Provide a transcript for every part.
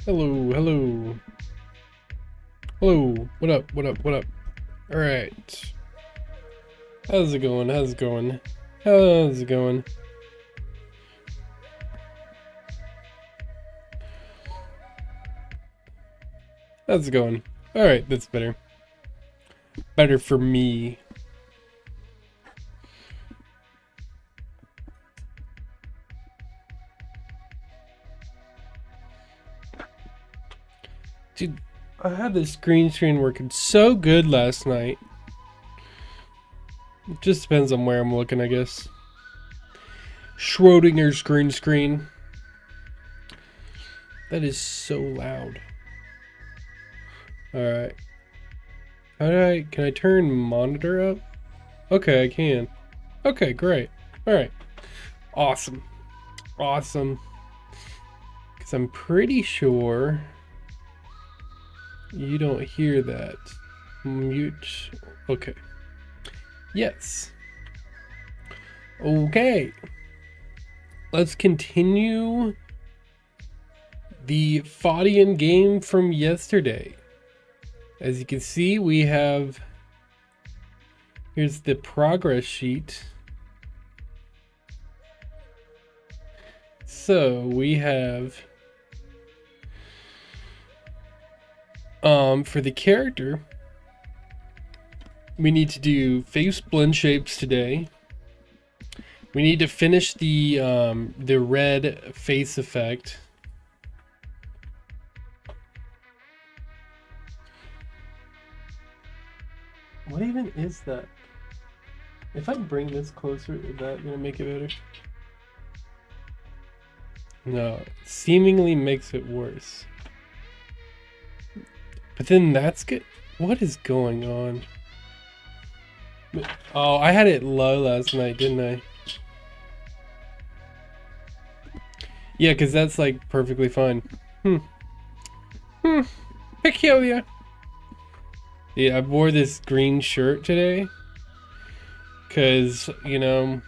Hello, hello. Hello. What up? What up? What up? All right. How's it going? How's it going? How's it going? How's it going? All right, that's better. Better for me. Dude, I had this green screen working so good last night. It just depends on where I'm looking, I guess. Schrodinger's green screen. That is so loud. Alright. Can I turn monitor up? Okay, I can. Okay, great. Alright. Awesome. Awesome. Because I'm pretty sure you don't hear that. Mute. Okay. Yes. Okay. Let's continue the Faudian game from yesterday. As you can see, we have... Here's the progress sheet. So, we have... for the character, we need to do face blend shapes today. We need to finish the red face effect. What even is that? If I bring this closer, is that gonna make it better? No, seemingly makes it worse. But then that's good. What is going on? Oh, I had it low last night, didn't I? Yeah, because that's like perfectly fine. Peculiar. Yeah, I wore this green shirt today. Because, you know,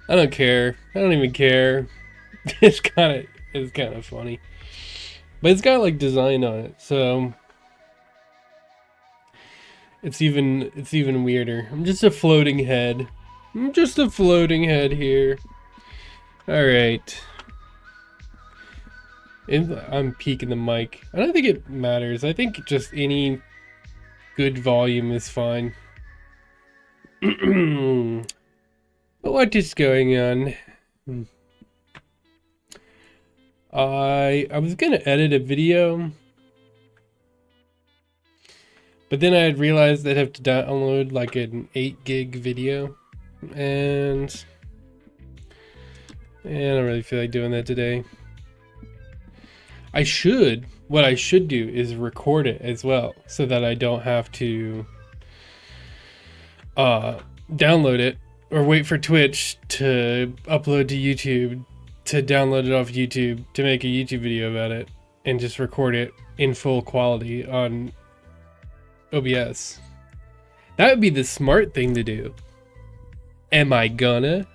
I don't care. I don't even care. It's kind of funny. But it's got like design on it, so it's even weirder. I'm just a floating head. I'm just a floating head here. All right. I'm peeking the mic. I don't think it matters. I think just any good volume is fine. What is going on? I was gonna edit a video, but then I had realized I'd have to download like an 8 gig video, and I don't really feel like doing that today. What I should do is record it as well, so that I don't have to download it or wait for Twitch to upload to YouTube, to download it off YouTube, to make a YouTube video about it, and just record it in full quality on OBS. That would be the smart thing to do. Am I gonna?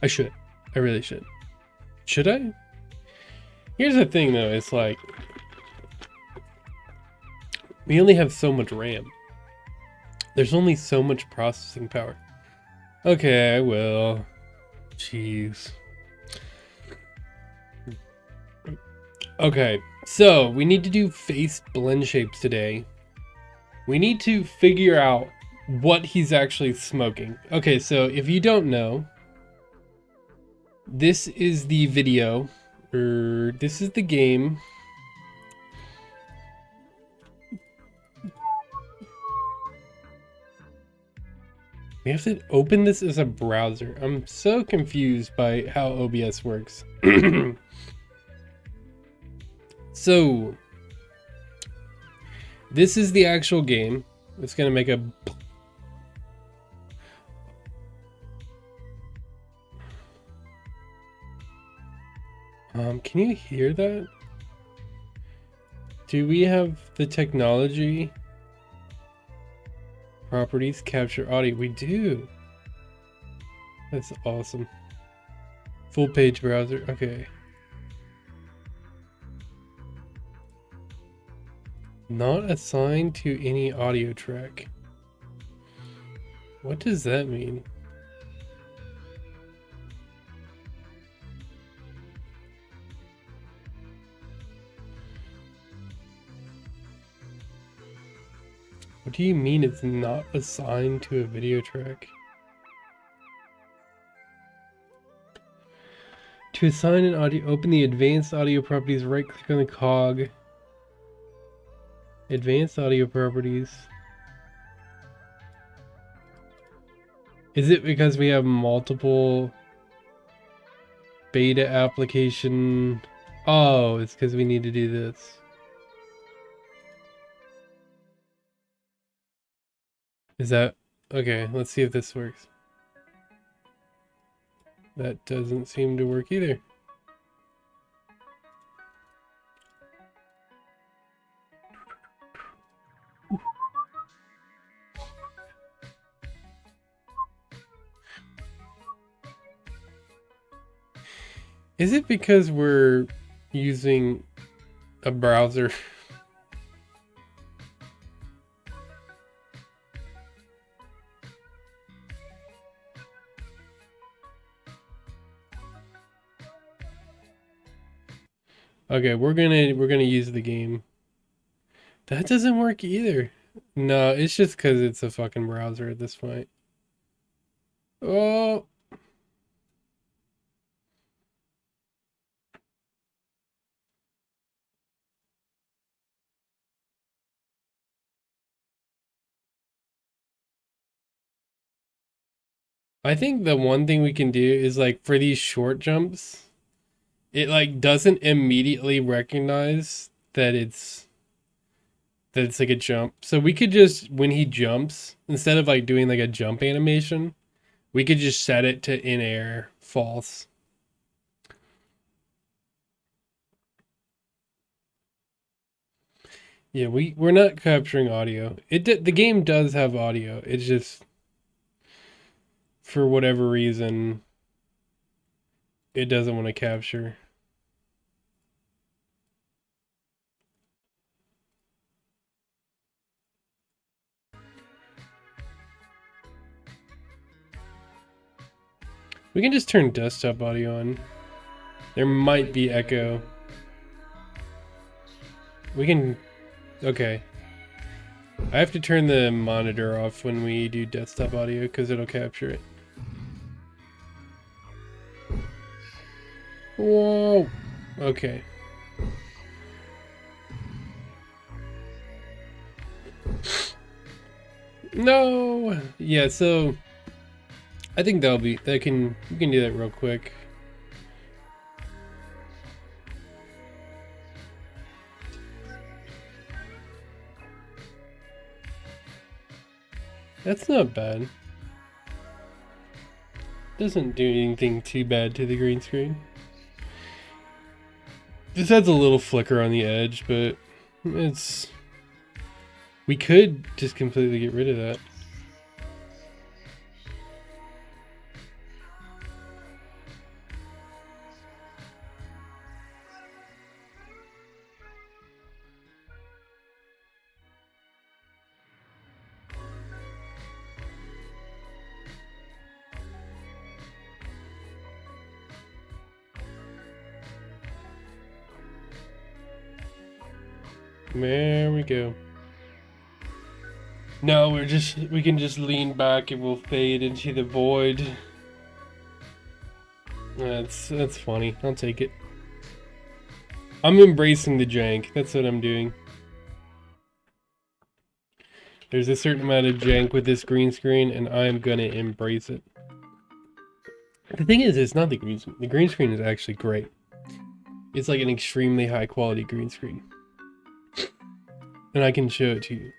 I should. I really should. Should I? Here's the thing though, it's like, we only have so much RAM. There's only so much processing power. Okay, I will. Jeez. Okay, so we need to do face blend shapes today. We need to figure out what he's actually smoking. Okay, so if you don't know, this is the video, or this is the game. We have to open this as a browser. I'm so confused by how OBS works. So, this is the actual game. It's gonna make a... can you hear that? Do we have the technology? Properties, capture audio. We do. That's awesome. Full page browser. Okay. Not assigned to any audio track. What does that mean? What do you mean it's not assigned to a video track? To assign an audio, open the advanced audio properties, right click on the cog. Advanced audio properties. Is it because we have multiple beta application? Oh, it's because we need to do this. Is that okay? Let's see if this works. That doesn't seem to work either. Is it because we're using a browser? Okay, we're gonna use the game. That doesn't work either. No, it's just because it's a fucking browser at this point. Oh. I think the one thing we can do is like for these short jumps, it like doesn't immediately recognize that it's like a jump. So we could just, when he jumps, instead of like doing like a jump animation, we could just set it to in air false. Yeah, we're not capturing audio. The game does have audio. It's just for whatever reason it doesn't want to capture. We can just turn desktop audio on. There might be echo. We can, okay. I have to turn the monitor off when we do desktop audio because it'll capture it. Whoa. Okay. No. Yeah, so I think we can do that real quick. That's not bad. Doesn't do anything too bad to the green screen. This adds a little flicker on the edge, but it's... We could just completely get rid of that. There we go. No, we can just lean back and we'll fade into the void. That's funny. I'll take it. I'm embracing the jank. That's what I'm doing. There's a certain amount of jank with this green screen, and I'm gonna embrace it. The thing is, it's not the green screen. The green screen is actually great. It's like an extremely high quality green screen. And I can show it to you.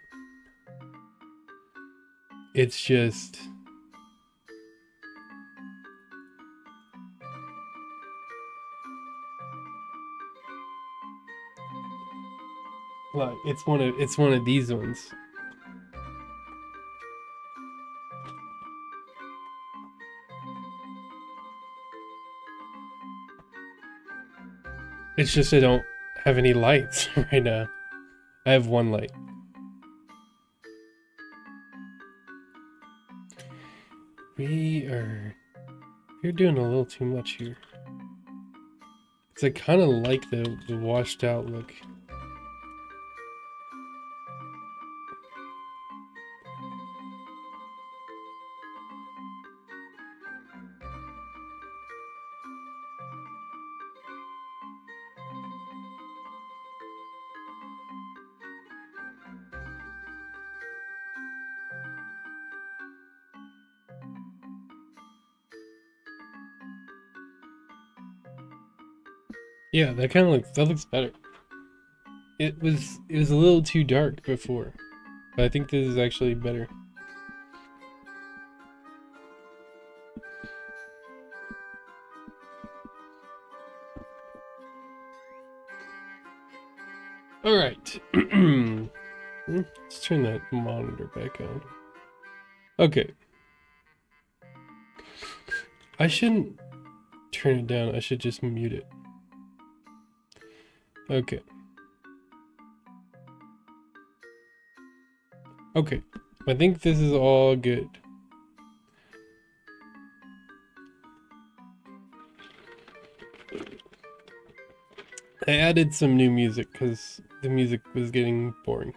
It's just... Look, it's one of these ones. It's just I don't have any lights right now. I have one light. You're doing a little too much here. Cause I kind of like the washed out look. Yeah, that looks better. It was a little too dark before, but I think this is actually better. All right. Let's turn that monitor back on. Okay. I shouldn't turn it down. I should just mute it. Okay. Okay. I think this is all good. I added some new music because the music was getting boring.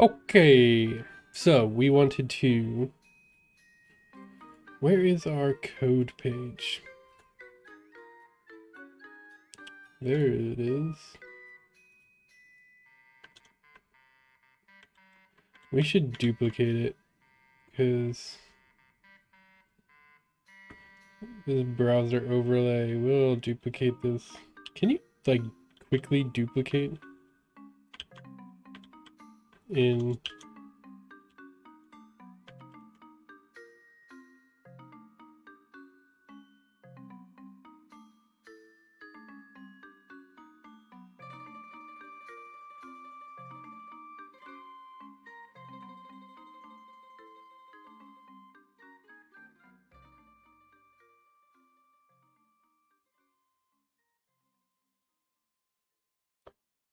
Okay, so we wanted to... Where is our code page? There it is. We should duplicate it, because this browser overlay will duplicate this. Can you, like, quickly duplicate in...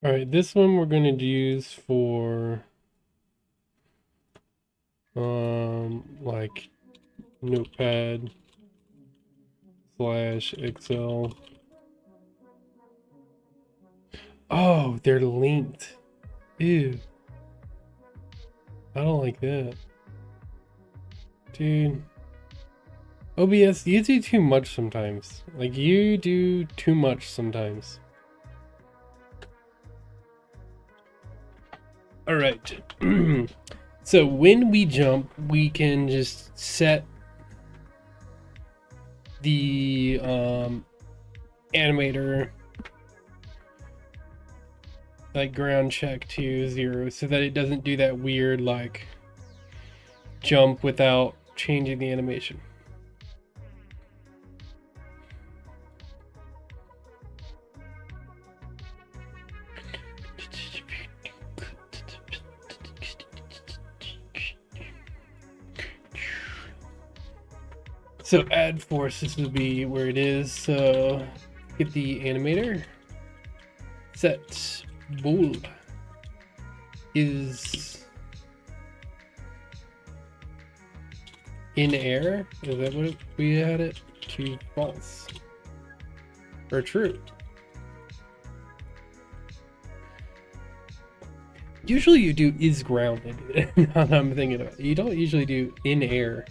Alright, this one we're going to use for, like, Notepad / Excel. Oh, they're linked. Ew. I don't like that. Dude. OBS, you do too much sometimes. Like, you do too much sometimes. Alright. So when we jump, we can just set the animator, like, ground check to 0 so that it doesn't do that weird, like, jump without changing the animation. So add force, this will be where it is. So get the animator. Set bool is in air. Is that what we had it to? False or true? Usually you do is grounded. Now that I'm thinking about it. You don't usually do in air.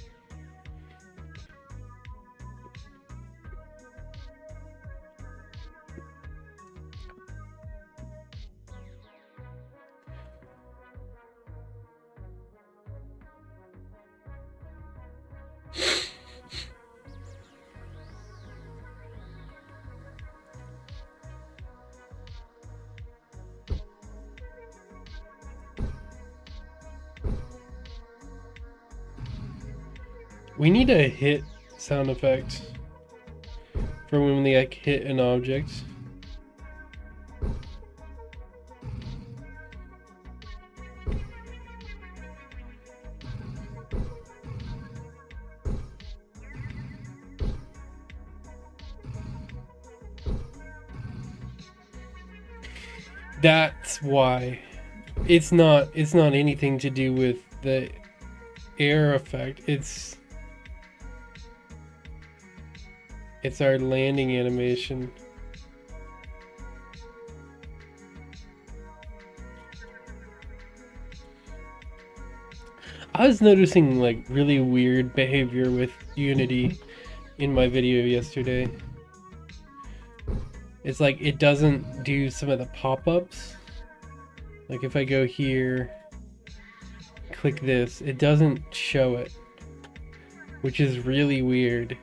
We need a hit sound effect for when they, like, hit an object. That's why. It's not anything to do with the air effect. It's our landing animation. I was noticing like really weird behavior with Unity in my video yesterday. It's like it doesn't do some of the pop-ups. Like if I go here, click this, it doesn't show it, which is really weird.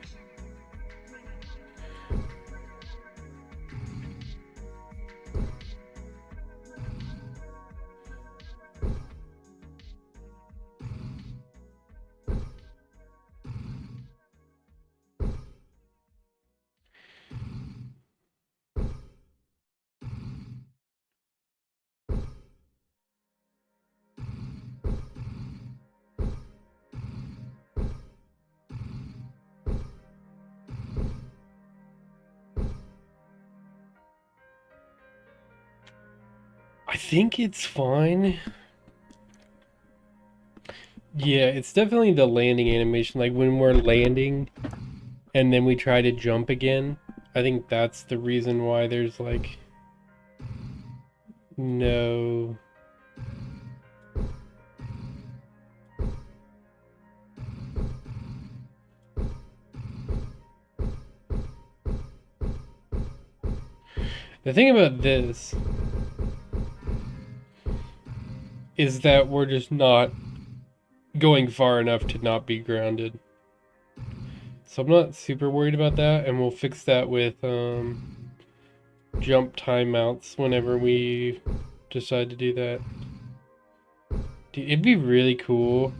I think it's fine. Yeah, it's definitely the landing animation. Like when we're landing and then we try to jump again. I think that's the reason why there's like no. The thing about this is that we're just not going far enough to not be grounded. So I'm not super worried about that, and we'll fix that with jump timeouts whenever we decide to do that. Dude, it'd be really cool.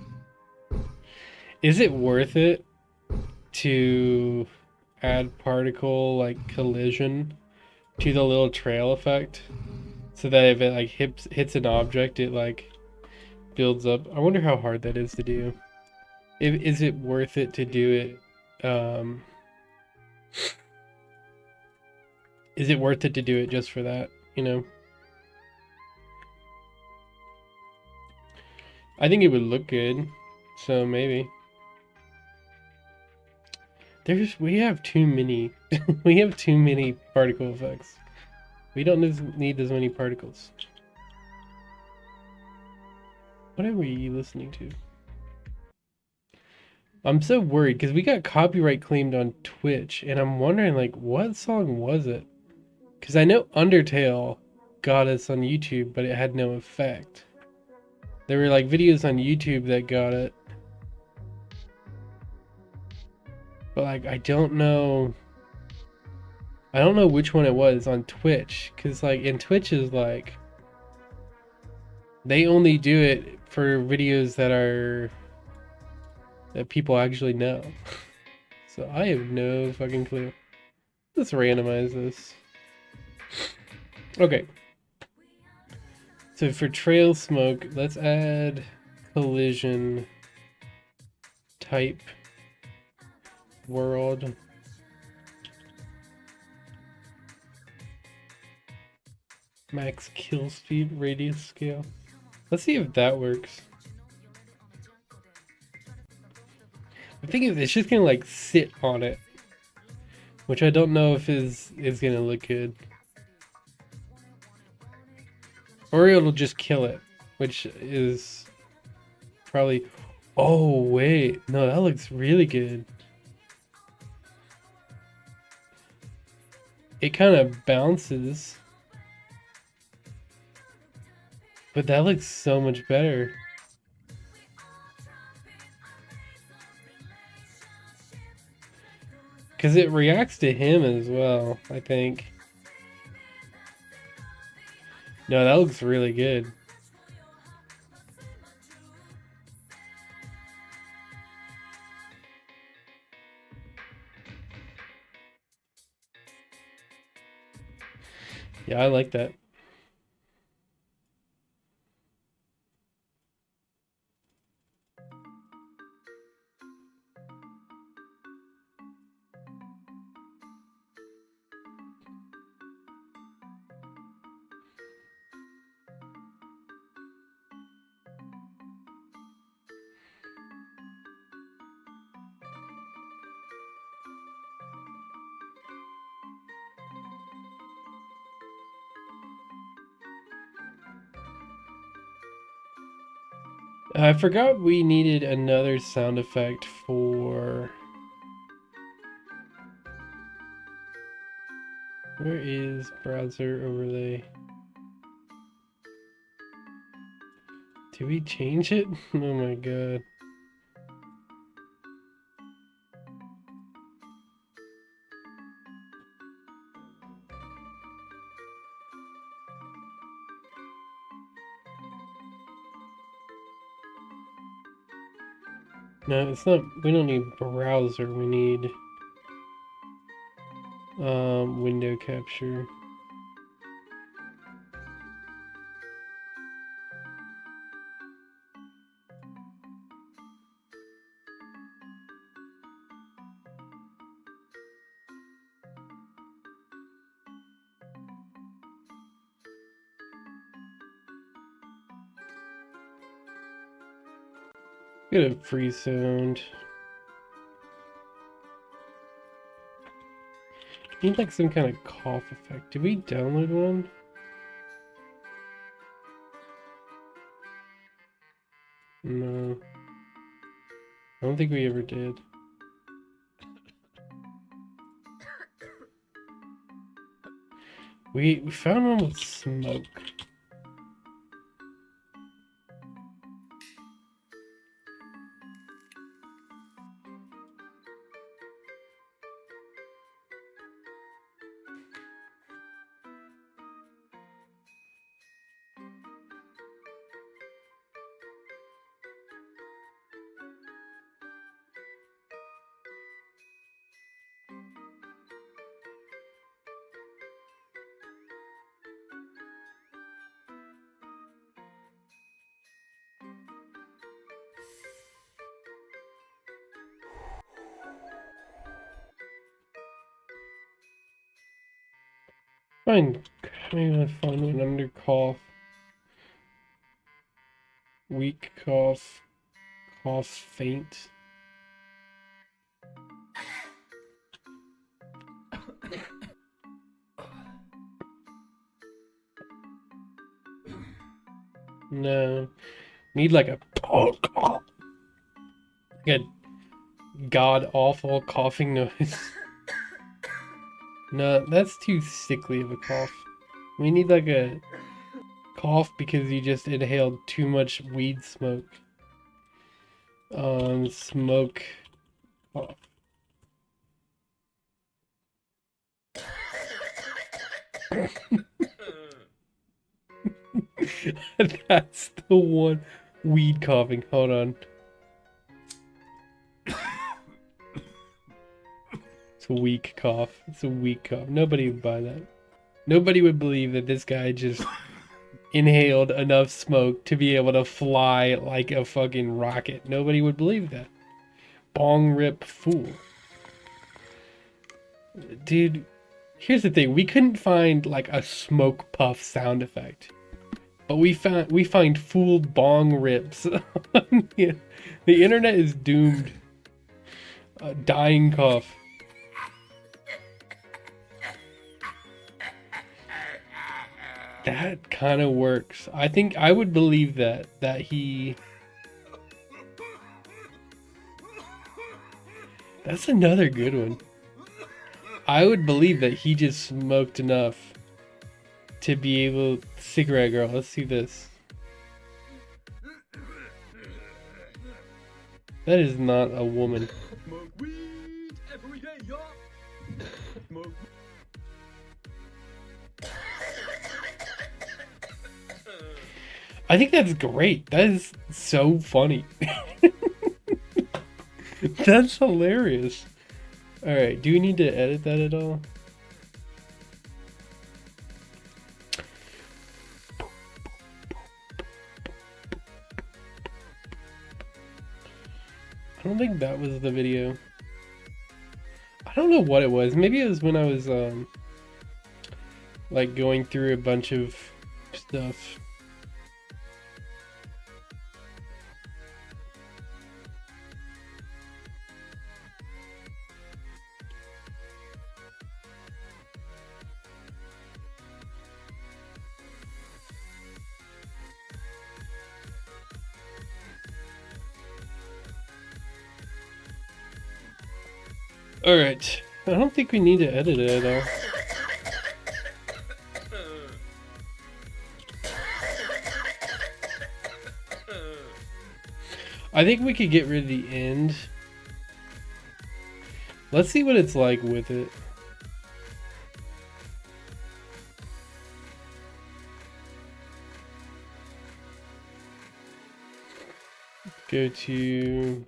Is it worth it to add particle like collision to the little trail effect so that if it like hits an object, it like builds up? I wonder how hard that is to do. Is it worth it to do it? Is it worth it to do it just for that? You know, I think it would look good, so maybe. We have too many. We have too many particle effects. We don't need as many particles. What are we listening to? I'm so worried because we got copyright claimed on Twitch, and I'm wondering like what song was it? Because I know Undertale got us on YouTube, but it had no effect. There were like videos on YouTube that got it, but like I don't know. I don't know which one it was on Twitch, because like in Twitch is like they only do it for videos that people actually know. So I have no fucking clue. Let's randomize this. Okay. So for trail smoke, let's add collision type world. Max kill speed radius scale. Let's see if that works. The thing is, it's just gonna like sit on it, which I don't know if is gonna look good. Or it'll just kill it, which is probably. Oh wait, no, that looks really good. It kind of bounces, but that looks so much better. Because it reacts to him as well, I think. No, that looks really good. Yeah, I like that. I forgot we needed another sound effect for... Where is browser overlay? Did we change it? Oh my god. No, it's not, we don't need browser, we need window capture. Get a free sound. Need like some kind of cough effect. Did we download one? No. I don't think we ever did. We found one with smoke. Fine. Maybe I'll find one under cough. Weak cough. Cough faint. No. Need like a god awful coughing noise. No, that's too sickly of a cough. We need like a cough because you just inhaled too much weed smoke. Smoke cough. That's the one. Weed coughing. Hold on. It's a weak cough. It's a weak cough. Nobody would buy that. Nobody would believe that this guy just inhaled enough smoke to be able to fly like a fucking rocket. Nobody would believe that. Bong rip fool. Dude, here's the thing. We couldn't find like a smoke puff sound effect. But we find fool bong rips. The internet is doomed. Dying cough. That kind of works. I think I would believe that he... That's another good one. I would believe that he just smoked enough to be able... Cigarette girl, let's see this. That is not a woman. Smoke weed every day, y'all. Smoke. I think that's great. That is so funny. That's hilarious. Alright, do we need to edit that at all? I don't think that was the video. I don't know what it was. Maybe it was when I was like going through a bunch of stuff. Alright. I don't think we need to edit it at all. I think we could get rid of the end. Let's see what it's like with it. Go to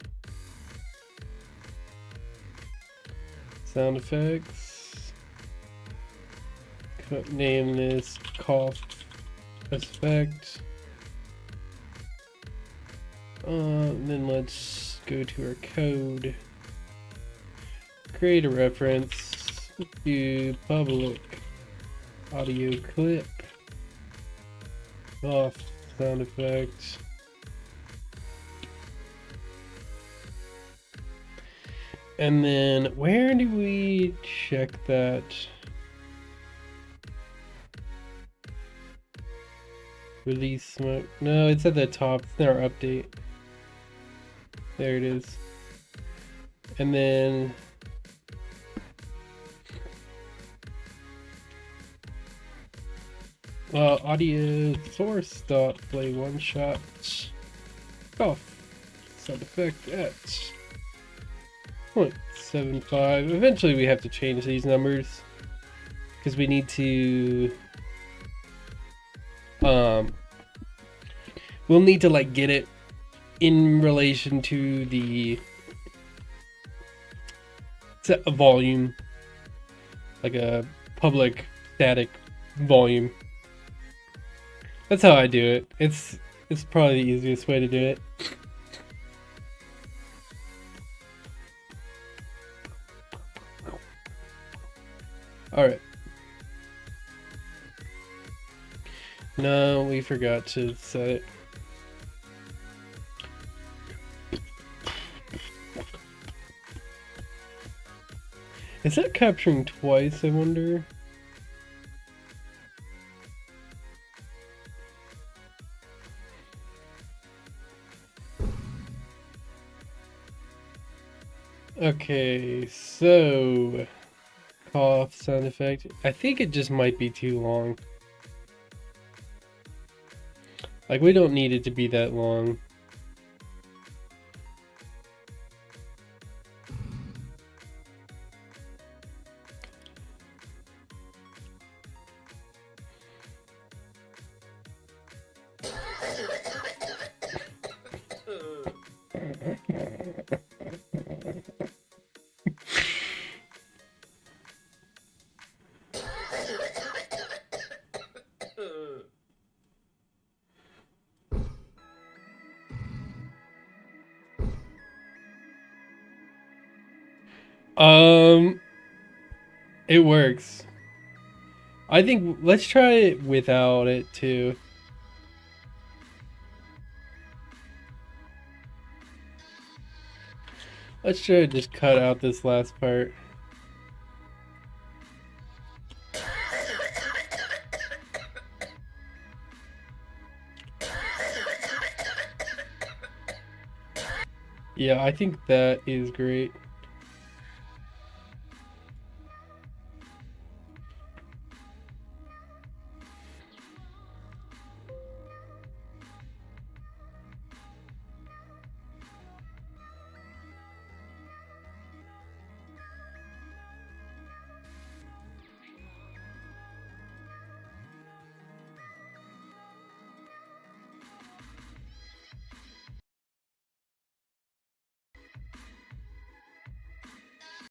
sound effects. Name this cough effect. Then let's go to our code. Create a reference. Do public audio clip. Off sound effect. And then where do we check that? Release smoke. No, it's at the top. It's in our update. There it is. And then audio source dot play one shot off sound effect at 0.75. Eventually we have to change these numbers because we need to we'll need to like get it in relation to the volume, like a public static volume. That's how I do it. It's probably the easiest way to do it. Alright. No, we forgot to set it. Is that capturing twice, I wonder? Okay, so cough sound effect. I think it just might be too long. Like, we don't need it to be that long. It works. I think let's try it without it too. Let's try to just cut out this last part. Yeah, I think that is great.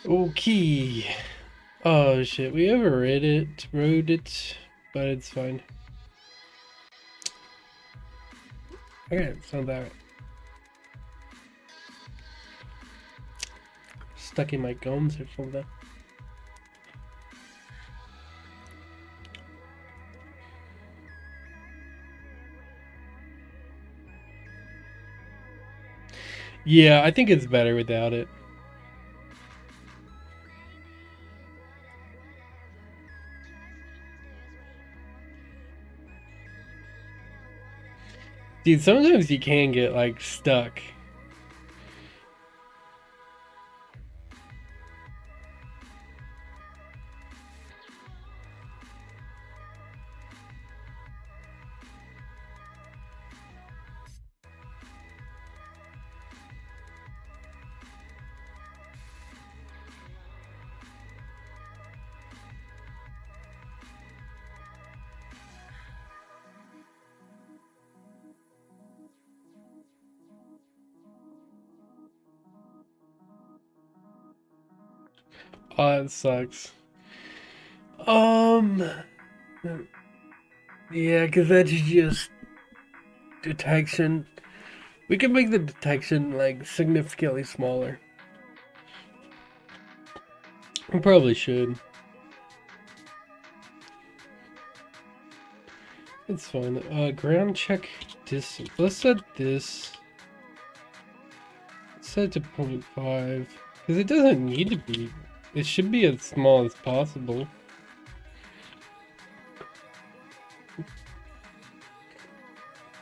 Okay. Oh shit, we overrode it, but it's fine. Okay, sound that right. Stuck in my gums or something. Yeah, I think it's better without it. Dude, sometimes you can get like stuck. Oh, that sucks. Um, yeah, because that's just detection. We can make the detection like significantly smaller. We probably should. It's fine. Ground check distance. Let's set this. Set it to 0.5. Because it doesn't need to be. It should be as small as possible.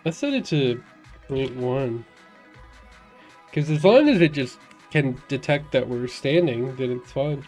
Let's set it to 0.1. Because as long as it just can detect that we're standing, then it's fine.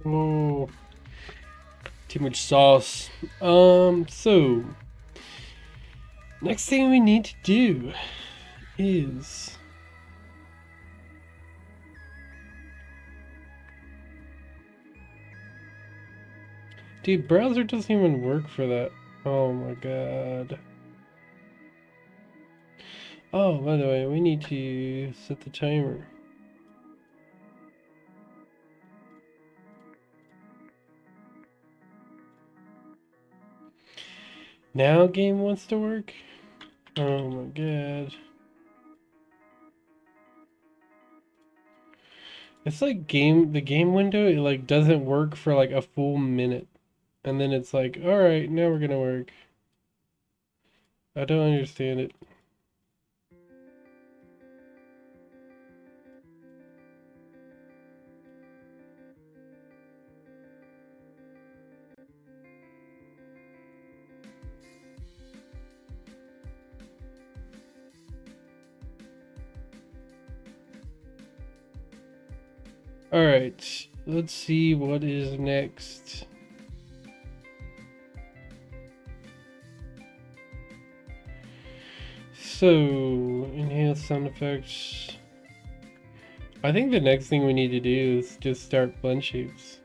Oh, too much sauce. So next thing we need to do is dude, browser doesn't even work for that. Oh my god. Oh, by the way, we need to set the timer. Now game wants to work? Oh my god. It's like the game window, it like doesn't work for like a full minute. And then it's like, alright, now we're gonna work. I don't understand it. Alright, let's see what is next. So, enhance sound effects. I think the next thing we need to do is just start blend shapes.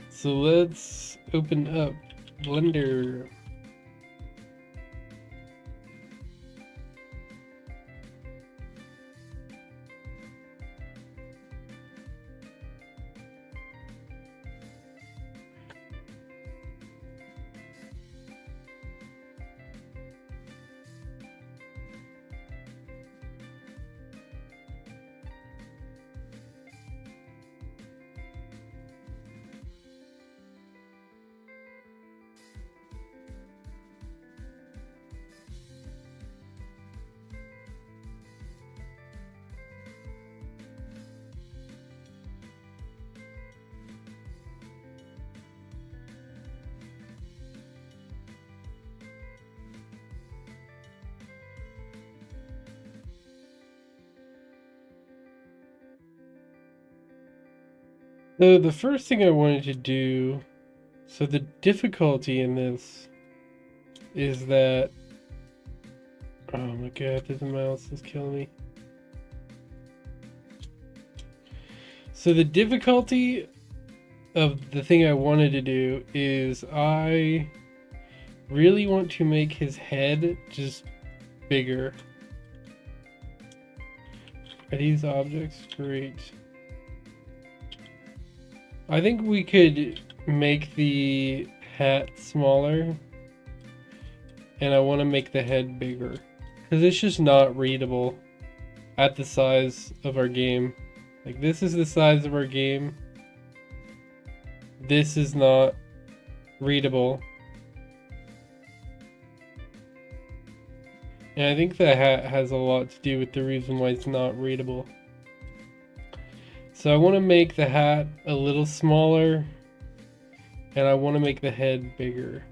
So let's open up Blender. So the first thing I wanted to do, so the difficulty in this is that, oh my god, this mouse is killing me. So the difficulty of the thing I wanted to do is I really want to make his head just bigger. Are these objects? Great. I think we could make the hat smaller, and I want to make the head bigger, because it's just not readable at the size of our game. Like, this is the size of our game. This is not readable. And I think the hat has a lot to do with the reason why it's not readable. So I want to make the hat a little smaller, and I want to make the head bigger.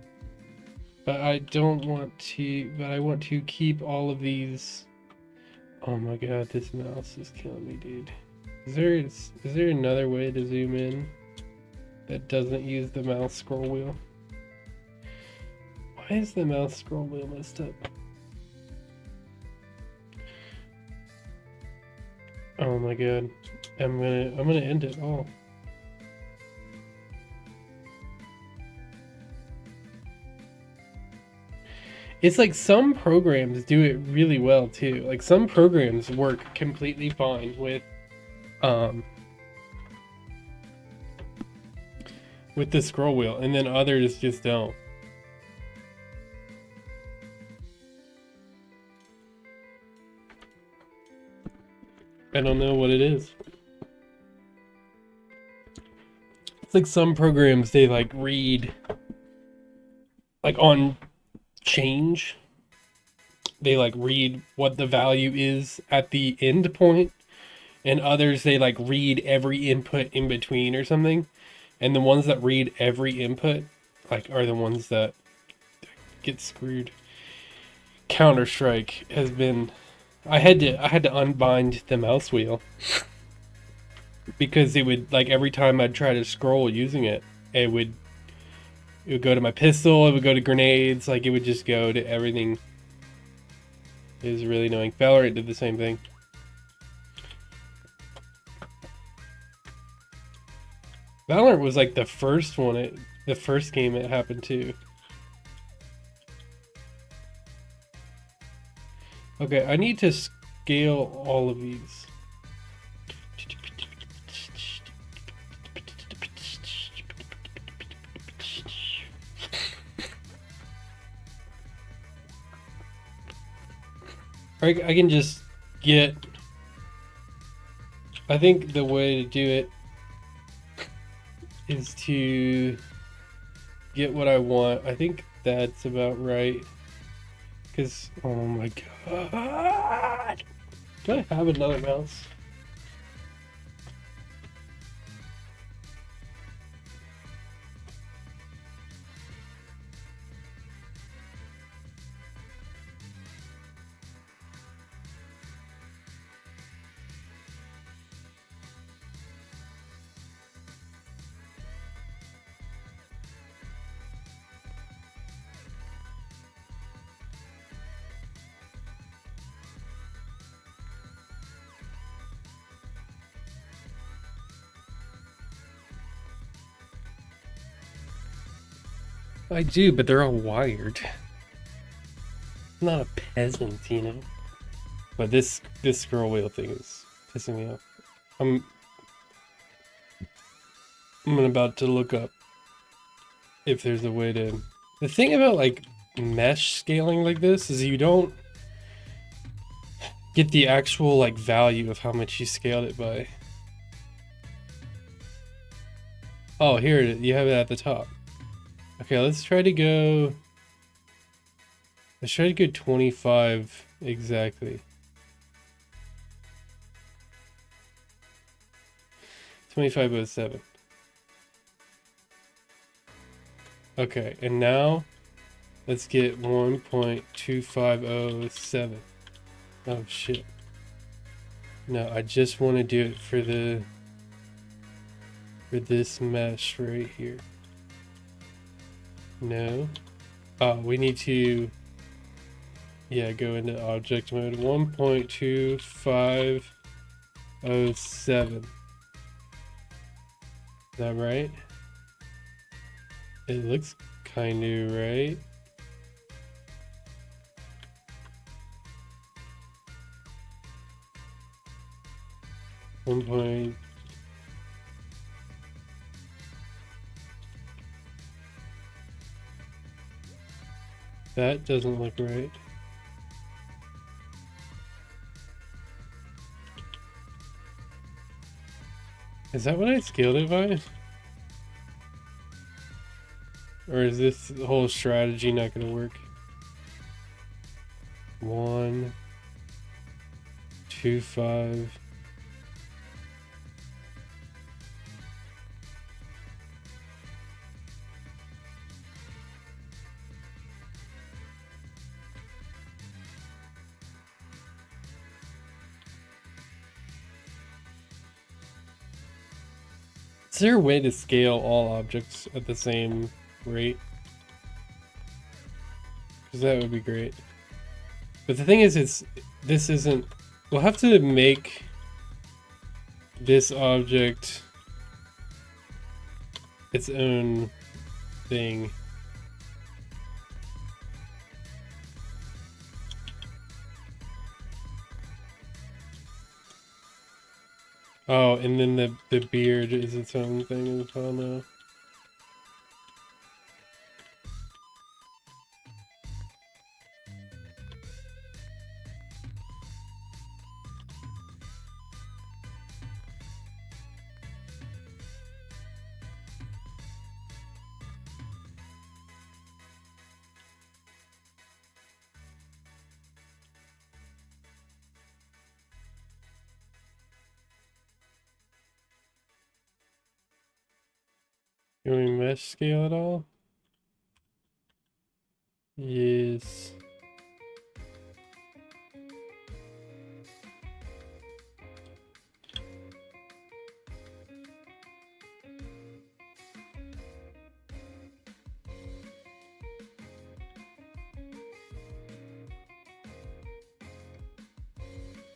But I don't want to, but I want to keep all of these. Oh my god, this mouse is killing me, dude. Is there another way to zoom in that doesn't use the mouse scroll wheel? Why is the mouse scroll wheel messed up? Oh my god. I'm gonna end it all. It's like some programs do it really well too. Like some programs work completely fine with the scroll wheel, and then others just don't. I don't know what it is. It's like some programs, they like read, like on change, they like read what the value is at the end point, and others they like read every input in between or something. And the ones that read every input like are the ones that get screwed. Counter-Strike has been, I had to unbind the mouse wheel because it would, like, every time I'd try to scroll using it, it would go to my pistol, it would go to grenades, like it would just go to everything. It was really annoying. Valorant did the same thing. Valorant was like the first one, the first game it happened to. Okay, I need to scale all of these. I can just get, I think the way to do it is to get what I want. I think that's about right. Because, oh my god. Do I have another mouse? I do, but they're all wired. I'm not a peasant, you know. But this scroll wheel thing is pissing me off. I'm about to look up if there's a way to. The thing about like mesh scaling like this is you don't get the actual like value of how much you scaled it by. Oh, here it is. You have it at the top. Okay, let's try to go. Let's try to go 25 exactly. 2507. Okay, and now let's get 1.2507. Oh shit. No, I just want to do it for this mesh right here. No. Oh, we need to, yeah, go into object mode. 1.2507. Is that right? It looks kind of right. One point. That doesn't look right. Is that what I scaled it by? Or is this whole strategy not going to work? 1, 2, 5. Is there a way to scale all objects at the same rate? Because that would be great. But the thing is, this isn't... We'll have to make this object its own thing. Oh, and then the beard is its own thing as well now. Can we mesh scale at all? Yes.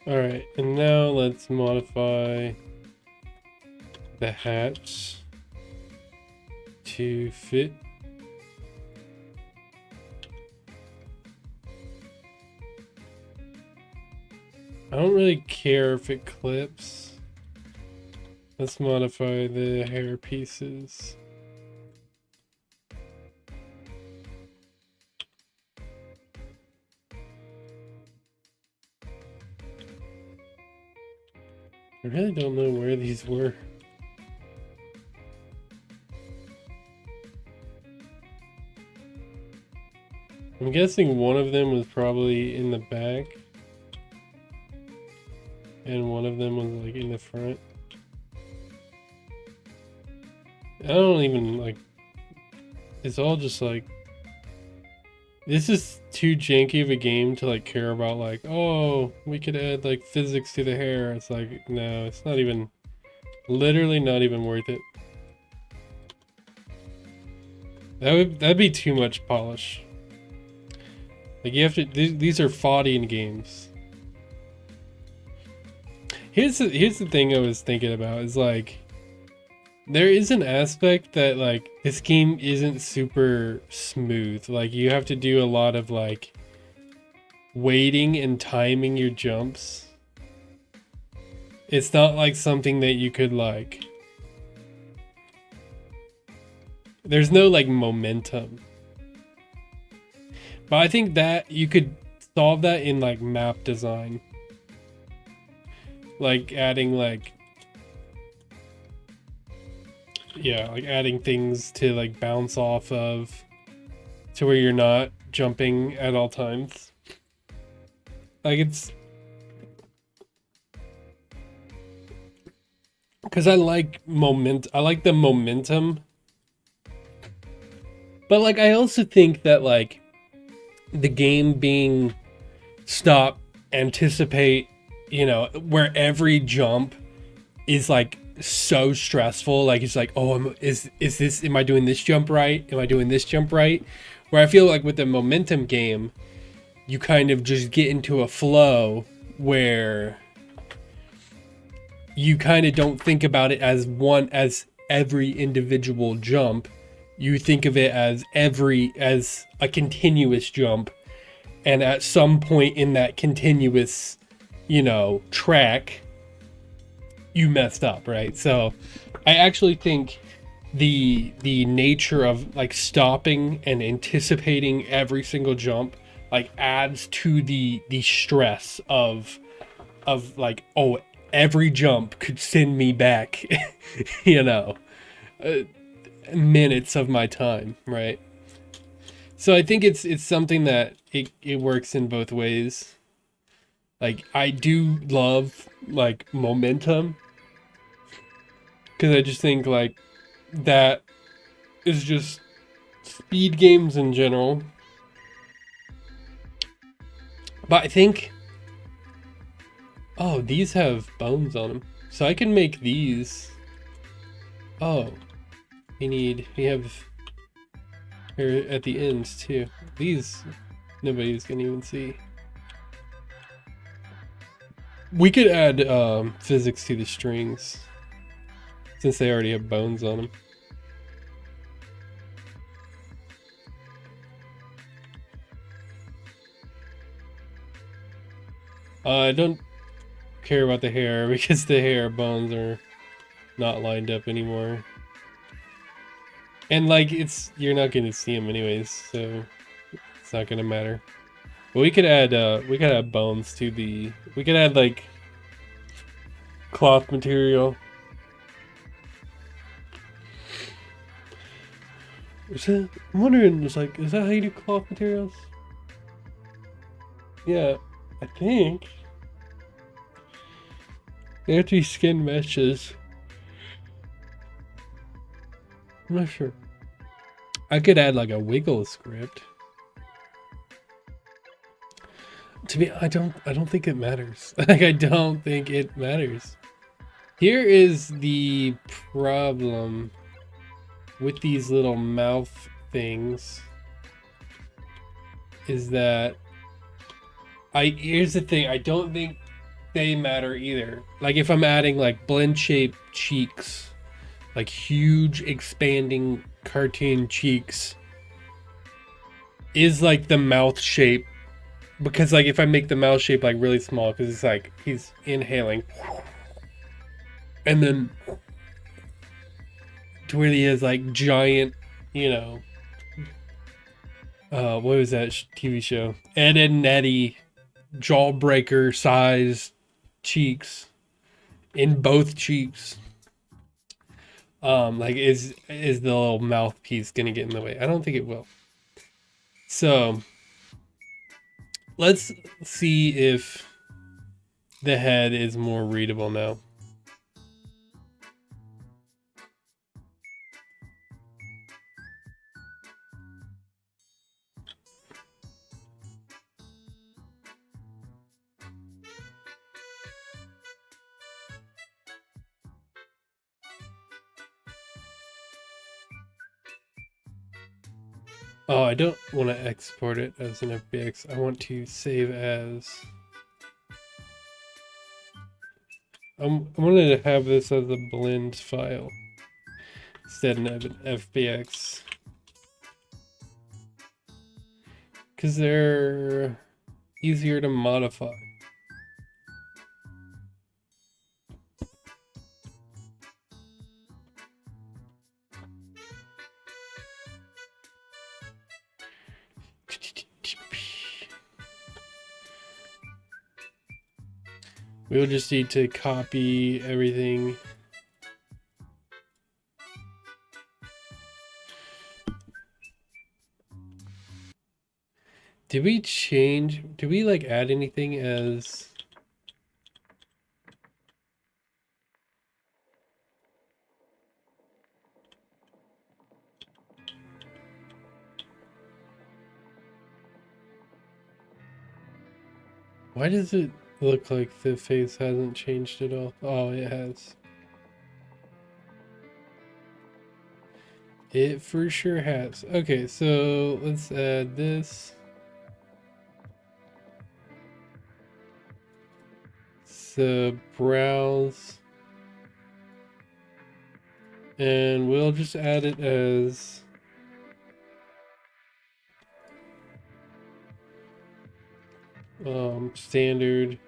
Alright, and now let's modify the hats to fit. I don't really care if it clips. Let's modify the hair pieces. I really don't know where these were. I'm guessing one of them was probably in the back. And one of them was like in the front. I don't even like... It's all just like... This is too janky of a game to like care about like, oh, we could add like physics to the hair. It's like, no, it's not even... Literally not even worth it. That'd be too much polish. Like you have to... These are Faudian games. Here's the thing I was thinking about is like there is an aspect that like this game isn't super smooth. Like you have to do a lot of like waiting and timing your jumps. It's not like something that you could like... There's no like momentum. But I think that you could solve that in like map design. Like adding like... Yeah, like adding things to like bounce off of to where you're not jumping at all times. Like it's... Because I like I like the momentum. But like I also think that like the game being stop, anticipate, you know, where every jump is like so stressful. Like it's like, oh, am I doing this jump right? Am I doing this jump right? Where I feel like with the momentum game, you kind of just get into a flow where you kind of don't think about it as every individual jump. You think of it as a continuous jump. And at some point in that continuous, you know, track, you messed up, right? So I actually think the nature of like stopping and anticipating every single jump like adds to the stress of like, oh, every jump could send me back, you know, uh, minutes of my time, right? So I think it's something that it works in both ways. Like I do love like momentum because I just think like that is just speed games in general. But I think, oh, these have bones on them, so I can make these. Oh, we have here at the ends too. These nobody's gonna even see. We could add physics to the strings since they already have bones on them. I don't care about the hair because the hair bones are not lined up anymore. And like you're not gonna see them anyways, so it's not gonna matter. But we could add bones to we could add like cloth material. I'm wondering, is that how you do cloth materials? Yeah, I think. They have to be skin meshes. I'm not sure. I could add like a wiggle script. I don't think it matters. Like I don't think it matters. Here is the problem with these little mouth things is that here's the thing, I don't think they matter either. Like if I'm adding like blend shaped cheeks, like huge expanding cartoon cheeks, is like the mouth shape, because like if I make the mouth shape like really small, because it's like he's inhaling and then to where he has like giant, you know, what was that TV show? Ed and Eddie jawbreaker size cheeks in both cheeks. Like is the little mouthpiece gonna get in the way? I don't think it will. So let's see if the head is more readable now. Oh, I don't want to export it as an FBX. I want to save as. I wanted to have this as a blend file instead of an FBX. Because they're easier to modify. We'll just need to copy everything. Did we like add anything as... Why does it look like the face hasn't changed at all? Oh, it has. It for sure has. Okay, so let's add this. So browse. And we'll just add it as... standard.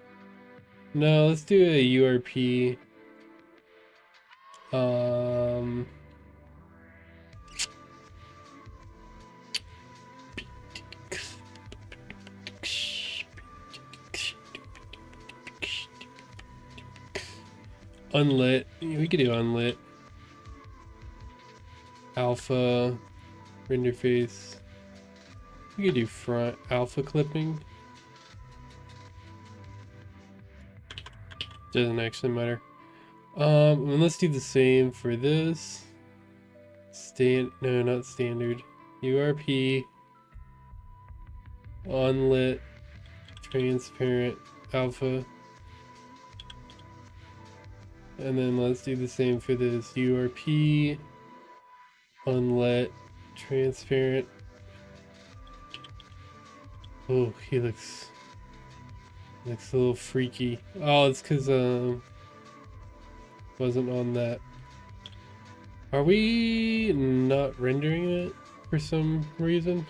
No, let's do a URP. unlit. We could do unlit. Alpha, render face. We could do front alpha clipping. Doesn't actually matter. And let's do the same for this. No, not standard. URP, unlit, transparent, alpha. And then let's do the same for this. URP, unlit, transparent. Oh, he looks a little freaky. Oh, it's because wasn't on that. Are we not rendering it for some reason?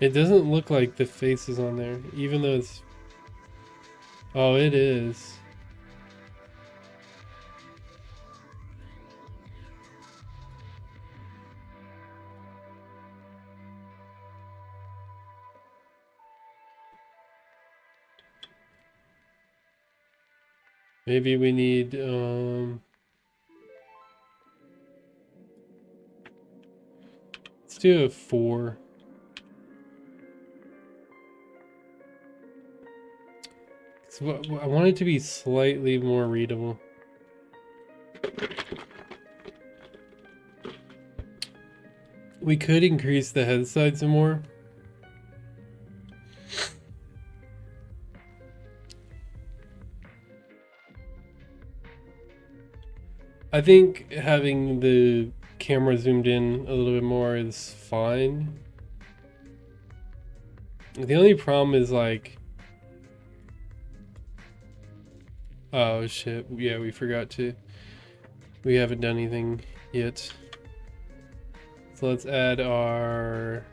It doesn't look like the face is on there, even though it's... Oh, it is. Maybe we need, let's do a 4. I want it to be slightly more readable. We could increase the head size some more. I think having the camera zoomed in a little bit more is fine. The only problem is like... Oh shit, yeah, we forgot to... We haven't done anything yet. So let's add our...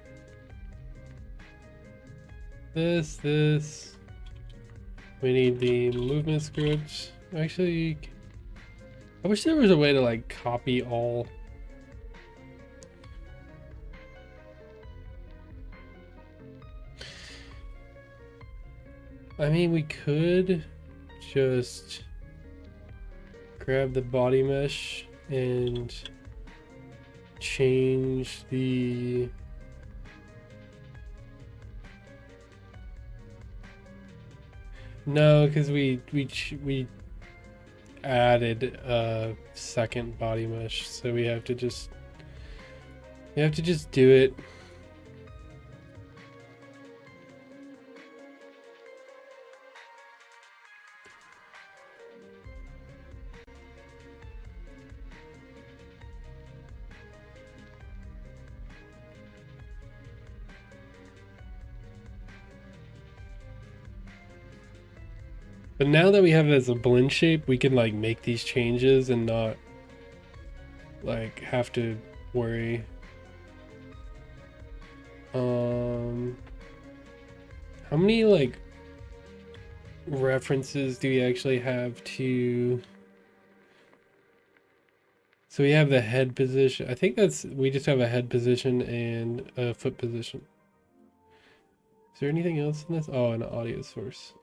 This. We need the movement script. Actually... I wish there was a way to like copy all. I mean, we could just grab the body mesh and change the... No, because we added a second body mesh, so we have to just do it. But now that we have it as a blend shape, we can like make these changes and not like have to worry. How many like references do we actually have to... So we have the head position. I think we just have a head position and a foot position. Is there anything else in this? Oh, an audio source.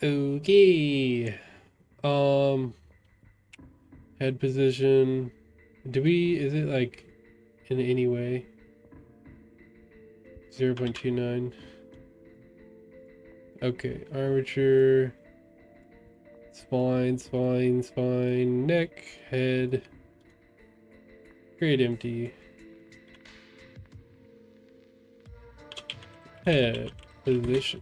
Okay. Head position. Is it like in any way? 0.29. Okay, armature. Spine, neck, head. Create empty. Head position.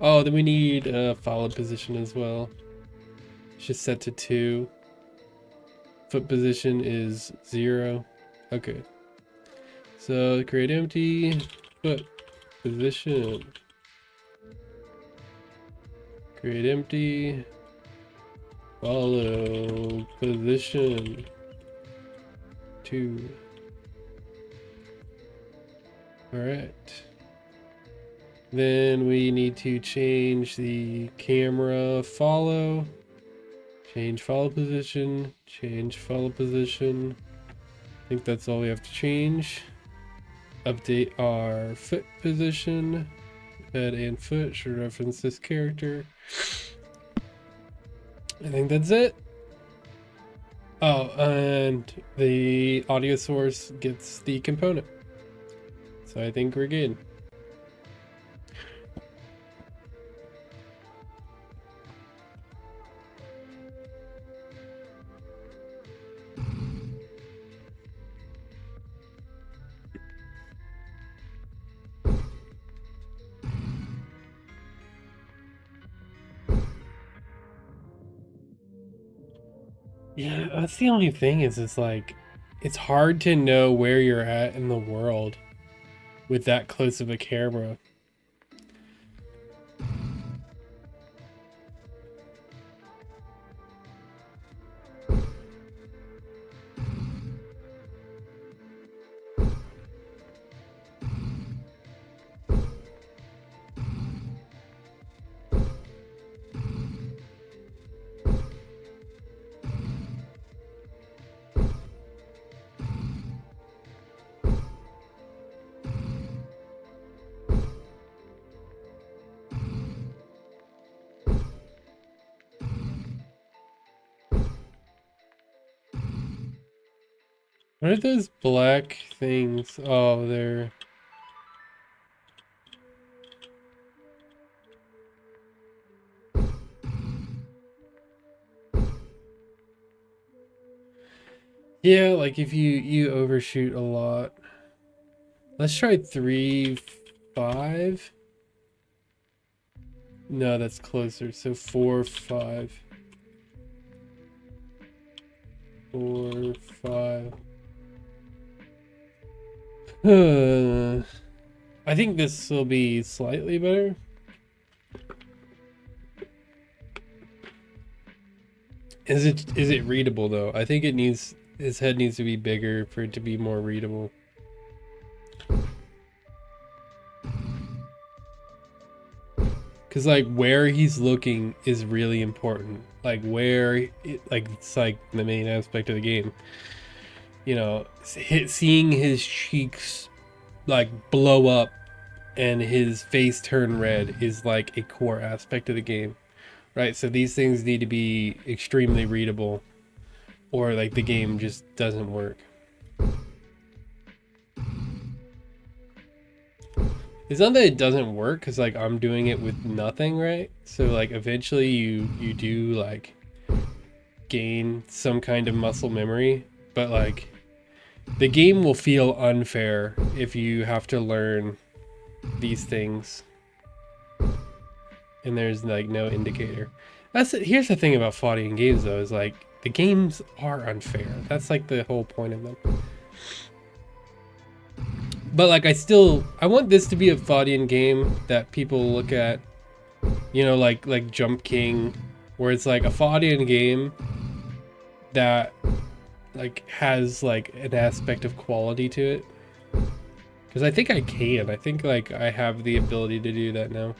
Oh, then we need a followed position as well. It's just set to 2. Foot position is 0. Okay. So create empty, foot position. Create empty, follow position. PT.2. Alright. Then we need to change the camera follow. Change follow position. Change follow position. I think that's all we have to change. Update our foot position. Head and foot should reference this character. I think that's it. Oh, and the audio source gets the component. So I think we're good. Yeah, that's the only thing is it's like, it's hard to know where you're at in the world with that close of a camera. What are those black things? Oh, they're... Yeah, like if you overshoot a lot. Let's try 3, 5. No, that's closer. So 4, 5. 4, 5. I think this will be slightly better. Is it readable though? I think it needs, his head needs to be bigger for it to be more readable. Cause like where he's looking is really important. Like where, like it's like the main aspect of the game. You know, seeing his cheeks like blow up and his face turn red is like a core aspect of the game, right? So these things need to be extremely readable, or like the game just doesn't work. It's not that it doesn't work, because like I'm doing it with nothing, right? So like eventually you do like gain some kind of muscle memory, but like the game will feel unfair if you have to learn these things and there's like no indicator. Here's the thing about Faudian games though, is like the games are unfair. That's like the whole point of them. But like I want this to be a Faudian game that people look at, you know, like Jump King, where it's like a Faudian game that like has like an aspect of quality to it. Because I think I can. I think like I have the ability to do that now.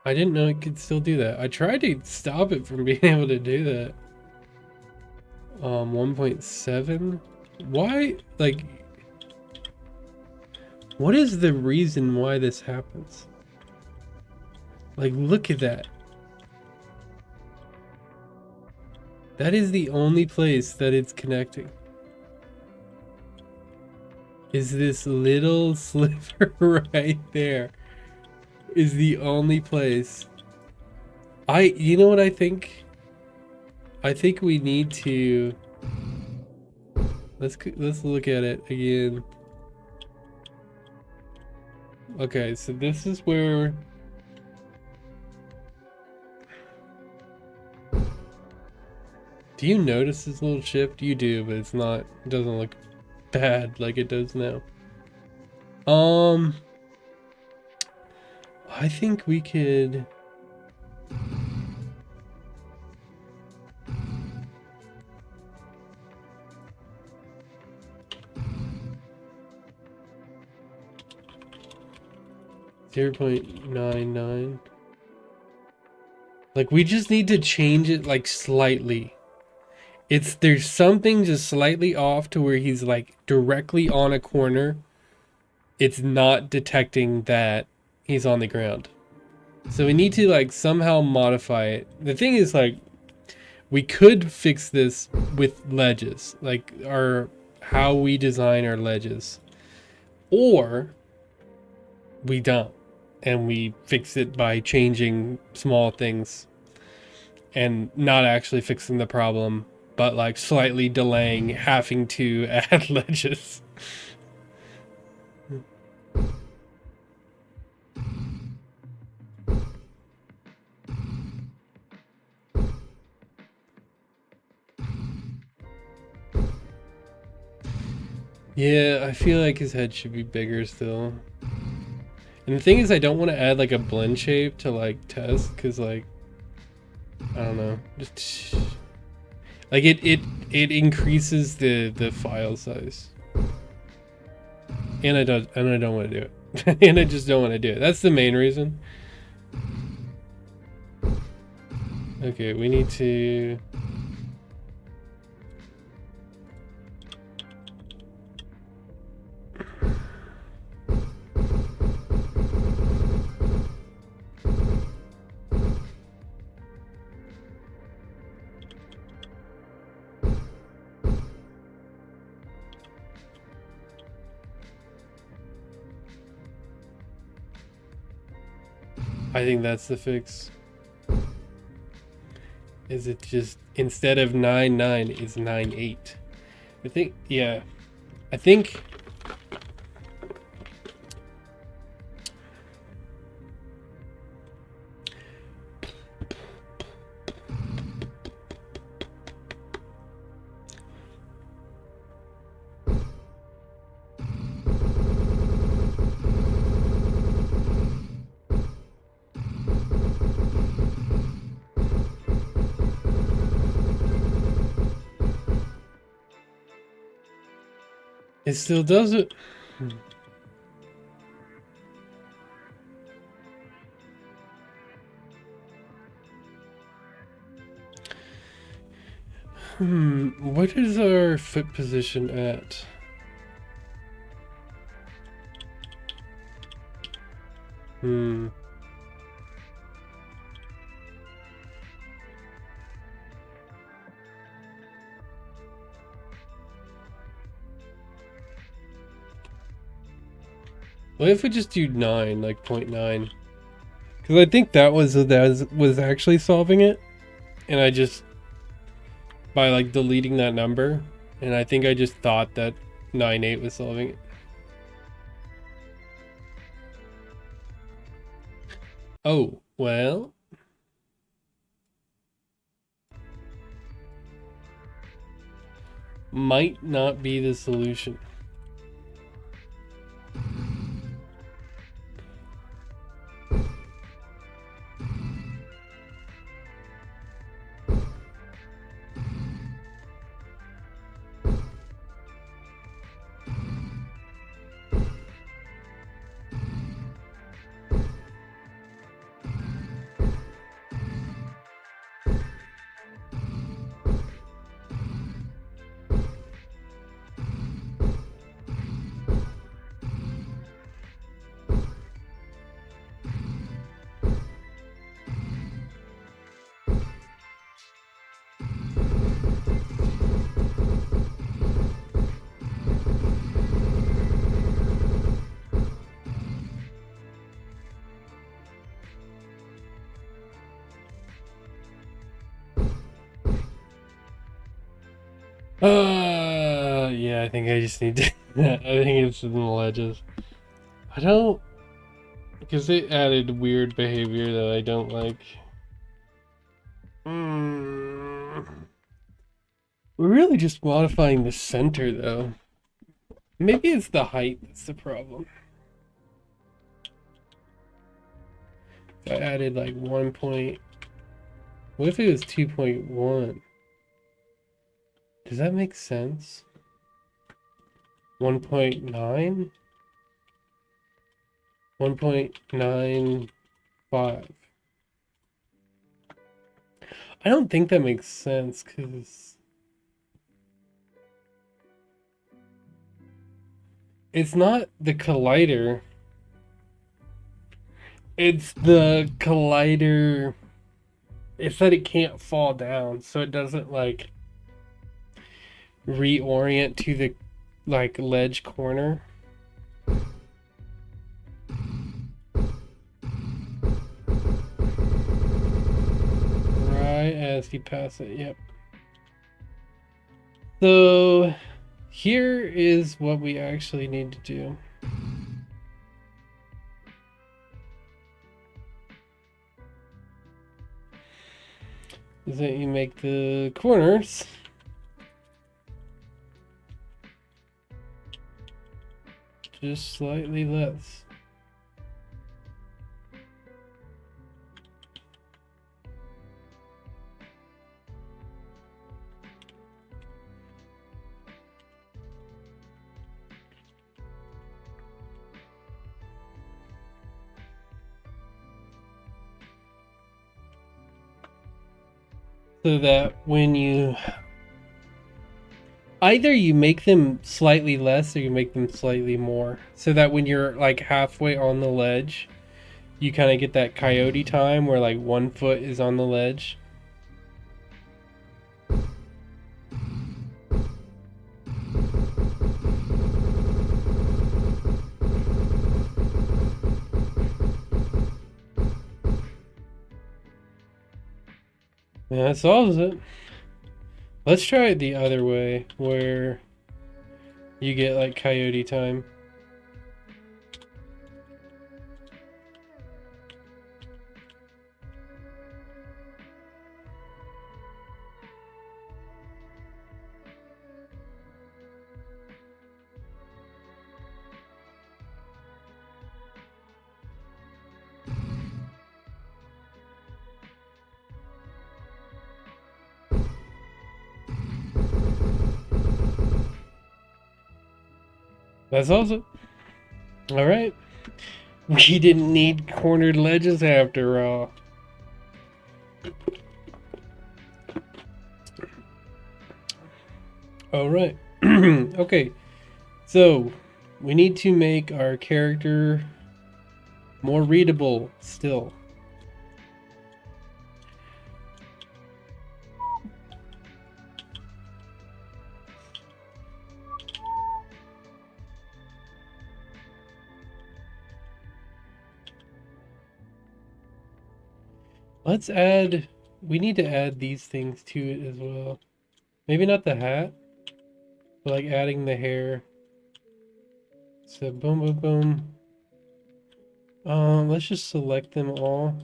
I didn't know it could still do that. I tried to stop it from being able to do that. 1.7? Why? Like, what is the reason why this happens? Like, look at that. That is the only place that it's connecting. Is this little sliver right there. is the only place. You know what I think? I think we need to, let's look at it again. Okay, so this is where, do you notice this little shift? You do, but it's not, it doesn't look bad like it does now. I think we could, .99. Like, we just need to change it like slightly. There's something just slightly off to where he's like directly on a corner. It's not detecting that he's on the ground. So we need to like somehow modify it. The thing is, like, we could fix this with ledges, like how we design our ledges, or we don't, and we fix it by changing small things and not actually fixing the problem, but like slightly delaying having to add ledges. Yeah, I feel like his head should be bigger still. And the thing is, I don't want to add like a blend shape to like test, because like, I don't know, just like it increases the file size. And I don't want to do it. And I just don't want to do it. That's the main reason. Okay, we need to, I think that's the fix. Is it just, instead of 9.9 is 9.8? I think, yeah. I think it still does it. What is our foot position at? What if we just do 9, like 0.9? Because I think that was actually solving it, and I just, by like deleting that number, and I think I just thought that 9.8 was solving it. Oh, well. Might not be the solution. Yeah, I think I just need to. I think it's in the ledges. I don't. Because it added weird behavior that I don't like. We're really just modifying the center, though. Maybe it's the height that's the problem. I added like 1 point. What if it was 2.1? Does that make sense? 1.9? 1.95. I don't think that makes sense because it's not the collider. It's the collider. It said it can't fall down, so it doesn't like reorient to the like ledge corner. Right as you pass it, yep. So here is what we actually need to do. Is that you make the corners just slightly less. So that when you either you make them slightly less or you make them slightly more, so that when you're like halfway on the ledge, you kind of get that coyote time where like 1 foot is on the ledge. And that solves it. Let's try it the other way where you get like coyote time. That solves it. All right. We didn't need cornered ledges after all. All right. Okay. So we need to make our character more readable still. Let's add, we need to add these things to it as well. Maybe not the hat, but like adding the hair. So boom, boom, boom. Let's just select them all.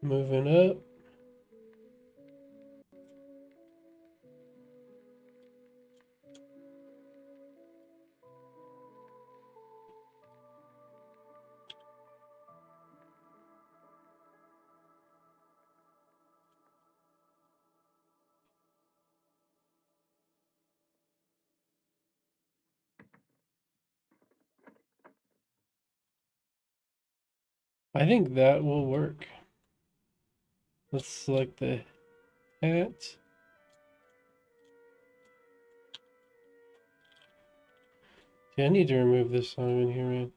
Moving up. I think that will work. Let's select the hat. Yeah, I need to remove this song in here, man.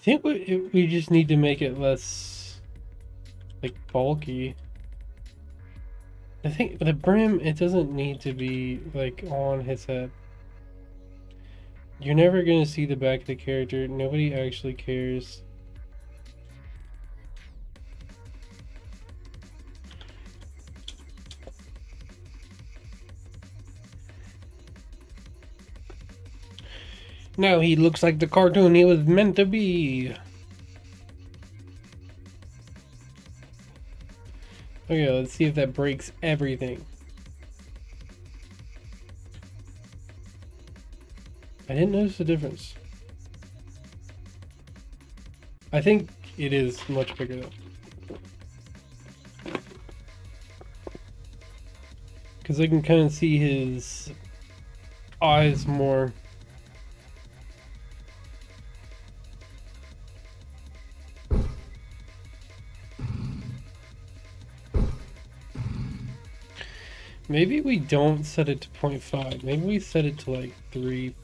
think we just need to make it less, like, bulky. I think the brim, it doesn't need to be, like, on his head. You're never gonna see the back of the character. Nobody actually cares. Now he looks like the cartoon he was meant to be. Okay, let's see if that breaks everything. I didn't notice the difference. I think it is much bigger though. Because I can kind of see his eyes more. Maybe we don't set it to 0.5. Maybe we set it to like 3.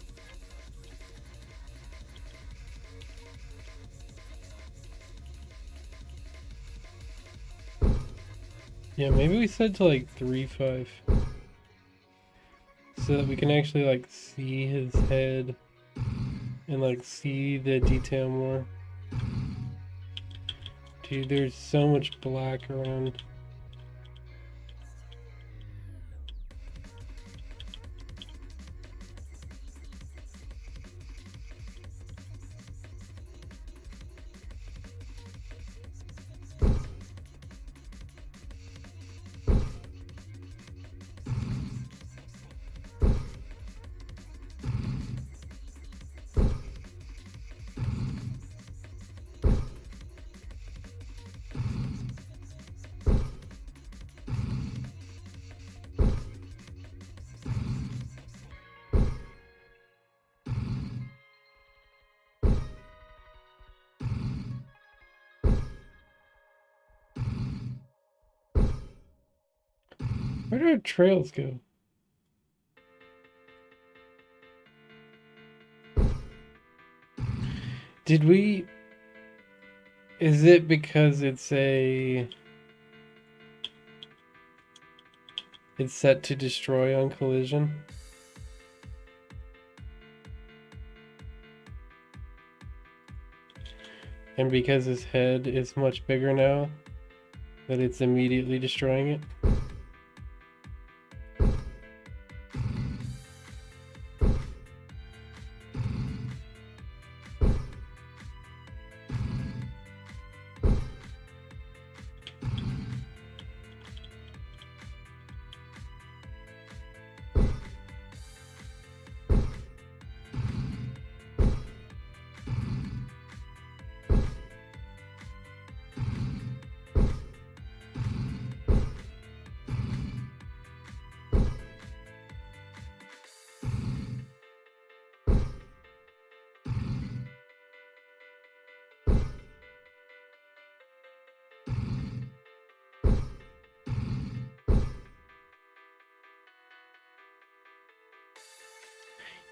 Yeah, maybe we set it to like 3.5. So that we can actually like see his head and like see the detail more. Dude, there's so much black around. Where do our trails go? Did we... Is it because it's a... It's set to destroy on collision? And because his head is much bigger now, that it's immediately destroying it?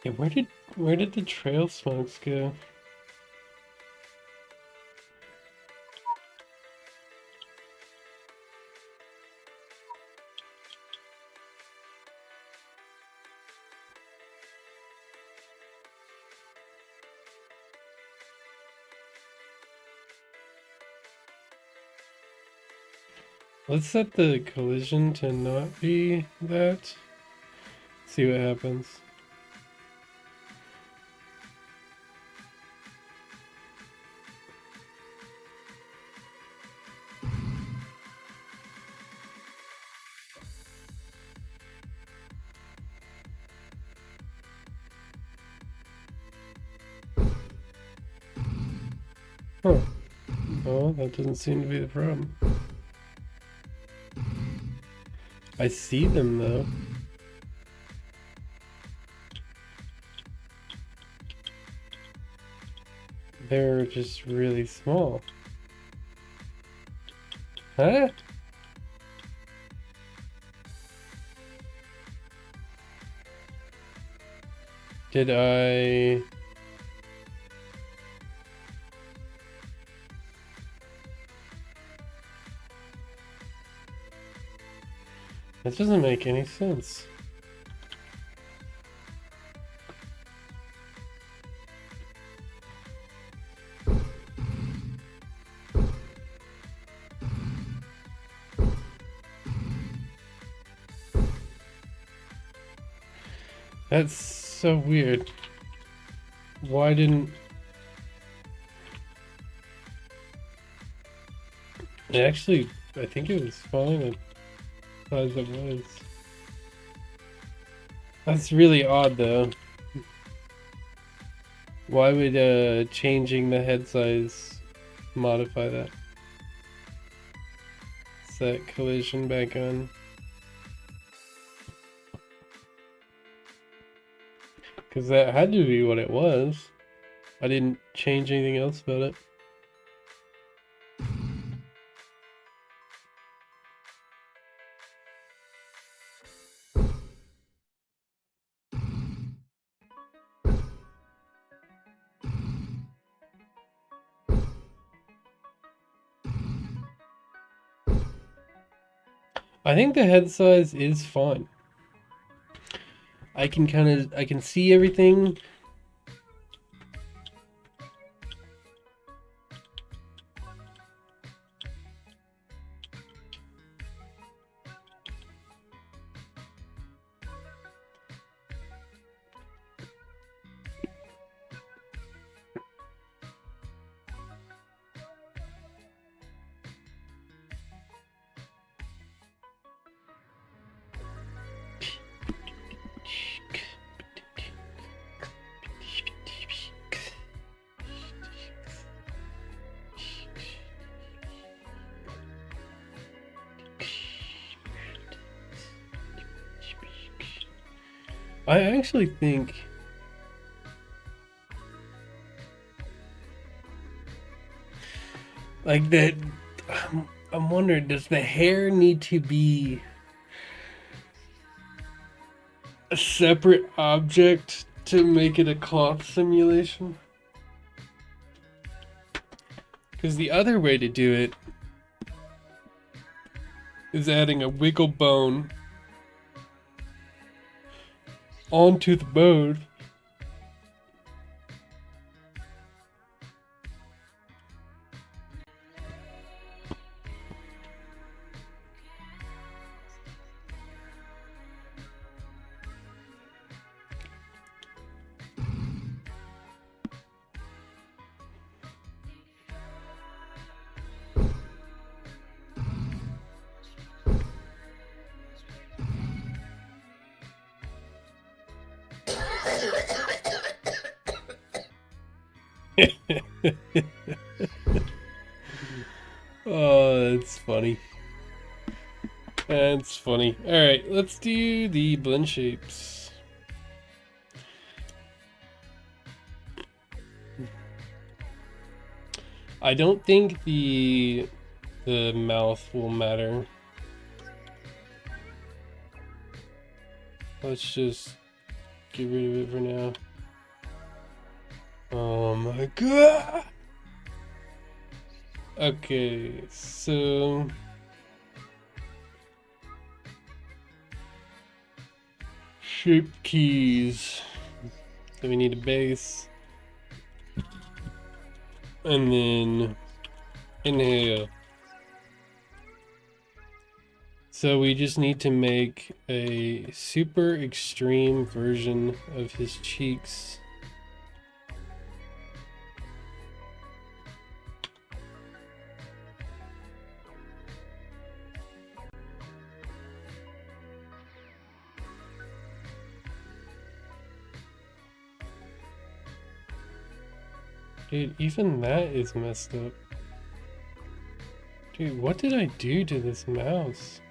Yeah, where did the trail smokes go? Let's set the collision to not be that. See what happens. Huh. Oh, that doesn't seem to be the problem. I see them though. They're just really small. Huh? Did I... That doesn't make any sense. That's so weird. Why didn't... Actually, I think it was fine as it was. That's really odd, though. Why would changing the head size modify that? Set collision back on. Because that had to be what it was. I didn't change anything else about it. I think the head size is fine. I can see everything. I actually think like that. I'm wondering, does the hair need to be a separate object to make it a cloth simulation? Because the other way to do it is adding a wiggle bone onto the bone. Oh, that's funny. That's funny. Alright, let's do the blend shapes. I don't think the mouth will matter. Let's just get rid of it for now. Oh my god! Okay, so... shape keys. So we need a base. And then inhale. So we just need to make a super extreme version of his cheeks. Dude, even that is messed up. Dude, what did I do to this mouse?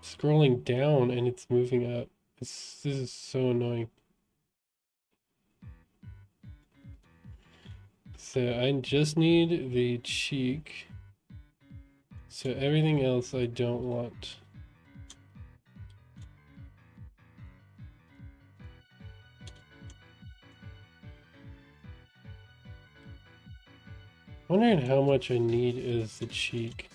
Scrolling down and it's moving up. This is so annoying. So I just need the cheek. So everything else I don't want. Wondering how much I need is the cheek.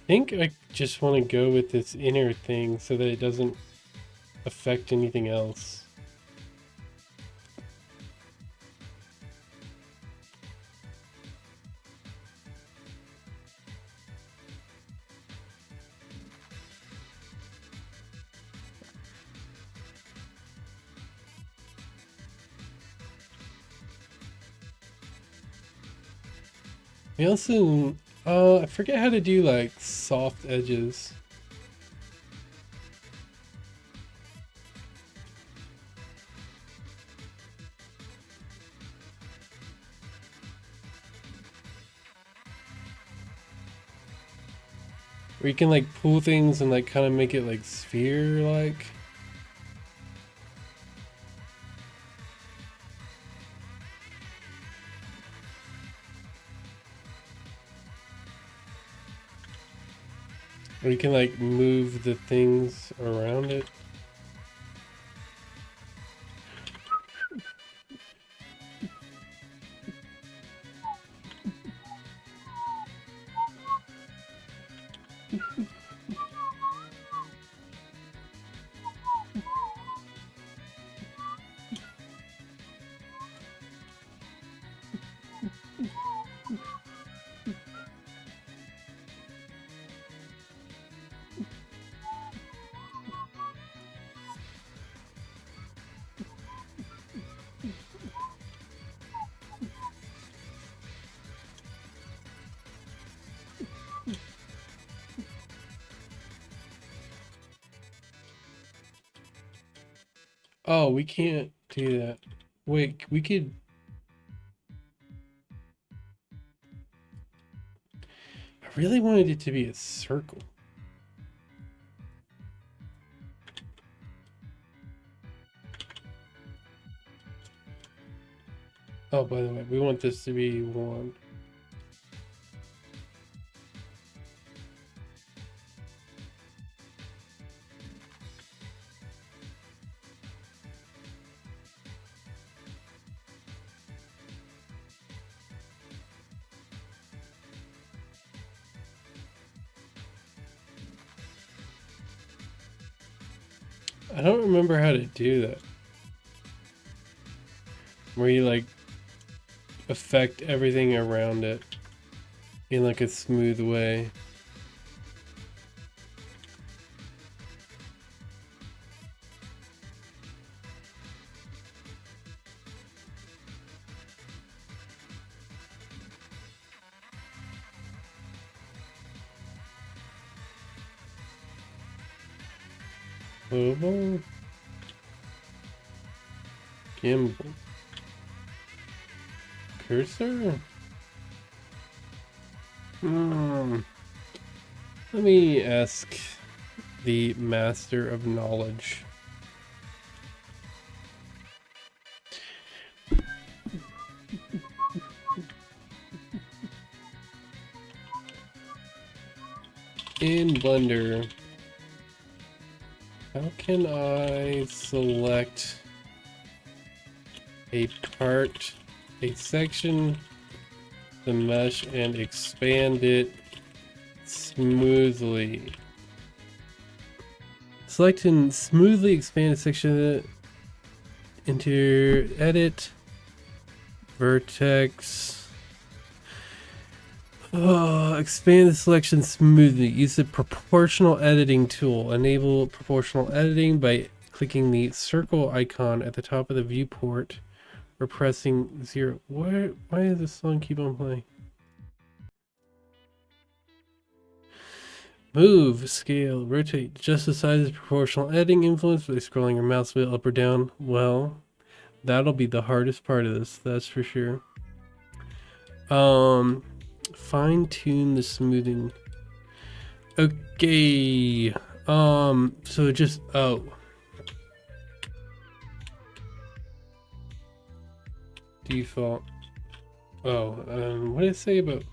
think I just want to go with this inner thing so that it doesn't affect anything else. We also, I forget how to do like soft edges. Where you can like pull things and like kind of make it like sphere-like. Or you can like move the things around it. Oh, we can't do that. Wait, we could... I really wanted it to be a circle. Oh, by the way, we want this to be 1. I don't remember how to do that. Where you like affect everything around it in like a smooth way. Oval. Gimbal. Cursor? Let me ask the Master of Knowledge. In Blender, how can I select a part, a section, the mesh, and expand it smoothly? Select and smoothly expand a section into edit, vertex. Expand the selection smoothly. Use the proportional editing tool. Enable proportional editing by clicking the circle icon at the top of the viewport or pressing 0. Why does this song keep on playing? Move, scale, rotate. Adjust the size of proportional editing influence by scrolling your mouse wheel up or down. Well, that'll be the hardest part of this, that's for sure. Fine tune the smoothing. Okay. So just default. What did it say about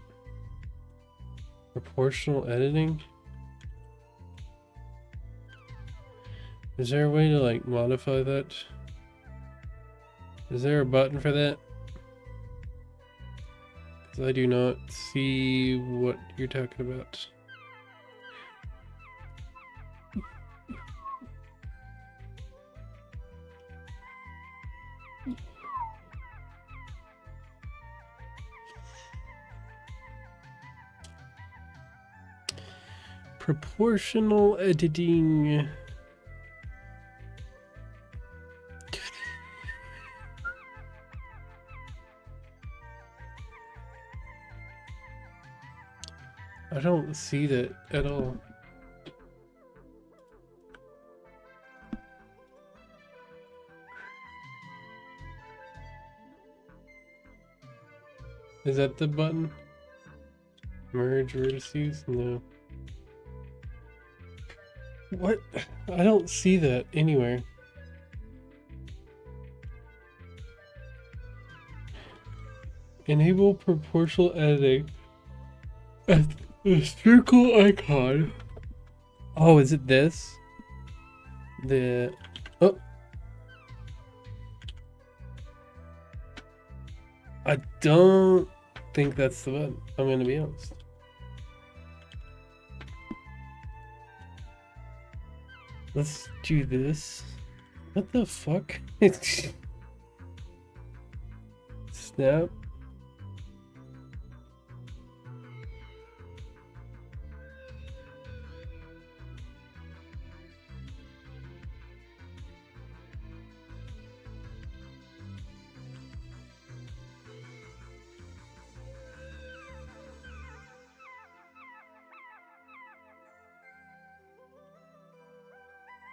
proportional editing? Is there a way to like modify that? Is there a button for that? Because I do not see what you're talking about. Proportional editing. I don't see that at all. Is that the button? Merge vertices? No. What? I don't see that anywhere. Enable proportional editing. A circle icon. Oh, is it this? The... Oh. I don't think that's the button. I'm gonna be honest. Let's do this. What the fuck? Snap.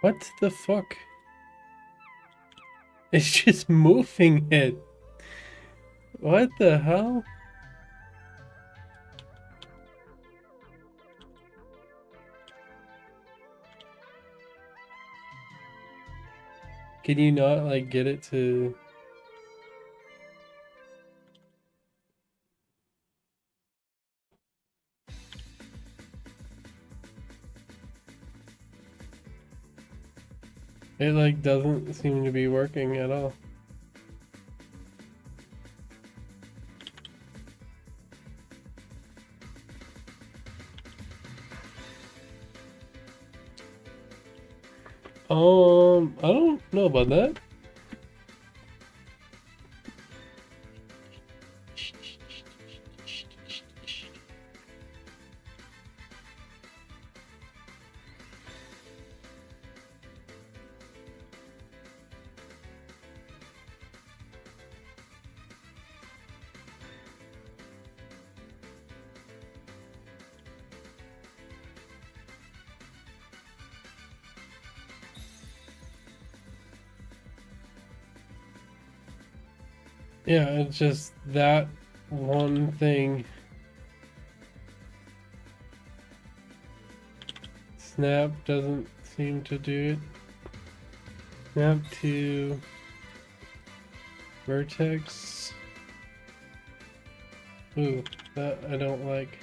What the fuck? It's just moving it. What the hell? Can you not like get it to... It like doesn't seem to be working at all. I don't know about that. Yeah, it's just that one thing. Snap doesn't seem to do it. Snap to vertex. Ooh, that I don't like.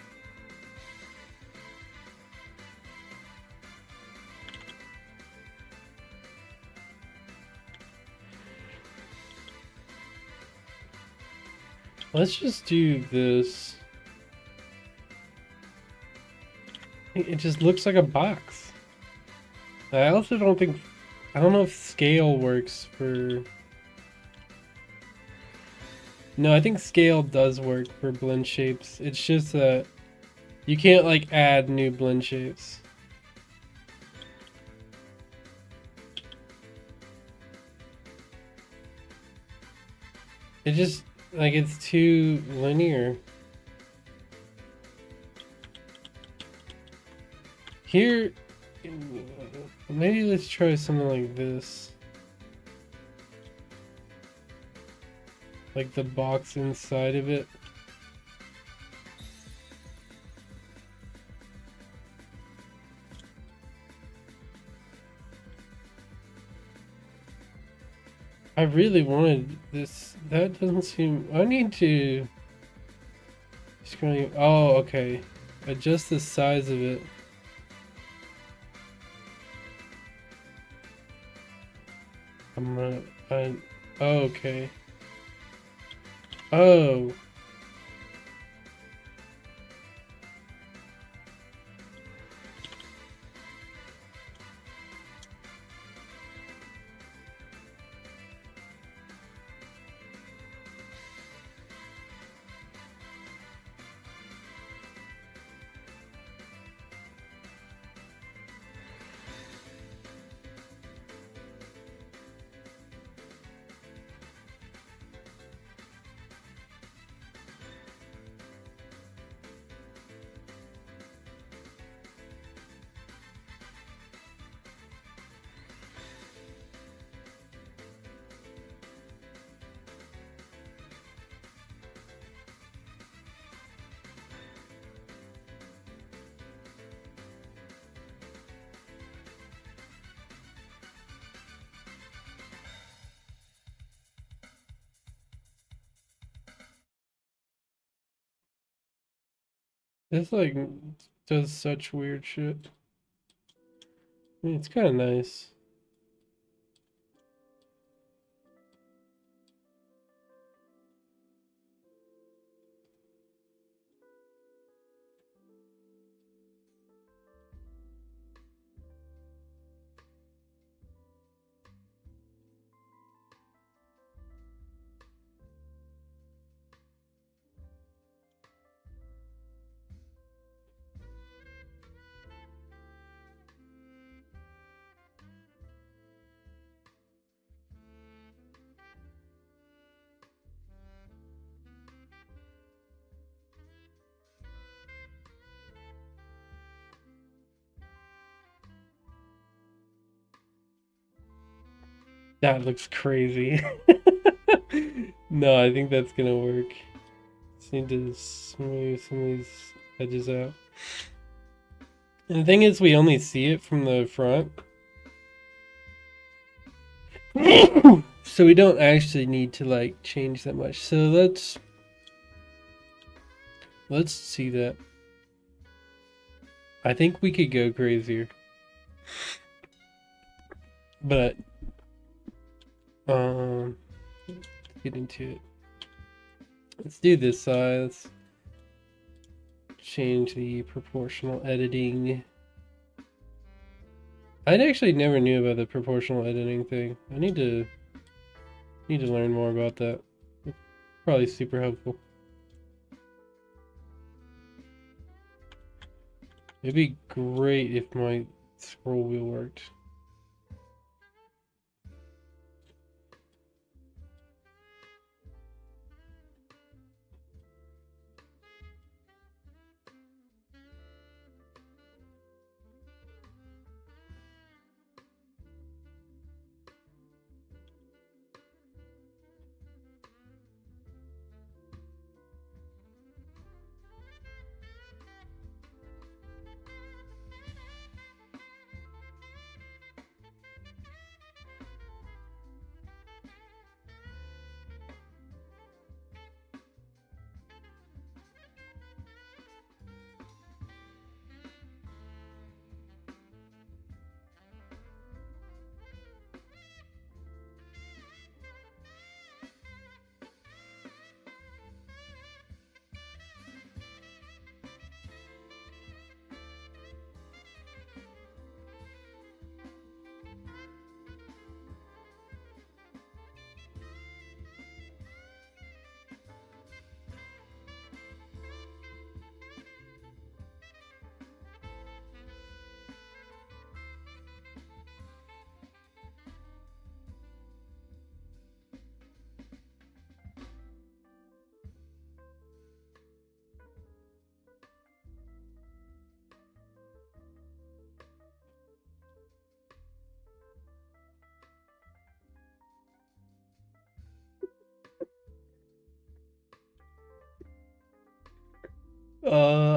Let's just do this. It just looks like a box. I also don't think... I don't know if scale works for... No, I think scale does work for blend shapes. It's just that you can't like add new blend shapes. It just... like it's too linear. Here, maybe let's try something like this. Like the box inside of it. I really wanted this. That doesn't seem... I need to... Oh, okay. Adjust the size of it. I'm gonna... oh, okay. Oh. This like does such weird shit. I mean, it's kind of nice. That looks crazy. No, I think that's gonna work. Just need to smooth some of these edges out. And the thing is, we only see it from the front. So we don't actually need to like change that much. So let's see that. I think we could go crazier. But let's get into it. Let's do this side. Let's change the proportional editing. I actually never knew about the proportional editing thing. I need to learn more about that. It's probably super helpful. It'd be great if my scroll wheel worked.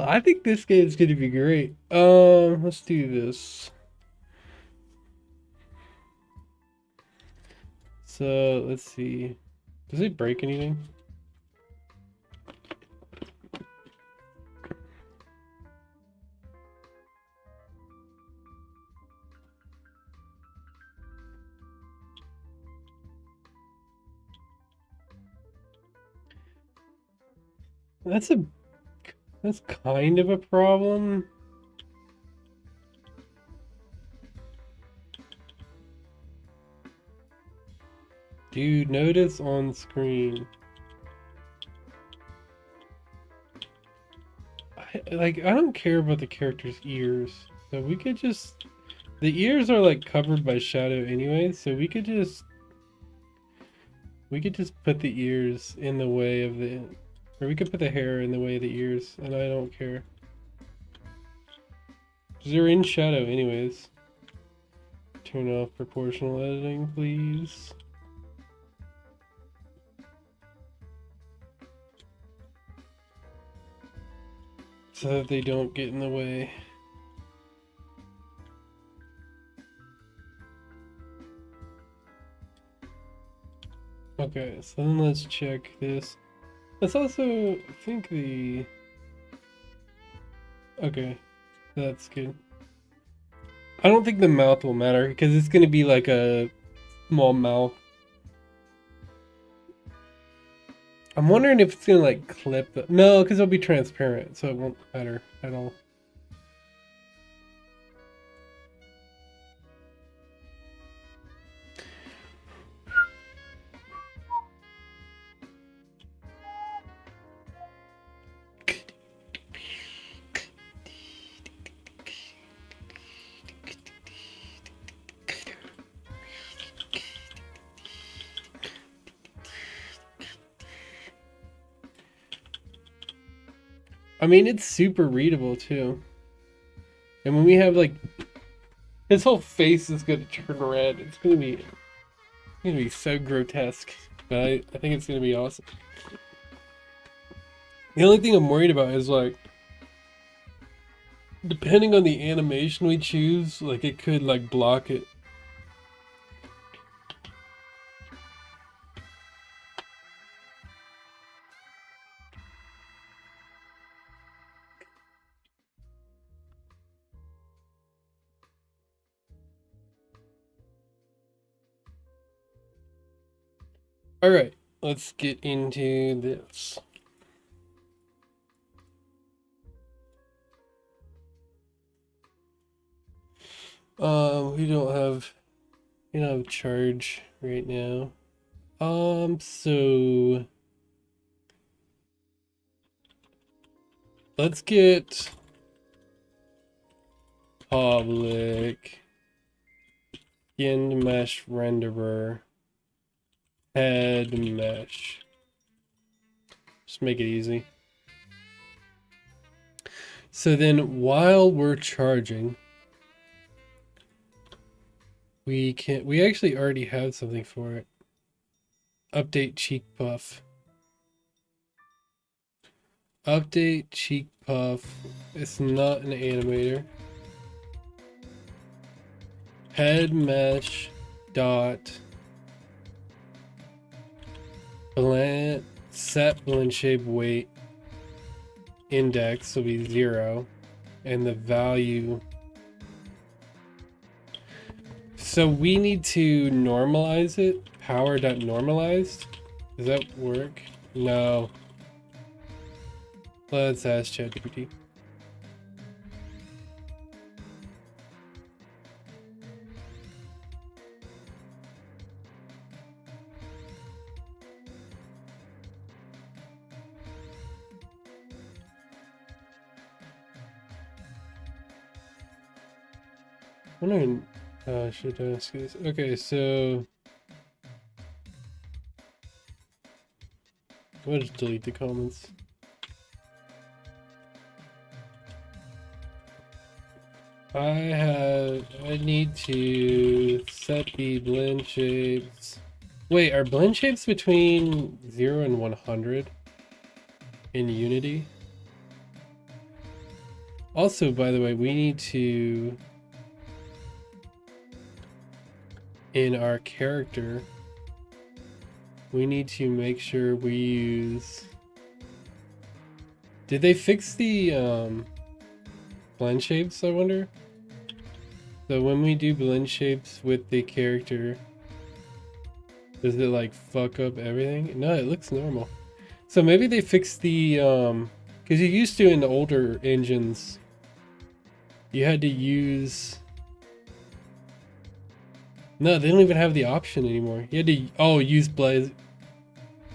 I think this game's gonna be great. Let's do this. So let's see. Does it break anything? That's kind of a problem. Dude, notice on screen. I don't care about the character's ears. So we could just... The ears are like covered by shadow anyway, so we could just put the ears in the way of the... Or we could put the hair in the way of the ears, and I don't care. 'Cause they're in shadow anyways. Turn off proportional editing, please. So that they don't get in the way. Okay, so then let's check this. Let's also think the... Okay, that's good. I don't think the mouth will matter because it's gonna be like a small mouth. I'm wondering if it's gonna like clip the... No, because it'll be transparent, so it won't matter at all. I mean, it's super readable too. And when we have like... His whole face is gonna turn red. It's gonna be so grotesque. But I think it's gonna be awesome. The only thing I'm worried about is like... Depending on the animation we choose, like it could like block it. Alright, let's get into this. We don't have charge right now. So let's get public skin mesh renderer head mesh. Just make it easy. So then while we're charging, we actually already have something for it. Update cheek puff. Update cheek puff. It's not an animator. Head mesh dot blend set blend shape weight index will be 0 and the value. So we need to normalize it. Power.normalized. Does that work? No. Let's ask ChatGPT. Wondering, should I ask this? Okay, so I'll just delete the comments. I need to set the blend shapes. Wait, are blend shapes between 0 and 100 in Unity? Also, by the way, we need to, in our character, we need to make sure we use... Did they fix the blend shapes, I wonder? So when we do blend shapes with the character, does it like fuck up everything? No, it looks normal. So maybe they fixed the, because you used to in the older engines, you had to use... No, they don't even have the option anymore. You had to, use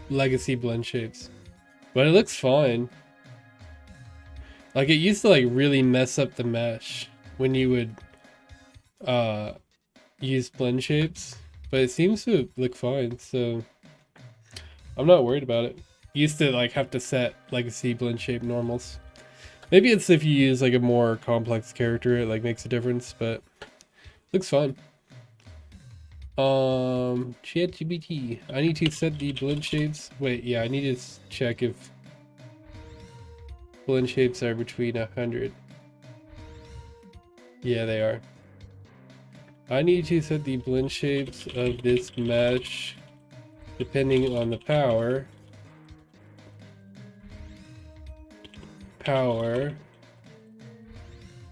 legacy blend shapes. But it looks fine. Like it used to like really mess up the mesh when you would use blend shapes, but it seems to look fine, so I'm not worried about it. Used to like have to set legacy blend shape normals. Maybe it's if you use like a more complex character, it like makes a difference, but looks fine. ChatGPT. I need to set the blend shapes. Wait, yeah, I need to check if blend shapes are between 100. Yeah, they are. I need to set the blend shapes of this mesh depending on the power.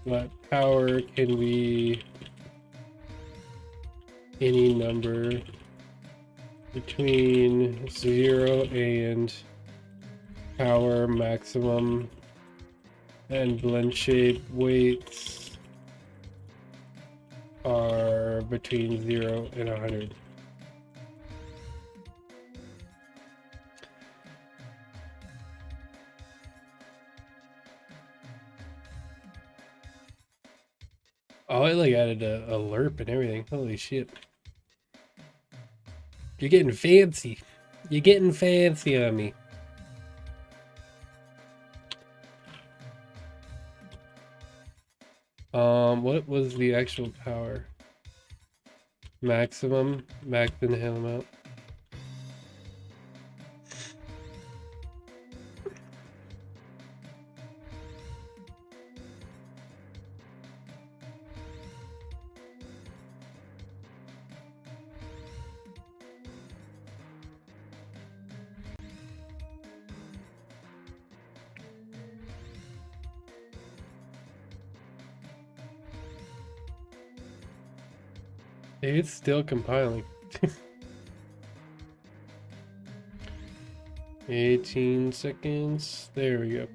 What power can be any number between 0 and power maximum, and blend shape weights are between 0 and 100. Oh, I like added a lerp and everything. Holy shit. You're getting fancy. You're getting fancy on me. What was the actual power? Maximum, max inhale amount. It's still compiling. 18 seconds. There we go.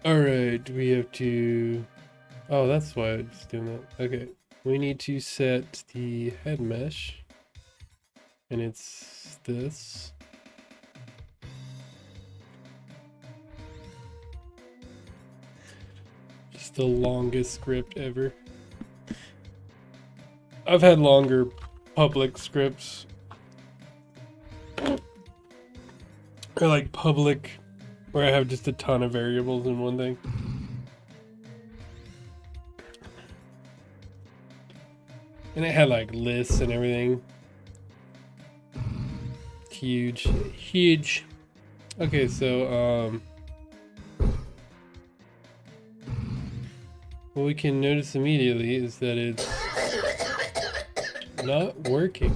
Alright, we have to... Oh, that's why it's doing that. Okay, we need to set the head mesh. And it's this. Just the longest script ever. I've had longer public scripts. Or like public, where I have just a ton of variables in one thing. And it had like lists and everything. Huge, huge. Okay, so what we can notice immediately is that it's not working.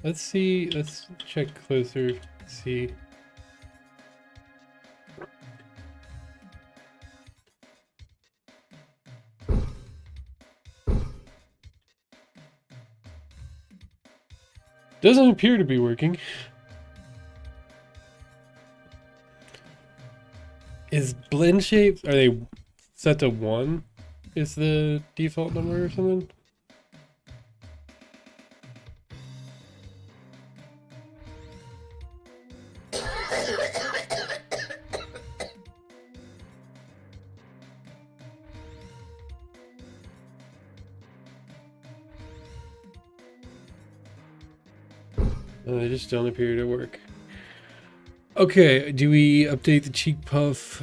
Let's see, let's check closer, see. Doesn't appear to be working. Is blend shapes, are they set to 1? Is the default number or something? They just don't appear to work. Okay, do we update the cheek puff?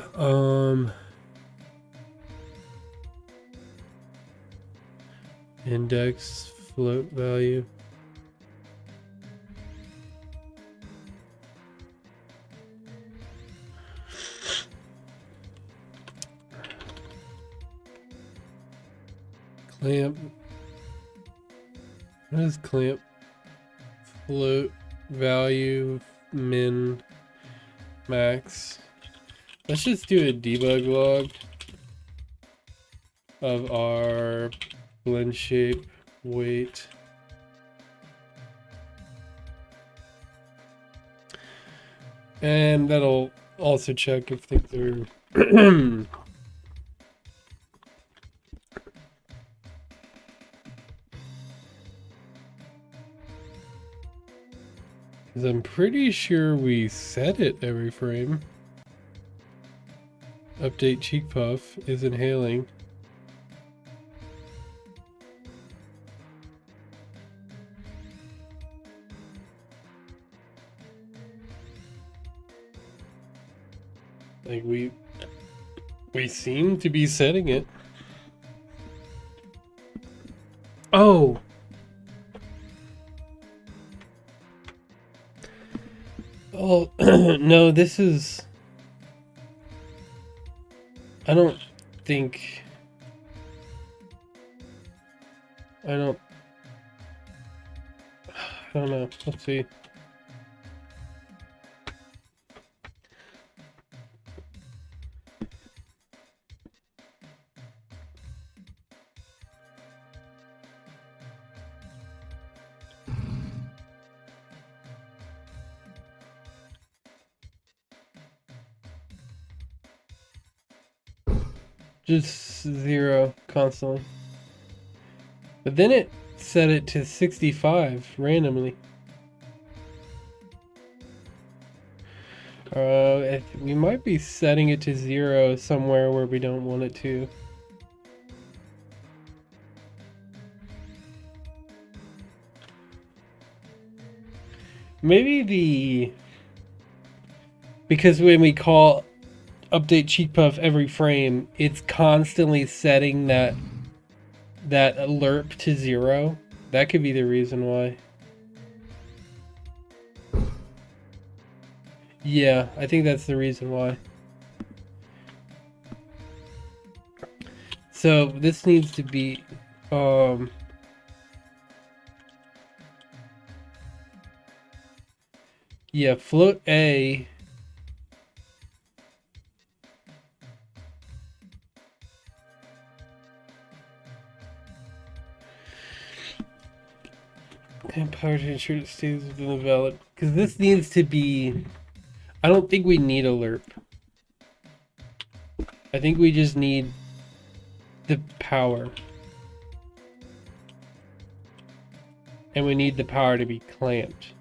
Index float value. Clamp. What is clamp? Float value min max. Let's just do a debug log of our blend shape weight. And that'll also check if things are because I'm pretty sure we set it every frame. Update cheek puff is inhaling. Like we seem to be setting it. Oh. Oh, no, this is... I don't think... I don't know. Let's see. Just 0 constantly. But then it set it to 65 randomly. We might be setting it to 0 somewhere where we don't want it to. Maybe because when we call update cheek puff every frame, it's constantly setting that alert to 0. That could be the reason why. Yeah, I think that's the reason why. So this needs to be yeah, float A. And power to ensure it stays within the valid. Because this needs to be... I don't think we need a lerp. I think we just need the power. And we need the power to be clamped.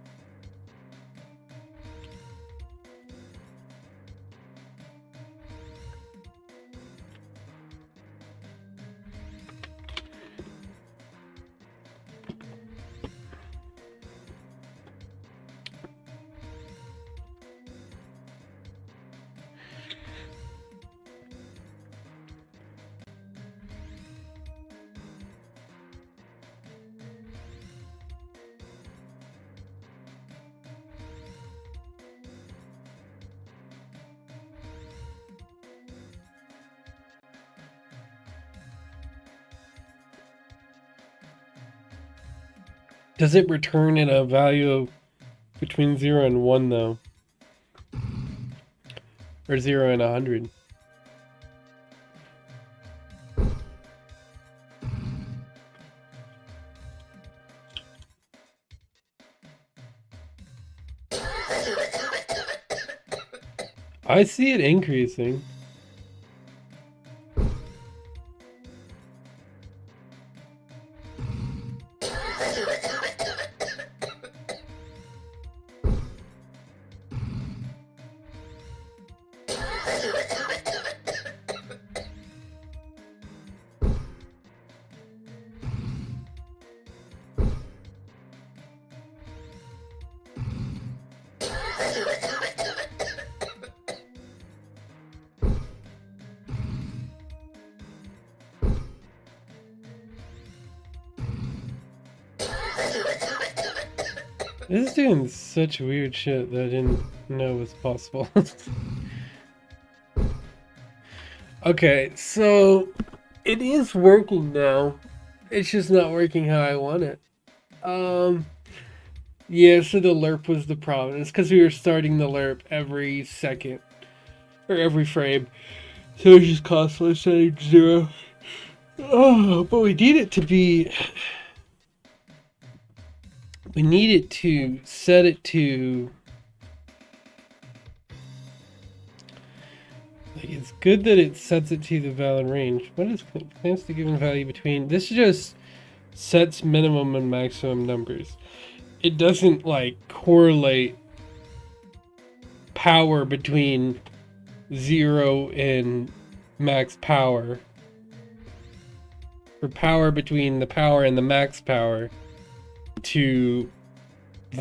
Does it return in a value of between 0 and 1 though? Or 0 and 100? I see it increasing. This is doing such weird shit that I didn't know was possible. Okay, so it is working now. It's just not working how I want it. Yeah, so the lerp was the problem. It's because we were starting the lerp every second. Or every frame. So it's just constantly setting 0. Oh, but we need it to be... We need it to set it to... Like, it's good that it sets it to the valid range. What is plans to given value between... This just sets minimum and maximum numbers. It doesn't, like, correlate power between 0 and max power. Or power between the power and the max power to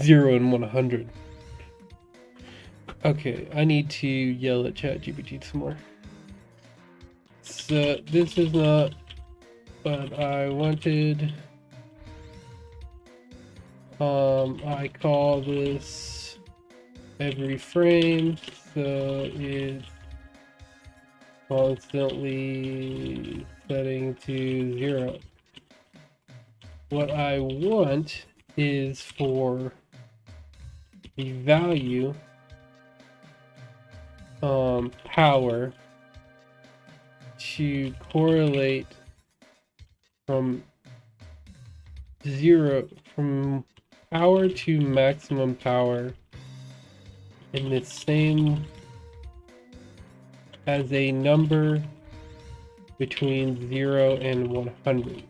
0 and 100. Okay, I need to yell at ChatGPT some more. So this is not what I wanted. I call this every frame, so it's constantly setting to 0. What I want is for the value power to correlate from power to maximum power in the same as a number between 0 and 100.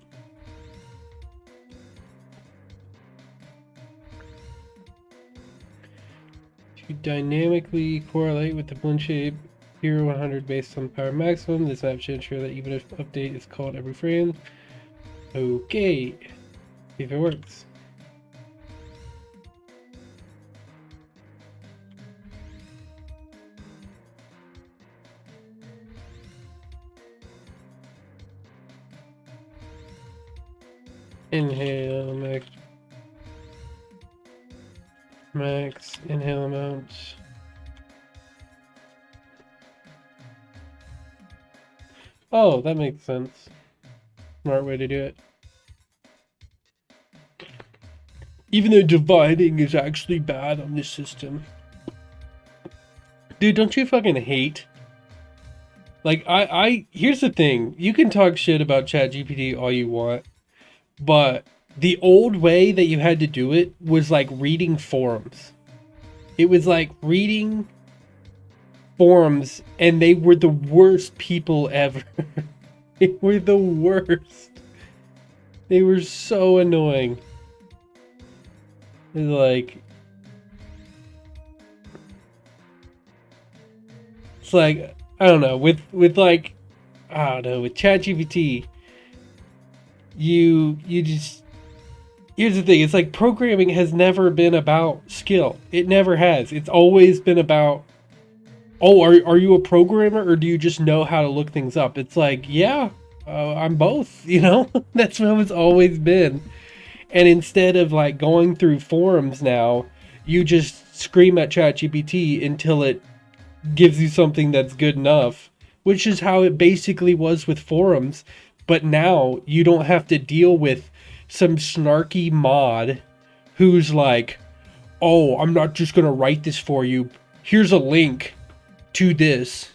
To dynamically correlate with the balloon shape 0 100 based on power maximum, this map should ensure that even if update is called every frame. Okay, see if it works. Inhale, max inhale amount. Oh, that makes sense. Smart way to do it. Even though dividing is actually bad on this system. Dude, don't you fucking hate? Like, here's the thing. You can talk shit about ChatGPT all you want, but the old way that you had to do it was like reading forums. It was like reading forums, and they were the worst people ever. They were the worst. They were so annoying. It's like, I don't know, with like, I don't know, with ChatGPT, you just, here's the thing, it's like programming has never been about skill. It never has. It's always been about, oh, are you a programmer, or do you just know how to look things up? It's like, yeah, I'm both, you know? That's how it's always been. And instead of like going through forums now, you just scream at ChatGPT until it gives you something that's good enough, which is how it basically was with forums. But now you don't have to deal with some snarky mod who's like, oh, I'm not just going to write this for you. Here's a link to this.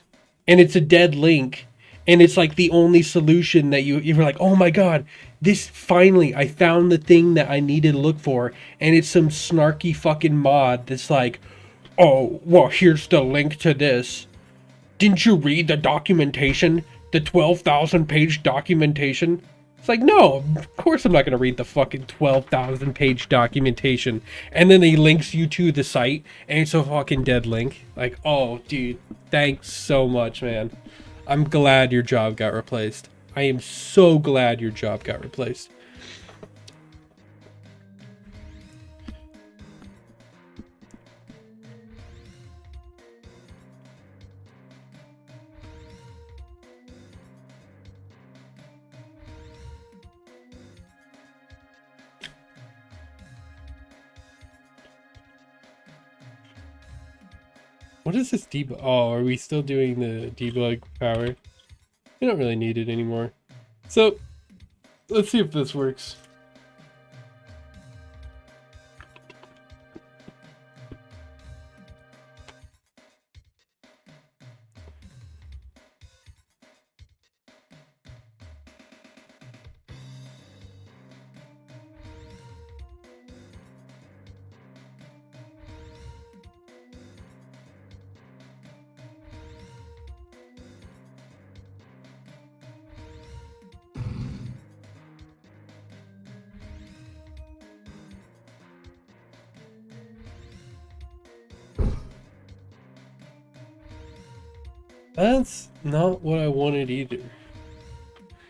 And it's a dead link. And it's like the only solution that you're like, oh my God, this finally, I found the thing that I needed to look for. And it's some snarky fucking mod that's like, oh, well, here's the link to this. Didn't you read the documentation? The 12,000 page documentation? It's like, no, of course I'm not going to read the fucking 12,000 page documentation. And then he links you to the site, and it's a fucking dead link. Like, oh, dude, thanks so much, man. I'm glad your job got replaced. I am so glad your job got replaced. What is this debug? Oh, are we still doing the debug power? We don't really need it anymore. So, let's see if this works. That's not what I wanted either.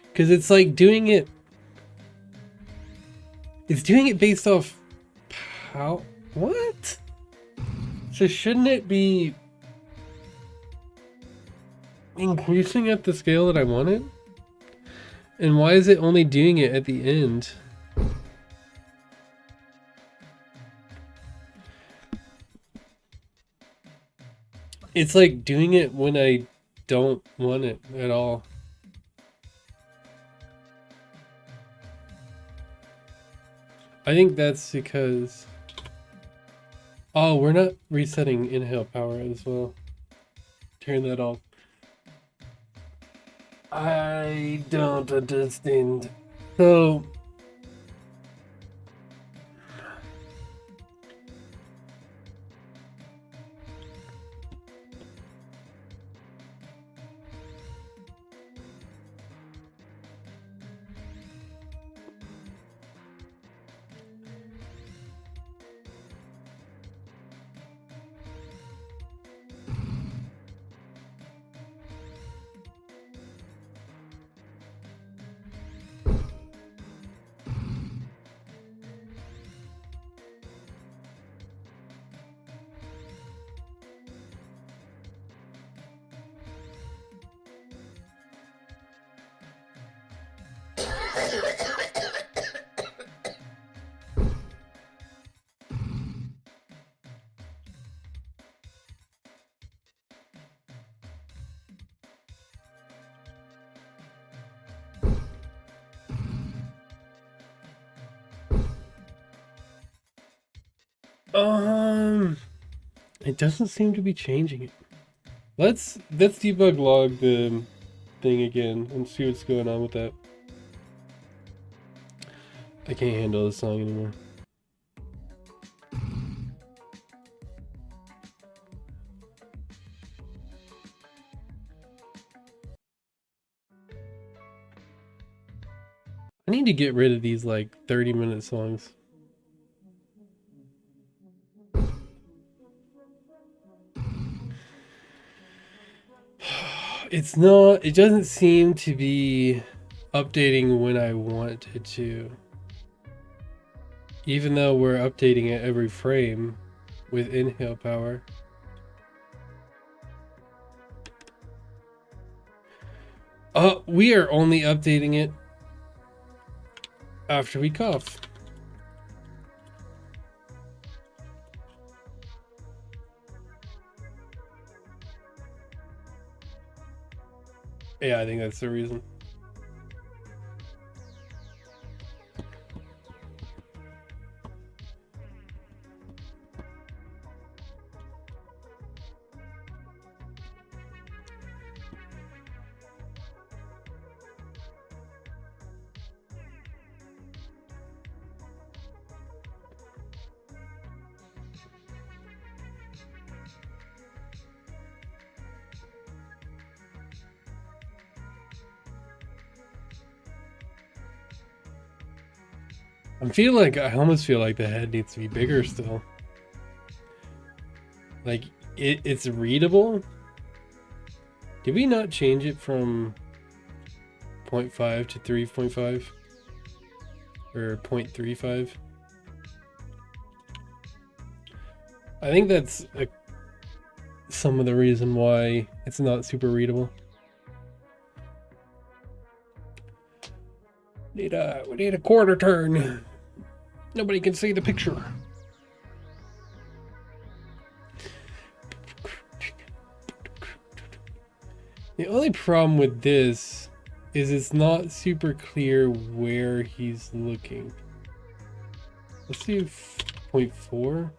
Because it's like doing it... It's doing it based off... How? What? So shouldn't it be... increasing at the scale that I wanted? And why is it only doing it at the end? It's like doing it when I don't want it at all. I think that's because... Oh, we're not resetting inhale power as well. Turn that off. I don't understand. So... It doesn't seem to be changing it. Let's debug log the thing again and see what's going on with that. I can't handle this song anymore. I need to get rid of these like 30-minute songs. It's not, it doesn't seem to be updating when I want it to. Even though we're updating it every frame with inhale power. We are only updating it after we cough. Yeah, I think that's the reason. I almost feel like the head needs to be bigger still. Like it's readable. Did we not change it from 0.5 to 3.5 or 0.35? I think that's some of the reason why it's not super readable. We need a quarter turn. Nobody can see the picture. The only problem with this is it's not super clear where he's looking. Let's do 0.4.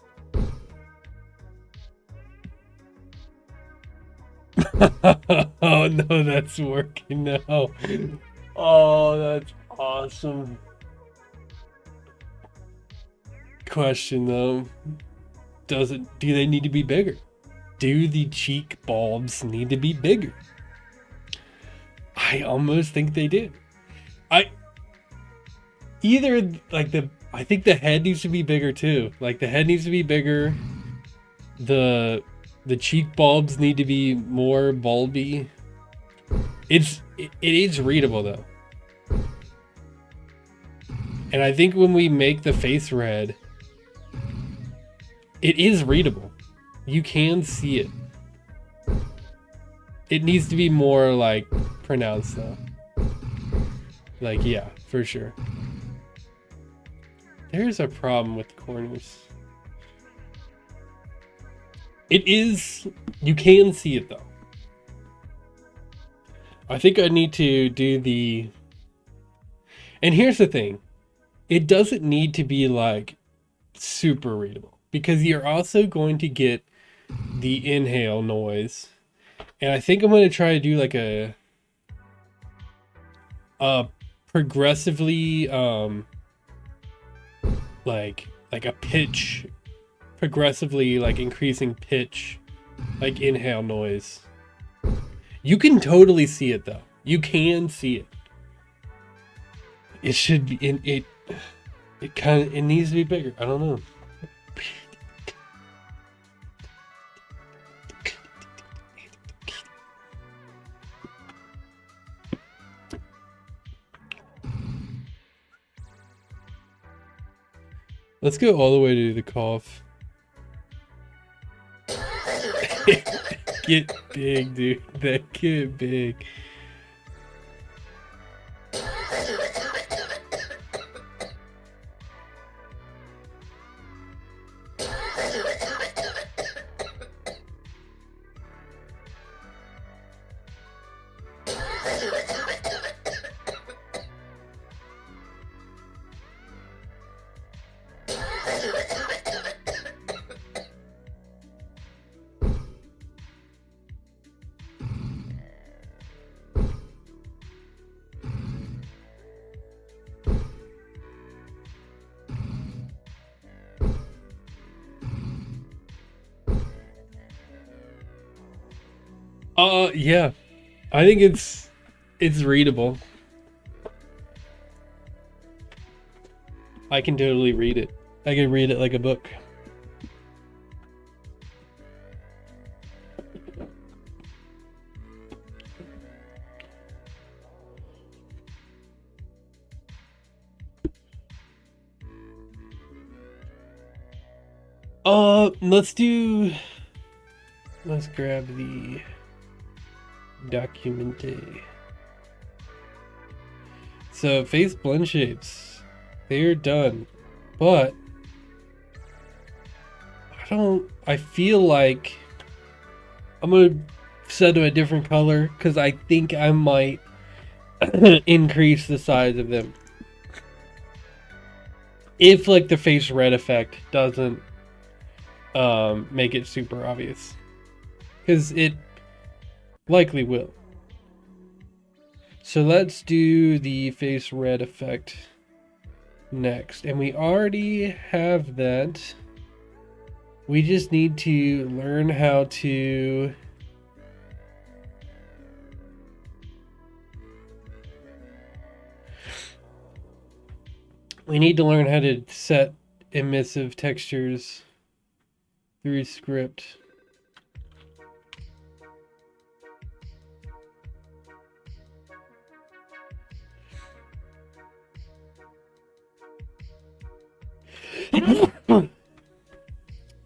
Oh no, that's working now. Oh, that's awesome. Question though, do they need to be bigger? Do the cheek bulbs need to be bigger? I almost think they do. I think the head needs to be bigger too. Like the head needs to be bigger. The cheek bulbs need to be more bulby. It is readable though. And I think when we make the face red, it is readable. You can see it. It needs to be more like pronounced though. Like, yeah, for sure. There's a problem with the corners. It is, you can see it though. I think I need to do the, and here's the thing. It doesn't need to be like super readable because you're also going to get the inhale noise. And I think I'm going to try to do like a progressively like a pitch, progressively like increasing pitch, like inhale noise. You can totally see it though. You can see it. It should be in it. It needs to be bigger. I don't know. Let's go all the way to the cough. Get big, dude. That get big. Yeah. I think it's readable. I can totally read it. I can read it like a book. Let's grab the documente. So face blend shapes, they're done, but I feel like I'm gonna set to a different color because I think I might increase the size of them. If like the face red effect doesn't make it super obvious, because it likely will. So let's do the face red effect next, and we already have that. We just need to learn how to set emissive textures through script.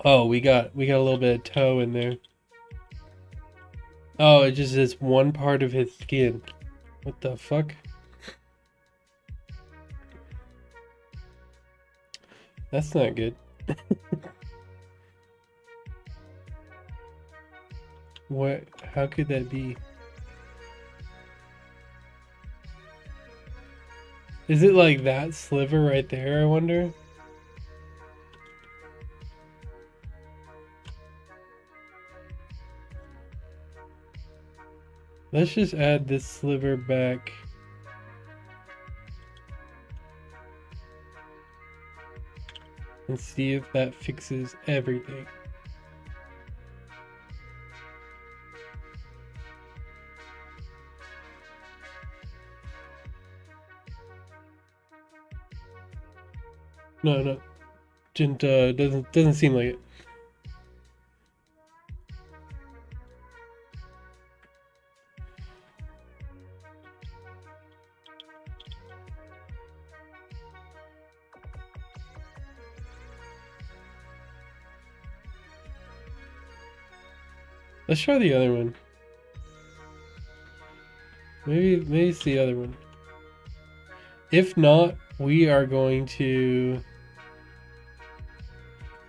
Oh, we got a little bit of toe in there. Oh, it just is one part of his skin. What the fuck? That's not good. What? How could that be? Is it like that sliver right there, I wonder? Let's just add this sliver back. And see if that fixes everything. No. Doesn't seem like it. Let's try the other one. Maybe it's the other one. If not, we are going to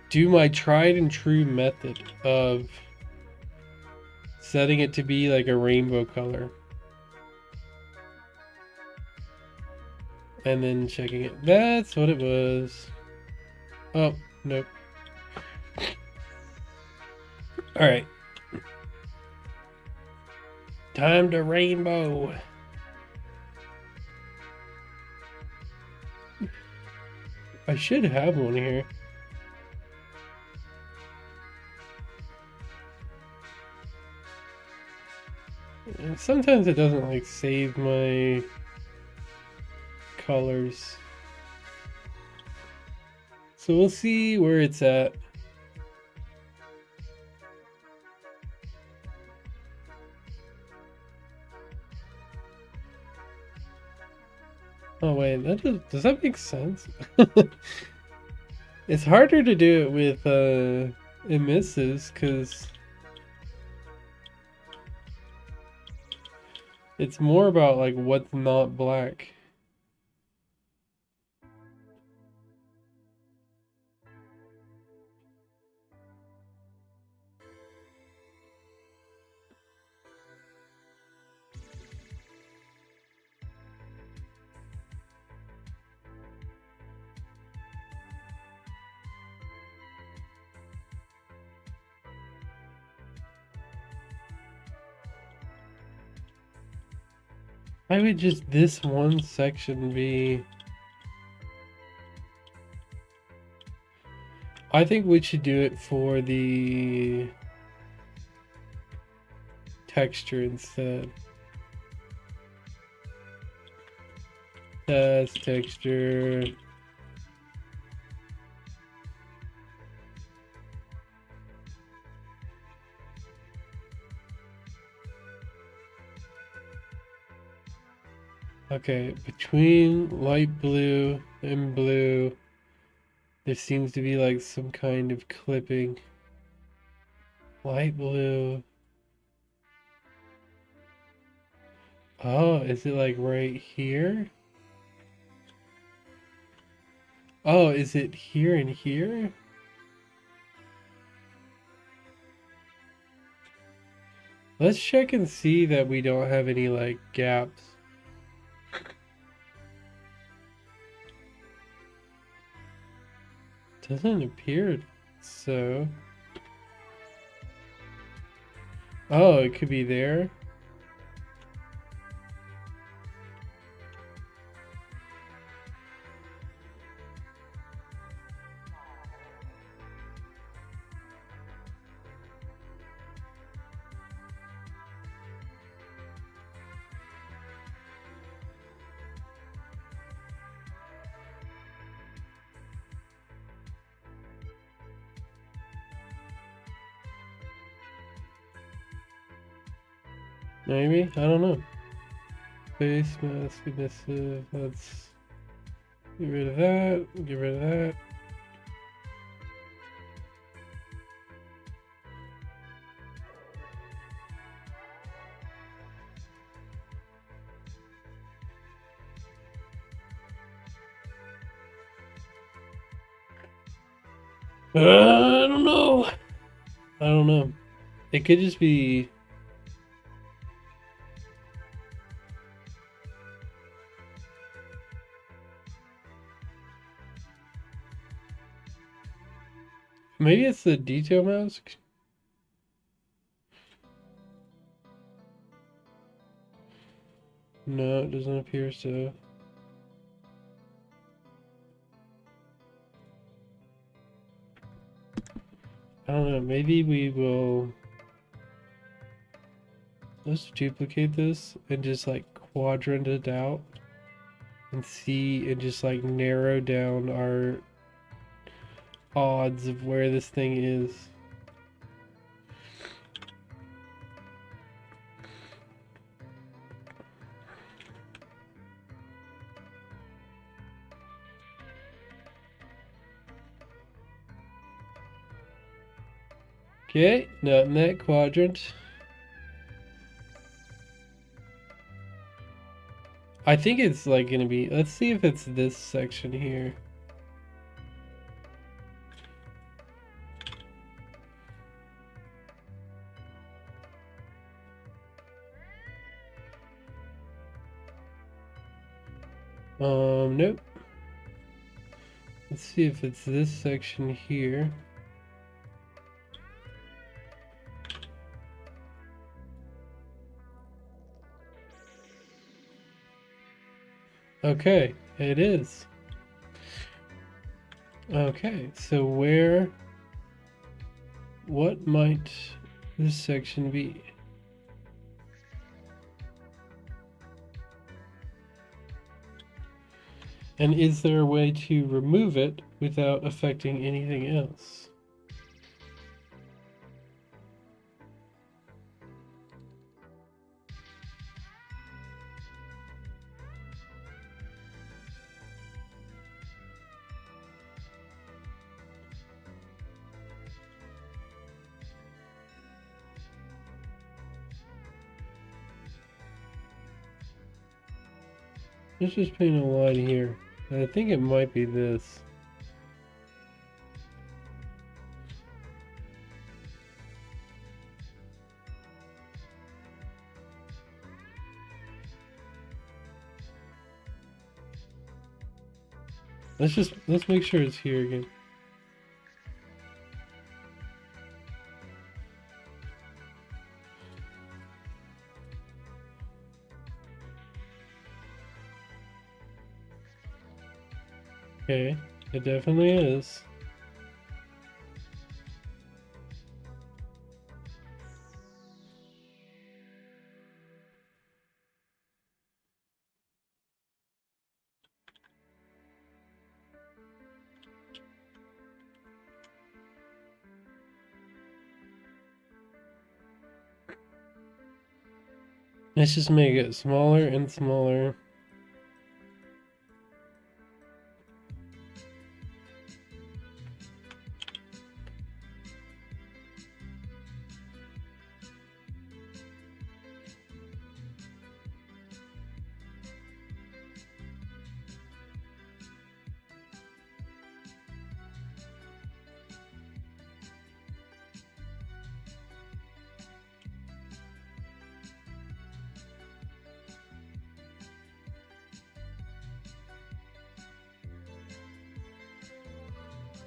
do my tried and true method of setting it to be like a rainbow color. And then checking it. That's what it was. Oh, nope. Alright. Time to rainbow. I should have one here. Sometimes it doesn't like save my colors. So we'll see where it's at. Oh wait, does that make sense? It's harder to do it with emissives because it's more about like what's not black. Why would just this one section be... I think we should do it for the texture instead. That's texture. Okay, between light blue and blue, there seems to be like some kind of clipping. Light blue. Oh, is it like right here? Oh, is it here and here? Let's check and see that we don't have any like gaps. Doesn't appear so. Oh, it could be there. Maybe? I don't know. Face mask, emissive. Let's get rid of that. Get rid of that. I don't know. I don't know. It could just be... Maybe it's the detail mask? No, it doesn't appear so. I don't know, maybe we will... Let's duplicate this and just like quadrant it out and see and just like narrow down our odds of where this thing is. Okay, not in that quadrant. I think it's like gonna be, let's see if it's this section here. Nope. Let's see if it's this section here. Okay, it is. Okay, so what might this section be? And is there a way to remove it without affecting anything else? Let's just paint a line here. I think it might be this. Let's make sure it's here again. Okay, it definitely is. Let's just make it smaller and smaller.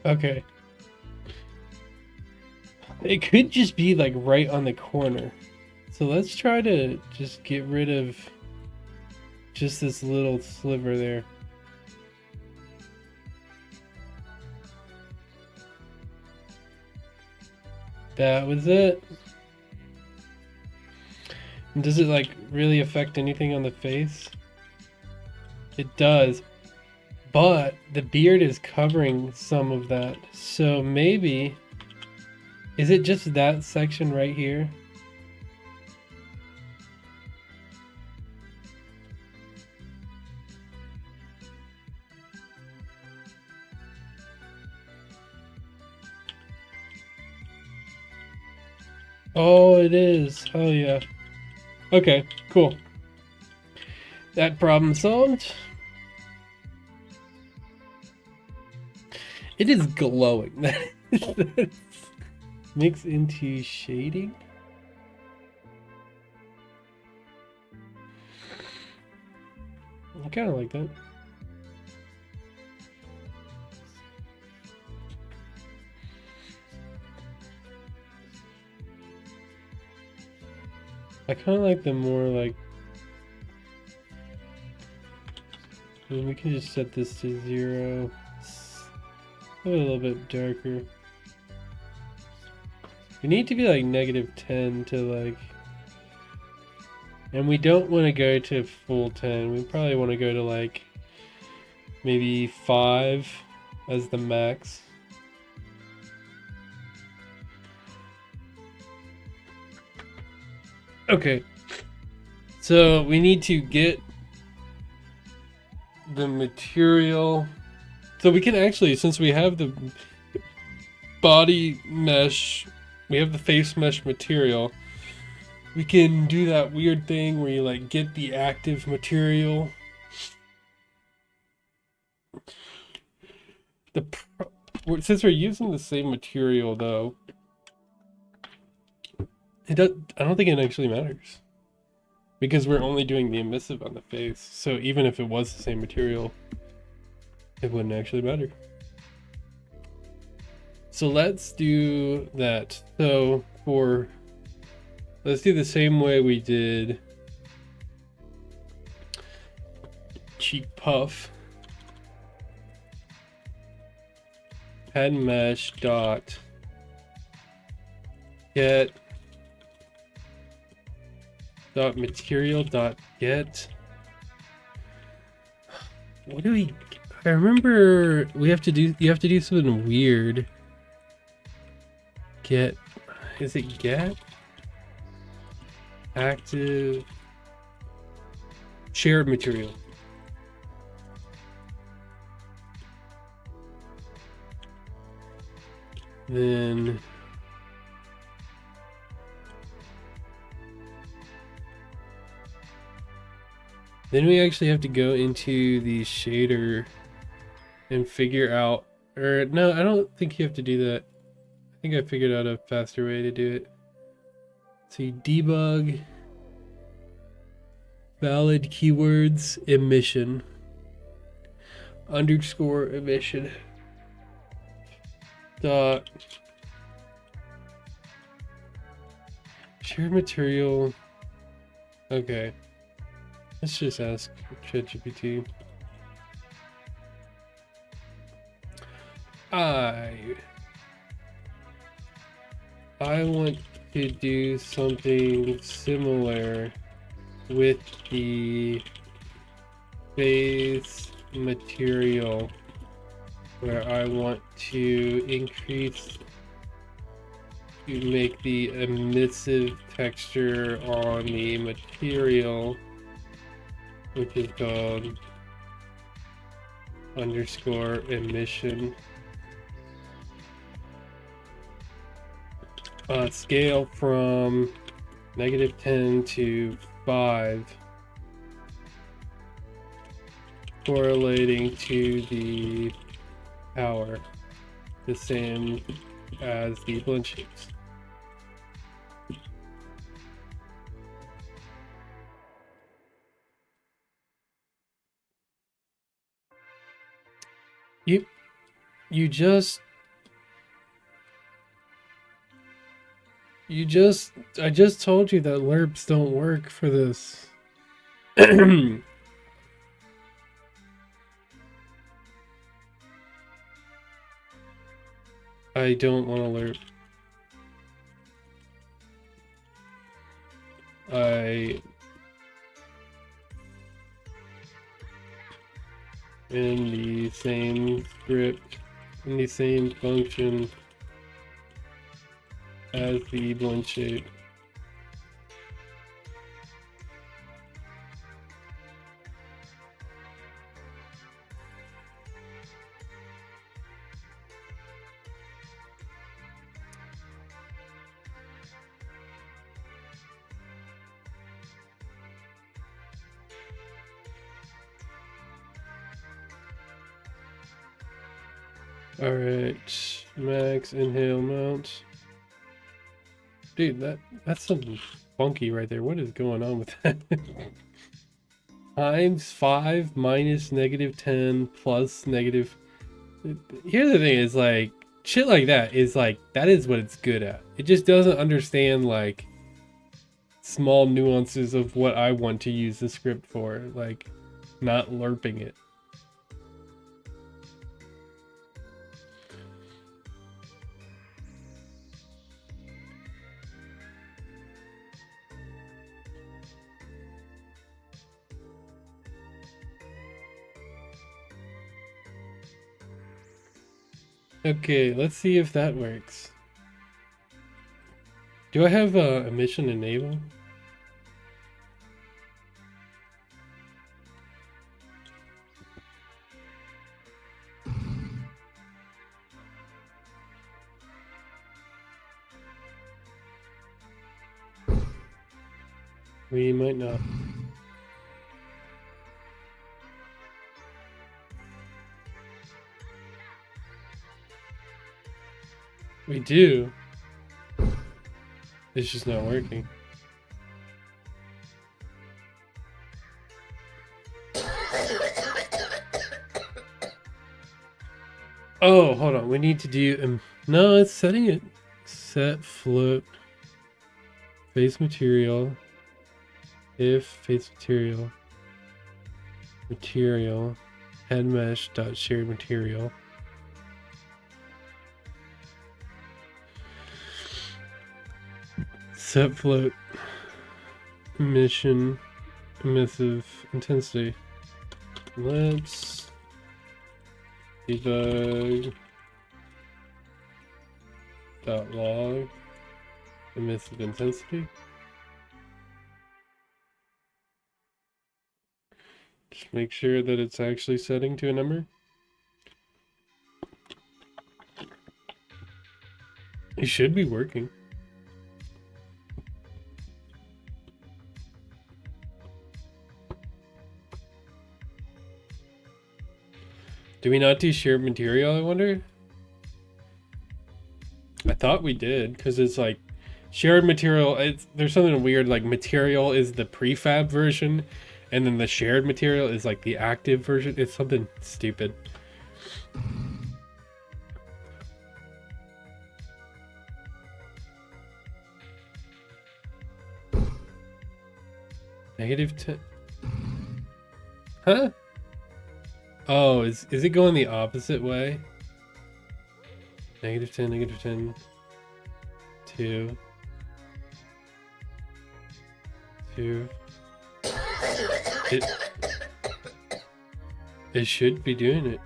Okay. It could just be like right on the corner. So let's try to just get rid of just this little sliver there. That was it. And does it like really affect anything on the face? It does. But the beard is covering some of that. So maybe, is it just that section right here? Oh, it is. Oh, yeah. Okay, cool. That problem solved. It is glowing. Mix into shading. I kind of like that. I kind of like the more like. I mean, we can just set this to 0. A little bit darker. We need to be like -10 to like. And we don't want to go to full 10. We probably want to go to like maybe 5 as the max. Okay. So we need to get the material. So we can actually, since we have the body mesh, we have the face mesh material, we can do that weird thing where you like get the active material. Since we're using the same material though, I don't think it actually matters. because we're only doing the emissive on the face. So even if it was the same material, it wouldn't actually matter. So let's do that. So let's do the same way we did cheek puff. Head mesh dot get dot material dot get. What do we? I remember you have to do something weird. Get, is it get active shared material? Then we actually have to go into the shader and figure out, or no, I don't think you have to do that. I think I figured out a faster way to do it. So you debug valid keywords emission underscore emission dot share material. Okay, let's just ask ChatGPT. I want to do something similar with the base material, where I want to increase to make the emissive texture on the material, which is called underscore emission. Scale from -10 to 5, correlating to the power, the same as the blend shapes. I just told you that lerps don't work for this. I don't want to lerp. In the same script, in the same function as the blend shape. All right, max inhale mount. Dude, that's something funky right there. What is going on with that? Times 5 minus -10 plus negative. Here's the thing: is like shit like that is like that is what it's good at. It just doesn't understand like small nuances of what I want to use the script for, like not lerping it. Okay, let's see if that works. Do I have emission enable? We might not. We do. It's just not working. Oh, hold on. We need to do... no, it's setting it. Set float. Face material. If face material. Material. Head mesh dot shared material. Set float. Emission. Emissive intensity. Let's debug dot log emissive intensity. Just make sure that it's actually setting to a number. It should be working. Do we not do shared material, I wonder? I thought we did, because it's like shared material. There's something weird, like material is the prefab version, and then the shared material is like the active version. It's something stupid. -10. Huh? Oh, is it going the opposite way? -10, -10, 2, 2. It should be doing it.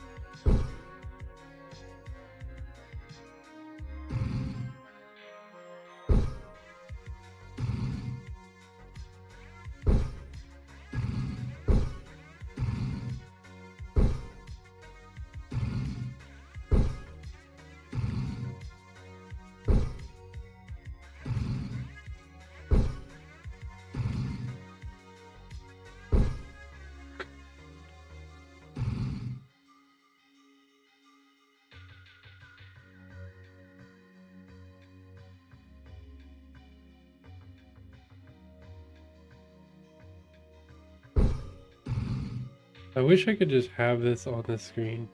I wish I could just have this on the screen.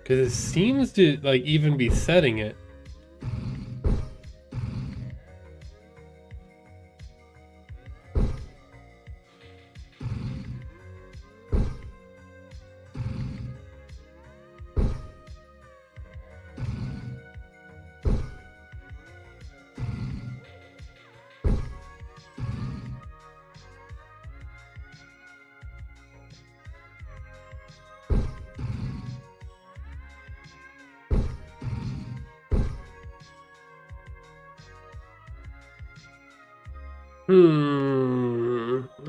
Because it seems to like even be setting it.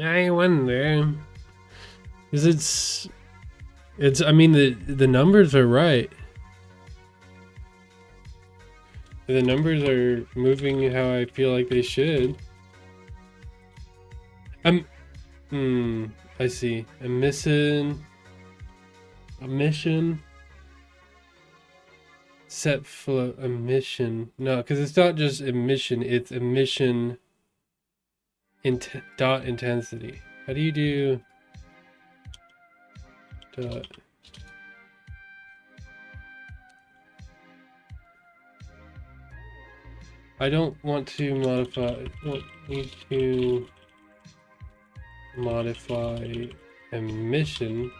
I wonder. Because I mean, the numbers are right. The numbers are moving how I feel like they should. I see. Emission. Set flow emission. No, because it's not just emission, it's emission dot intensity. How do you do dot? I don't want to modify. I don't need to modify emission.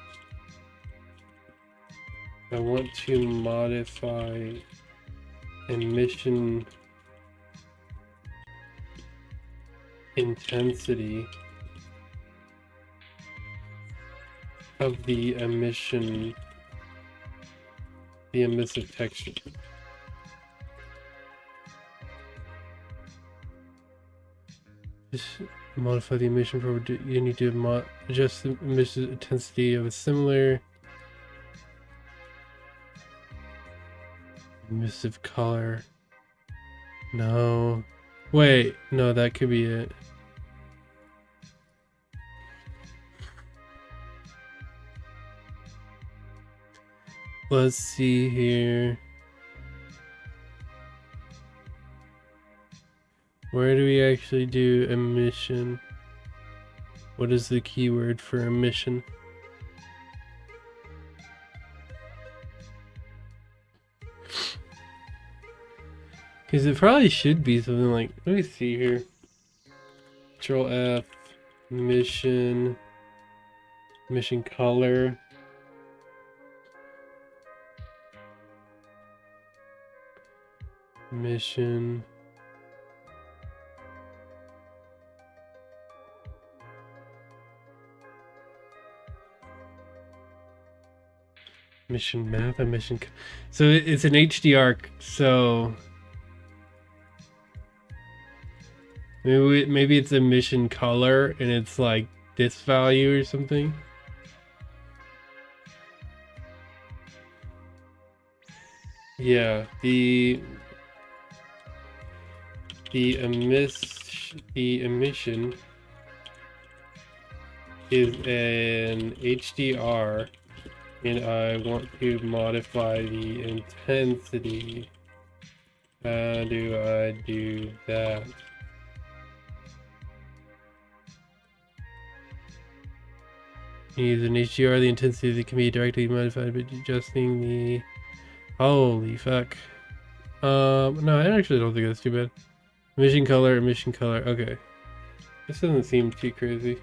I want to modify emission intensity of the emission, the emissive texture. Just modify the emission property. You need to adjust the emission intensity of a similar emissive color. No. Wait, no, that could be it. Let's see here. Where do we actually do emission? What is the keyword for emission? Because it probably should be something like, let me see here. Control F, mission color. Mission. Mission map and mission. So it's an HDR. So maybe it's a mission color and it's like this value or something. Yeah, the emission is an HDR, and I want to modify the intensity. How do I do that? Use an HDR, the intensity that can be directly modified by adjusting the... Holy fuck. No, I actually don't think that's too bad. Emission color, okay. This doesn't seem too crazy.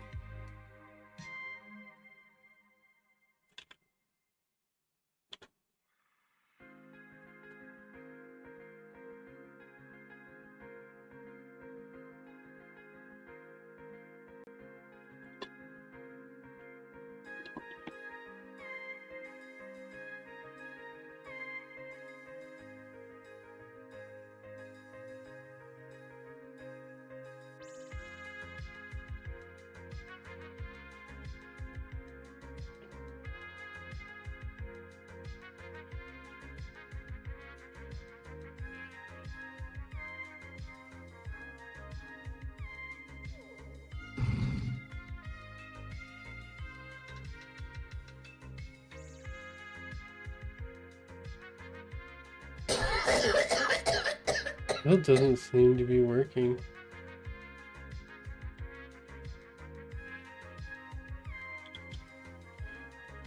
That doesn't seem to be working.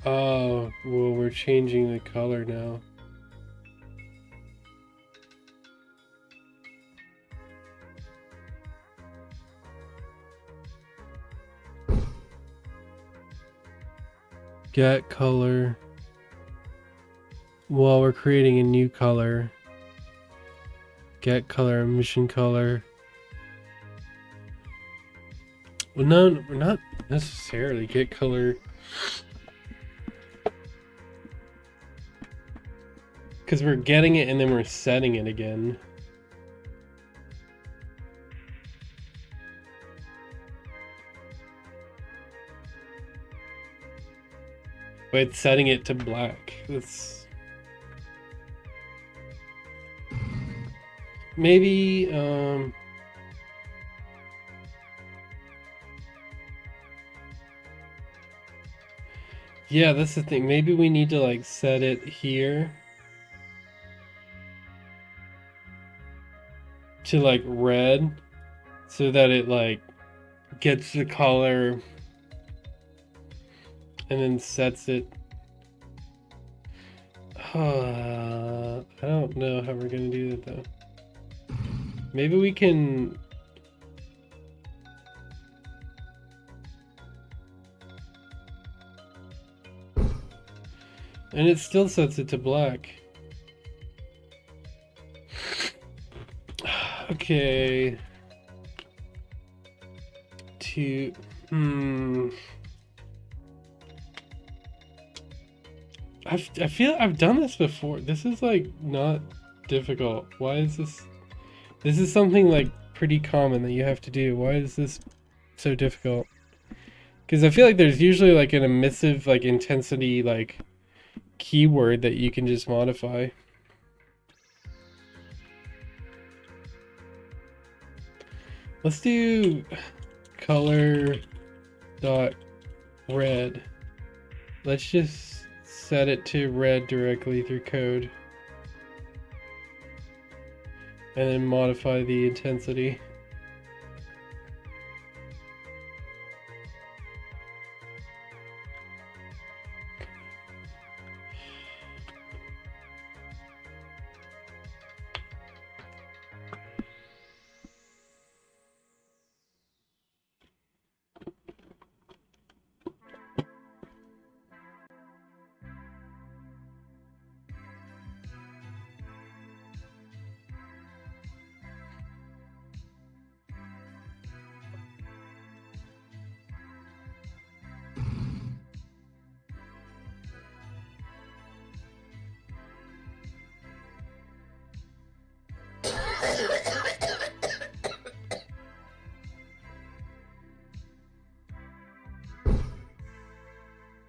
Oh, well, we're changing the color now. Get color. Well, we're creating a new color. Get color, emission color. Well, no, we're not necessarily get color. Because we're getting it and then we're setting it again. But it's setting it to black. That's... Maybe, yeah, that's the thing. Maybe we need to like set it here to like red so that it like gets the color and then sets it. I don't know how we're gonna do that though. Maybe we can... And it still sets it to black. Okay. I feel I've done this before. This is like not difficult. Why is this? This is something like pretty common that you have to do. Why is this so difficult? Because I feel like there's usually like an emissive like intensity like keyword that you can just modify. Let's do color dot red. Let's just set it to red directly through code. And then modify the intensity.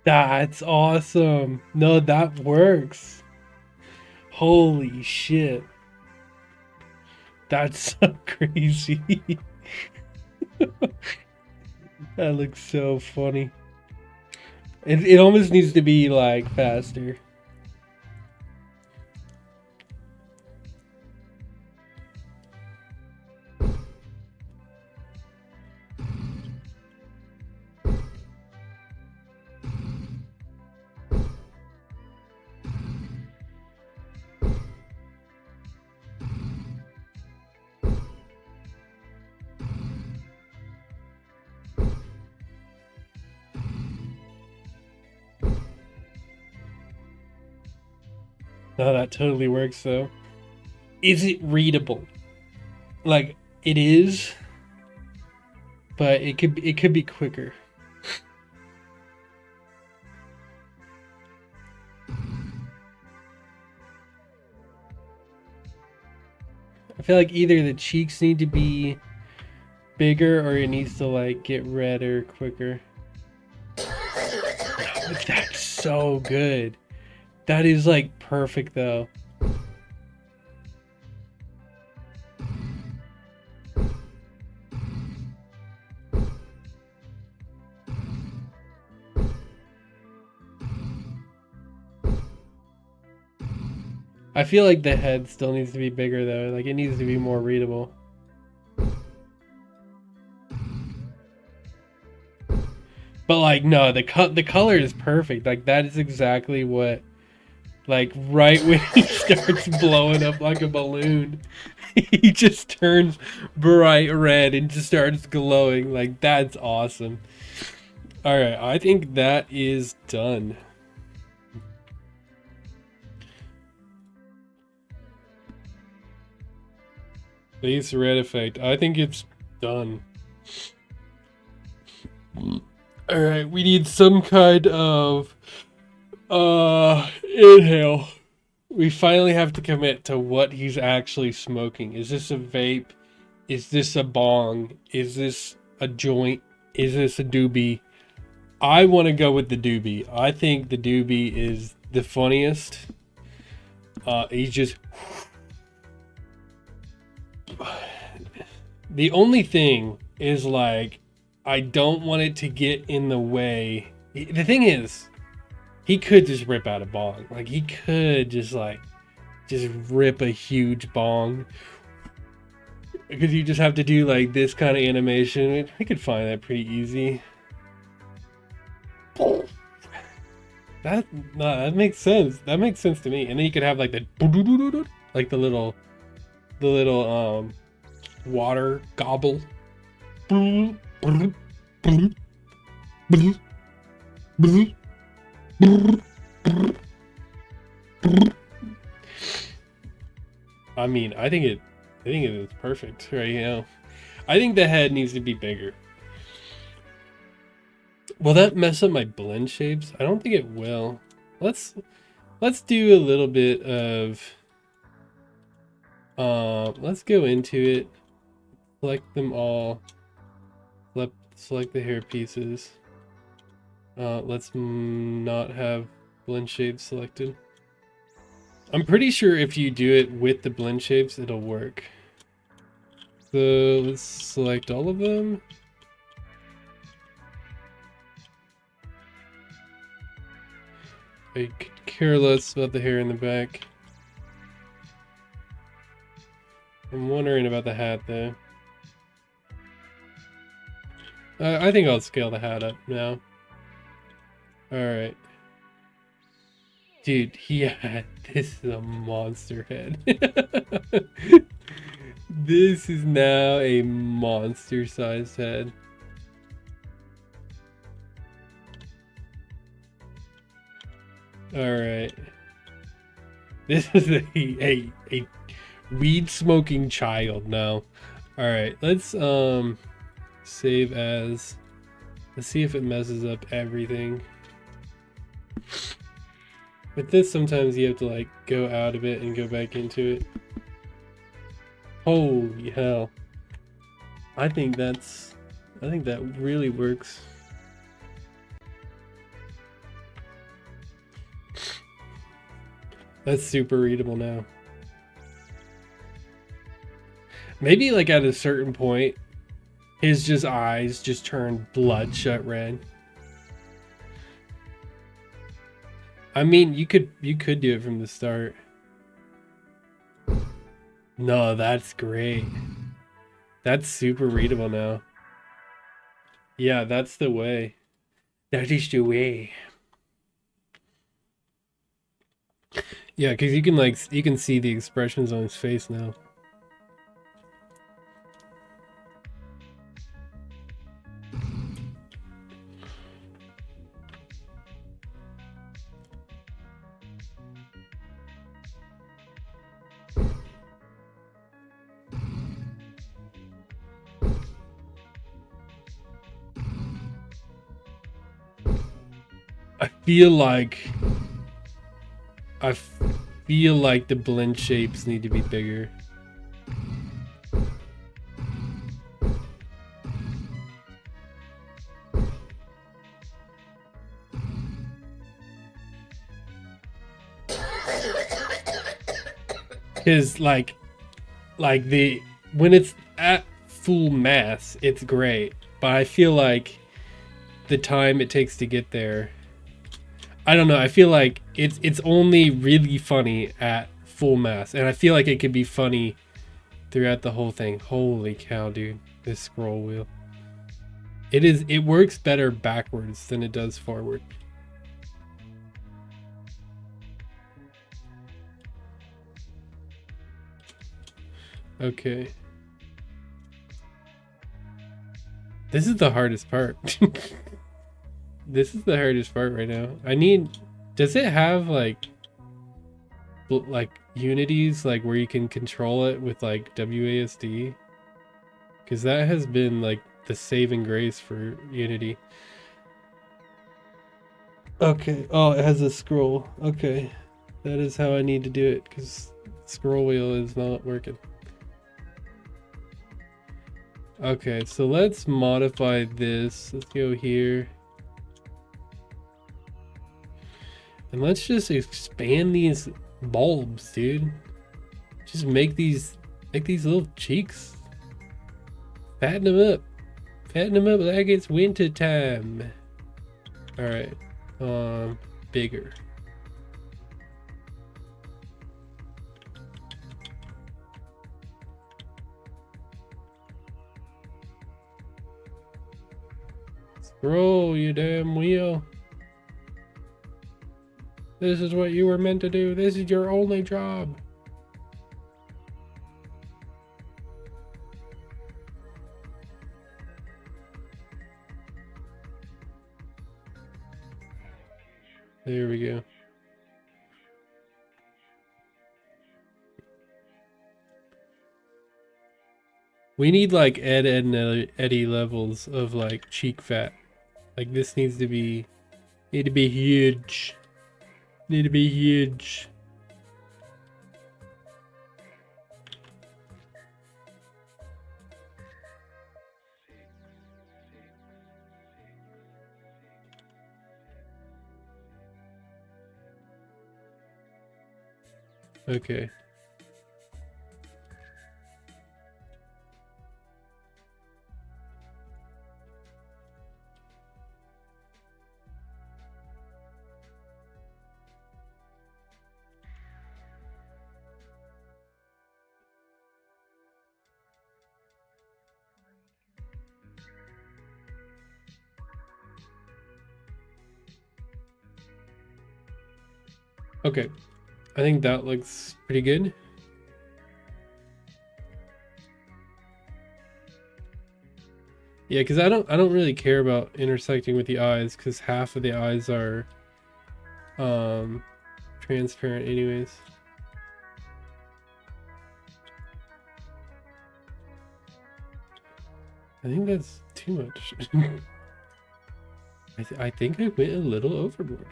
That's awesome. No, that works. Holy shit. That's so crazy. That looks so funny. It almost needs to be like faster. No, that totally works though. Is it readable? Like it is, but it could be quicker. I feel like either the cheeks need to be bigger or it needs to like get redder quicker. But that's so good. That is like perfect though. I feel like the head still needs to be bigger though. Like it needs to be more readable. But like no, the color is perfect. Like that is exactly what, like right when he starts blowing up like a balloon, he just turns bright red and just starts glowing. Like that's awesome. All right, I think that is done. Base red effect. I think it's done. All right, we need some kind of inhale. We finally have to commit to what he's actually smoking. Is this a vape? Is this a bong? Is this a joint? Is this a doobie? I want to go with the doobie. I think the doobie is the funniest. He's just... The only thing is like, I don't want it to get in the way. The thing is, he could just rip out a bong. Like he could just rip a huge bong. Because you just have to do like this kind of animation. I could find that pretty easy. That makes sense. That makes sense to me. And then you could have like the little water gobble. I mean, I think it is perfect right now. I think the head needs to be bigger. Will that mess up my blend shapes? I don't think it will. Let's do a little bit of let's go into it. Select them all. Select the hair pieces. Let's not have blend shapes selected. I'm pretty sure if you do it with the blend shapes, it'll work. So let's select all of them. I could care less about the hair in the back. I'm wondering about the hat though. I think I'll scale the hat up now. Alright. Dude, this is a monster head. This is now a monster-sized head. Alright. This is a weed-smoking child now. Alright, let's save as. Let's see if it messes up everything. With this, sometimes you have to like go out of it and go back into it. Holy hell. I think that really works. That's super readable now. Maybe like at a certain point, his eyes just turn bloodshot red. I mean, you could do it from the start. No, that's great. That's super readable now. Yeah, that's the way. That is the way. Yeah, because you can see the expressions on his face now. I feel like the blend shapes need to be bigger. Cause like when it's at full mass, it's great, but I feel like the time it takes to get there, I don't know. I feel like it's only really funny at full mass, and I feel like it could be funny throughout the whole thing. Holy cow, dude! This scroll wheel. It works better backwards than it does forward. Okay. This is the hardest part. This is the hardest part right now. Does it have like unities like where you can control it with like WASD? Because that has been like the saving grace for Unity. Okay. Oh, it has a scroll. Okay. That is how I need to do it, because scroll wheel is not working. Okay, so let's modify this. Let's go here. And let's just expand these bulbs, dude. Just make these little cheeks. Fatten them up. Fatten them up like it's winter time. Alright. Bigger. Scroll, you damn wheel. This is what you were meant to do. This is your only job. There we go. We need like Ed and Eddie levels of like cheek fat. Like this needs to be huge. Need to be huge. Okay. Okay. I think that looks pretty good. Yeah, because I don't really care about intersecting with the eyes, because half of the eyes are transparent anyways. I think that's too much. I think I went a little overboard.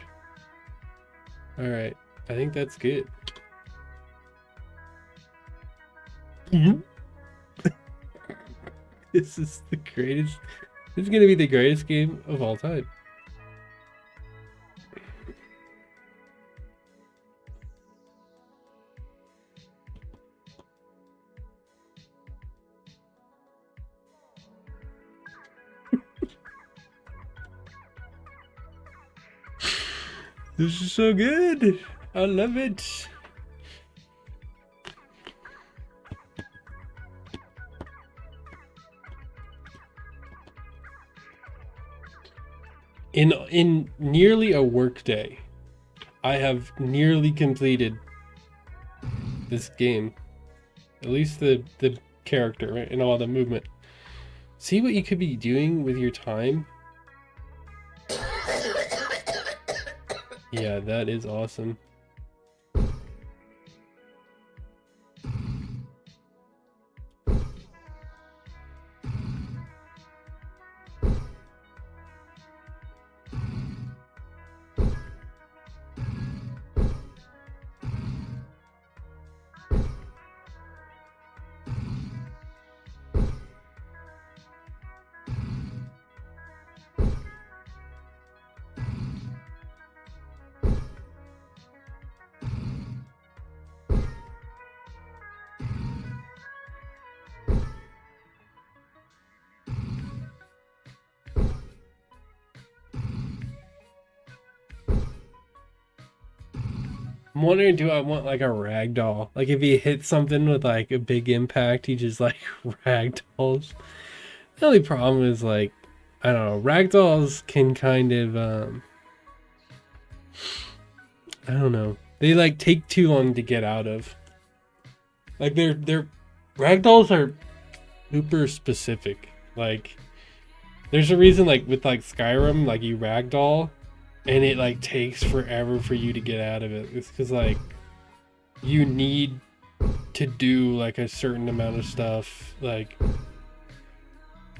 All right, I think that's good. This is the greatest. This is gonna be the greatest game of all time. This is so good. I love it. In nearly a workday, I have nearly completed this game. At least the character, right? And all the movement. See what you could be doing with your time? Yeah, that is awesome. I'm wondering, do I want like a ragdoll? Like if he hits something with like a big impact, he just like ragdolls. The only problem is like, I don't know, ragdolls can kind of, I don't know. They like take too long to get out of. Like they're ragdolls are super specific. Like there's a reason like with like Skyrim, like you ragdoll and it like takes forever for you to get out of it. It's because like you need to do like a certain amount of stuff. Like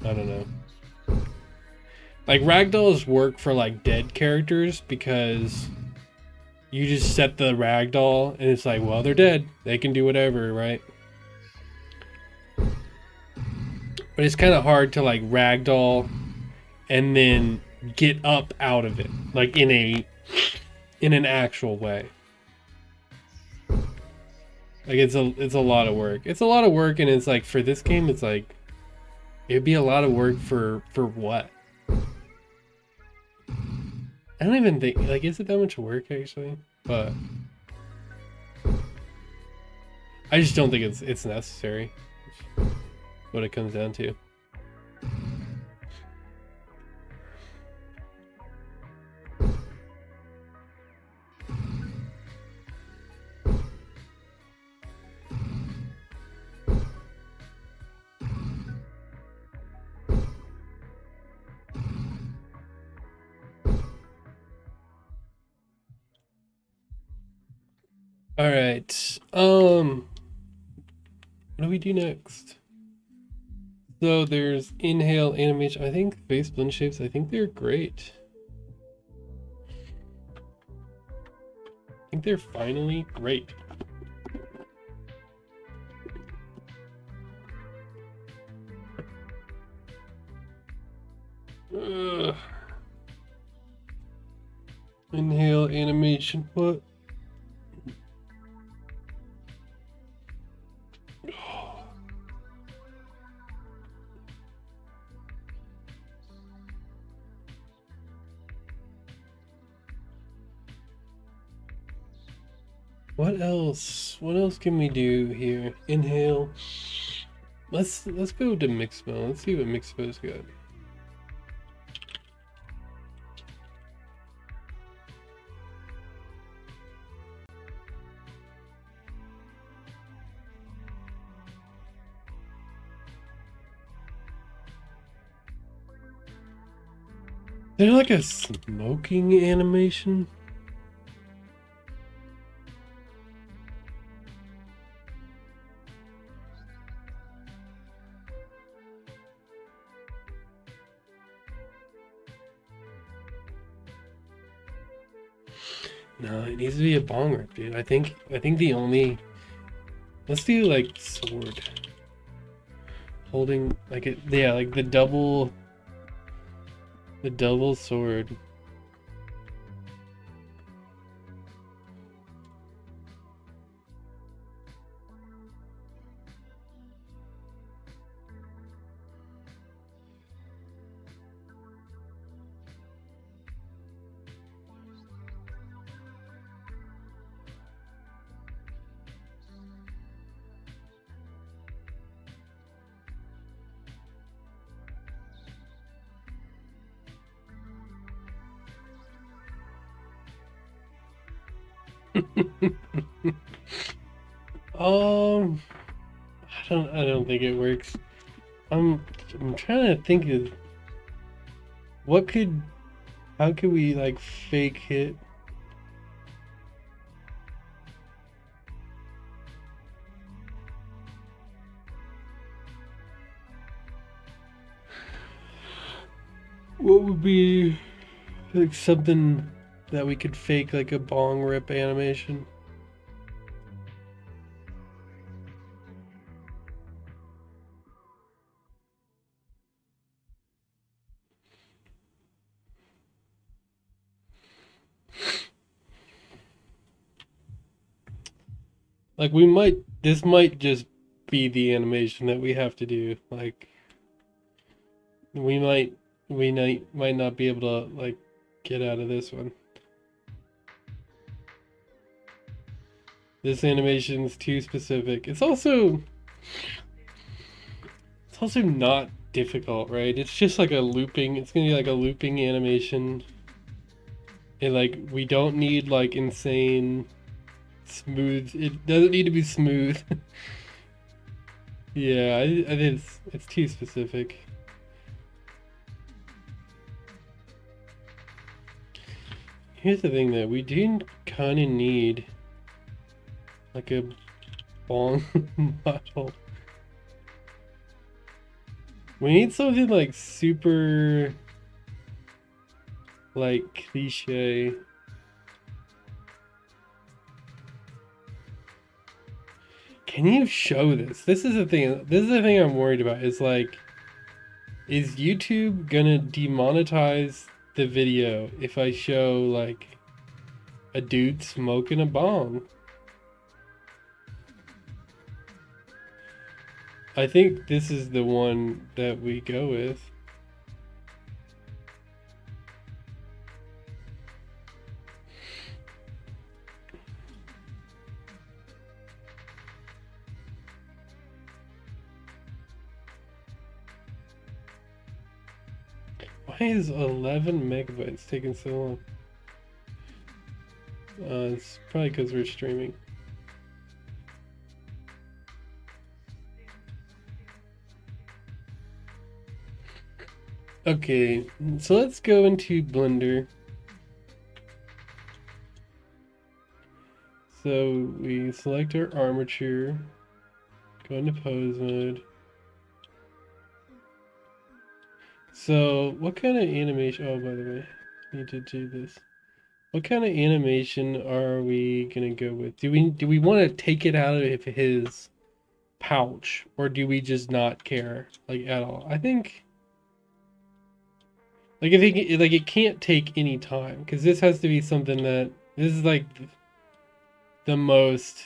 I don't know. Like ragdolls work for like dead characters because you just set the ragdoll and it's like, well, they're dead. They can do whatever, right? But it's kind of hard to like ragdoll and then get up out of it, like in an actual way. Like it's a lot of work. It's a lot of work, and it's like for this game, it's like it'd be a lot of work for what? I don't even think like is it that much work actually? But I just don't think it's necessary. What it comes down to. All right. What do we do next? So there's inhale animation. I think face blend shapes. I think they're great. I think they're finally great. Ugh. Inhale animation. What? What else? What else can we do here? Inhale. Let's go to Mixmo. Let's see what Mixmo's got. There's like a smoking animation. No, it needs to be a bong rip, dude. I think the only let's do like sword. holding like it, yeah, like the double sword. I don't think it works. I'm trying to think of what could how could we like fake hit. What would be like something that we could fake, like a bong rip animation? Like this might just be the animation that we have to do. Like we might not be able to like get out of this one. This animation's too specific. It's also not difficult, right? It's just like it's gonna be like a looping animation. And like we don't need like insane smooth. It doesn't need to be smooth. Yeah, I think it's too specific. Here's the thing though, we do kind of need like a bong model. We need something like super like cliche. Can you show this? This is the thing. This is the thing I'm worried about. Is like, is YouTube gonna demonetize the video if I show like a dude smoking a bong? I think this is the one that we go with. Why is 11 megabytes taking so long? It's probably because we're streaming. Okay, so let's go into Blender. So we select our armature, go into pose mode. So what kind of animation, oh by the way, I need to do this. What kind of animation are we gonna go with? Do we want to take it out of his pouch, or do we just not care like at all? I think like if it can't take any time, because this has to be something that this is like the most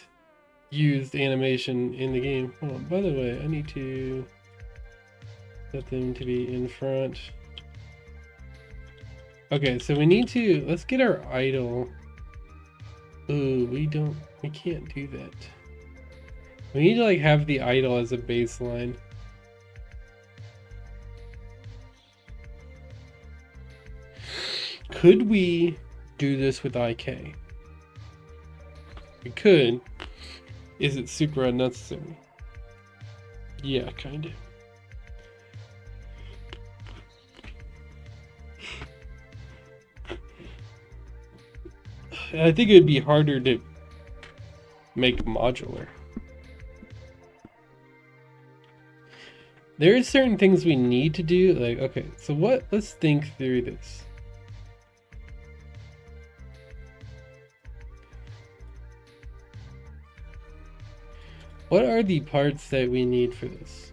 used animation in the game. Oh, by the way, I need to set them to be in front. Okay, so let's get our idle. Ooh, we can't do that. We need to like have the idle as a baseline. Could we do this with IK? We could. Is it super unnecessary? Yeah, kind of. I think it would be harder to make modular. There are certain things we need to do. Like, okay, so let's think through this. What are the parts that we need for this?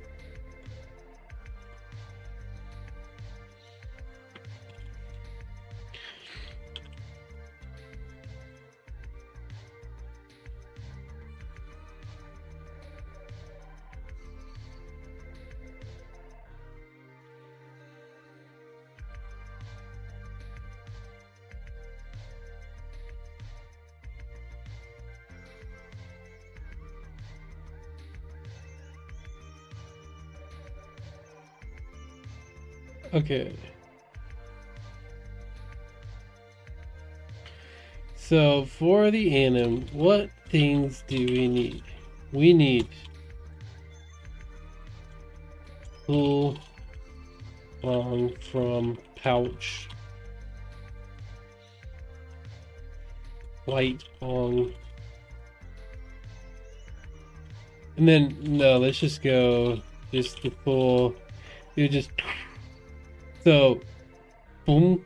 Okay. So for the anim, what things do we need? We need pull long from pouch, light long, and then no, let's just go just the full. You just so boom,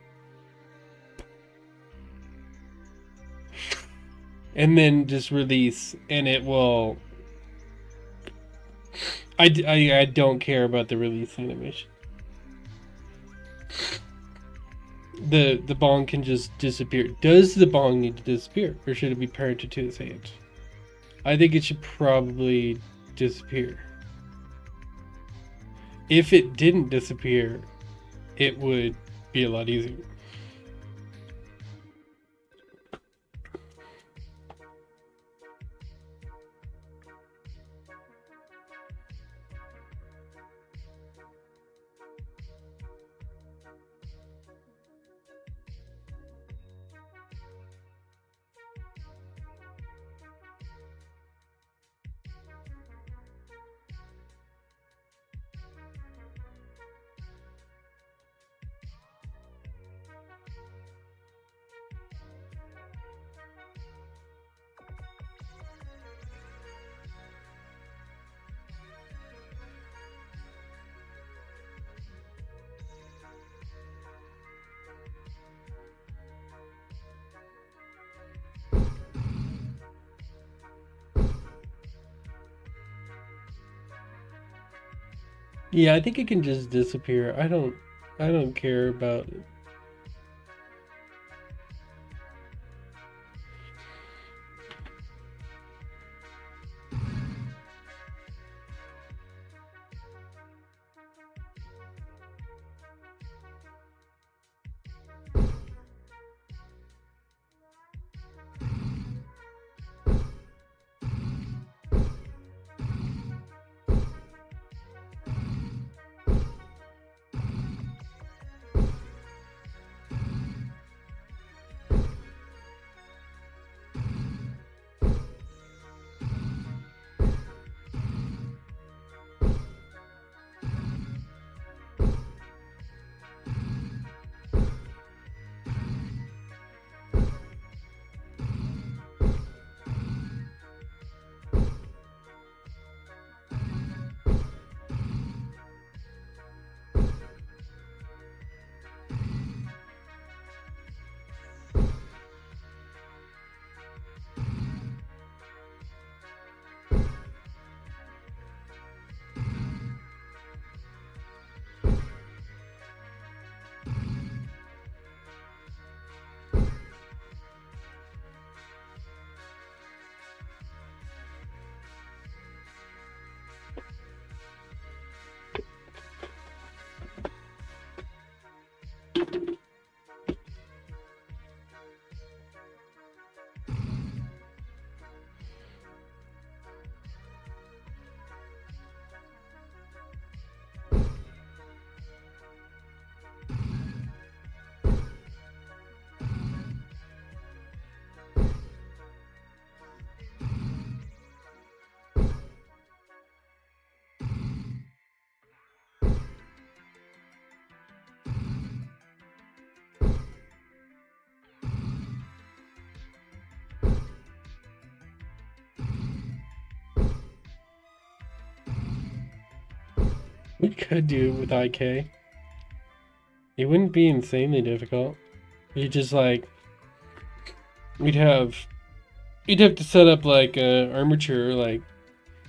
and then just release, and it will. I don't care about the release animation. The bong can just disappear. Does the bong need to disappear, or should it be parented to his hand? I think it should probably disappear. If it didn't disappear, it would be a lot easier. Yeah, I think it can just disappear. I don't care about it. We could do it with IK. It wouldn't be insanely difficult. You just like we'd have you'd have to set up like a armature, like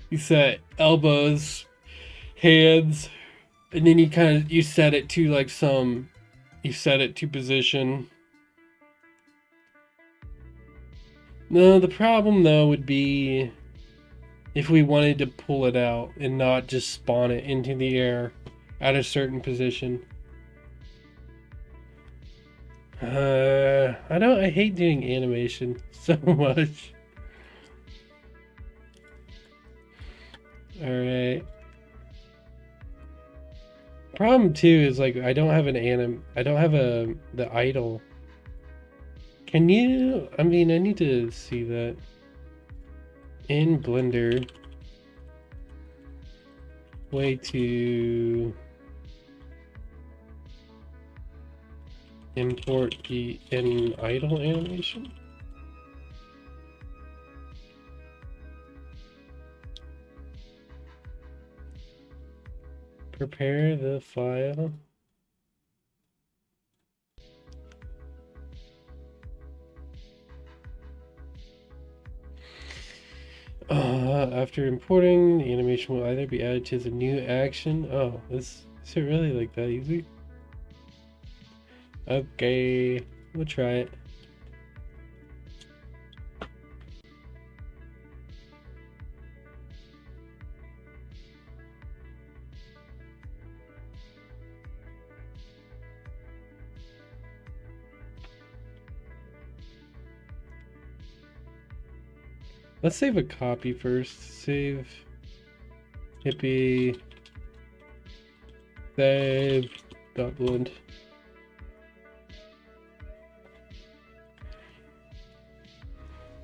you set elbows, hands, and then you set it to like you set it to position. No, the problem though would be if we wanted to pull it out and not just spawn it into the air at a certain position. I hate doing animation so much. Alright. problem too is like I don't have the idle. Can you? I mean, I need to see that in Blender. Way to import the in idle animation. Prepare the file. After importing, the animation will either be added to the new action. Oh, is it really like that easy? Okay, we'll try it. Let's save a copy first. Save hippie save .blend.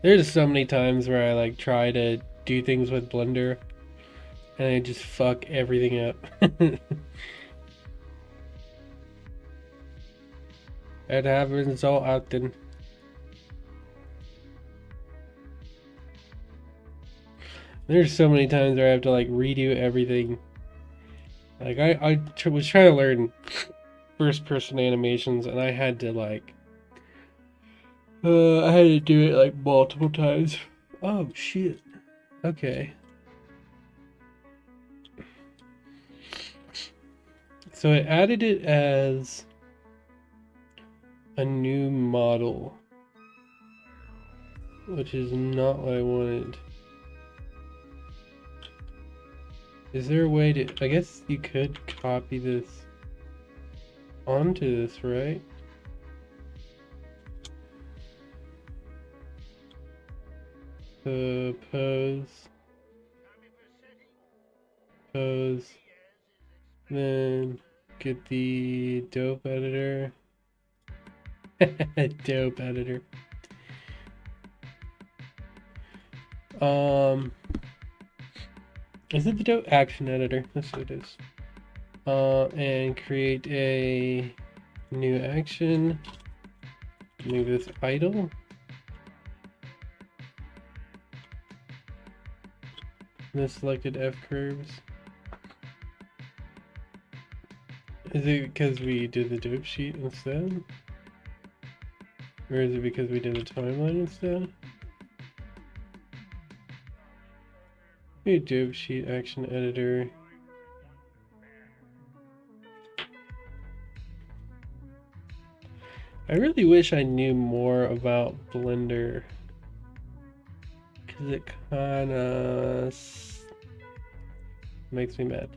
There's so many times where I like try to do things with Blender and I just fuck everything up. It happens so often. There's so many times where I have to like redo everything. Like I was trying to learn first person animations and I had to like I had to do it like multiple times. Oh shit. Okay. So I added it as a new model, which is not what I wanted. Is there a way to, I guess you could copy this onto this, right? Pose, then get the dope editor. Dope editor. Is it the dope action editor? Yes, it is. And create a new action. Move this idle. The selected F curves. Is it because we did the dope sheet instead? Or is it because we did the timeline instead? Maybe dope sheet action editor. I really wish I knew more about Blender. Because it kind of makes me mad.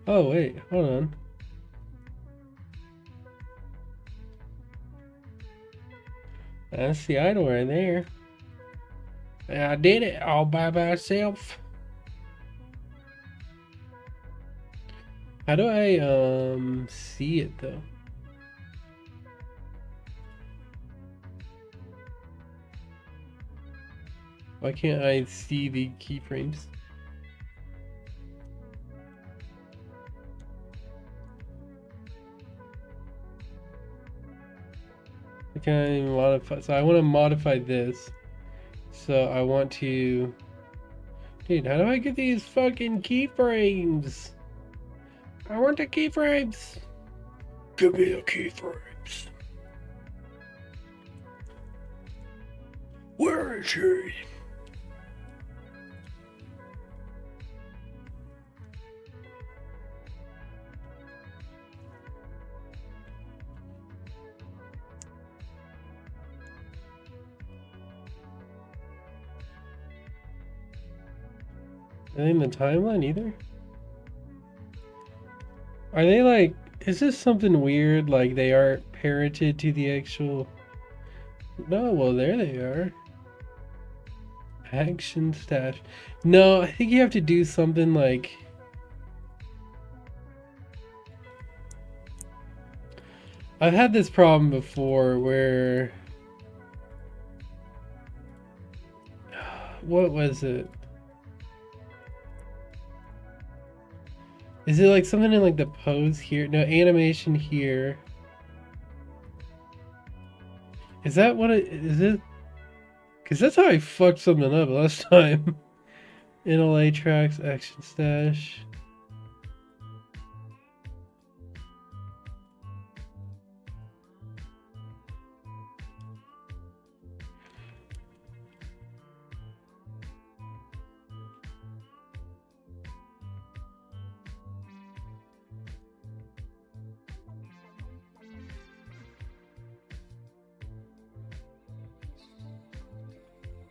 Oh, wait, hold on. That's the idle right there. I did it all by myself. How do I see it though? Why can't I see the keyframes? I can't modify. So I want to modify this. So I want to. Dude, how do I get these fucking keyframes? I want the keyframes. Give me the keyframes. Where is he? Are they in the timeline either? Are they like, is this something weird? Like they aren't parented to the actual. No, well, there they are. Action stash. No, I think you have to do something like. I've had this problem before where, what was it? Is it like something in like the pose here? No, animation here. Is that what it is? It because that's how I fucked something up last time. NLA tracks, action stash.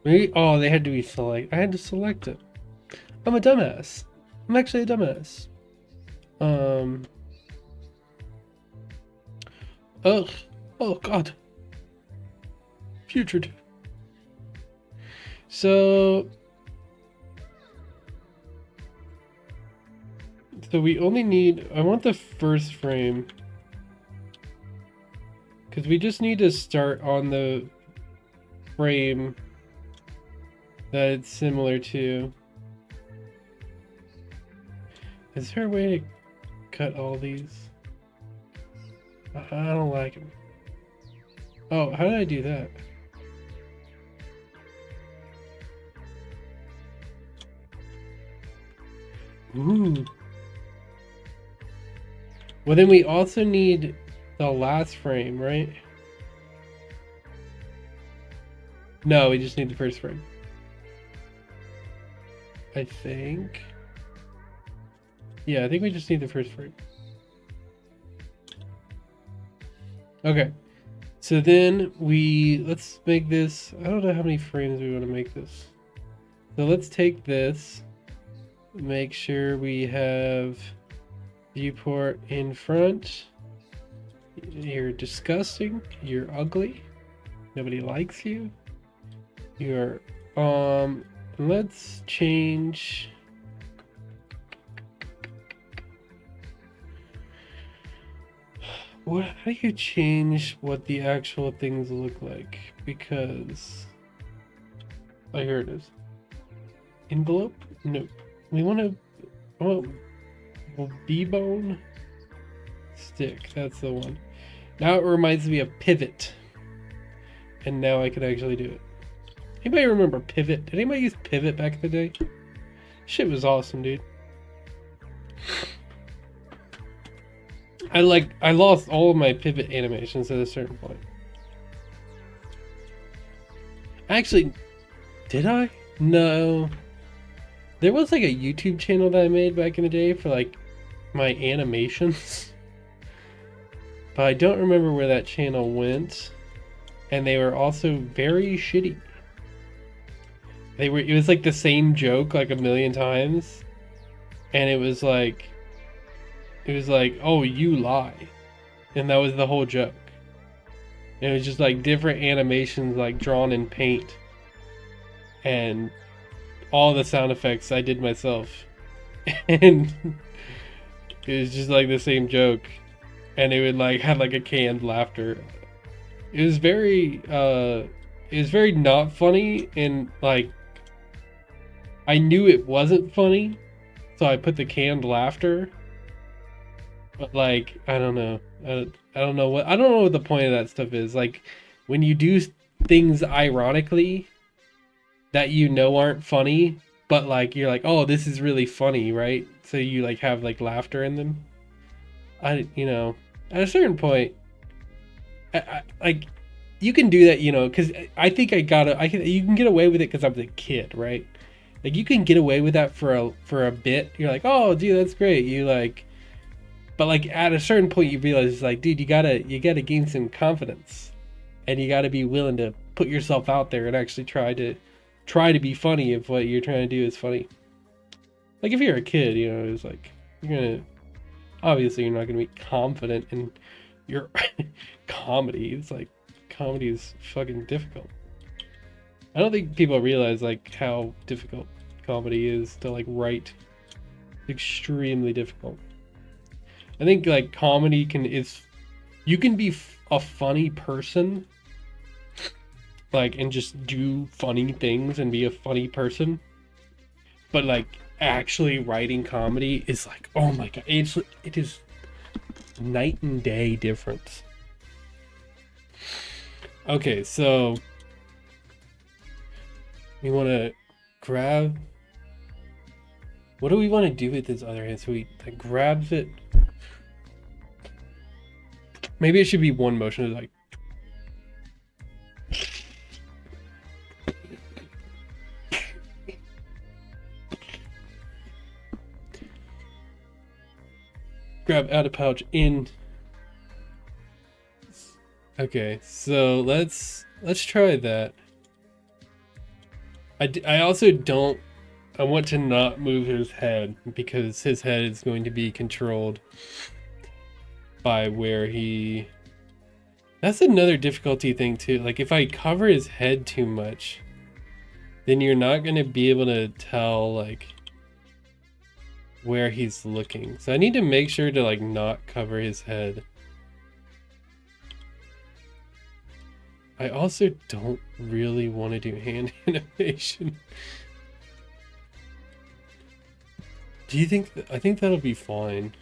Maybe, oh, they had to be select. I had to select it. I'm a dumbass. I'm actually a dumbass. Ugh. Oh God. Putrid. So we only need, I want the first frame. Because we just need to start on the frame that it's similar to. Is there a way to cut all these? I don't like them. Oh, how did I do that? Ooh. Well, then we also need the last frame, right? No, we just need the first frame. I think. Yeah, I think we just need the first frame. Okay. So then let's make this, I don't know how many frames we want to make this. So let's take this, make sure we have viewport in front. You're disgusting. You're ugly. Nobody likes you. You're, let's change. How do you change what the actual things look like? Because, oh, here it is. Envelope? Nope. We want to, oh, B-bone stick. That's the one. Now it reminds me of pivot. And now I can actually do it. Anybody remember pivot? Did anybody use pivot back in the day? Shit was awesome, dude. I lost all of my pivot animations at a certain point. Actually, did I? No. There was like a YouTube channel that I made back in the day for like my animations. But I don't remember where that channel went. And they were also very shitty. It was like the same joke like a million times. And it was like, oh, you lie. And that was the whole joke. It was just like different animations like drawn in paint. And all the sound effects I did myself. And it was just like the same joke. And it would like had like a canned laughter. It was very not funny, and like I knew it wasn't funny, so I put the canned laughter. But like I don't know what the point of that stuff is. Like when you do things ironically that you know aren't funny, but like you're like, oh, this is really funny, right? So you like have like laughter in them. At a certain point, I like you can do that, because I think you can get away with it because I'm a kid, right? Like you can get away with that for a bit. You're like, oh, dude, that's great. You like, but like at a certain point, you realize it's like, dude, you gotta gain some confidence, and you gotta be willing to put yourself out there and actually try to be funny if what you're trying to do is funny. Like if you're a kid, it's like obviously you're not gonna be confident in your comedy. It's like comedy is fucking difficult. I don't think people realize like how difficult comedy is to like write. It's extremely difficult. I think like comedy is You can be a funny person, like, and just do funny things and be a funny person, but like actually writing comedy is like, oh my god, it is night and day difference. Okay, so we want to grab. What do we want to do with this other hand? So we like grabs it. Maybe it should be one motion, like. Grab out of pouch in. Okay, so let's try that. I also don't. I want to not move his head because his head is going to be controlled by where he. That's another difficulty thing too. Like if I cover his head too much, then you're not going to be able to tell like where he's looking. So I need to make sure to like not cover his head. I also don't really want to do hand animation. Do you think I think that'll be fine.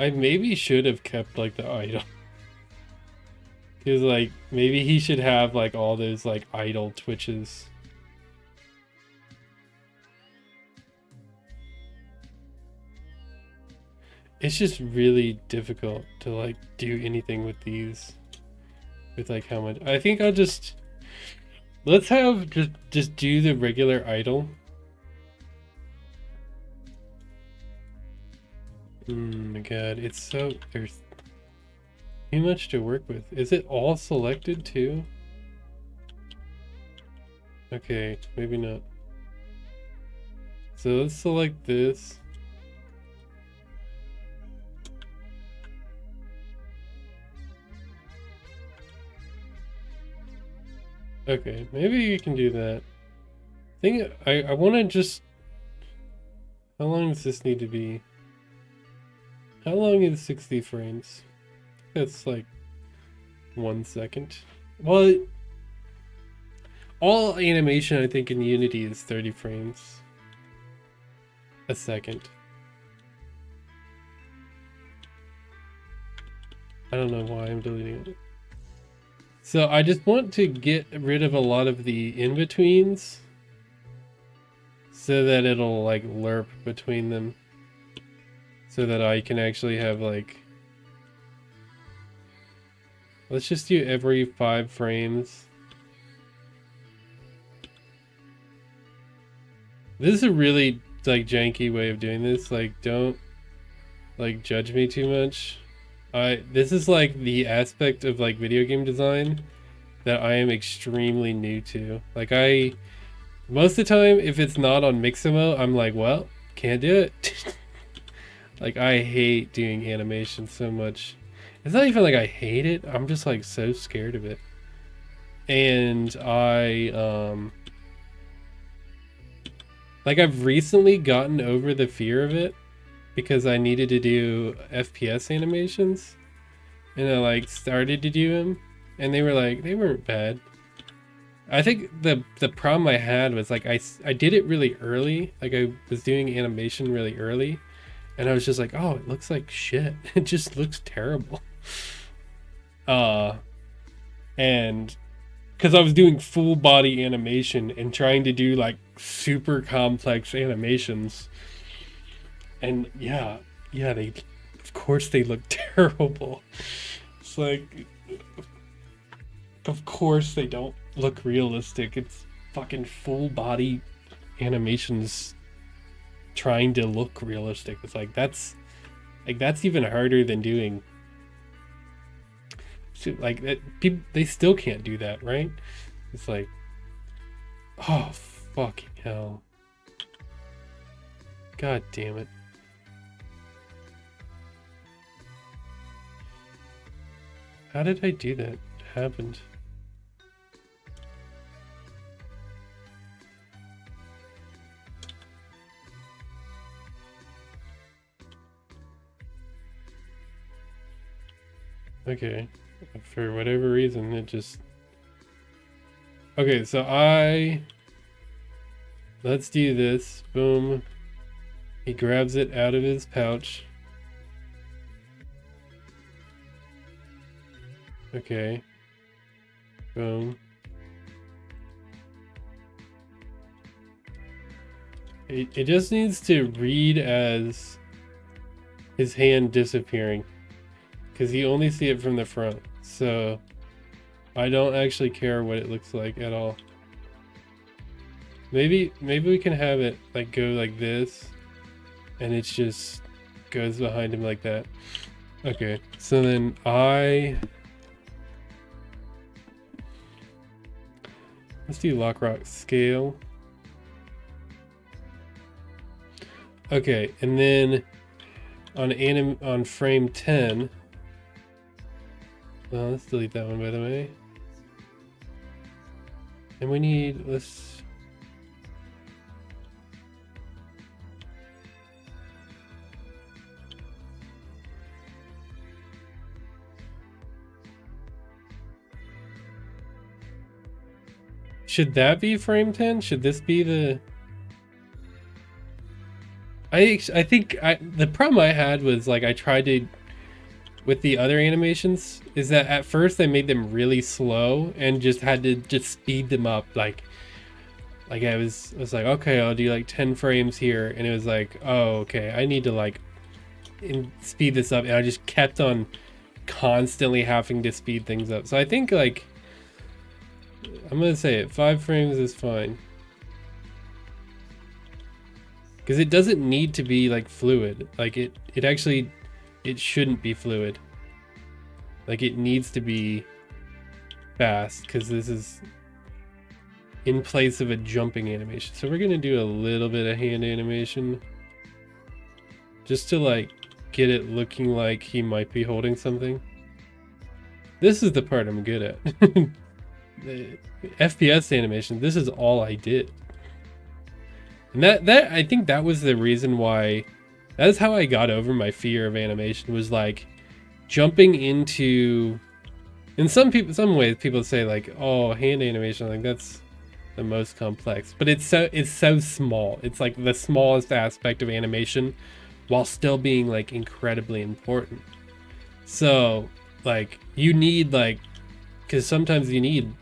I maybe should have kept like the idle. Because like maybe he should have like all those like idle twitches. It's just really difficult to like do anything with these. With like how much I think I'll just let's have just do the regular idle. Oh my god, it's so there's too much to work with. Is it all selected too? Okay, maybe not. So let's select this. Okay, maybe you can do that. I want to just... How long does this need to be? How long is 60 frames? That's like 1 second. Well, all animation I think in Unity is 30 frames a second. I don't know why I'm deleting it. So I just want to get rid of a lot of the in-betweens so that it'll like lerp between them so that I can actually have like, let's just do every 5 frames. This is a really like janky way of doing this. Like don't like judge me too much. This is like the aspect of like video game design that I am extremely new to. Like most of the time if it's not on Mixamo, I'm like, well, can't do it. Like I hate doing animation so much. It's not even like I hate it, I'm just like so scared of it. And like I've recently gotten over the fear of it because I needed to do FPS animations, and I like started to do them, and they weren't bad. I think the problem I had was like I did it really early, like I was doing animation really early, and I was just like, oh, it looks like shit. It just looks terrible. And because I was doing full body animation and trying to do like super complex animations. And yeah, they, of course they look terrible. It's like, of course they don't look realistic. It's fucking full body animations trying to look realistic. It's like, that's even harder than doing. Like that, people, they still can't do that, right? It's like, oh, fucking hell. God damn it. How did I do that? It happened. Okay. For whatever reason, it just... Okay, so let's do this. Boom. He grabs it out of his pouch. Okay. Boom. It just needs to read as his hand disappearing, because you only see it from the front. So I don't actually care what it looks like at all. Maybe we can have it like go like this, and it just goes behind him like that. Okay, so then let's do lock rock scale. Okay, and then on frame 10. Well, let's delete that one, by the way. And we need, should that be frame 10? Should this be the... I think the problem I had was, like, I tried to, with the other animations, is that at first I made them really slow and just had to just speed them up. Like I was like, okay, I'll do like 10 frames here, and it was like, oh, okay, I need to like speed this up, and I just kept on constantly having to speed things up. So I think, like, I'm gonna say it, 5 frames is fine. Because it doesn't need to be like fluid. Like it actually, it shouldn't be fluid. Like it needs to be fast, because this is in place of a jumping animation. So we're gonna do a little bit of hand animation, just to like get it looking like he might be holding something. This is the part I'm good at. The FPS animation, this is all I did. And that I think that was the reason why, that's how I got over my fear of animation, was like jumping into, in some ways people say like, oh, hand animation, like that's the most complex, but it's so small. It's like the smallest aspect of animation while still being like incredibly important. So like you need, like, because sometimes you need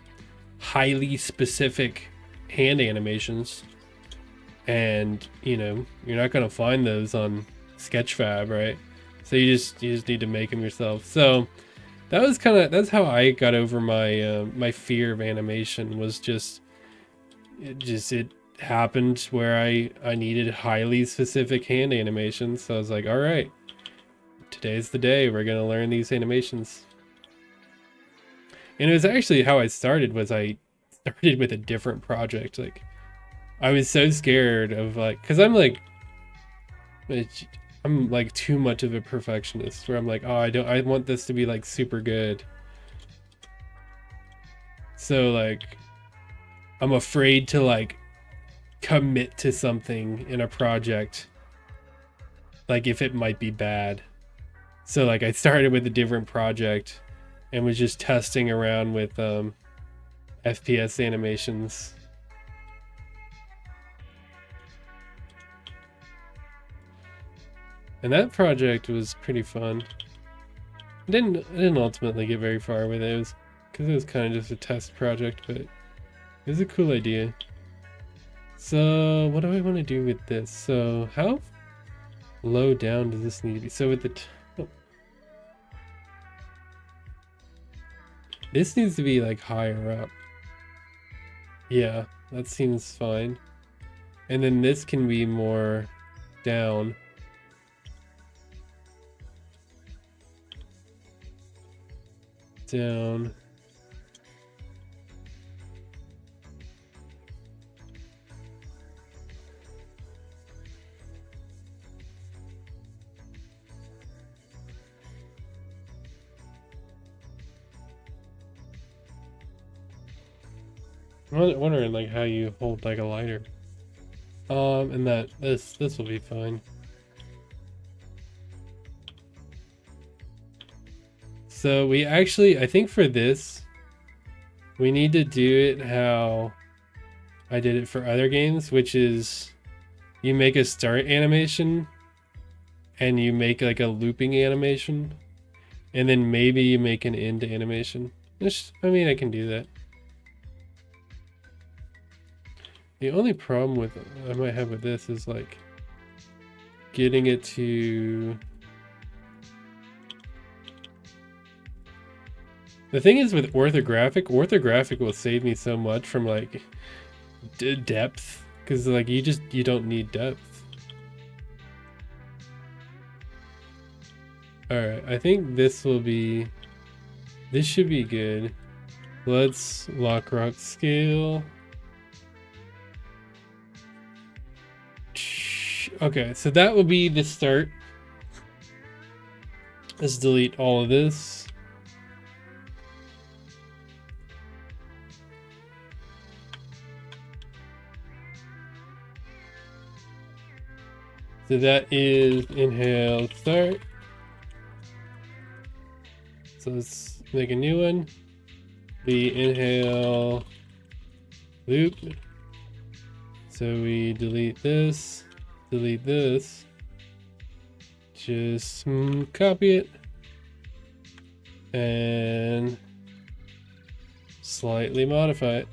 highly specific hand animations, and you know, you're not going to find those on Sketchfab, right? So you just need to make them yourself. So that's how I got over my my fear of animation, was it happened where I needed highly specific hand animations. So I was like, all right, today's the day, we're gonna learn these animations. And it was actually how I started, was I started with a different project. Like I was so scared of, like, because I'm like too much of a perfectionist, where I'm like, oh, I want this to be like super good. So like I'm afraid to like commit to something in a project, like if it might be bad. So like I started with a different project and was just testing around with FPS animations. And that project was pretty fun. I didn't ultimately get very far with it. It was because it was kind of just a test project, but it was a cool idea. So what do I want to do with this? So how low down does this need to be? So with the this needs to be like higher up. Yeah, that seems fine. And then this can be more down. Down. I'm wondering like how you hold like a lighter. And that this will be fine. So we actually, I think for this, we need to do it how I did it for other games, which is you make a start animation and you make like a looping animation, and then maybe you make an end animation. I mean, I can do that. The only problem with I might have with this is like getting it to. The thing is with orthographic will save me so much from like depth, because like you don't need depth. All right, I think this should be good. Let's lock rock scale. Okay, so that will be the start. Let's delete all of this. So that is inhale start. So let's make a new one. The inhale loop. So we delete this, just copy it and slightly modify it.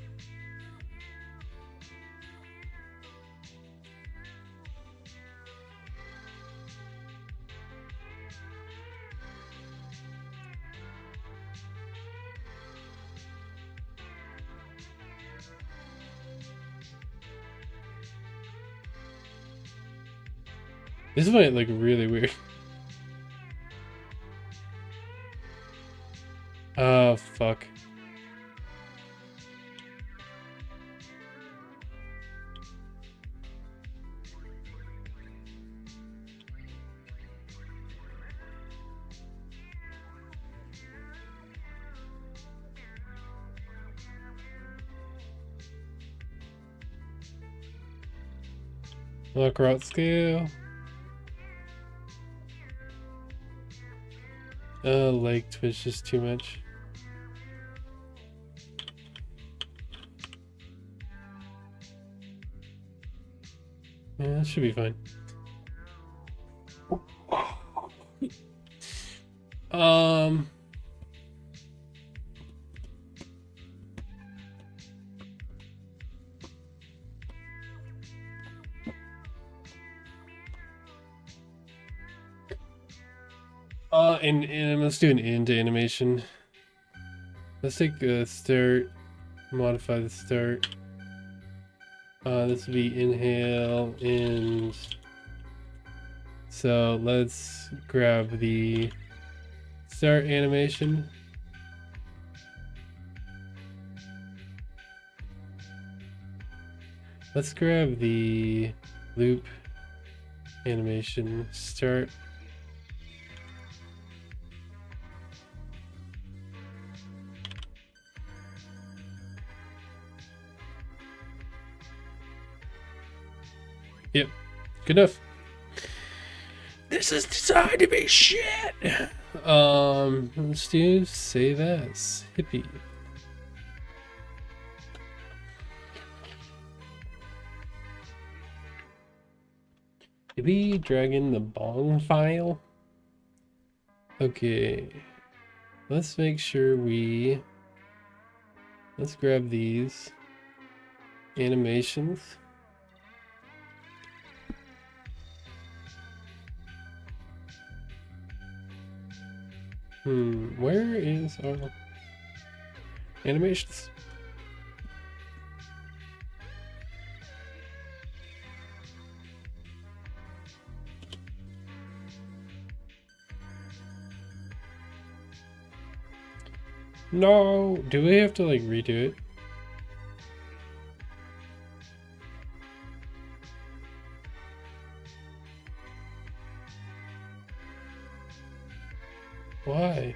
This might look really weird. Oh, fuck. Lock route scale. Leg twitch is too much. Yeah, that should be fine. And let's do an end animation. Let's take a start, modify the start. This will be inhale, end. So let's grab the start animation. Let's grab the loop animation start. Yep, good enough. This is designed to be shit. Let's do save as hippie. Did we drag in the bong file? Okay, let's make sure let's grab these animations. Where is our animations? No, do we have to like redo it? Why?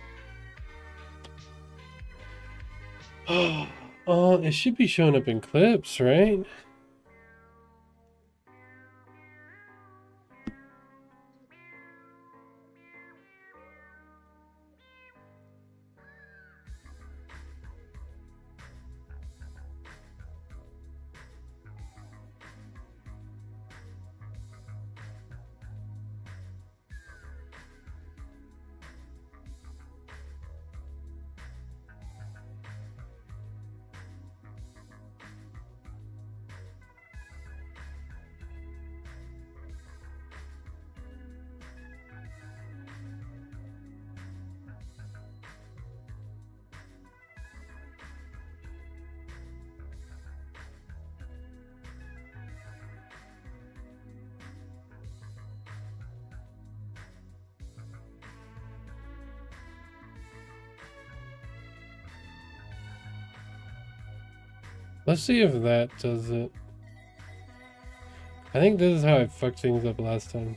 Oh, it should be showing up in clips, right? Let's see if that does it. I think this is how I fucked things up last time.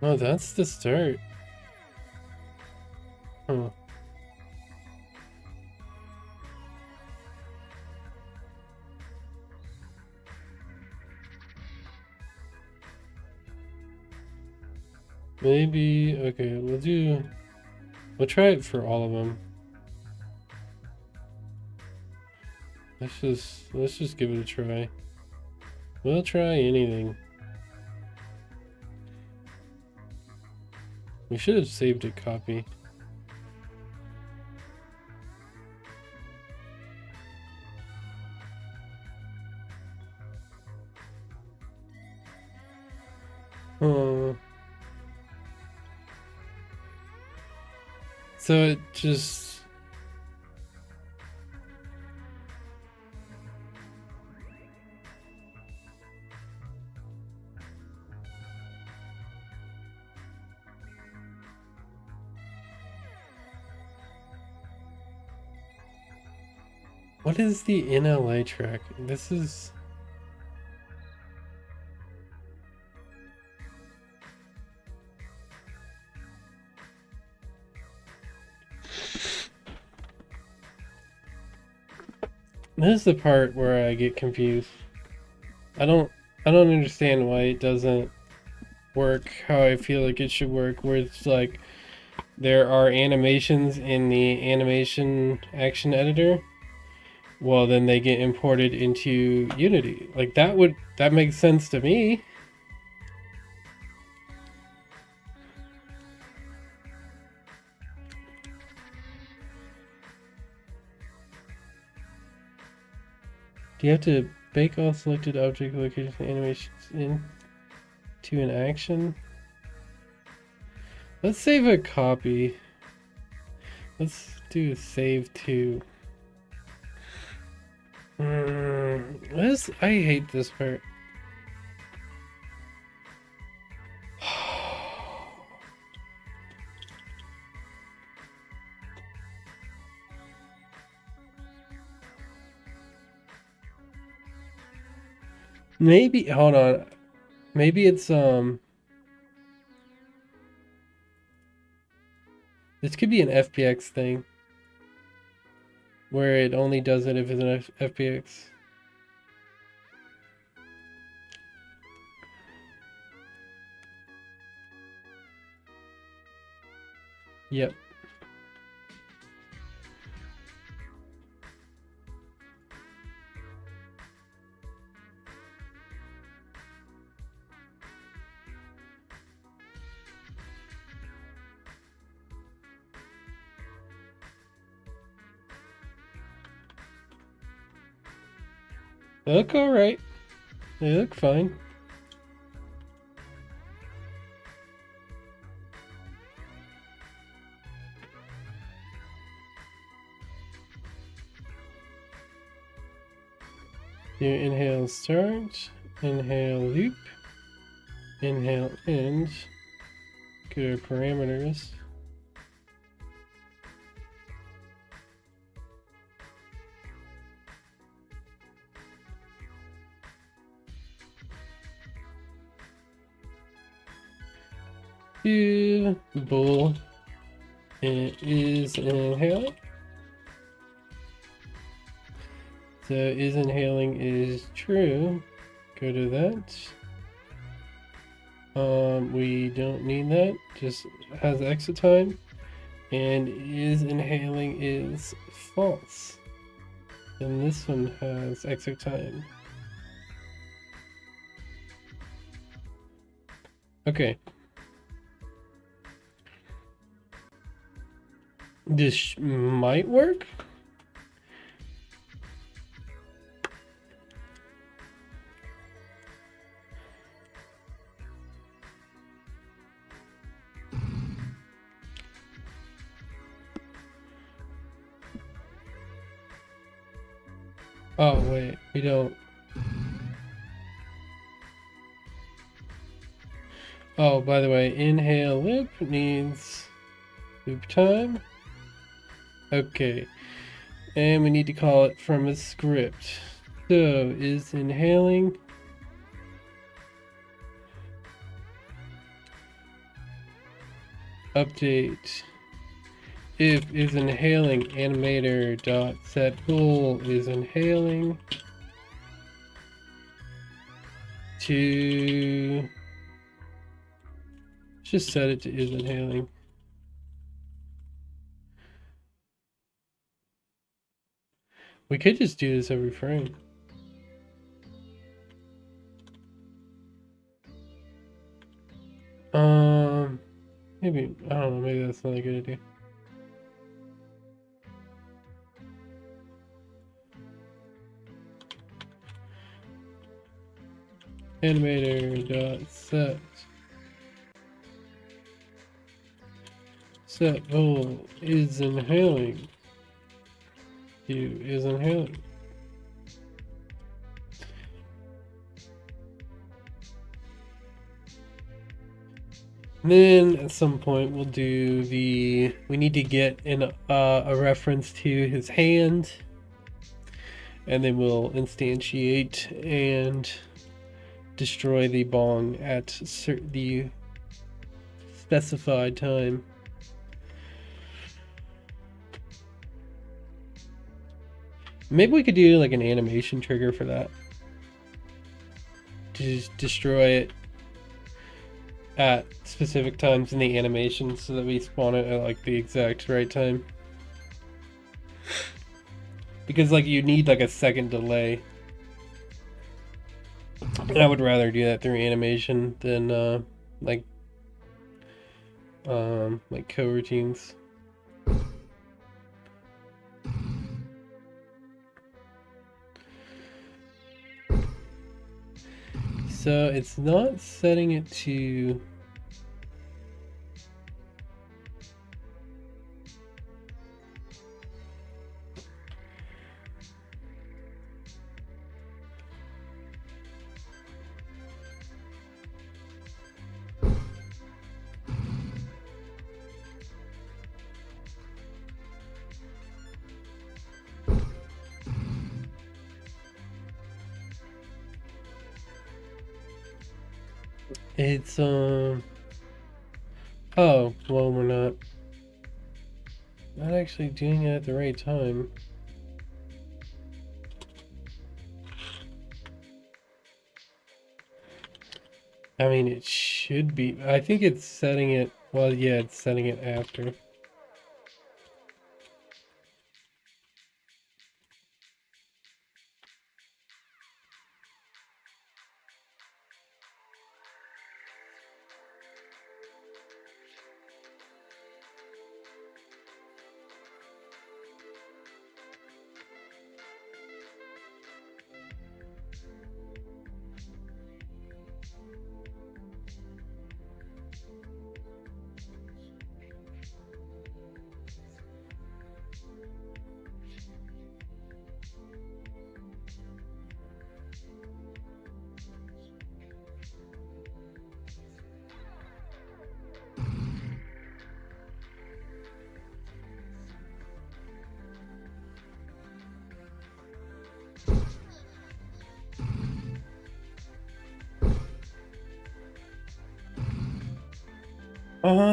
Oh, that's the start. Huh. Maybe, okay, we'll try it for all of them. Let's just give it a try. We'll try anything. We should have saved a copy. Oh. So it just... What is the NLA track? This is... This is the part where I get confused. I don't understand why it doesn't work how I feel like it should work, where it's like there are animations in the animation action editor. Well, then they get imported into Unity. Like that makes sense to me. Do you have to bake all selected object location animations into an action? Let's save a copy. Let's do save to. I hate this part. Maybe, hold on. Maybe it's, this could be an FPX thing. Where it only does it if it's an FPX. Yep. They look alright. They look fine. Do inhale start, inhale loop, inhale end, go to parameters. Do bool is inhale. So is inhaling is true. Go to that. We don't need that. Just has exit time. And is inhaling is false. And this one has exit time. Okay. This might work. Oh, wait, we don't. Oh, by the way, inhale loop needs loop time. Okay, and we need to call it from a script. So, is inhaling update if is inhaling animator dot set goal is inhaling to just set it to is inhaling. We could just do this every frame. Maybe, I don't know, maybe that's not a good idea. Animator dot set goal is inhaling to is inhaling. And then at some point we'll do we need to get a reference to his hand, and then we'll instantiate and destroy the bong at the specified time. Maybe we could do like an animation trigger for that. To just destroy it at specific times in the animation so that we spawn it at like the exact right time. Because like you need like a second delay. And I would rather do that through animation than like coroutines. So it's not setting it to it's oh, well, we're not actually doing it at the right time. I mean, it should be. I think it's setting it, well, yeah, it's setting it after.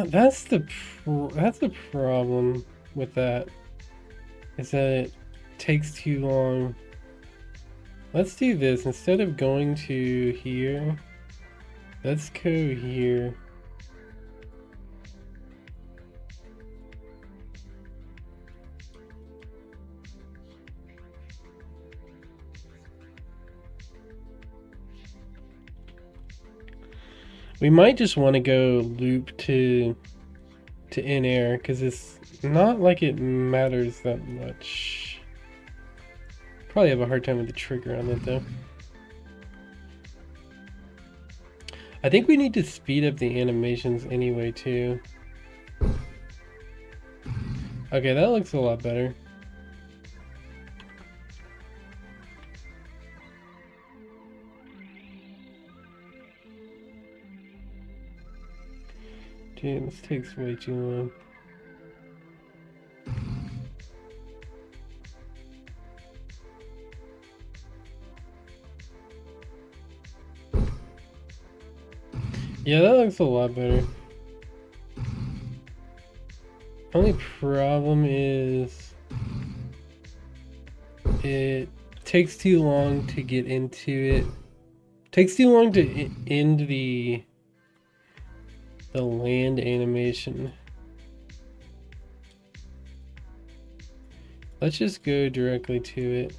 That's the problem with that, is that it takes too long. Let's do this. Instead of going to here, let's go here. We might just want to go loop to in air, because it's not like it matters that much. Probably have a hard time with the trigger on that though. I think we need to speed up the animations anyway too. Okay, that looks a lot better. Okay, this takes way too long. Yeah, that looks a lot better. Only problem is it takes too long to get into it. Takes too long to end the land animation. Let's just go directly to it.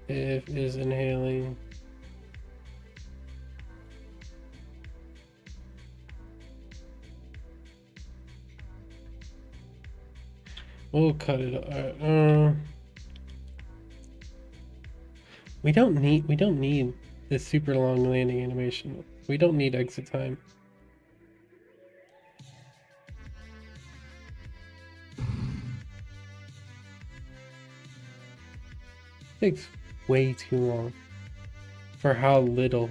If is inhaling. We'll cut it. We don't need this super long landing animation. We don't need exit time. It takes way too long for how little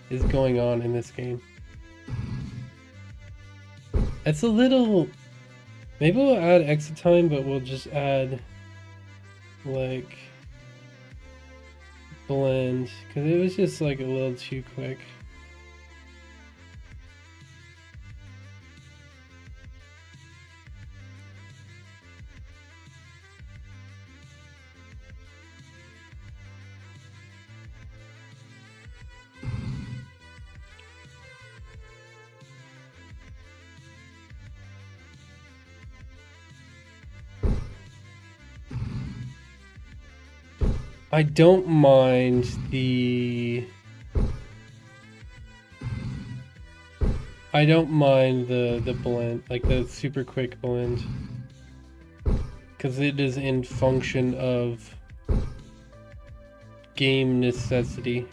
is going on in this game. It's a little. Maybe we'll add exit time, but we'll just add like blend because it was just like a little too quick. I don't mind the blend, like the super quick blend, because it is in function of game necessity.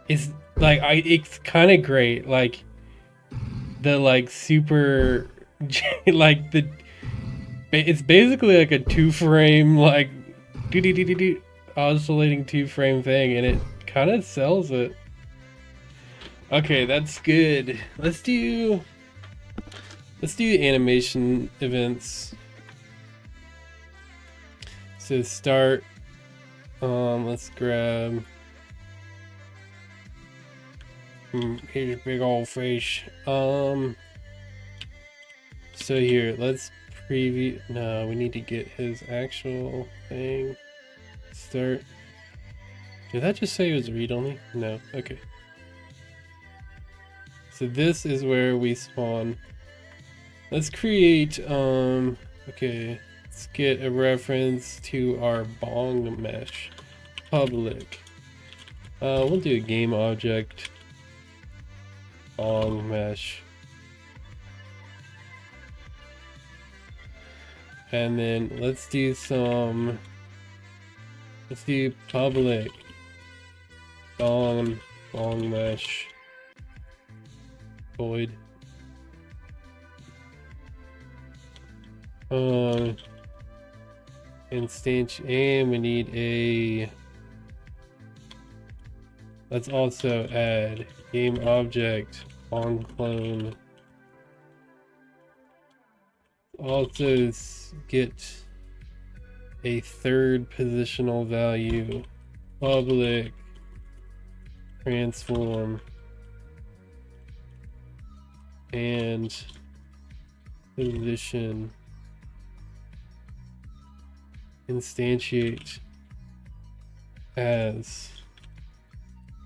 It's like it's kind of great, like the like super like the it's basically like a 2-frame like oscillating 2-frame thing, and it kind of sells it. Okay, that's good. Let's do animation events. So start. Let's grab. Here's a big old fish. So here, let's preview. No, we need to get his actual thing. Start. Did that just say it was read only? No. Okay. So this is where we spawn. Let's create. Okay. Let's get a reference to our bong mesh. Public. We'll do a game object. Bong mesh. And then let's do public bong mesh void. Instance, and we need a. Let's also add game object on clone. Also get a third positional value, public transform, and position instantiate as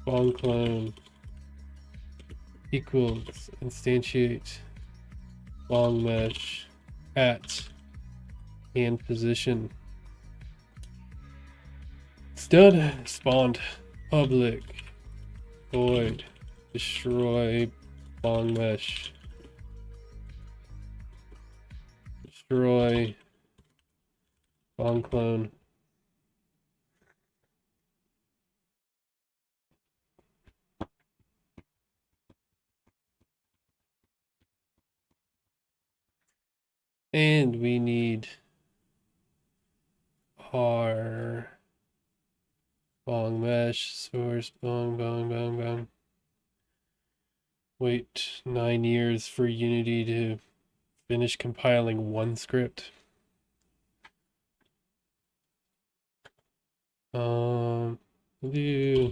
bong clone equals instantiate bong mesh at and position. It's done. Spawned public void destroy bong mesh, destroy bong clone. And we need our Long mesh, source, bong, bong, bong, bong. Wait 9 years for Unity to finish compiling one script. Do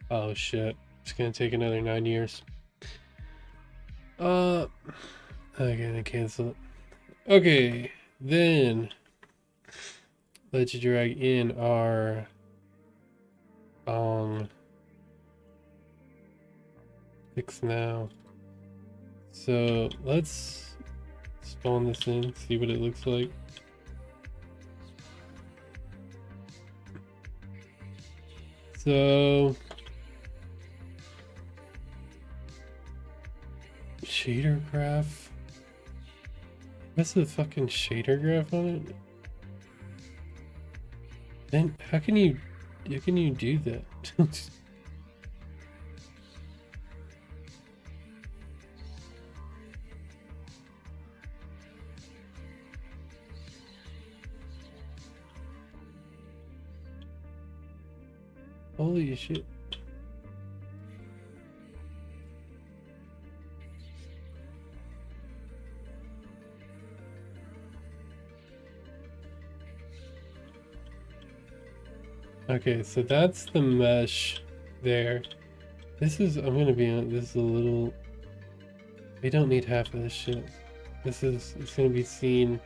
oh shit. It's gonna take another 9 years. I'm gonna cancel it. Okay, then let's drag in our fix now. So let's spawn this in, see what it looks like. So shader graph. What's the fucking shader graph on it? Then how can you do that? Holy shit. Okay, so that's the mesh there. This is, I'm gonna be on, this is a little, we don't need half of this shit. It's gonna be seen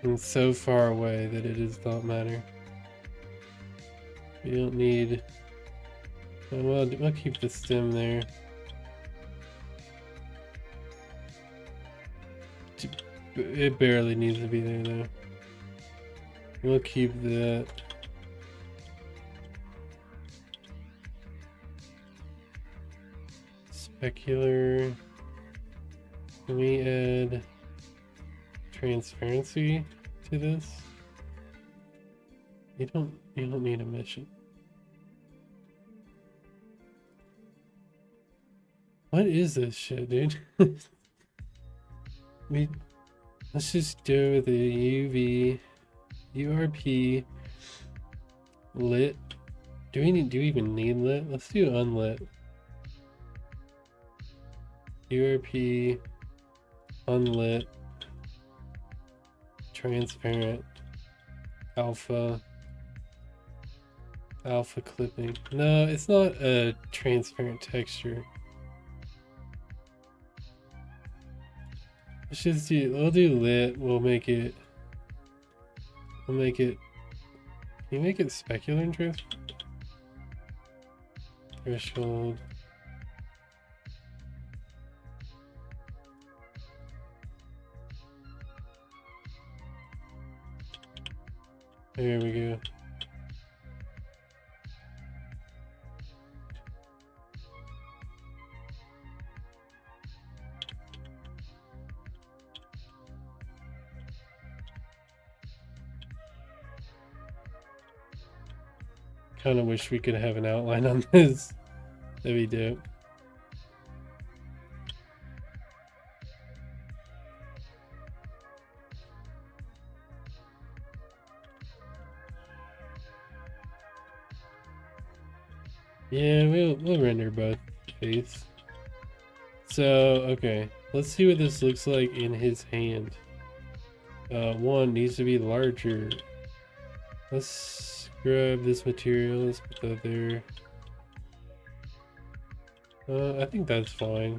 from so far away that it does not matter. We don't need, well, I'll keep the stem there. It barely needs to be there though. We'll keep that. Specular. Can we add transparency to this? You don't need a mission. What is this shit, dude? Let's just do the UV URP lit. Do we even need lit? Let's do unlit. URP unlit transparent alpha clipping. No, it's not a transparent texture. Let's just we'll do lit. We'll make it, can you make it specular interest? Threshold. There we go. Kind of wish we could have an outline on this. That'd be dope. Yeah, we'll render both face. So, okay. Let's see what this looks like in his hand. One needs to be larger. Let's grab this material. Let's put that there. I think that's fine.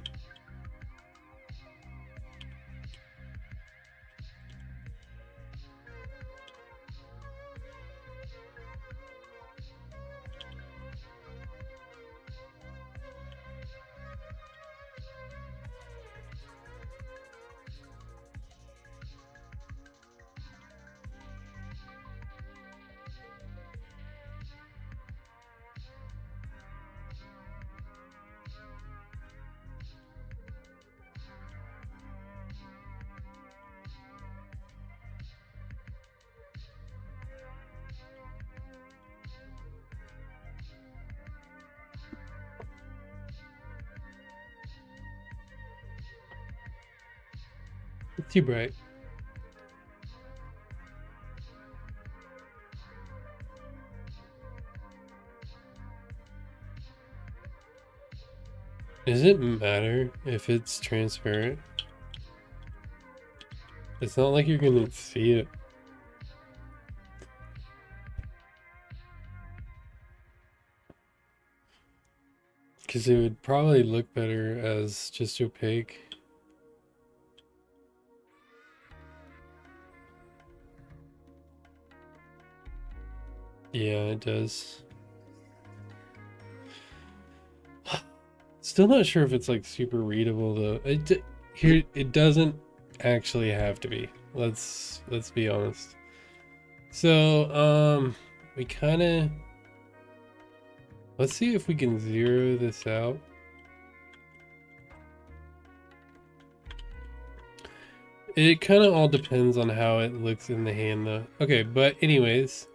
It's too bright. Does it matter if it's transparent? It's not like you're gonna see it. Because it would probably look better as just opaque. Yeah, it does. Still not sure if it's like super readable though. It doesn't actually have to be. Let's be honest. So we kind of, let's see if we can zero this out. It kind of all depends on how it looks in the hand though. Okay, but anyways,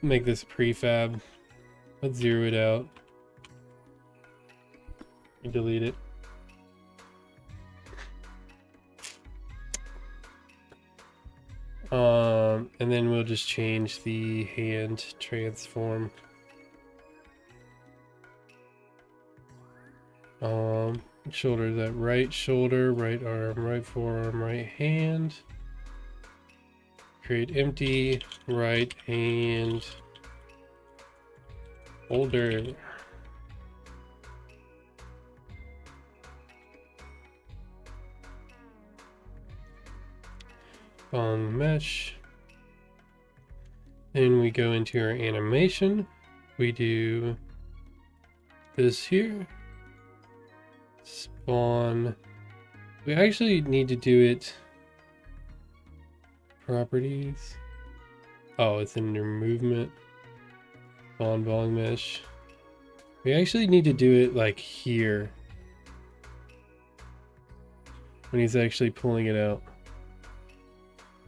make this prefab. Let's zero it out. Delete it. And then we'll just change the hand transform. Shoulder, that right shoulder, right arm, right forearm, right hand. Create empty, right hand, shoulder. On mesh. Then we go into our animation. We do this here. Spawn. We actually need to do it. Properties. Oh, it's under movement. Spawn volume mesh. We actually need to do it like here. When he's actually pulling it out.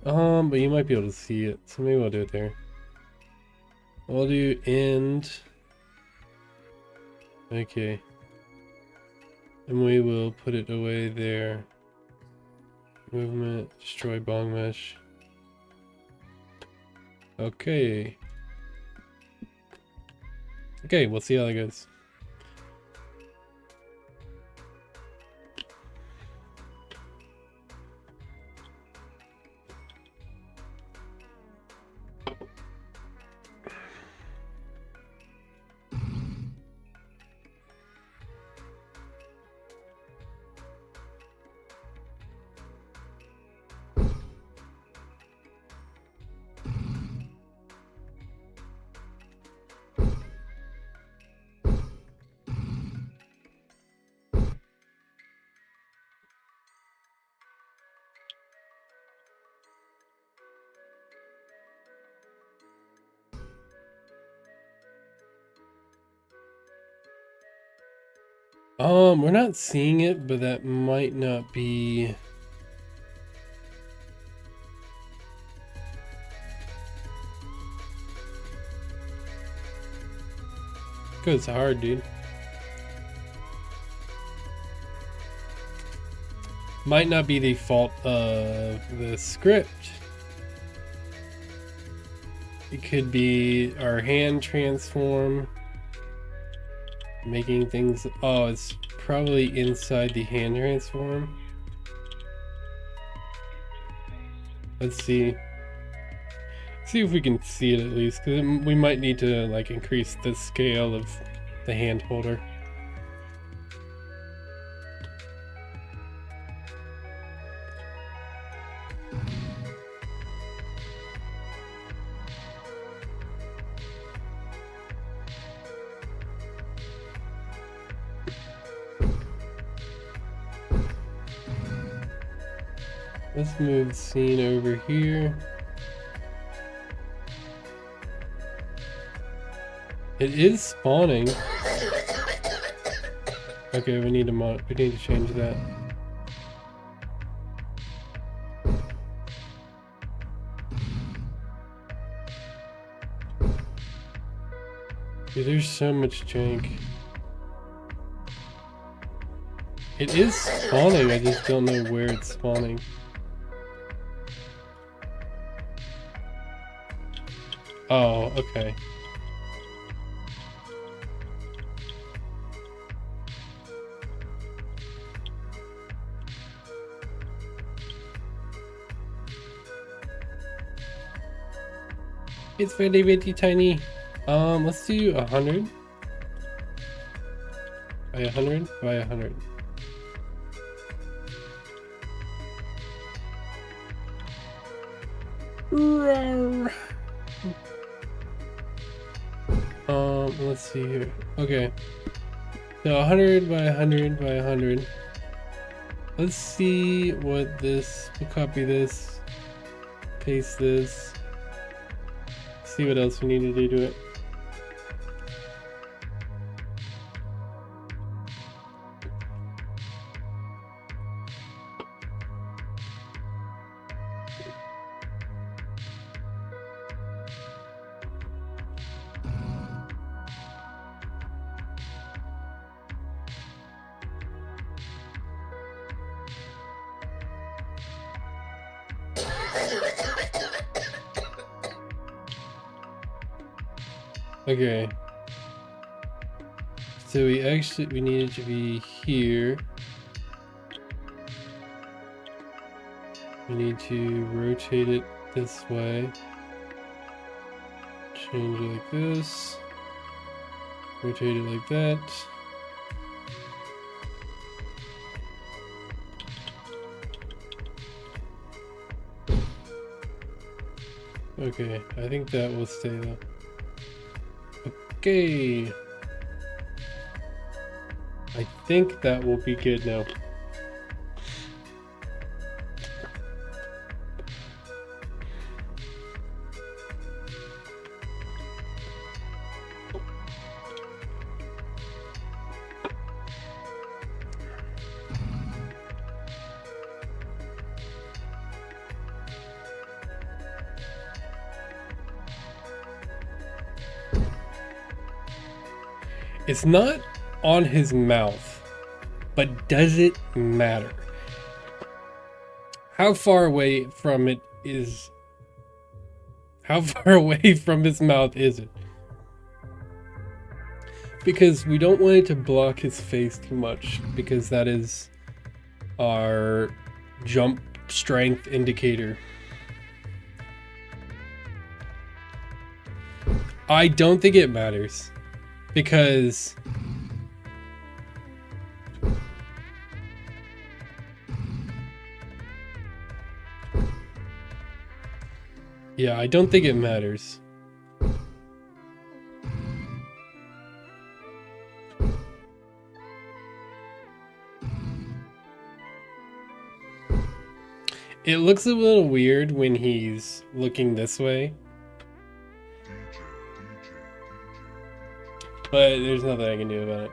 But you might be able to see it, so maybe we'll do it there. We'll do end. Okay. And we will put it away there. Movement, destroy bong mesh. Okay. Okay, we'll see how that goes. We're not seeing it, but that might not be. Goes hard, dude. Might not be the fault of the script. It could be our hand transform. Making things, oh, it's probably inside the hand transform. Let's see. See if we can see it at least, because we might need to like increase the scale of the hand holder. Let's move the scene over here. It is spawning. Okay, we need to change that. Dude, there's so much jank. It is spawning, I just don't know where it's spawning. Oh, okay. It's very, very tiny. Let's do 100 by 100 by 100. Let's see here. Okay. So 100 by 100 by 100. Let's see what this, we'll copy this, paste this, see what else we need to do to it. Okay. So we needed to be here. We need to rotate it this way. Change it like this. Rotate it like that. Okay, I think that will stay though. Okay. I think that will be good now. It's not on his mouth, but does it matter? How far away from it is... How far away from his mouth is it? Because we don't want it to block his face too much, because that is our jump strength indicator. I don't think it matters. Because yeah, I don't think it matters. It looks a little weird when he's looking this way. But there's nothing I can do about it.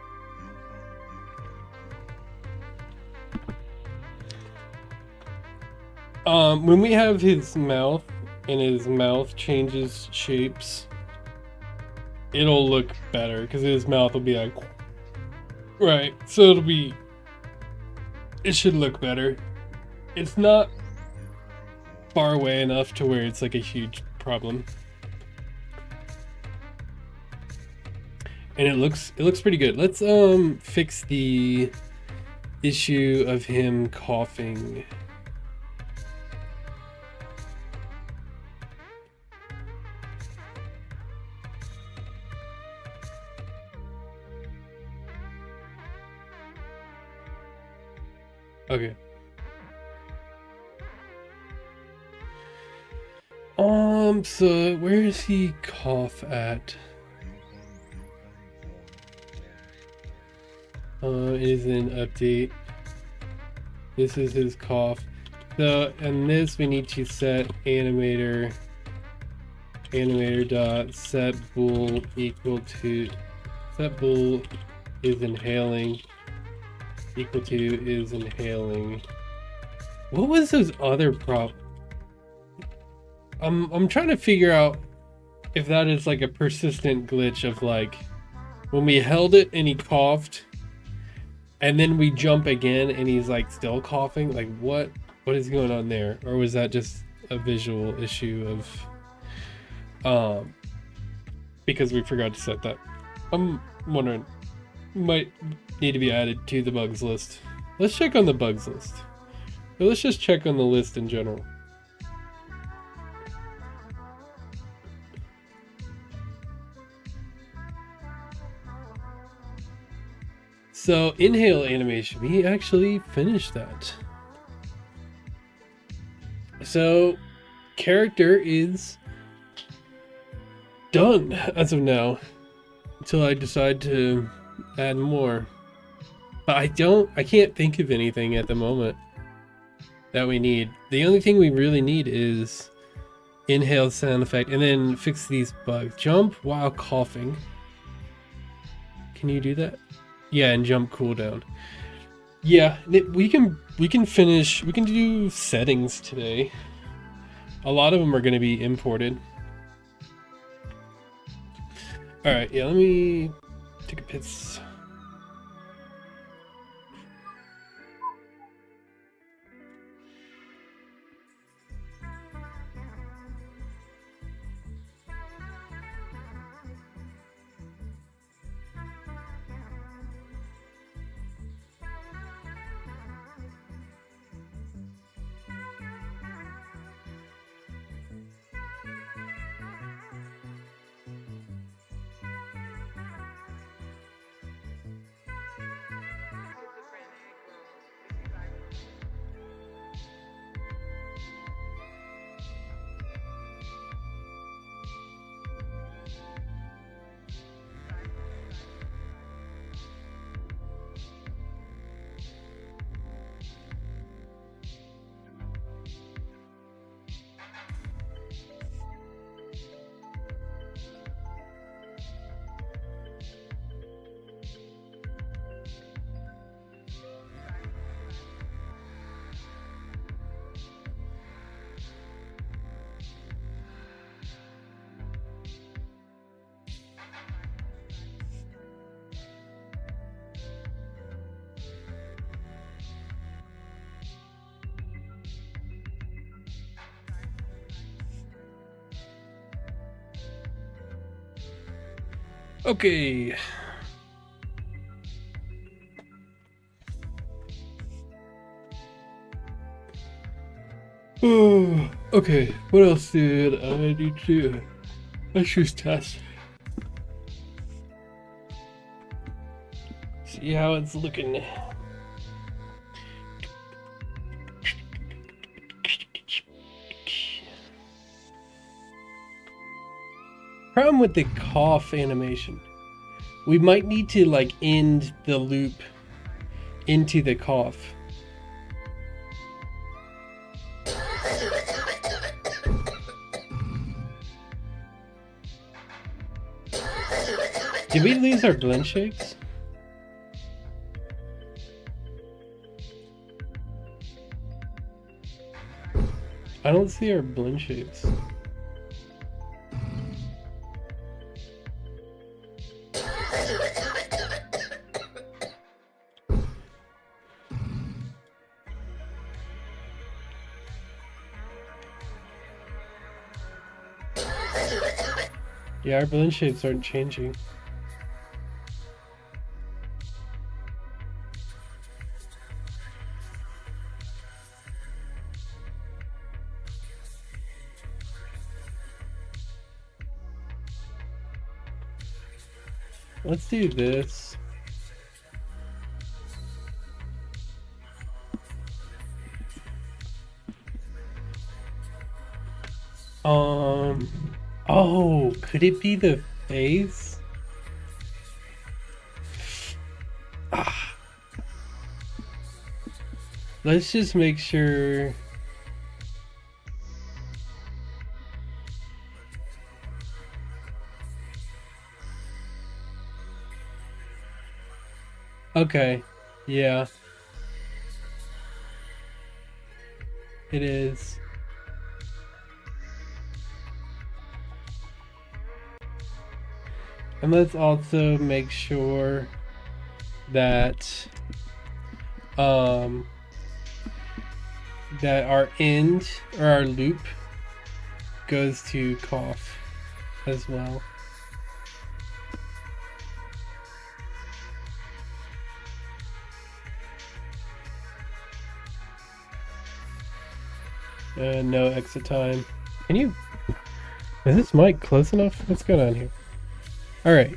When we have his mouth and his mouth changes shapes, it'll look better because his mouth will be like, right. So it should look better. It's not far away enough to where it's like a huge problem. And it looks pretty good. Let's fix the issue of him coughing. Okay. So where is he cough at? It is an update. This is his cough. So, and this we need to set animator dot set bool equal to set bool is inhaling equal to is inhaling. What was those other prop? I'm trying to figure out if that is like a persistent glitch of like when we held it and he coughed and then we jump again and he's like still coughing. Like what is going on there? Or was that just a visual issue of because we forgot to set that. I'm wondering, might need to be added to the bugs list. Let's check on the bugs list. But let's just check on the list in general. So, inhale animation, we actually finished that. So, character is done as of now, until I decide to add more. But I can't think of anything at the moment that we need. The only thing we really need is inhale sound effect, and then fix these bugs. Jump while coughing. Can you do that? Yeah, and jump cooldown. Yeah, we can finish. We can do settings today. A lot of them are going to be imported. All right, yeah. Let me take a piss. Okay. Oh, okay. What else did I need to do? Let's just test. See how it's looking. Problem with the cough animation. We might need to like end the loop into the cough. Did we lose our blend shapes? I don't see our blend shapes. Yeah, our blend shapes aren't changing. Let's do this. Oh, could it be the face? Ah. Let's just make sure. Okay, yeah. It is. And let's also make sure that that our end or our loop goes to cough as well. No exit time. Can you... Is this mic close enough? What's going on here? Alright.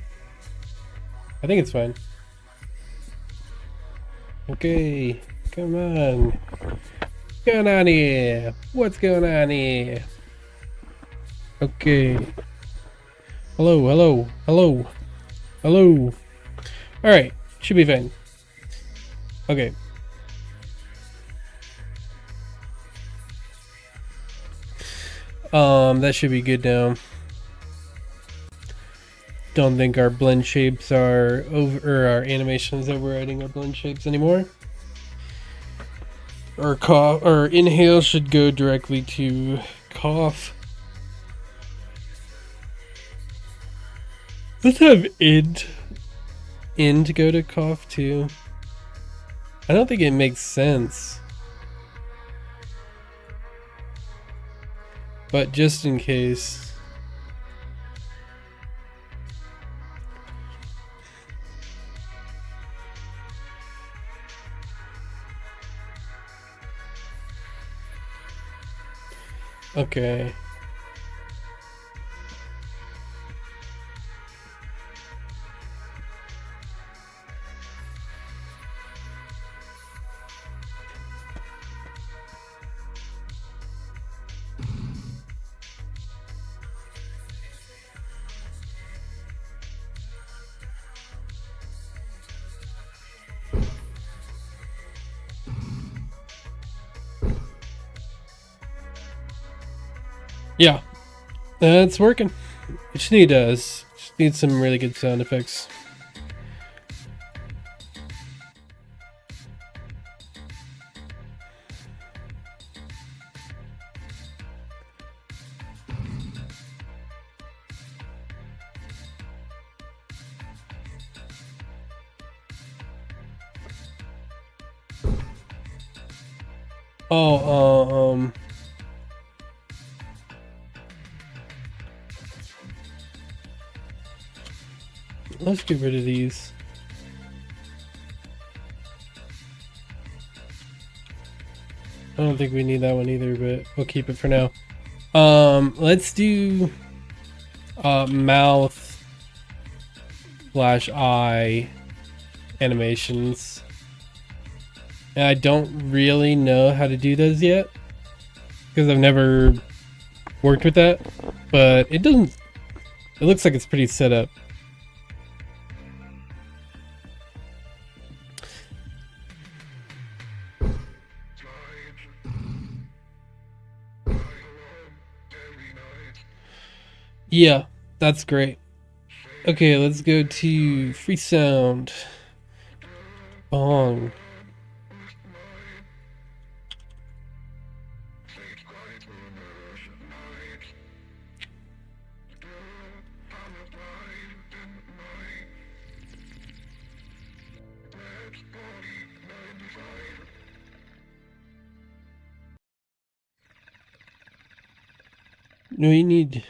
I think it's fine. Okay. Come on. What's going on here? What's going on here? Okay. Hello, hello, hello, hello. Alright. Should be fine. Okay. That should be good now. Don't think our blend shapes are over, or our animations overriding our blend shapes anymore. Our cough or inhale should go directly to cough. Let's have int go to cough too. I don't think it makes sense, but just in case. Okay. Yeah, that's working. It just need some really good sound effects. Oh, let's get rid of these. I don't think we need that one either, but we'll keep it for now. Let's do mouth / eye animations. And I don't really know how to do those yet because I've never worked with that, but it looks like it's pretty set up. Yeah, that's great. Okay, let's go to free sound. Bong. No, you need...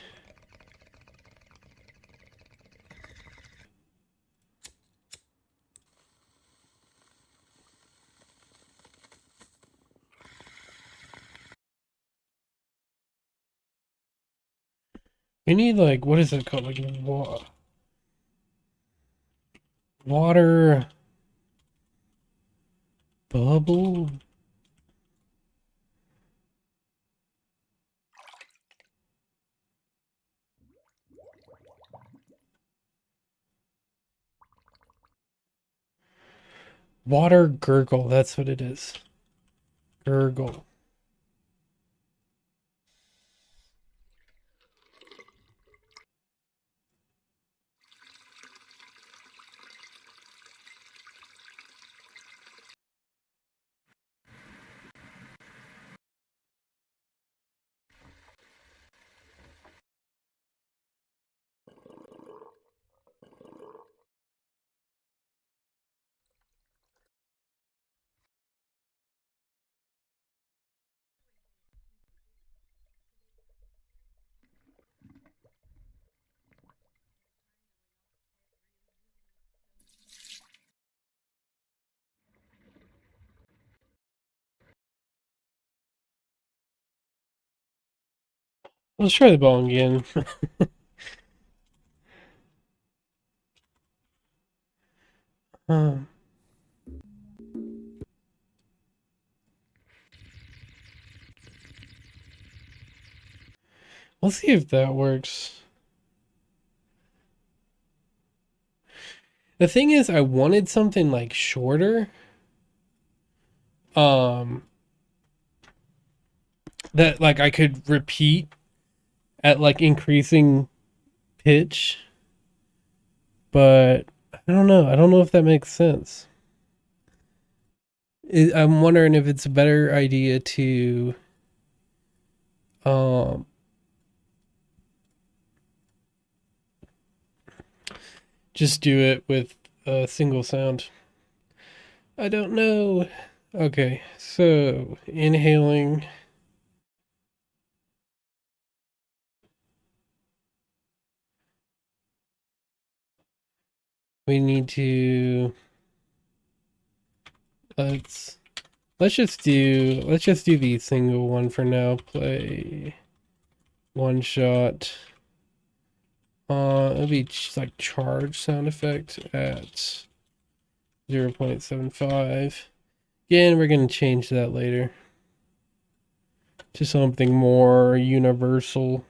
You need, like, what is it called? Like, water bubble? Water gurgle, that's what it is. Gurgle. Let's try the bong again. um, we'll see if that works. The thing is, I wanted something like shorter. Um, that like I could repeat at like increasing pitch, but I don't know. I don't know if that makes sense. I'm wondering if it's a better idea to um just do it with a single sound. I don't know. Okay, so inhaling. We need to let's let's just do the single one for now. Play one shot. It'll be like charge sound effect at 0.75. Again, we're gonna change that later to something more universal.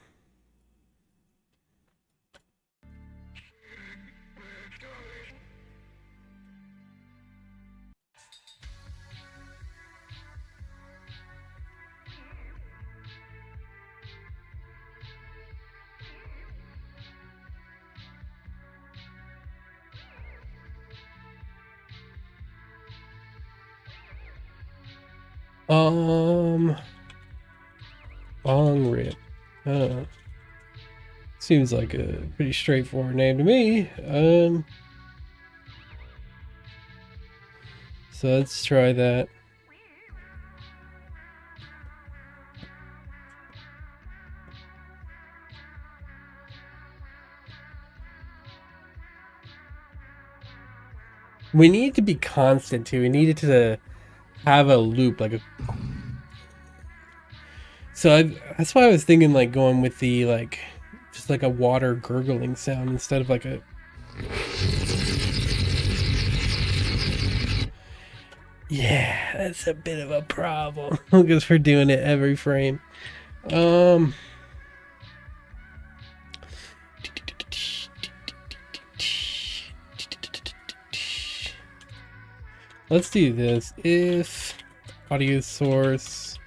Um, Bong Rip. Seems like a pretty straightforward name to me. So let's try that. We need to be constant too. We needed to have a loop, like a. That's why I was thinking like going with the like, just like a water gurgling sound instead of like a. Yeah, that's a bit of a problem because we're doing it every frame. Um. Let's do this. If audio source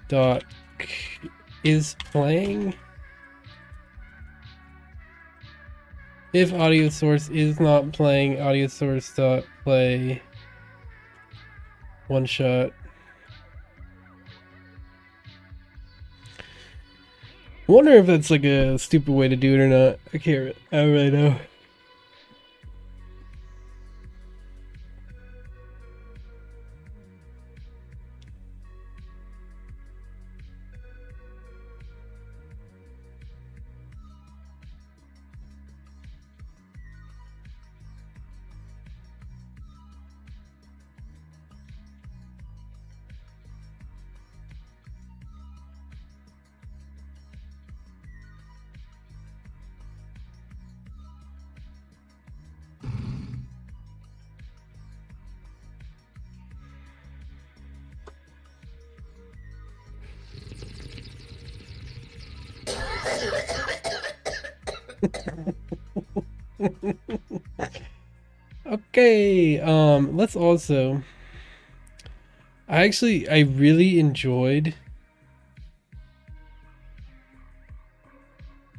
dot is playing, if audio source is not playing, audio source dot play one shot. I wonder if that's like a stupid way to do it or not. I don't really know. Okay, let's also. I really enjoyed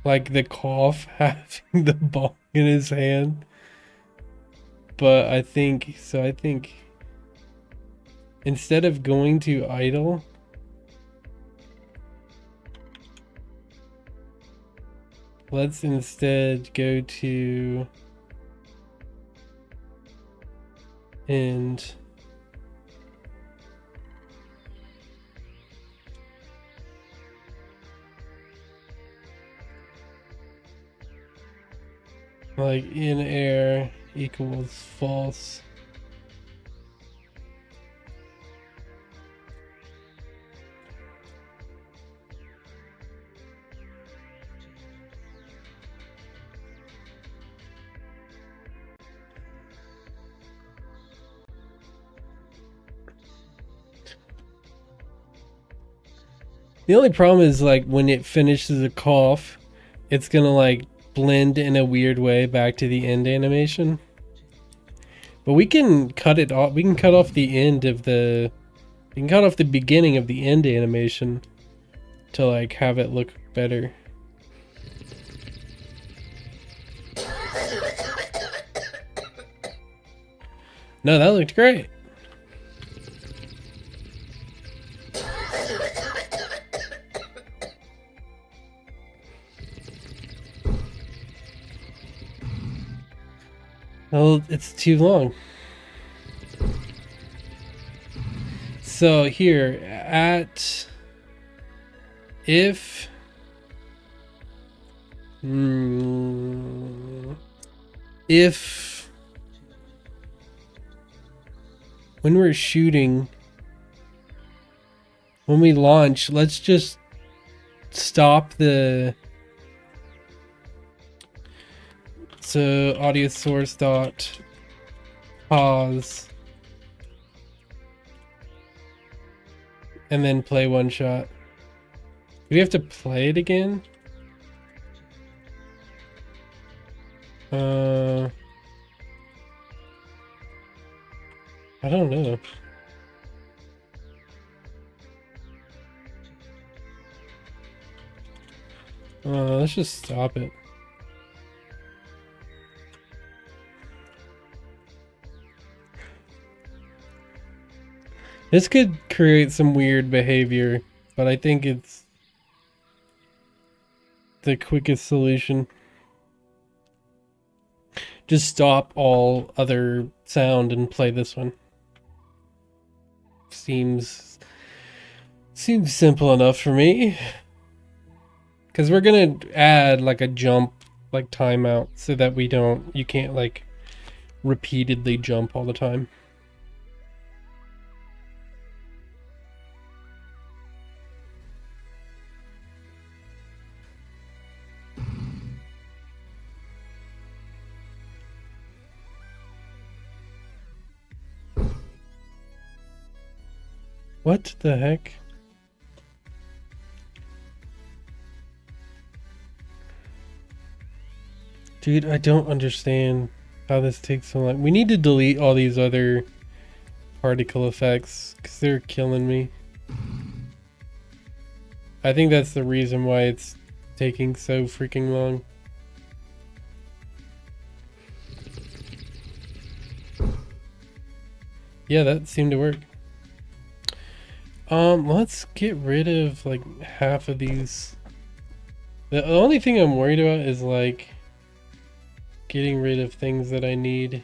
like the cough having the ball in his hand, but I think instead of going to idle, let's instead go to end. Like in air equals false. The only problem is like when it finishes a cough, it's gonna like blend in a weird way back to the end animation. But we can cut it off. We can cut off the end of the. We can cut off the beginning of the end animation to like have it look better. No, that looked great. Well, it's too long. So here at if if when we're shooting, when we launch, let's just stop the so audio source dot pause and then play one shot. Do we have to play it again? I don't know. Let's just stop it. This could create some weird behavior, but I think it's the quickest solution. Just stop all other sound and play this one. Seems simple enough for me. Because we're gonna add like a jump, like timeout, so that you can't like repeatedly jump all the time. What the heck? Dude, I don't understand how this takes so long. We need to delete all these other particle effects because they're killing me. I think that's the reason why it's taking so freaking long. Yeah, that seemed to work. Let's get rid of like half of these. The only thing I'm worried about is like getting rid of things that I need.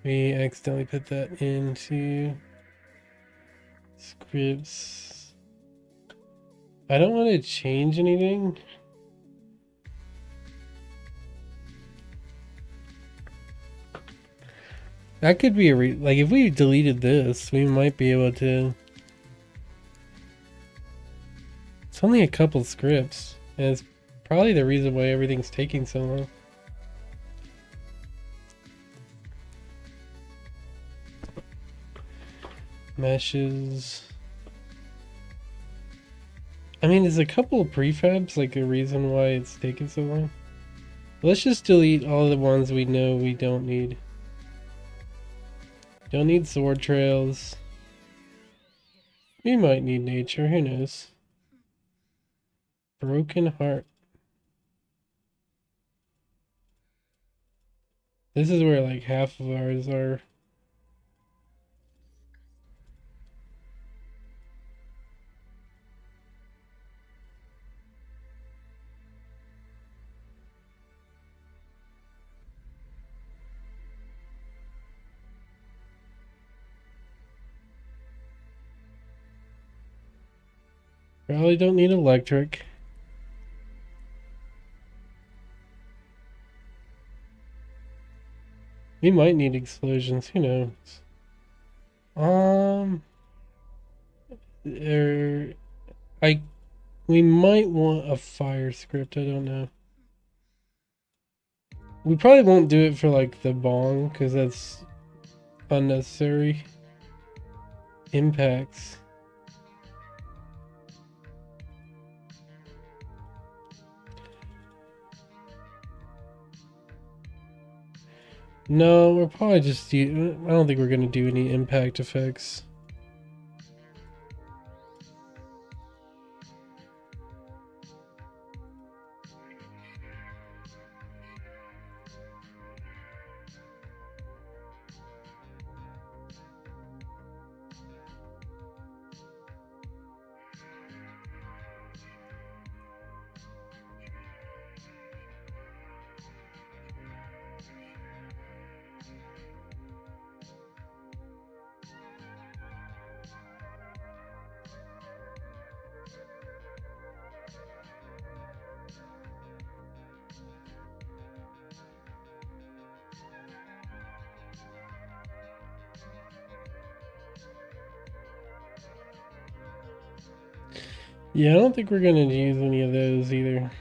We accidentally put that into scripts. I don't want to change anything. That could be like if we deleted this, we might be able to. It's only a couple scripts, and it's probably the reason why everything's taking so long. Meshes. I mean, is a couple of prefabs like a reason why it's taking so long? Let's just delete all the ones we know we don't need. Don't need sword trails. We might need nature, who knows? Broken heart. This is where like half of ours are. Probably don't need electric. We might need explosions, who knows? We might want a fire script, I don't know. We probably won't do it for like the bong, because that's unnecessary. impacts. No, we're probably just I don't think we're gonna do any impact effects. Yeah, I don't think we're gonna use any of those either.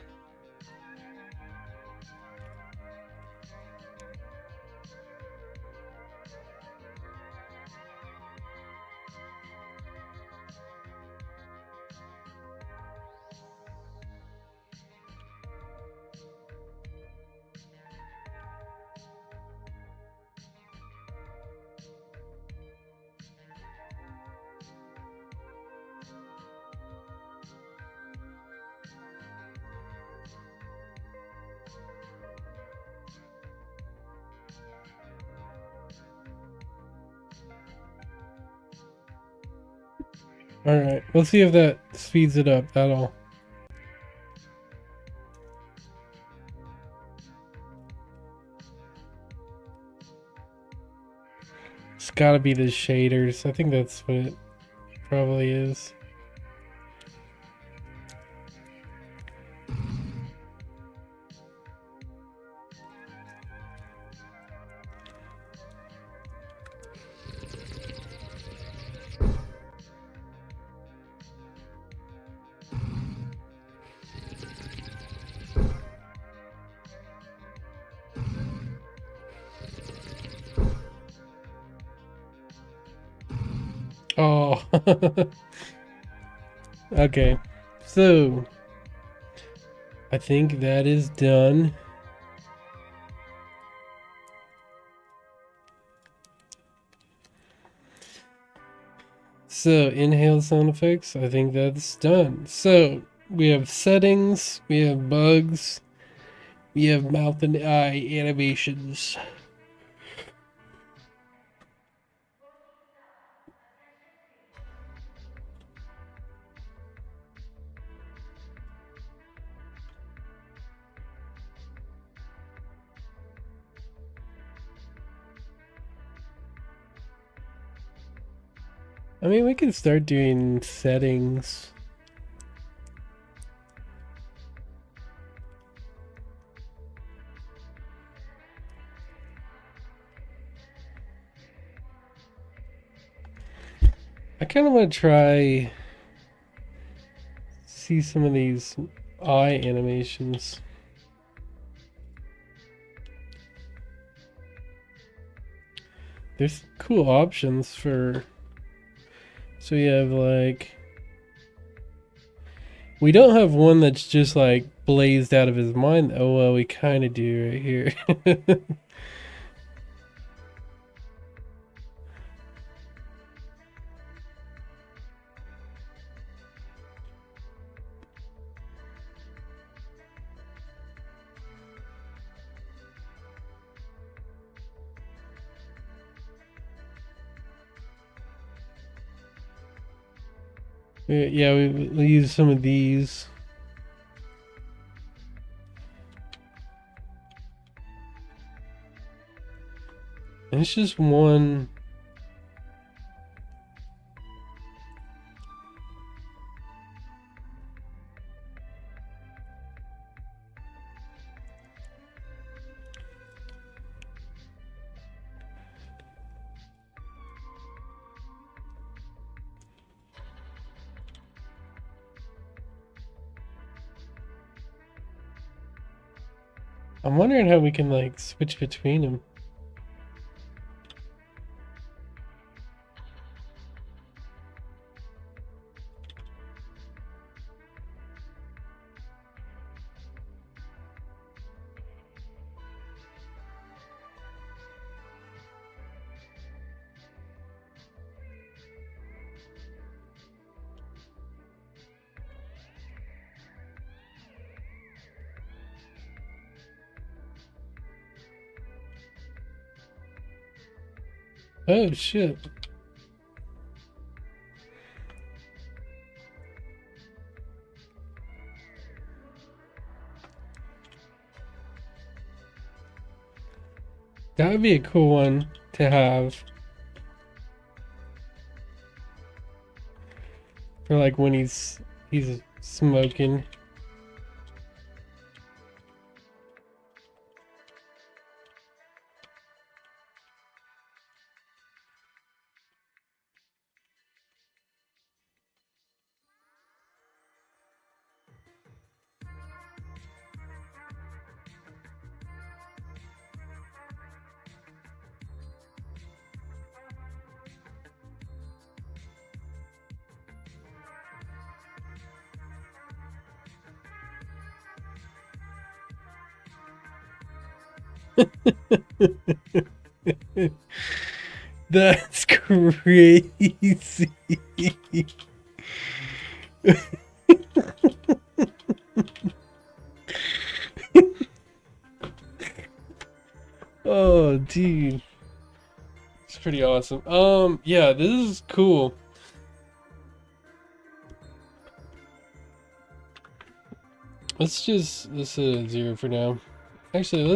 Alright, we'll see if that speeds it up at all. It's gotta be the shaders. I think that's what it probably is. Oh. Okay. So, I think that is done. So, inhale sound effects, I think that's done. So, we have settings, we have bugs, we have mouth and eye animations. I mean, we can start doing settings. I kind of want to try see some of these eye animations. There's cool options for, so you have like, we don't have one that's just like blazed out of his mind. Oh well, we kind of do right here. Yeah, we'll use some of these. And it's just one. I'm wondering how we can like switch between them. Oh shit. That would be a cool one to have. For like when he's smoking. That's crazy. Oh, dude. It's pretty awesome. Yeah, this is cool. Let's set a 0 for now. Actually,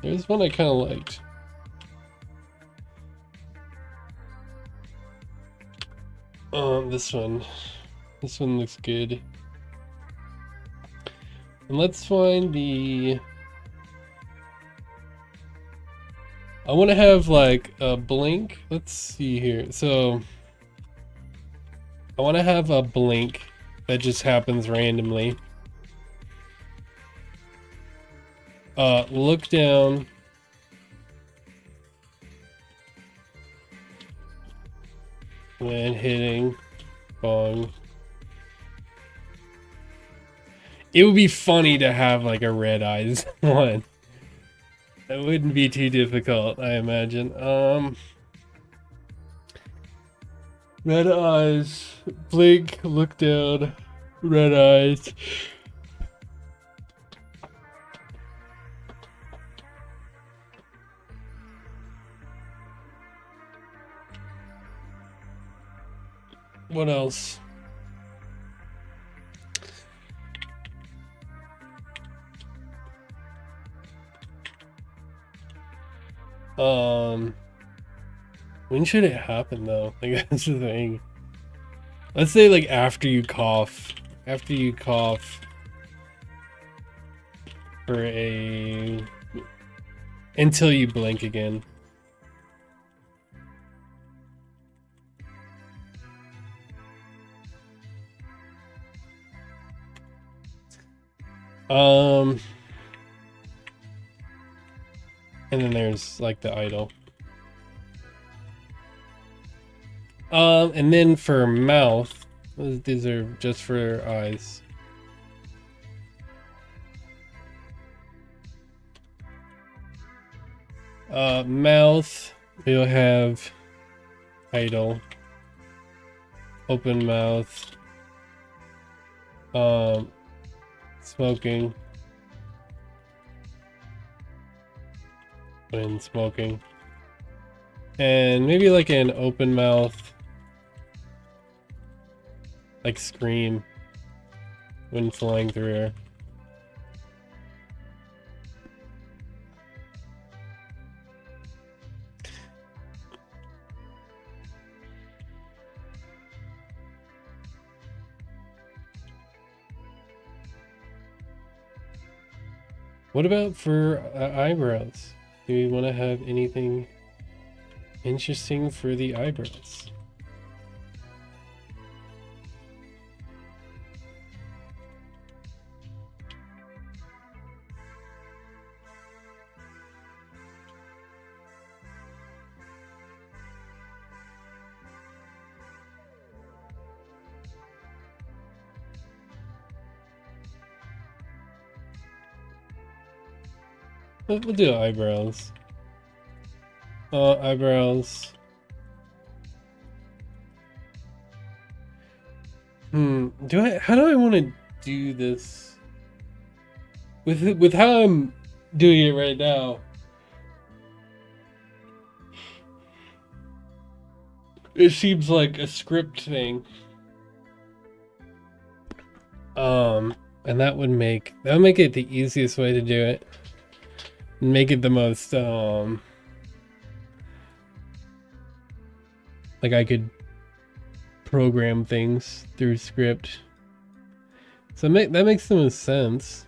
there's one I kind of liked. This one. This one looks good. And let's find the... I want to have like a blink. Let's see here. So I want to have a blink that just happens randomly. Look down. And hitting. Bong. It would be funny to have like a red eyes one. That wouldn't be too difficult, I imagine. Red eyes, blink, look down, red eyes. What else? When should it happen though? Like that's the thing. Let's say like after you cough. After you cough for until you blink again. And then there's like the idle. And then for mouth, these are just for eyes. Mouth, we'll have idle, open mouth, smoking, when smoking, and maybe like an open mouth, like scream when flying through air. What about for eyebrows? Do we want to have anything interesting for the eyebrows? We'll do eyebrows. Eyebrows. How do I want to do this? With how I'm doing it right now. It seems like a script thing. And that would make it the easiest way to do it. Make it the most like I could program things through script. So that makes the most sense.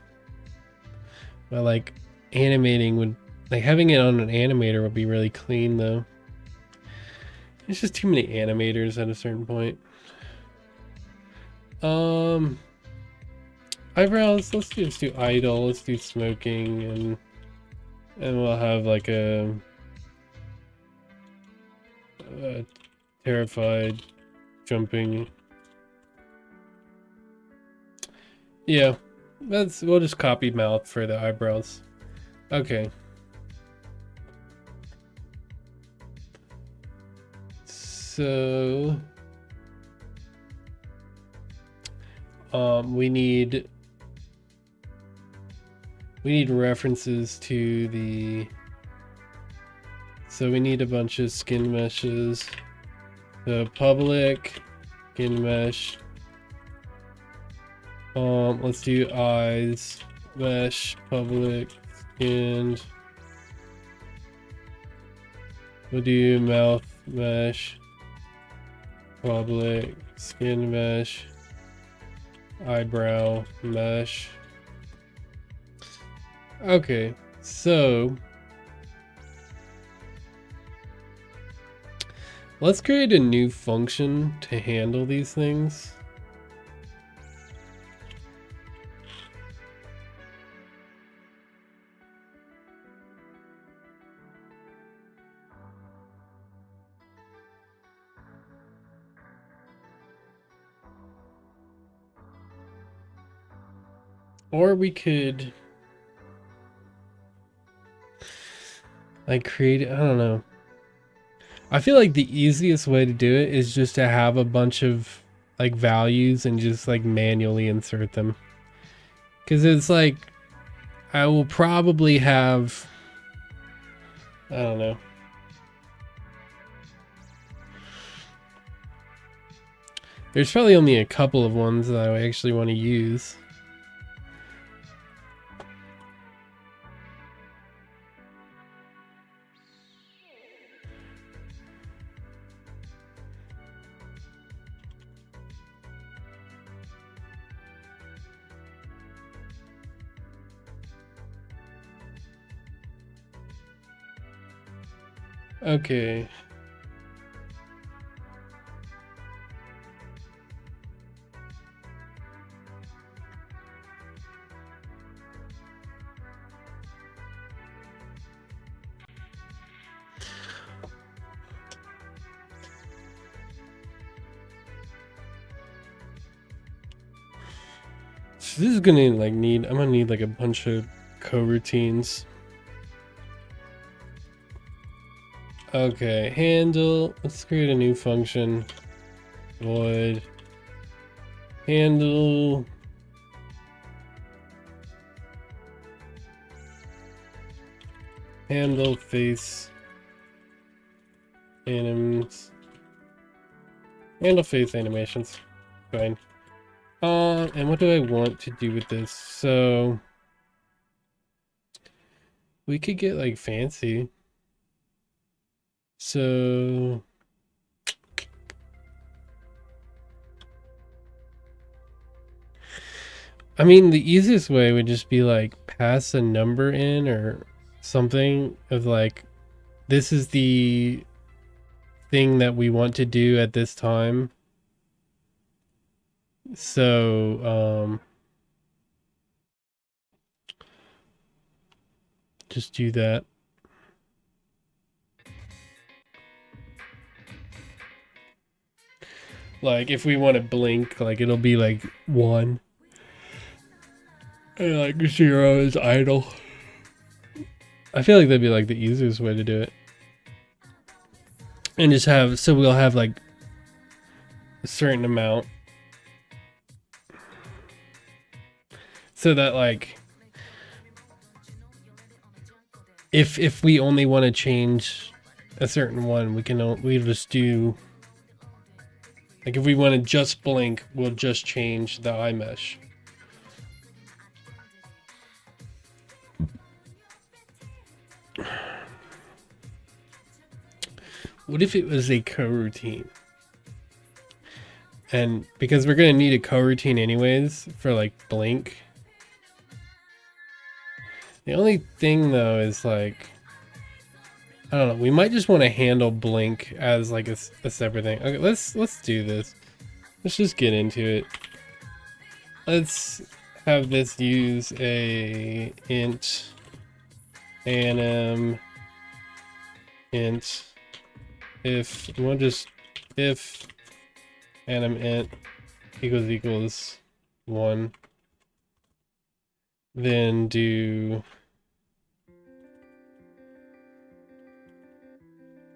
But like animating would, like having it on an animator would be really clean though. There's just too many animators at a certain point. Eyebrows, let's just do idle, let's do smoking, and we'll have like a terrified jumping. Yeah, we'll just copy mouth for the eyebrows. Okay. So we need references to the, so we need a bunch of skin meshes. The public skin mesh. Let's do eyes mesh public skinned. We'll do mouth mesh public skin mesh eyebrow mesh. Okay, so let's create a new function to handle these things. Or we could like create, I don't know. I feel like the easiest way to do it is just to have a bunch of like values and just like manually insert them. Cause it's like, I will probably have, I don't know. There's probably only a couple of ones that I actually want to use. Okay. So this is gonna like I'm gonna need like a bunch of coroutines. Okay, handle, let's create a new function. Void handle face anims, handle face animations. Fine. And what do I want to do with this? So we could get like fancy. So I mean, the easiest way would just be like pass a number in or something of like, this is the thing that we want to do at this time. So, just do that. Like if we want to blink, like it'll be like 1. And like 0 is idle. I feel like that'd be like the easiest way to do it. And just have, so we'll have like a certain amount. So that like, if we only want to change a certain one, we'll just do Like if we want to just blink, we'll just change the eye mesh. What if it was a coroutine? And because we're going to need a coroutine anyways for like blink. The only thing though is like, I don't know, we might just want to handle blink as like a separate thing. Okay, let's do this. Let's just get into it. Let's have this use a int anim int if we'll just if anim int equals 1, then do,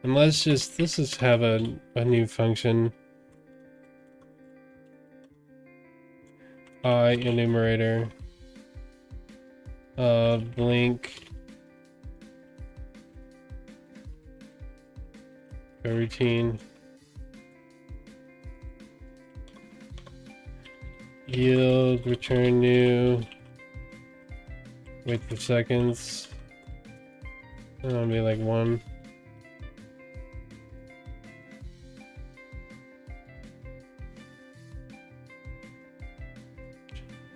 and let's just have a new function, I enumerator blink routine yield return new, wait for seconds, and it'll be like 1.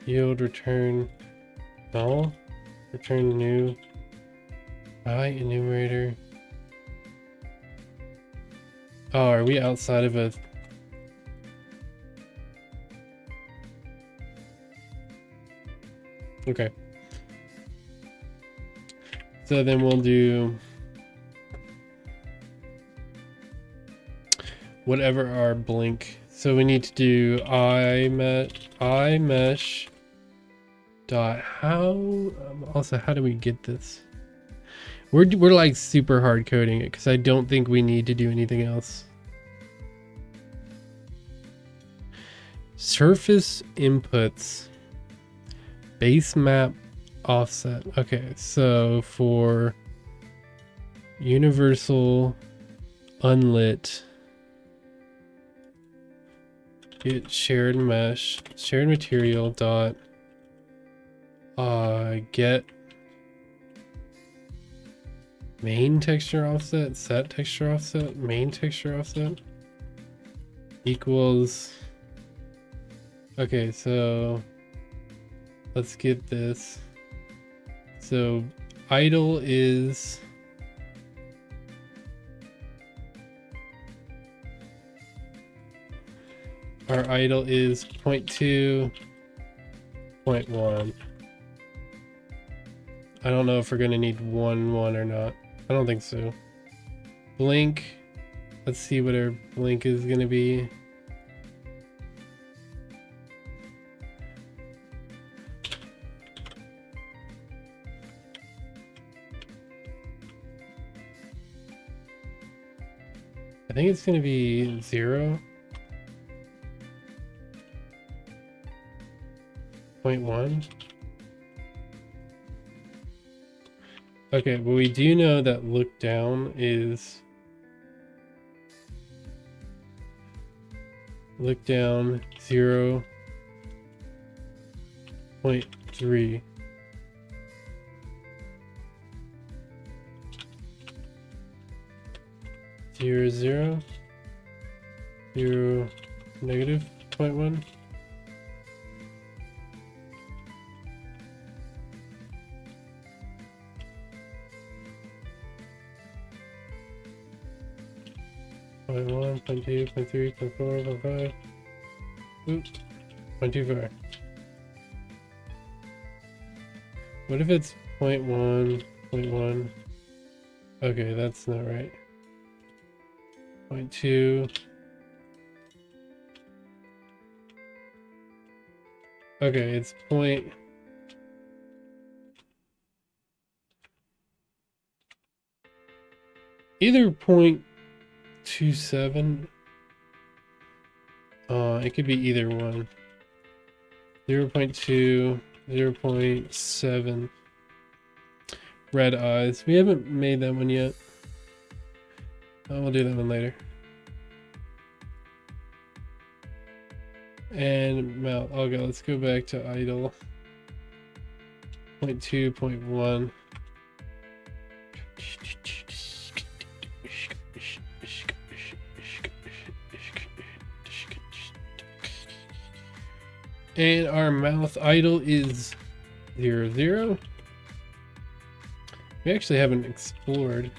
Yield return null, return new, I enumerator. Oh, are we outside of a... Okay. So then we'll do whatever our blink. So we need to do imesh dot how, also how do we get this? We're like super hard coding it because I don't think we need to do anything else. Surface inputs, base map offset. Okay, so for universal unlit, get shared mesh, shared material dot get main texture offset, set texture offset, main texture offset equals, okay, so let's get this. So idle is our idle is 0.2, 0.1. I don't know if we're gonna need 1 or not. I don't think so. Blink. Let's see what our blink is gonna be. I think it's gonna be 0. 0.1. Okay, but we do know that look down is look down 0.3. Zero, zero, zero, negative 0.1. Point 1, point 2, point 3, point 4, point 5. Oops. 0.25. What if it's 0.1, 0.1? Okay, that's not right. 0.2. Okay, it's point. Either 0.27. It could be either one. 0.2, 0.7. Red eyes. We haven't made that one yet. We'll do that one later. And mouth. Okay, let's go back to idle. 0.2, 0.1. And our mouth idle is 0, 0. We actually haven't explored.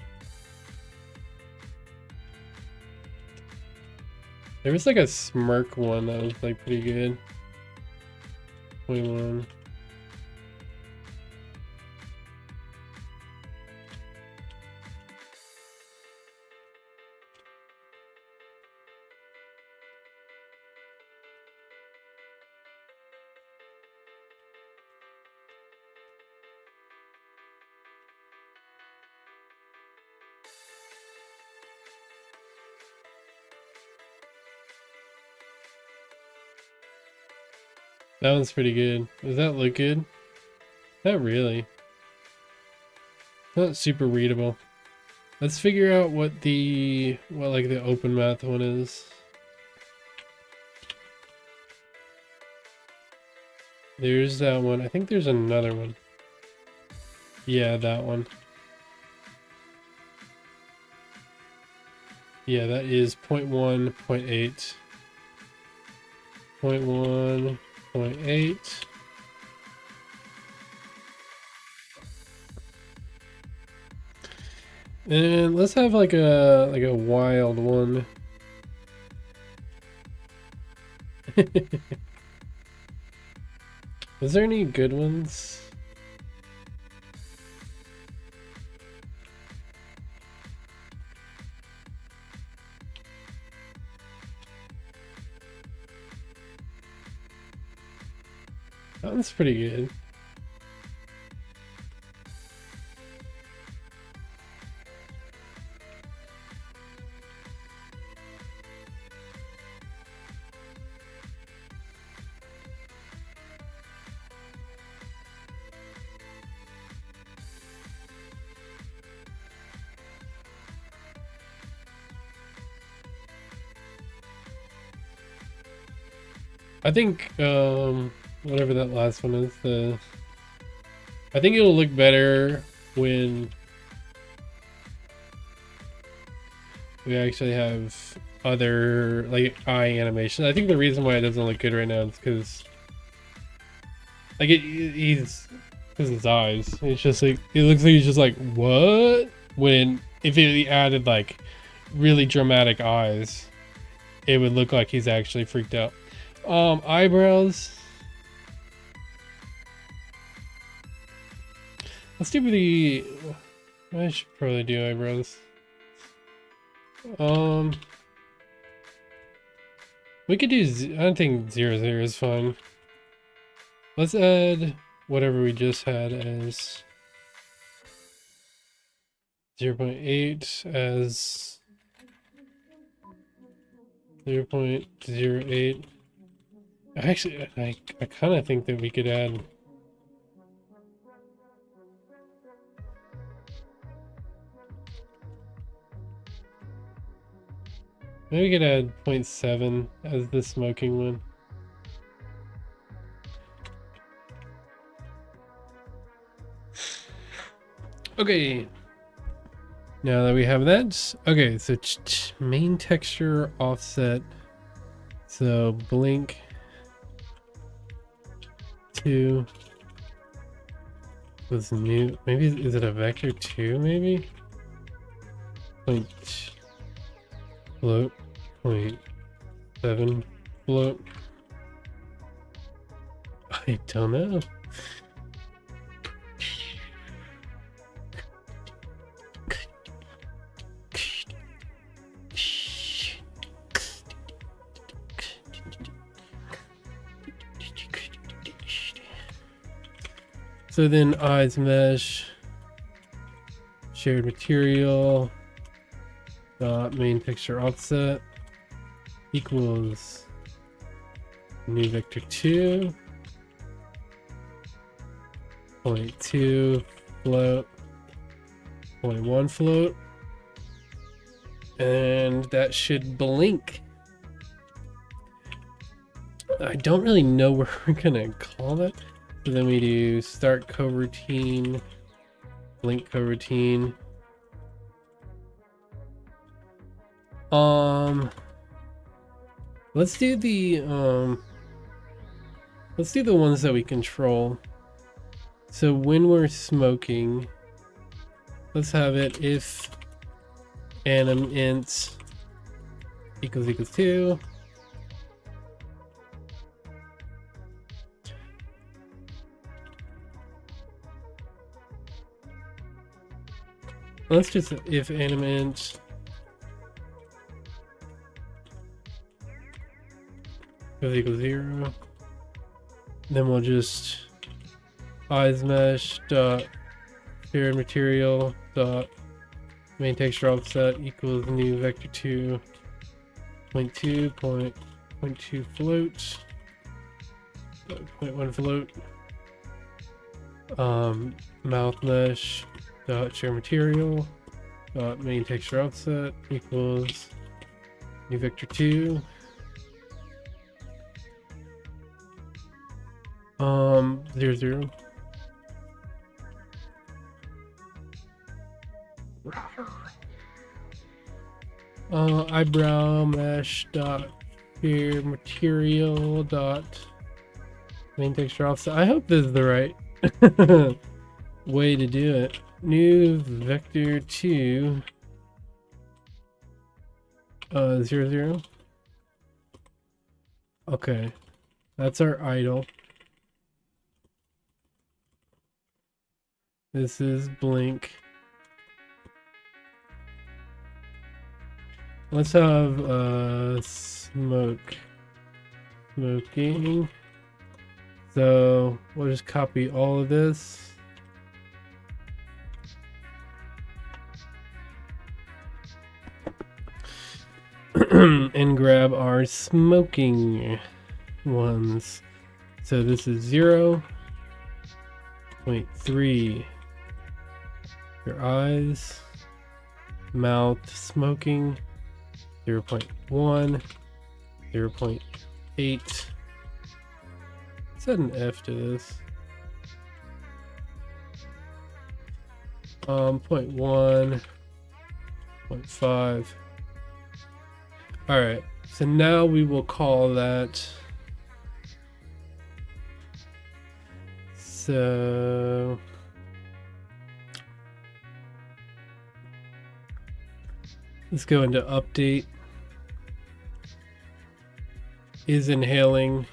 There was like a smirk one that was like pretty good. 0.1. That one's pretty good. Does that look good? Not really. Not super readable. Let's figure out what like the open mouth one is. There's that one. I think there's another one. Yeah, that one. Yeah, that is 0.1, 0.8. 0.1, 0.8. And let's have like a wild one. Is there any good ones? That one's pretty good. I think whatever that last one is, I think it'll look better when we actually have other like eye animation. I think the reason why it doesn't look good right now is because like he's because his eyes. It's just like it looks like he's just like what? When if he added like really dramatic eyes, it would look like he's actually freaked out. Eyebrows. Let's do the. I should probably do eyebrows. We could do. I don't think 0, 0 is fine. Let's add whatever we just had as 0.8 as 0.08. Actually, I kind of think that we could add. Maybe we could add 0.7 as the smoking one. Okay. Now that we have that, okay, so main texture offset. So blink 2 was new. Maybe is it a vector 2? Maybe point float 0.7 float. I don't know. So then eyes mesh, shared material, dot main texture offset equals new vector 2, 0.2 float, 0.1 float, and that should blink. I don't really know where we're gonna call that. So then we do start coroutine, link coroutine. Let's do the ones that we control. So when we're smoking, let's have it if anim int equals 2. Let's just if anim int equals 0. Then we'll just eyes mesh dot shared material dot main texture offset equals new vector 2 0.2 0.2 float 0.1 float mouth mesh dot share material dot main texture offset equals new vector 2 0 0. Eyebrow mesh dot share material dot main texture offset. I hope this is the right way to do it. New vector 2 0 0. Okay, that's our idle. This is blink. Let's have smoking. So we'll just copy all of this. And grab our smoking ones. So this is 0.3. Your eyes, mouth, smoking. 0.1, 0.8. Set an F to this. 0.1, 0.5. All right, so now we will call that. So let's go into update. Is inhaling.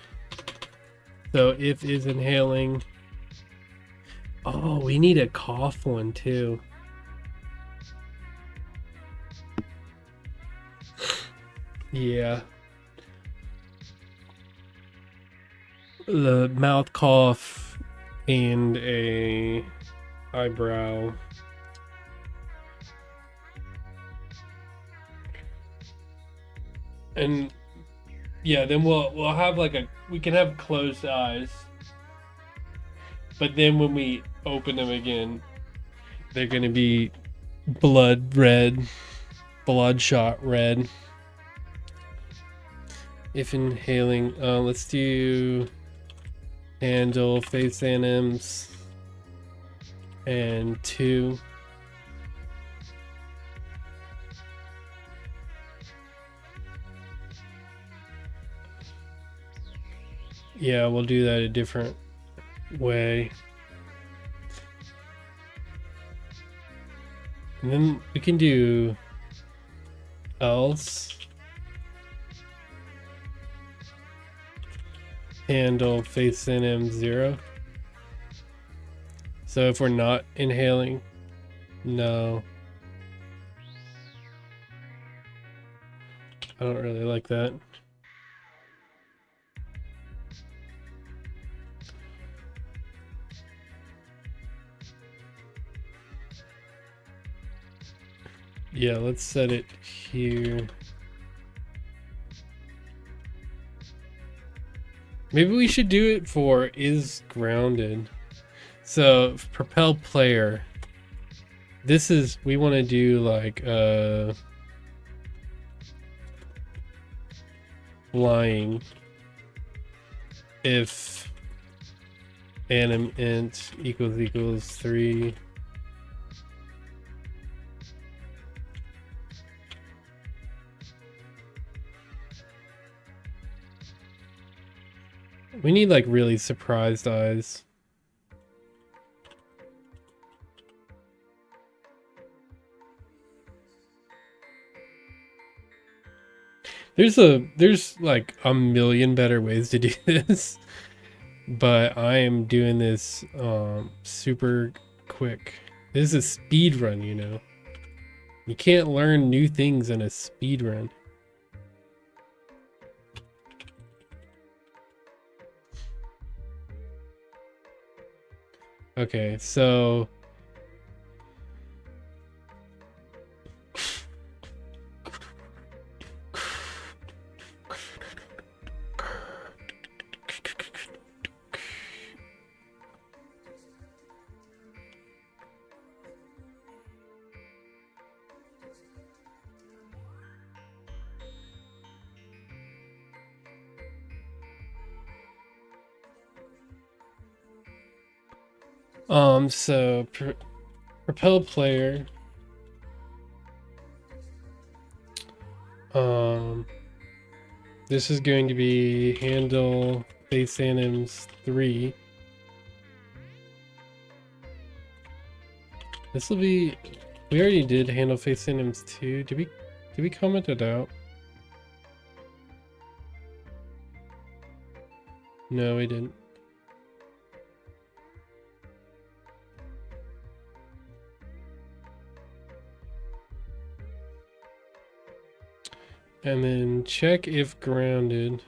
So if is inhaling. Oh, we need a cough one too. Yeah. The mouth cough and a eyebrow. And yeah, then we'll have like we can have closed eyes. But then when we open them again, they're gonna be bloodshot red. If inhaling, let's do handle face anims and 2. Yeah, we'll do that a different way. And then we can do else handle face in M0. So if we're not inhaling, no. I don't really like that. Yeah, let's set it here. Maybe we should do it for is grounded. So propel player. This is, we want to do like flying. if anim int equals 3. We need like really surprised eyes. There's like a million better ways to do this, but I am doing this super quick. This is a speed run, you know. You can't learn new things in a speed run. Okay, so propel player. This is going to be handle face anims 3. This will be, we already did handle face anims 2. Did we comment it out? No, we didn't. And then check if grounded.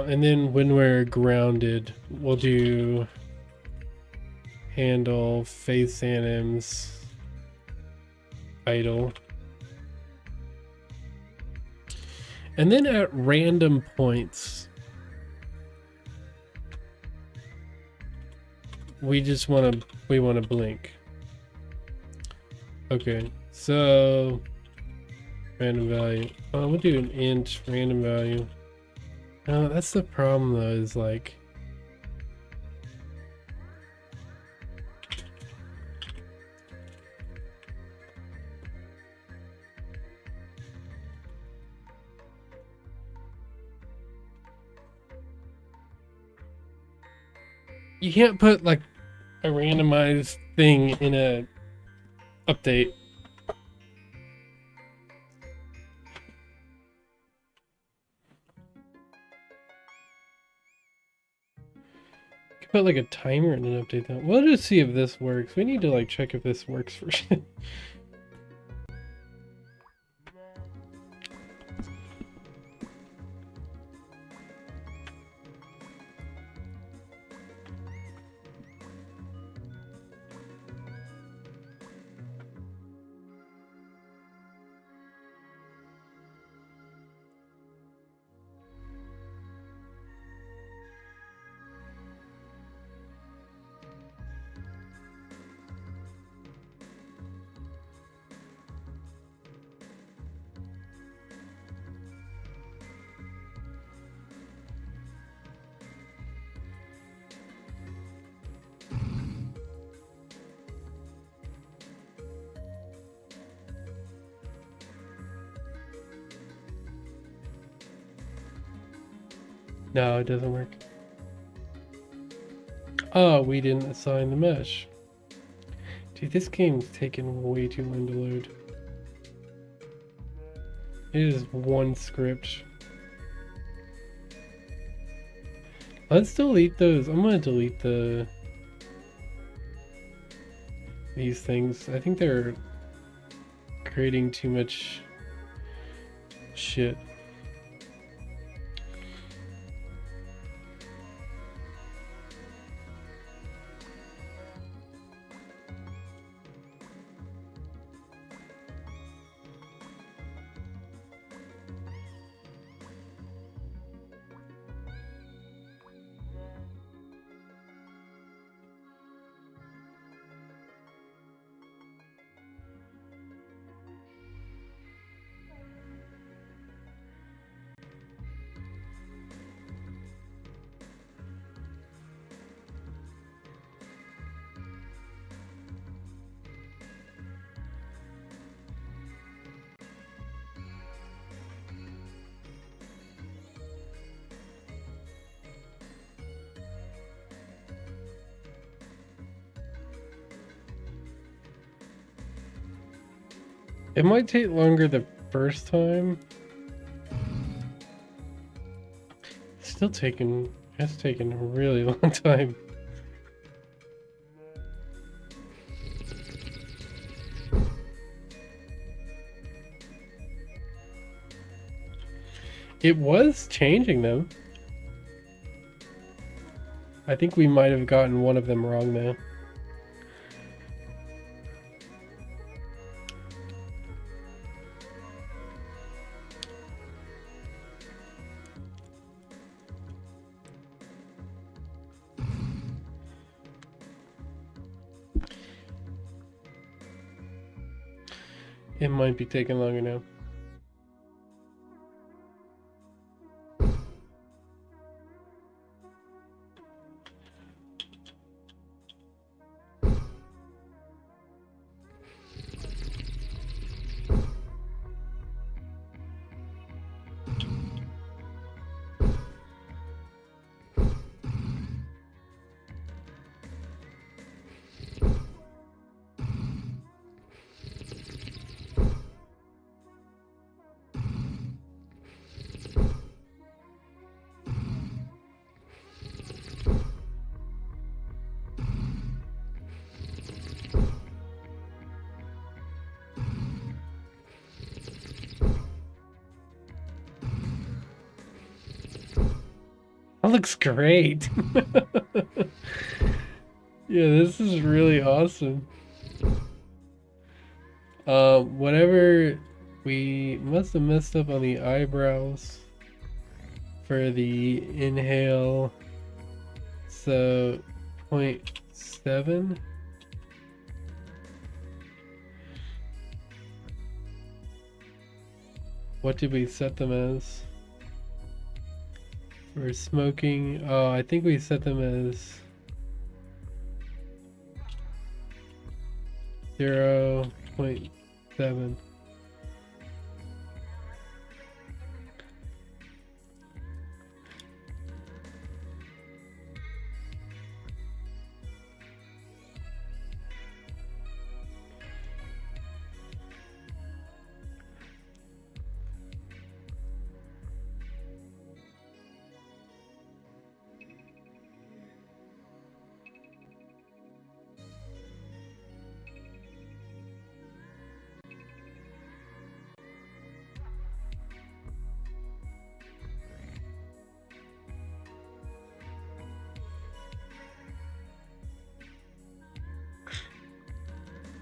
And then when we're grounded, we'll do handle face anims idle. And then at random points, we want to blink. Okay, so random value. We'll do an int random value. That's the problem though, is like you can't put like a randomized thing in a update. You can put like a timer in an update though. We'll just see if this works. We need to like check if this works first. No, it doesn't work. Oh, we didn't assign the mesh. Dude, this game's taking way too long to load. It is one script. Let's delete those. I'm gonna delete these things. I think they're creating too much shit. It might take longer the first time. It's still taking, it's taken a really long time. It was changing them. I think we might have gotten one of them wrong though. It might be taking longer now. That looks great. Yeah, this is really awesome. Whatever, we must have messed up on the eyebrows for the inhale. So 0.7. What did we set them as? For smoking, oh, I think we set them as 0.7.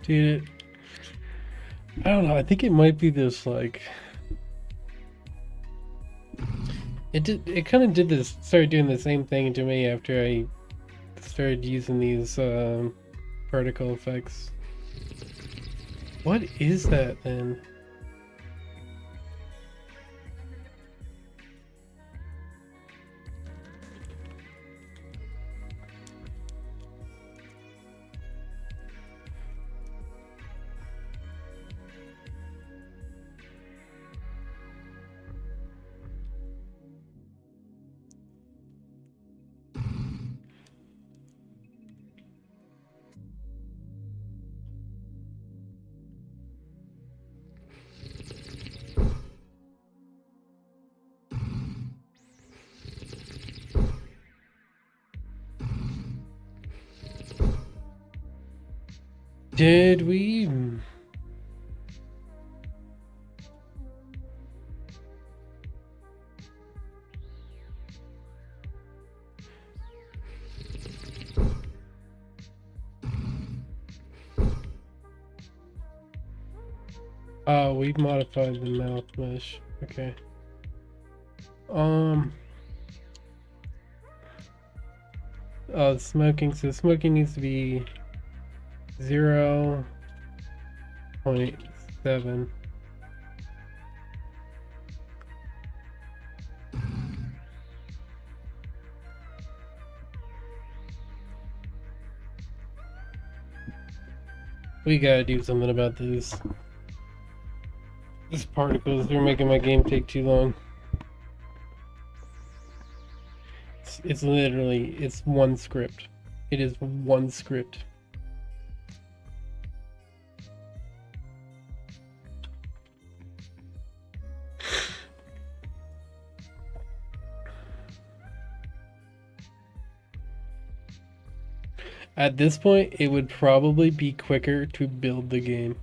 Dude, I don't know. I think it might be this like it kind of did this, started doing the same thing to me after I started using these particle effects. What is that then? Did we? Oh, we modified the mouth mesh. Okay. Oh, smoking. So smoking needs to be 0.7. We gotta do something about this. These particles, they're making my game take too long. It's literally, it's one script. It is one script. At this point, it would probably be quicker to build the game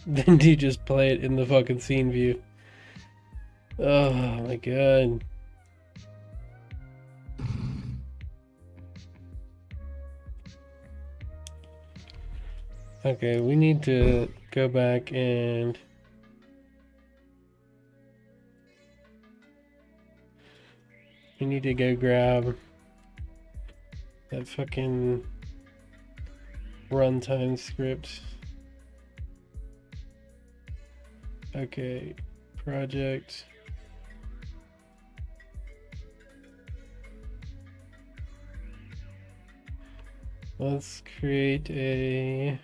than to just play it in the fucking scene view. Oh my god. Okay, we need to go back and we need to go grab that fucking runtime script. Okay, project. Let's create a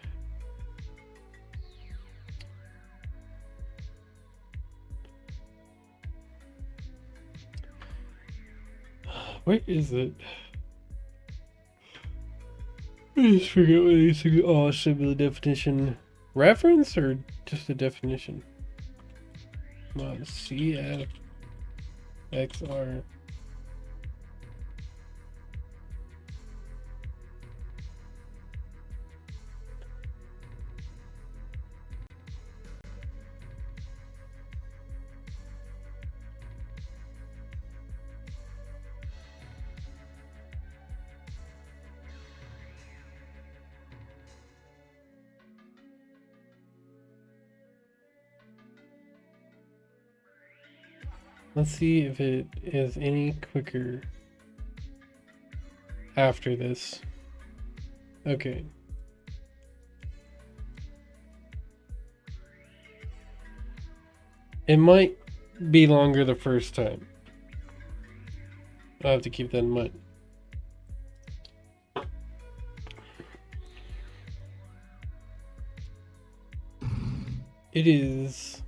where is it? I just forget what these things. Oh, it should be the definition reference or just the definition. Come on, CFXR. Let's see if it is any quicker after this. Okay. It might be longer the first time. I'll have to keep that in mind. It is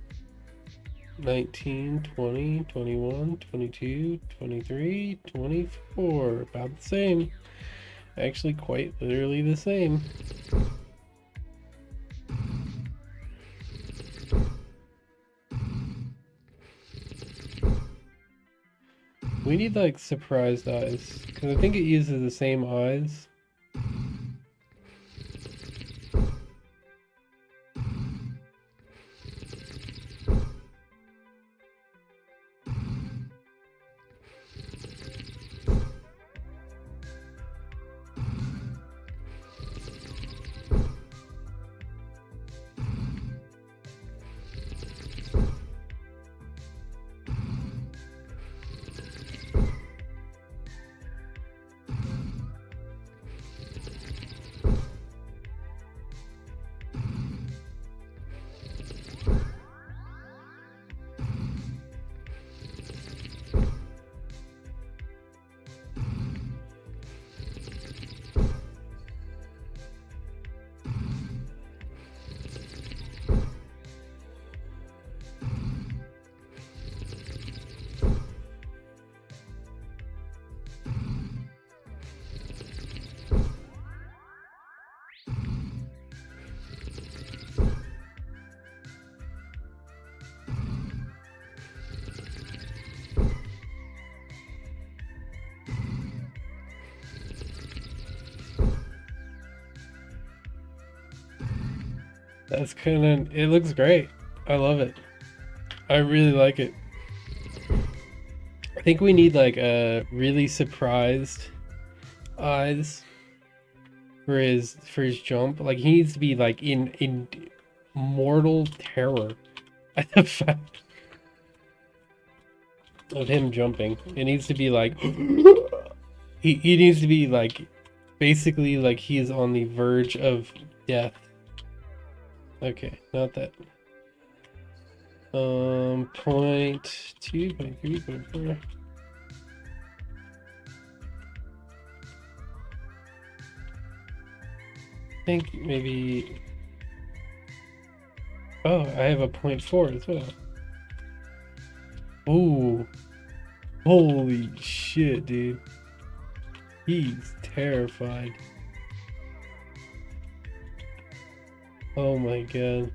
19, 20, 21, 22, 23, 24. About the same. Actually, quite literally the same. We need like surprised eyes, because I think it uses the same eyes. That's kind of, it looks great. I love it. I really like it. I think we need like a really surprised eyes for his jump. Like he needs to be like in mortal terror at the fact of him jumping. It needs to be like he needs to be like basically like he is on the verge of death. Okay, not that. 0.2, 0.3, 0.4. I think maybe. Oh, I have a 0.4 as well. Ooh. Holy shit, dude. He's terrified. Oh my god.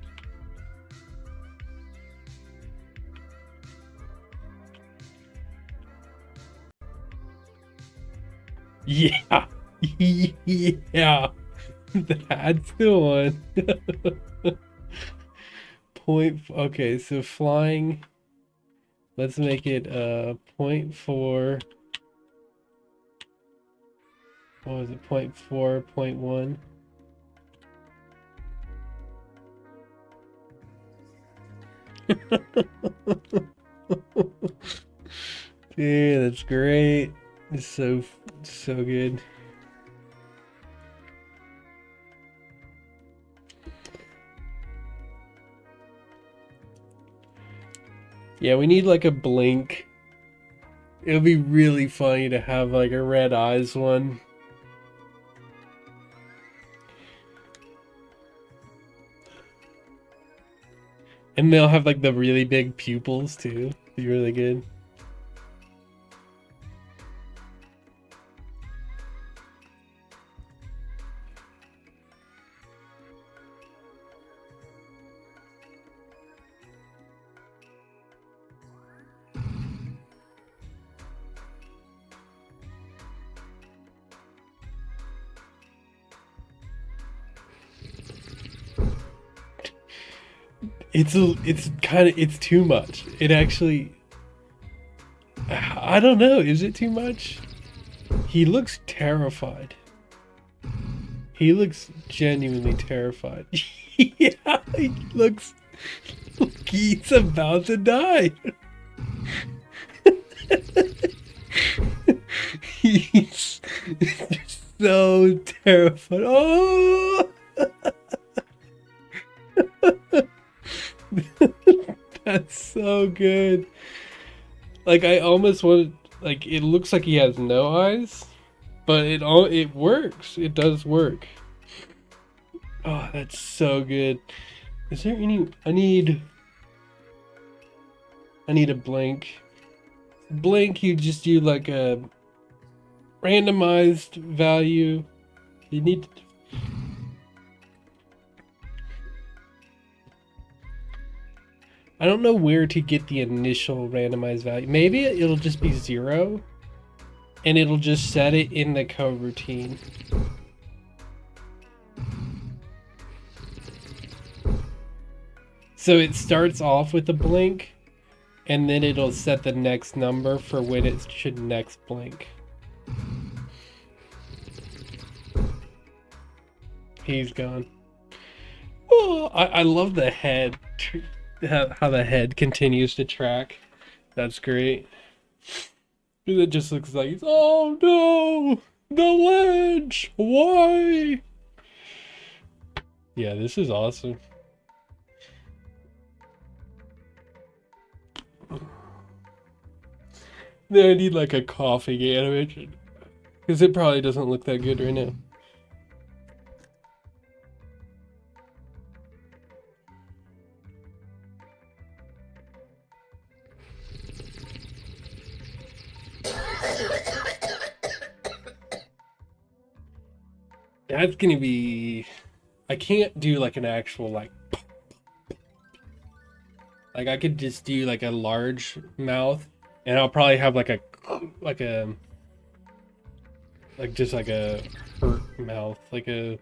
Yeah. Yeah. That's the one. Okay, so flying. Let's make it 0.4. What was it? 0.4, 0.1. Yeah, that's great. It's so good. Yeah, we need like a blink. It would be really funny to have like a red eyes one. And they'll have like the really big pupils too. Be really good. It's too much. It actually, I don't know. Is it too much? He looks terrified. He looks genuinely terrified. Yeah, he looks like he's about to die. He's so terrified. Oh! That's so good. Like I almost want, like, it looks like he has no eyes, but it works. It does work. Oh, that's so good. Is there any I need a blink. Blink, you just do like a randomized value. You need to, I don't know where to get the initial randomized value. Maybe it'll just be 0 and it'll just set it in the coroutine. So it starts off with a blink and then it'll set the next number for when it should next blink. He's gone. Oh, I love the head. How the head continues to track. That's great. It just looks like, oh no, the ledge. Why? Yeah, this is awesome. Then I need like a coughing animation because it probably doesn't look that good right now. That's gonna be, I can't do like an actual like I could just do like a large mouth and I'll probably have like a just like a hurt mouth, like a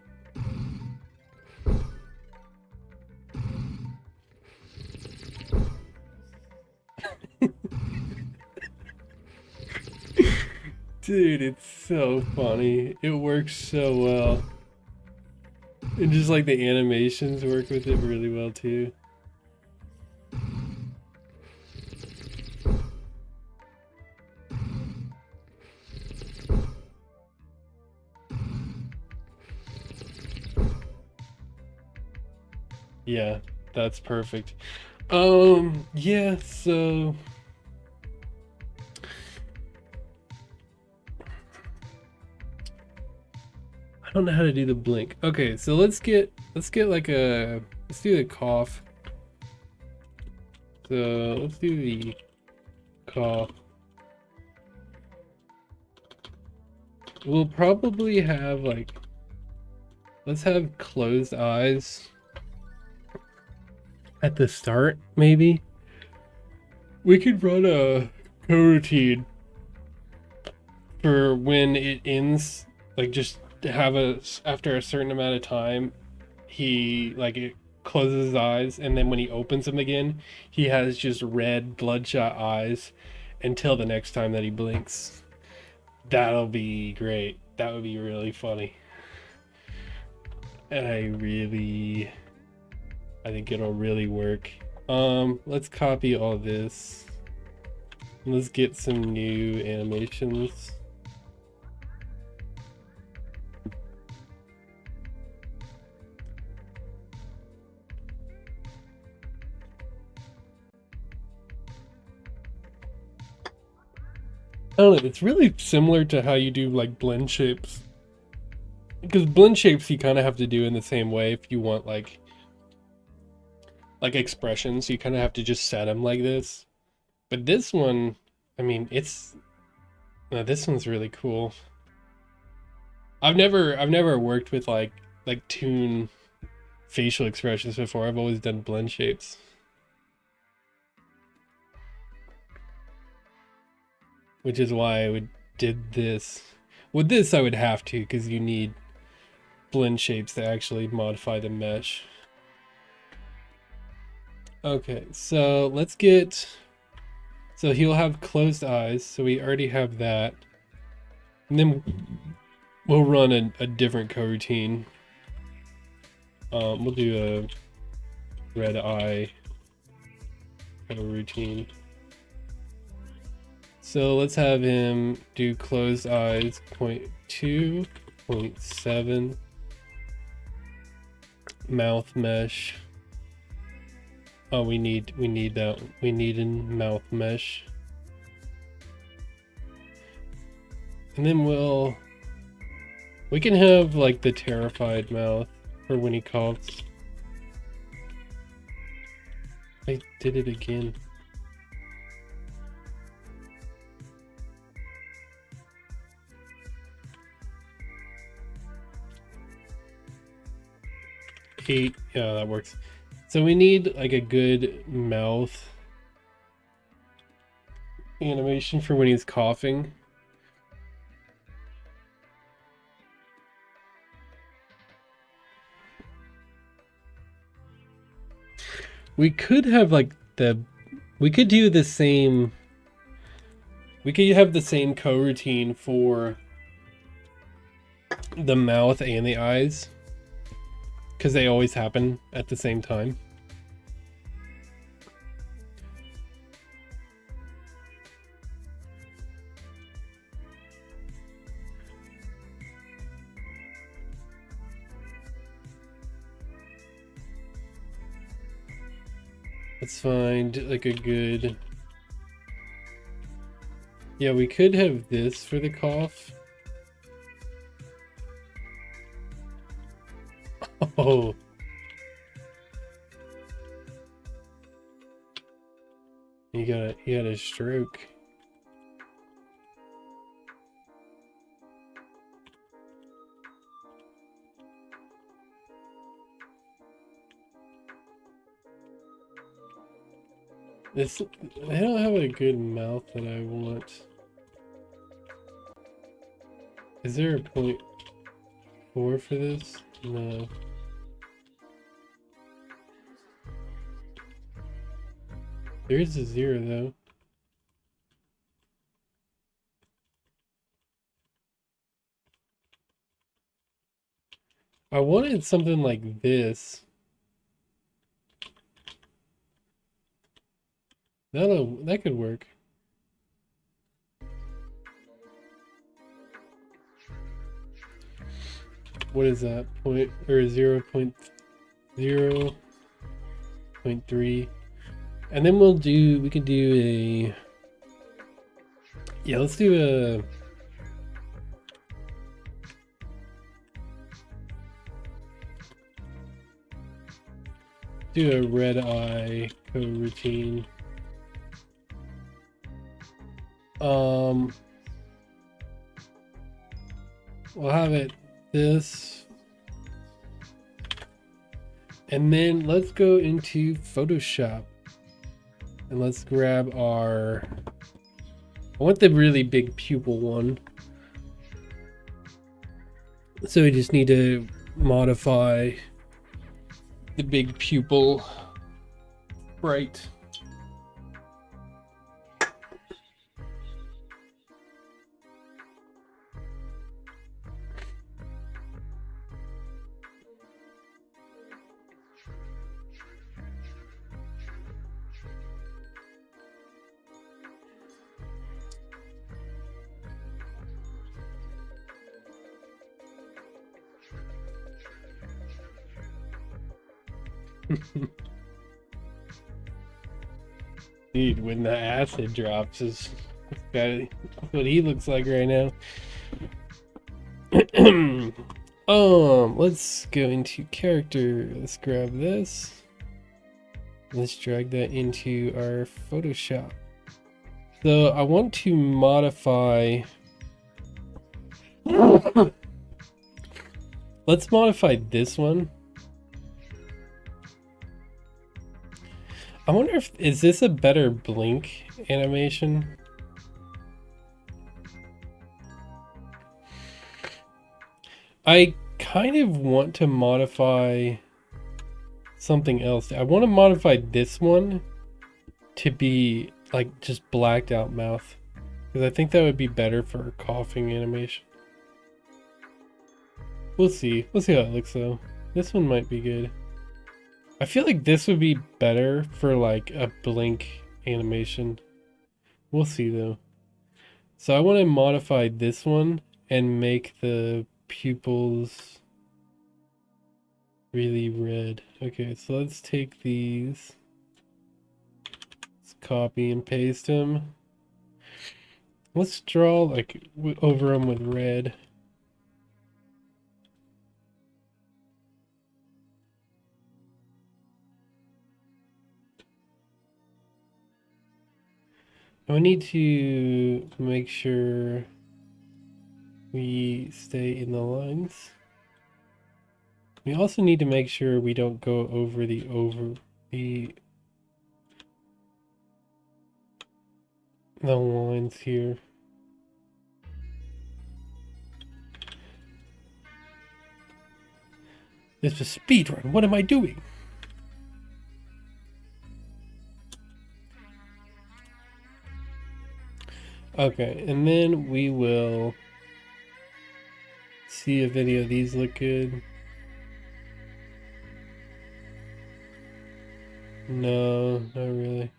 dude, it's so funny. It works so well. And just like the animations work with it really well too. Yeah, that's perfect. Yeah, so I don't know how to do the blink. Okay, so let's get like let's do the cough. So let's do the cough. We'll probably have like, let's have closed eyes at the start, maybe. We could run a coroutine for when it ends, like just have after a certain amount of time, he like it closes his eyes, and then when he opens them again, he has just red bloodshot eyes until the next time that he blinks. That'll be great. That would be really funny. And I think it'll really work. Let's copy all this. Let's get some new animations. I don't know, it's really similar to how you do like blend shapes. Because blend shapes you kind of have to do in the same way if you want like expressions. You kind of have to just set them like this. But this one, I mean, this one's really cool. I've never worked with like Toon facial expressions before. I've always done blend shapes. Which is why I did this. With this I would have to, because you need blend shapes to actually modify the mesh. Okay, so let's get, so he'll have closed eyes, so we already have that. And then we'll run a different coroutine. We'll do a red eye coroutine. So let's have him do closed eyes 0.2, 0.7, mouth mesh. Oh, we need that. We need a mouth mesh. And then we can have like the terrified mouth for when he coughs. I did it again. Yeah, that works. So we need like a good mouth animation for when he's coughing. We could have like we could do the same, we could have the same coroutine for the mouth and the eyes, because they always happen at the same time. Let's find like a good, yeah, we could have this for the cough. Oh. He had a stroke. I don't have a good mouth that I want. Is there a 0.4 for this? No. There is a 0 though. I wanted something like this. That could work. What is that? 0.3. And then we could do a, yeah, let's do a, red eye coroutine. We'll have it this, and then let's go into Photoshop and let's grab our, I want the really big pupil one. So we just need to modify the big pupil right. Dude, when the acid drops is what he looks like right now. Let's go into character. Let's grab this. Let's drag that into our Photoshop. So I want to modify. Let's modify this one. I wonder if, is this a better blink animation? I kind of want to modify something else. I want to modify this one to be like just blacked out mouth, because I think that would be better for coughing animation. We'll see. We'll see how it looks though. This one might be good. I feel like this would be better for like a blink animation. We'll see though. So I want to modify this one and make the pupils really red. Okay, so let's take these. Let's copy and paste them. Let's draw like over them with red. We need to make sure we stay in the lines. We also need to make sure we don't go over the lines here. This is speedrun. What am I doing? Okay, and then we will see if any of these look good. No, not really.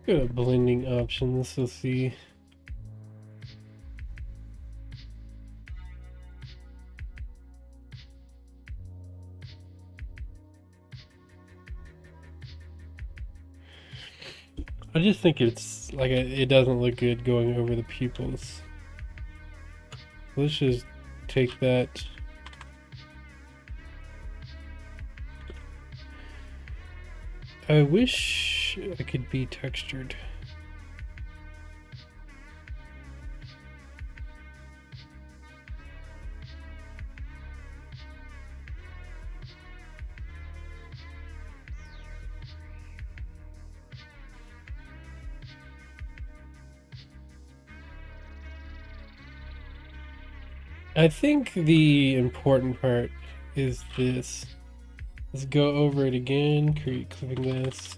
Go to blending options, let's see. I just think it's like it doesn't look good going over the pupils. Let's just take that. I wish I could be textured. I think the important part is this. Let's go over it again, clicking this.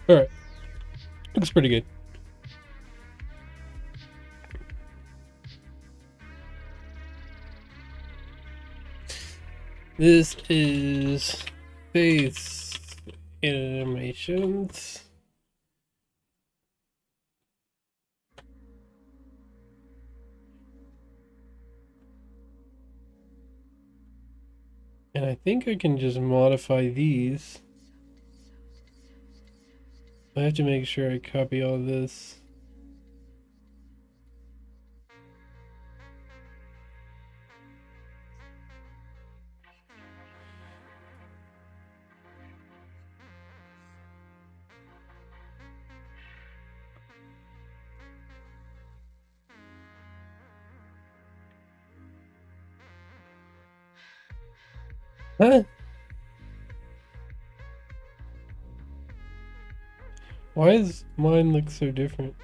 All right, looks pretty good. This is face animations. And I think I can just modify these. I have to make sure I copy all this. Huh? Why does mine look so different?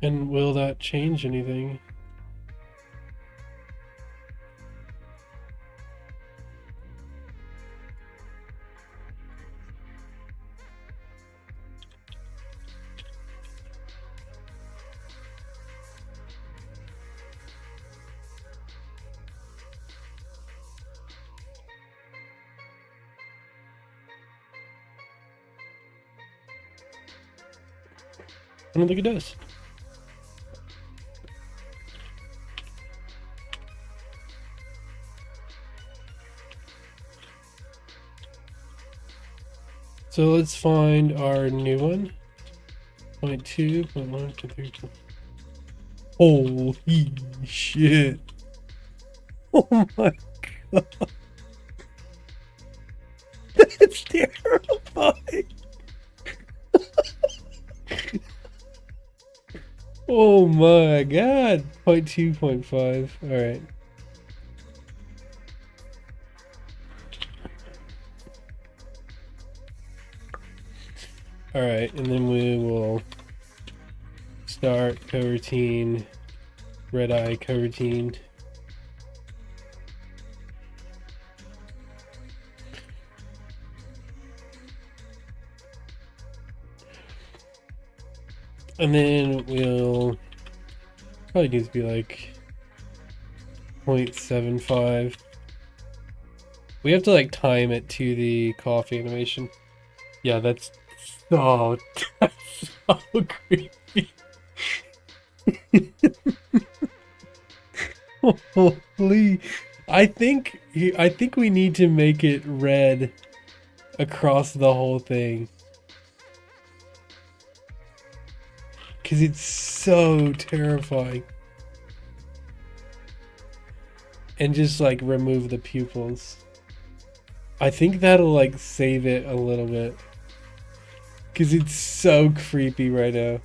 And will that change anything? I don't think it does. So let's find our new one. 0.2, 0.1, 0.3. Holy shit. Oh my god. That's terrifying. Oh my god. 0.2, 0.5. Alright. Alright, and then we will start coroutine, red eye coroutine. And then we'll probably needs to be like 0.75. We have to like time it to the coffee animation. Yeah, that's so, that's so creepy. Holy, I think we need to make it red across the whole thing. Cause it's so terrifying. And just like remove the pupils. I think that'll like save it a little bit. Cause it's so creepy right now.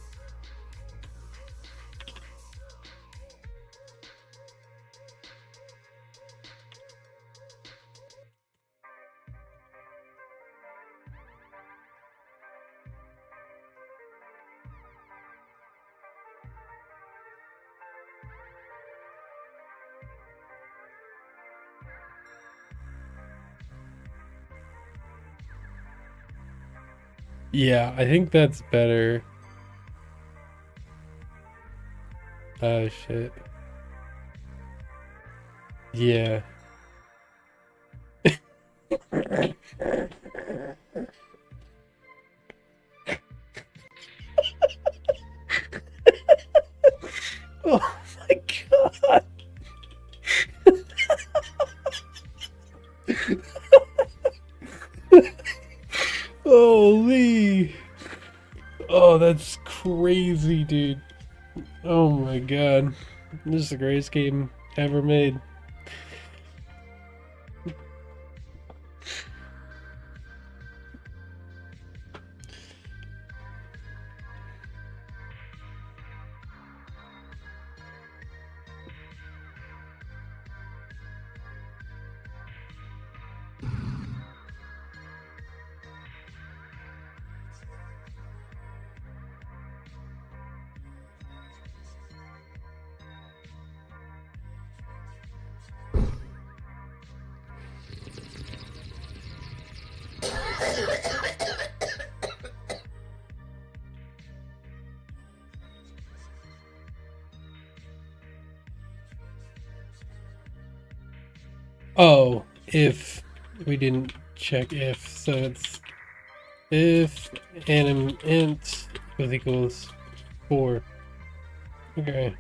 Yeah, I think that's better. Oh shit. Yeah. Oh my god. Holy. Oh, that's crazy, dude. Oh my god. This is the greatest game ever made. Oh, if we didn't check if, so it's if anim int equals 4. Okay.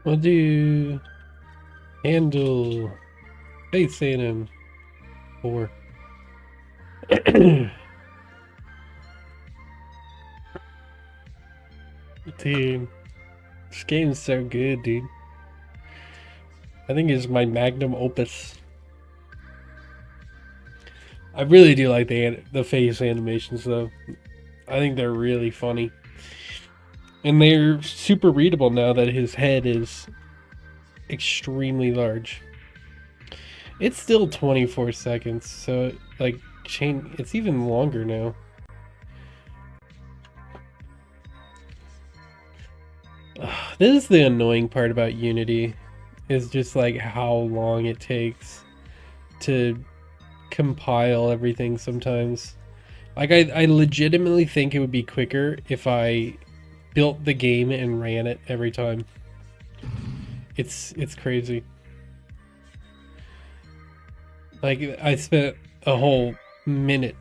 We'll do handle face anim 4. Dude, this game's so good, dude. I think it's my magnum opus. I really do like the face animations, though. I think they're really funny. And they're super readable now that his head is extremely large. It's still 24 seconds, so like it's even longer now. This is the annoying part about Unity, is just like how long it takes to compile everything sometimes. Like I legitimately think it would be quicker if I built the game and ran it every time. It's crazy. Like I spent a whole minute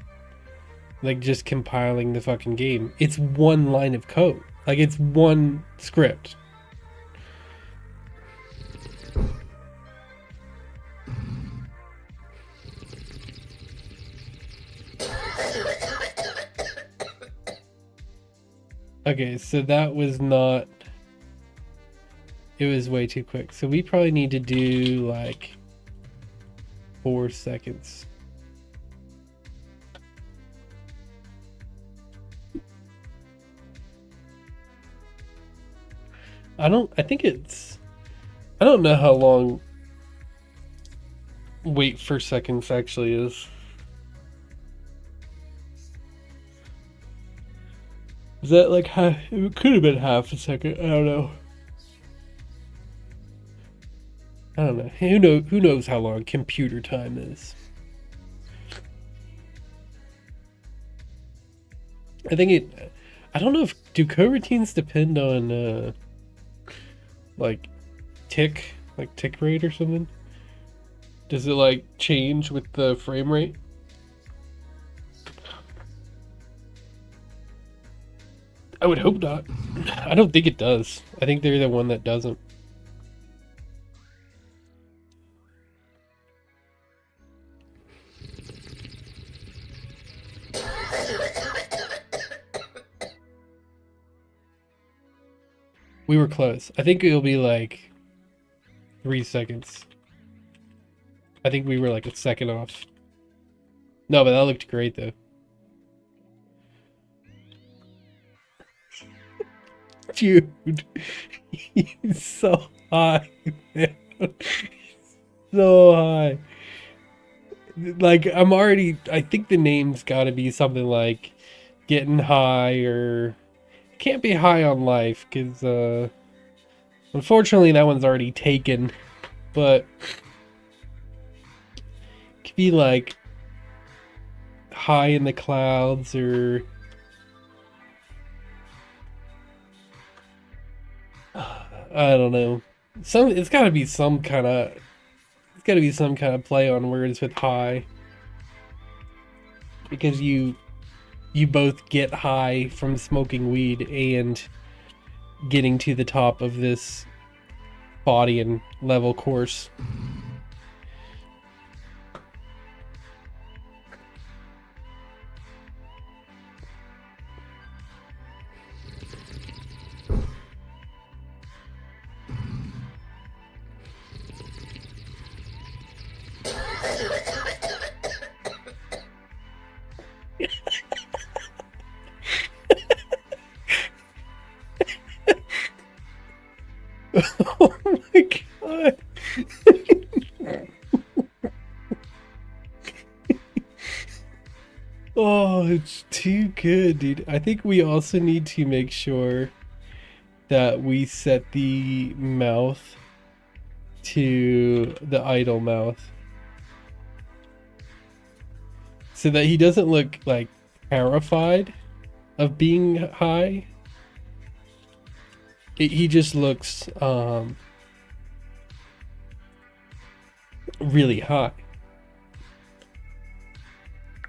like just compiling the fucking game. It's one line of code. Like it's one script. Okay, so that was not... It was way too quick. So we probably need to do like 4 seconds. I don't know how long wait for seconds actually is. Is that like half? It could have been half a second. I don't know. I don't know. Who knows how long computer time is? I think it... I don't know if... Do coroutines depend on, like, tick rate or something? Does it, like, change with the frame rate? I would hope not. I don't think it does. I think they're the one that doesn't. We were close. I think it'll be like 3 seconds. I think we were like a second off. No, but that looked great though. Dude, he's so high, man. So high. Like, I think the name's gotta be something like getting high, or can't be high on life, because, unfortunately that one's already taken, but it could be like high in the clouds, or I don't know. It's gotta be some kind of play on words with high, because you both get high from smoking weed and getting to the top of this Faudian level course. Oh my god. Oh, it's too good, dude. I think we also need to make sure that we set the mouth to the idle mouth. so that he doesn't look like terrified of being high. He just looks really high.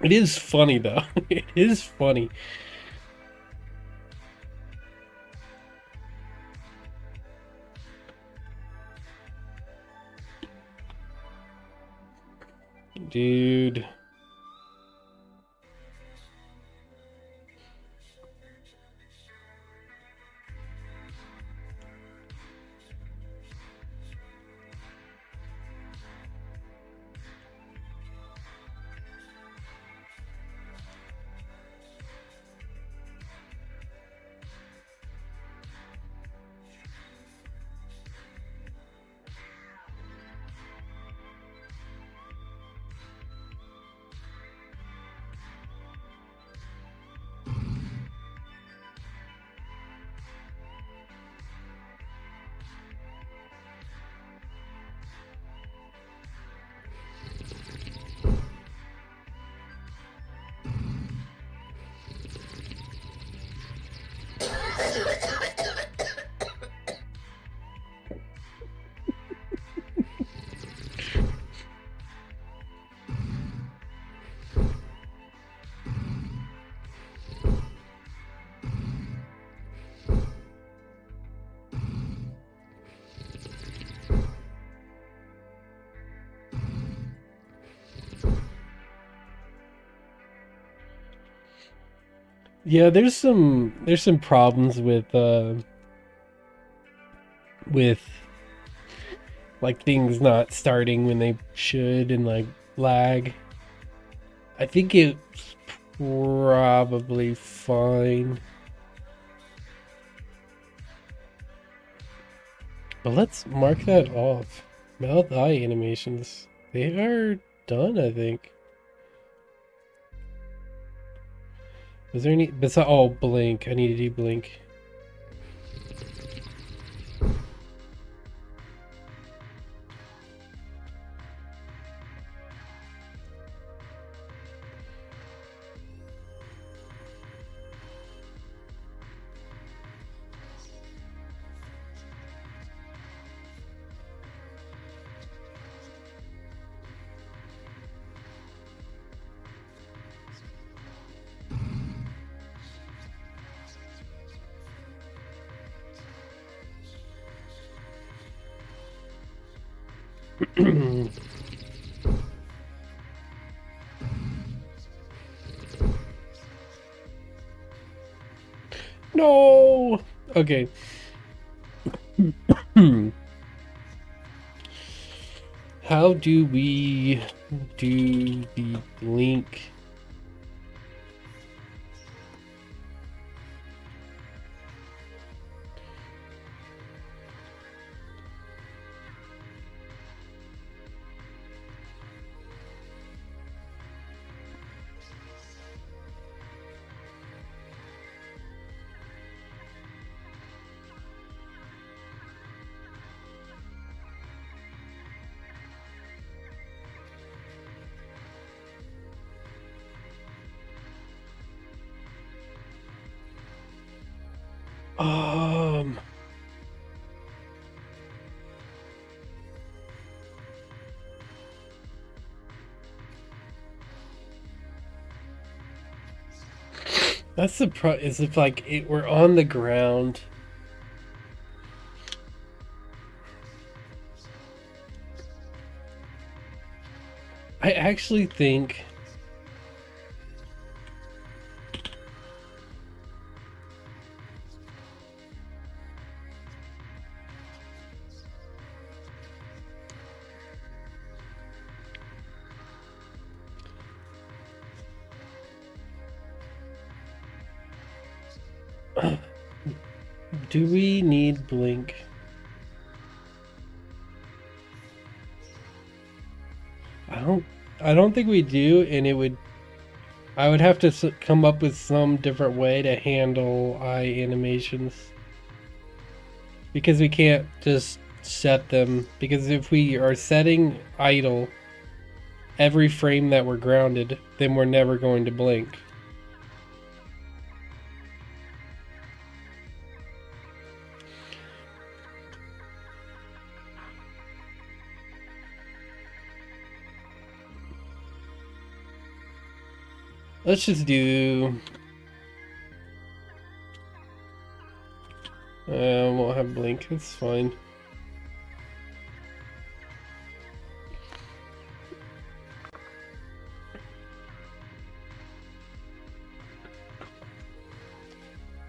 It is funny though. It is funny. Dude. Yeah, there's some problems with like things not starting when they should and like lag. I think it's probably fine. But let's mark that off. Mouth eye animations. They are done, I think. Was there any besides blink? I need to do blink. No. Okay. How do we do the blink? That's the is if like we're on the ground. I actually think do we need blink? I don't think we do, and I would have to come up with some different way to handle eye animations. Because we can't just set them, because if we are setting idle every frame that we're grounded, then we're never going to blink. Let's just do... won't have blink, it's fine.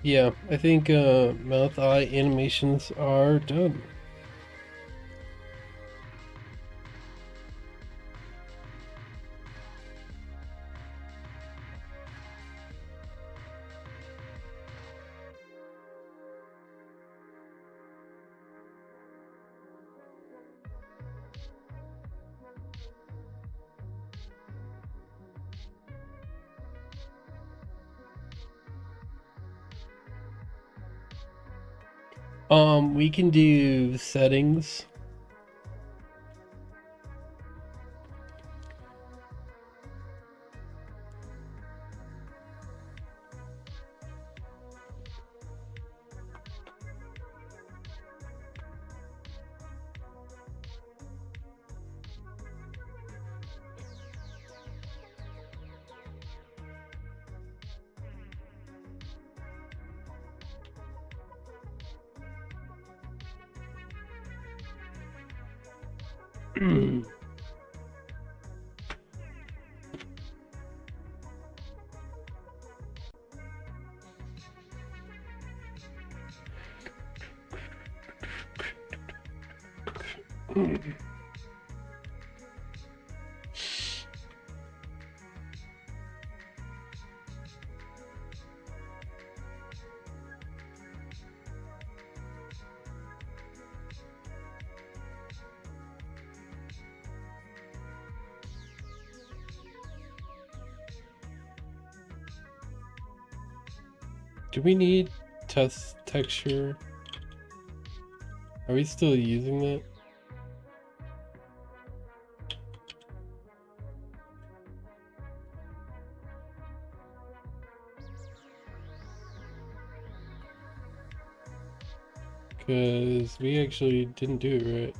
Yeah, I think mouth eye animations are done. We can do settings. Do we need test texture? Are we still using that? Because we actually didn't do it right.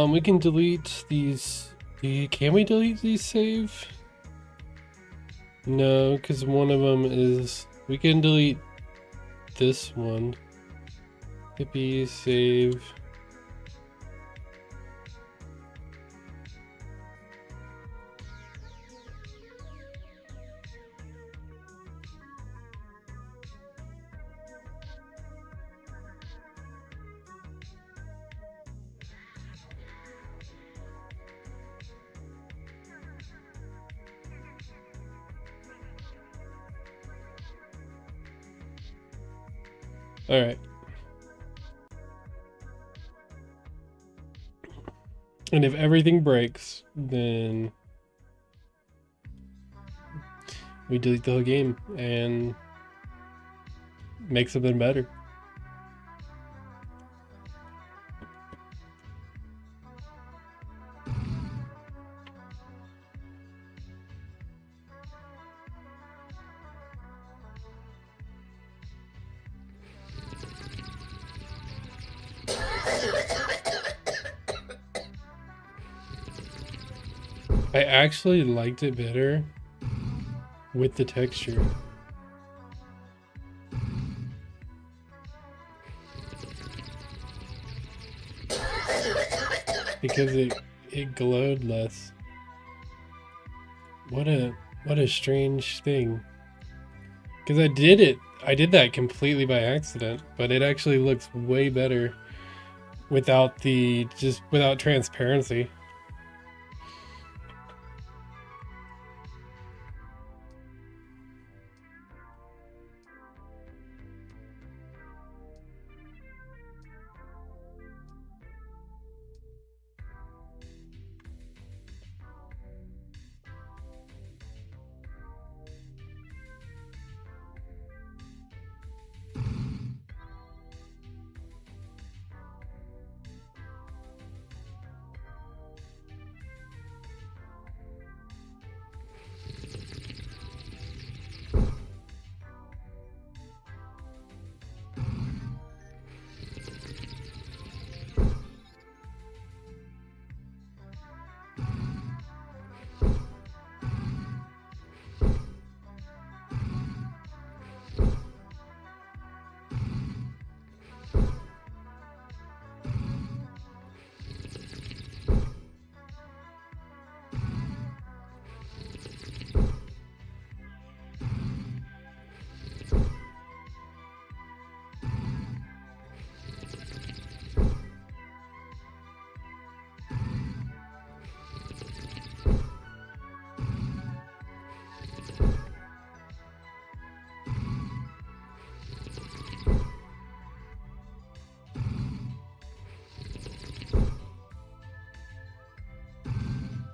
We can delete these. Can we delete these save? No, because one of them is... We can delete this one. Hippie, save. Alright. And if everything breaks, then we delete the whole game and make something better. I actually liked it better with the texture. Because it glowed less. What a strange thing. Because I did that completely by accident, but it actually looks way better without without transparency.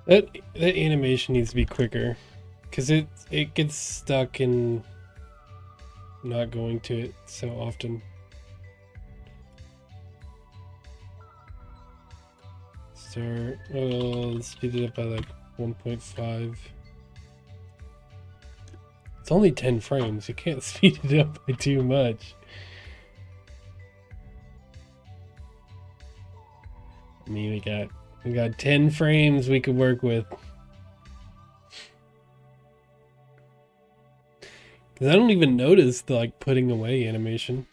That animation needs to be quicker, because it gets stuck in not going to it so often. Start. Let's speed it up by like 1.5. It's only 10 frames. You can't speed it up by too much. I mean, we got 10 frames we could work with. Cause I don't even notice the like putting away animation.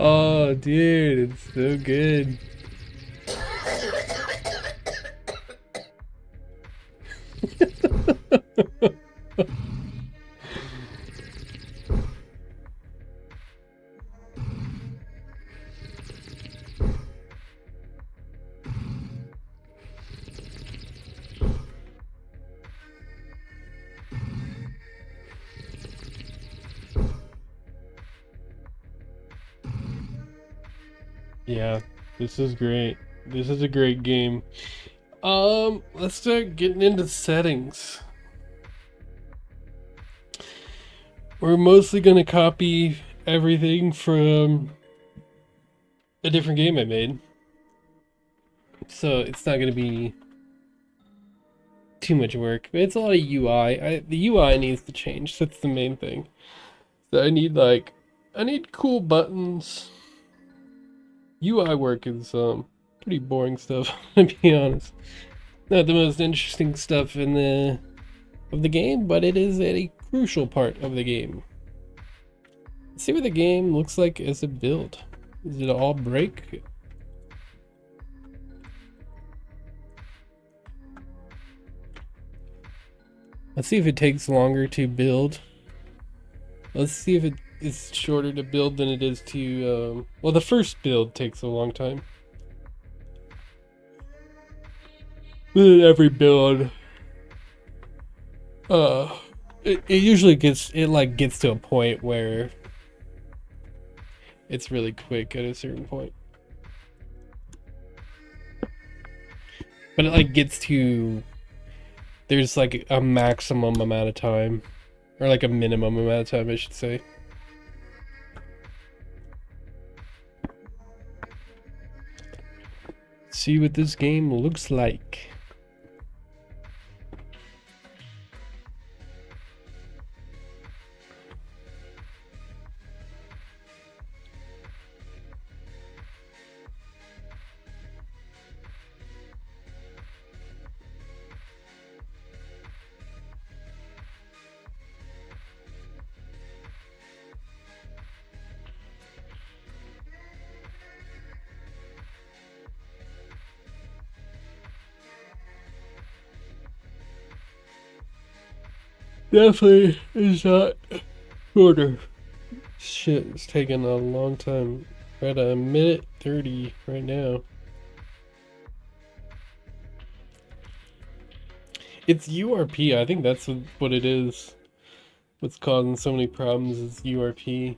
Oh, dude, it's so good. Yeah, this is great. This is a great game. Let's start getting into settings. We're mostly gonna copy everything from a different game I made. So it's not gonna be too much work, but it's a lot of UI. The UI needs to change. That's the main thing. So I need cool buttons. UI work is pretty boring stuff, to be honest. Not the most interesting stuff of the game, but it is a crucial part of the game. Let's see what the game looks like as a build. Is it all break? Let's see if it takes longer to build. Let's see if it's shorter to build than it is to, well, the first build takes a long time. Every build, it usually gets to a point where it's really quick at a certain point. But it like gets to, there's like a maximum amount of time, or like a minimum amount of time, I should say. See what this game looks like. Definitely is not shorter. Shit, it's taking a long time. We're at a minute 30 right now. It's URP. I think that's what it is. What's causing so many problems is URP.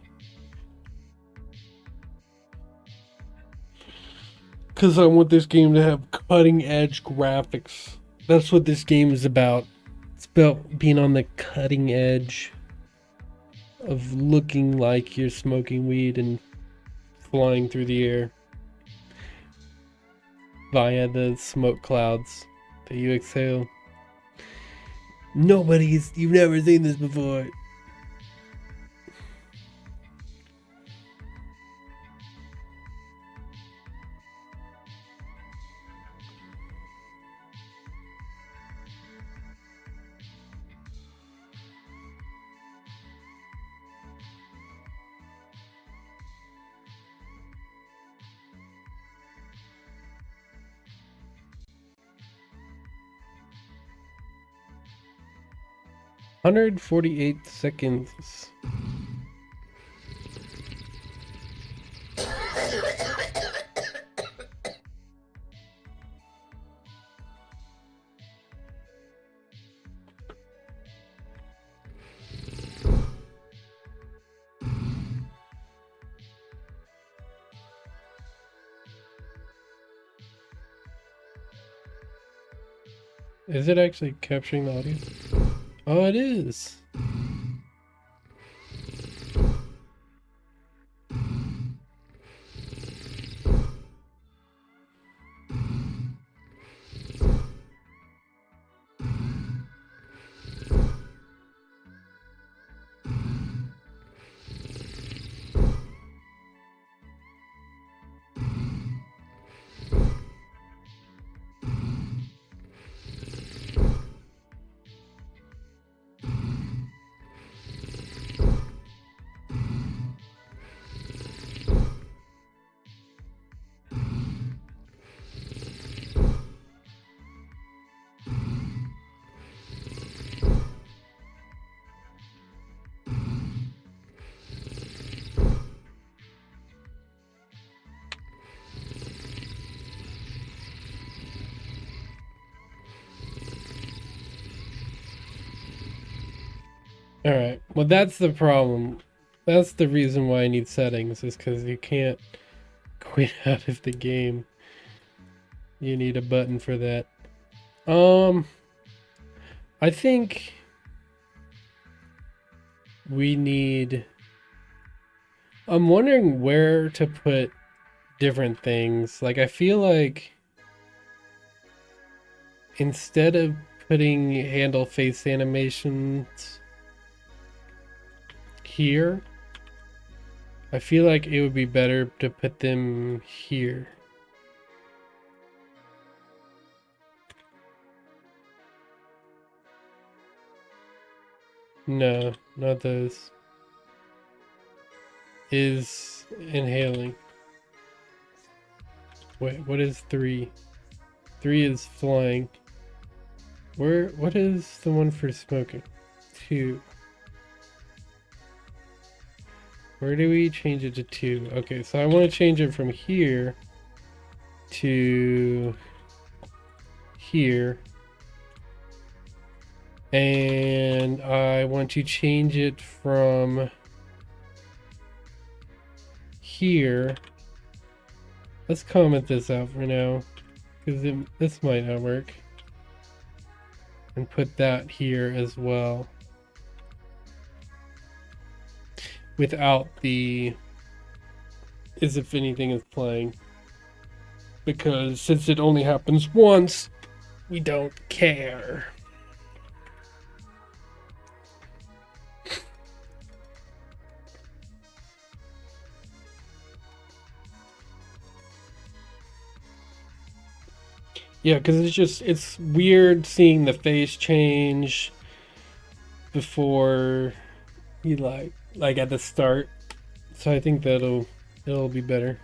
Because I want this game to have cutting edge graphics. That's what this game is about. It's about being on the cutting edge of looking like you're smoking weed and flying through the air via the smoke clouds that you exhale. You've never seen this before. $148. Is it actually capturing the audio? Oh, it is. Alright, well that's the problem. That's the reason why I need settings, is because you can't quit out of the game. You need a button for that. I think we need... I'm wondering where to put different things. Like, I feel like instead of putting handle face animations here, I feel like it would be better to put them here. No, not those. Is inhaling. Wait, what is 3? 3 is flying. What is the one for smoking? 2. Where do we change it to 2? Okay, so I want to change it from here to here. And I want to change it from here. Let's comment this out for now, because this might not work. And put that here as well. Without the as if anything is playing. Because since it only happens once, we don't care. Yeah, because it's weird seeing the face change before you like at the start. So I think it'll be better.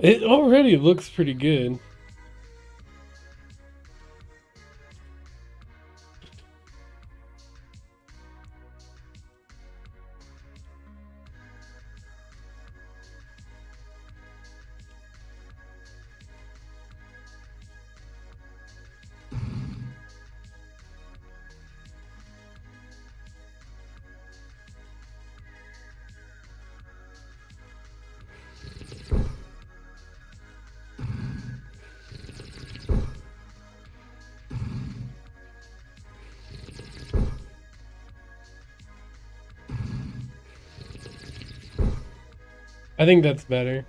It already looks pretty good. I think that's better.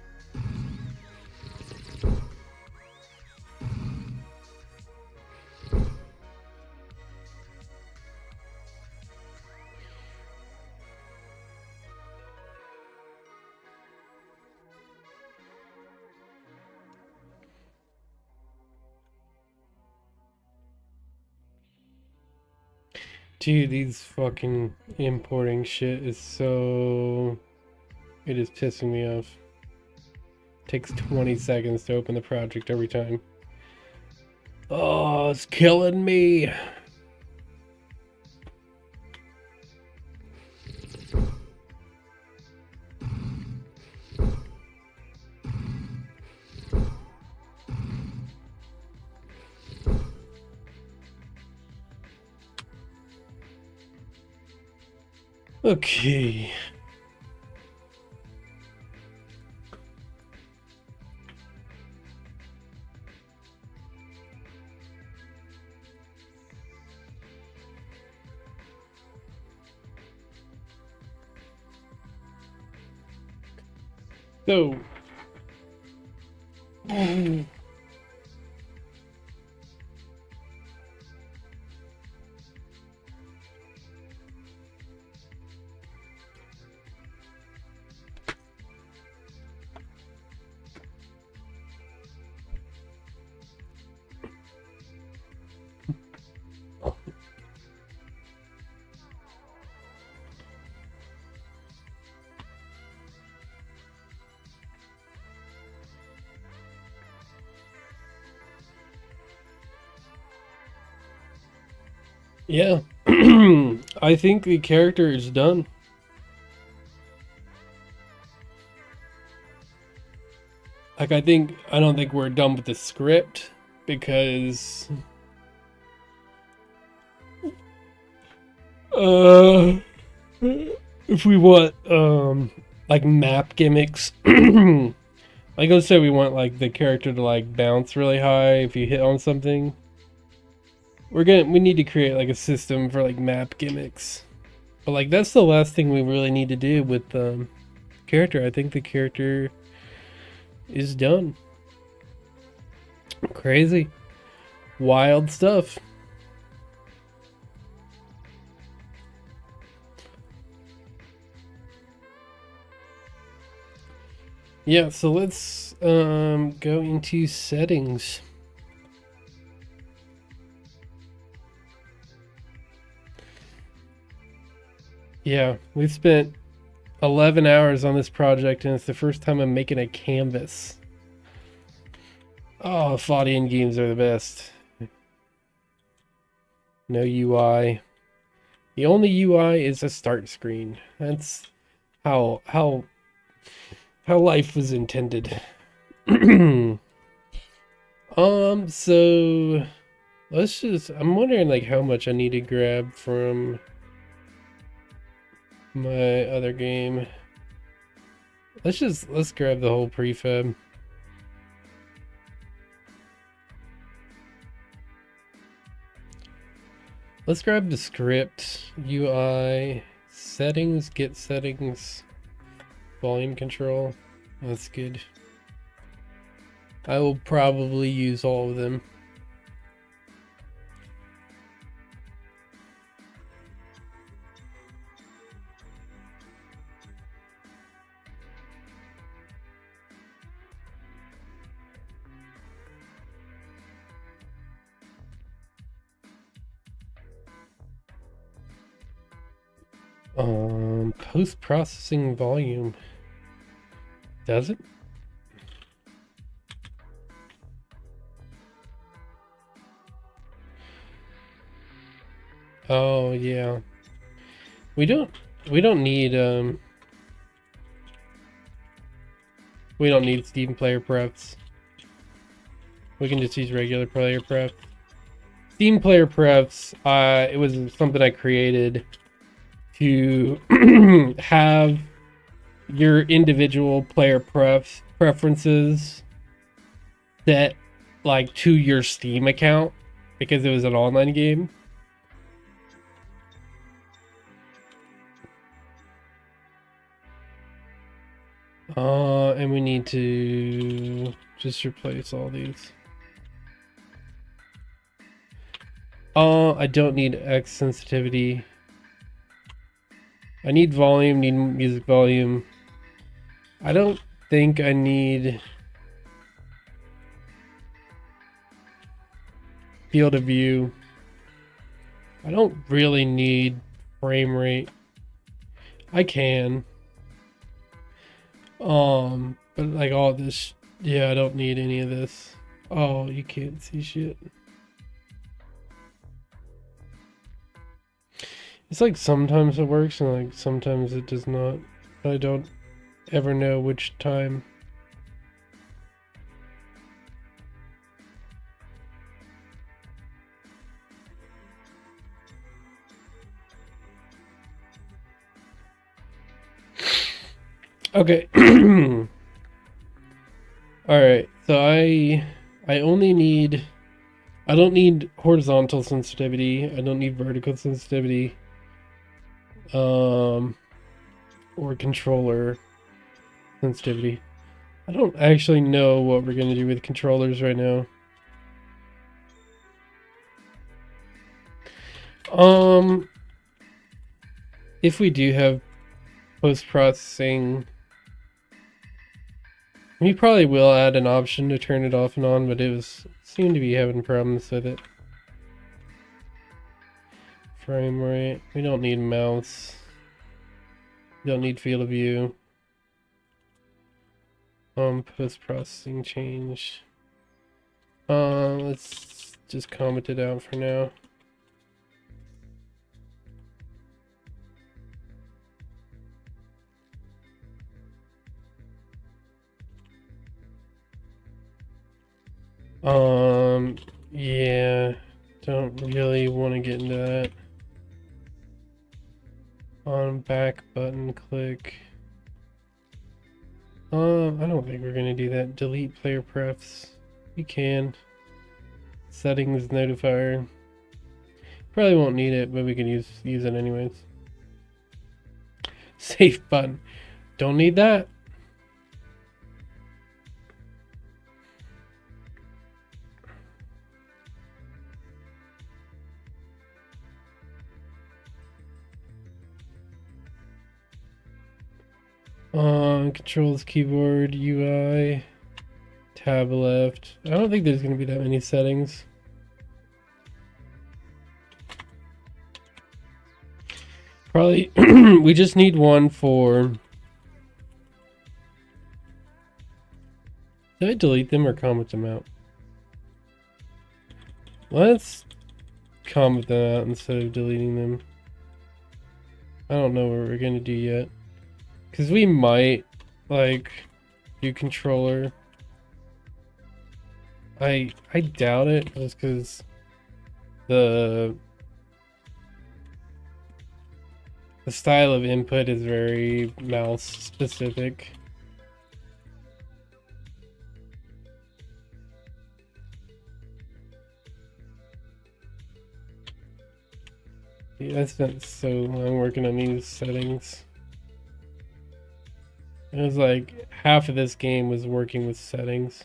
Dude, these fucking importing shit is so... It is pissing me off. Takes 20 seconds to open the project every time. Oh, it's killing me. Okay. So. Yeah. I think the character is done. Like, I don't think we're done with the script because if we want like map gimmicks, like let's say we want like the character to like bounce really high if you hit on something. We need to create like a system for like map gimmicks. But like that's the last thing we really need to do with character. I think the character is done. Crazy. Wild stuff. Yeah, so let's go into settings. Yeah, we've spent 11 hours on this project, and it's the first time I'm making a canvas. Oh, Faudian games are the best. No UI. The only UI is a start screen. That's how life was intended. So let's just, I'm wondering like how much I need to grab from my other game. Let's grab the whole prefab. Let's grab the script, UI, settings, get settings, volume control. That's good. I will probably use all of them. Post-processing volume. Does it? Oh yeah. We don't need we don't need Steam player prefs. We can just use regular player prefs. Steam player prefs, it was something I created to have your individual player preferences set like to your Steam account because it was an online game. And we need to just replace all these. I don't need X sensitivity. I need volume, need music volume. I don't think I need field of view. I don't really need frame rate. I can. But like all this, yeah, I don't need any of this. Oh, you can't see shit. It's like sometimes it works and like sometimes it does not. I don't ever know which time. Okay. All right. So I only need, I don't need horizontal sensitivity. I don't need vertical sensitivity. Or controller sensitivity. I don't actually know what we're going to do with controllers right now. If we do have post-processing, we probably will add an option to turn it off and on, but it seemed to be having problems with it. Frame rate. We don't need mouse. We don't need field of view. Post-processing change. Let's just comment it out for now. Yeah, don't really want to get into that. On back button click. I don't think we're gonna do that. Delete player prefs. We can. Settings notifier. Probably won't need it, but we can use it anyways. Save button. Don't need that. Controls, keyboard, UI, tab left. I don't think there's going to be that many settings. Probably, we just need one for... Did I delete them or comment them out? Let's comment them out instead of deleting them. I don't know what we're gonna do yet. Because we might, like, do controller. I doubt it, just because the style of input is very mouse specific. Yeah, I spent so long working on these settings. It was like half of this game was working with settings.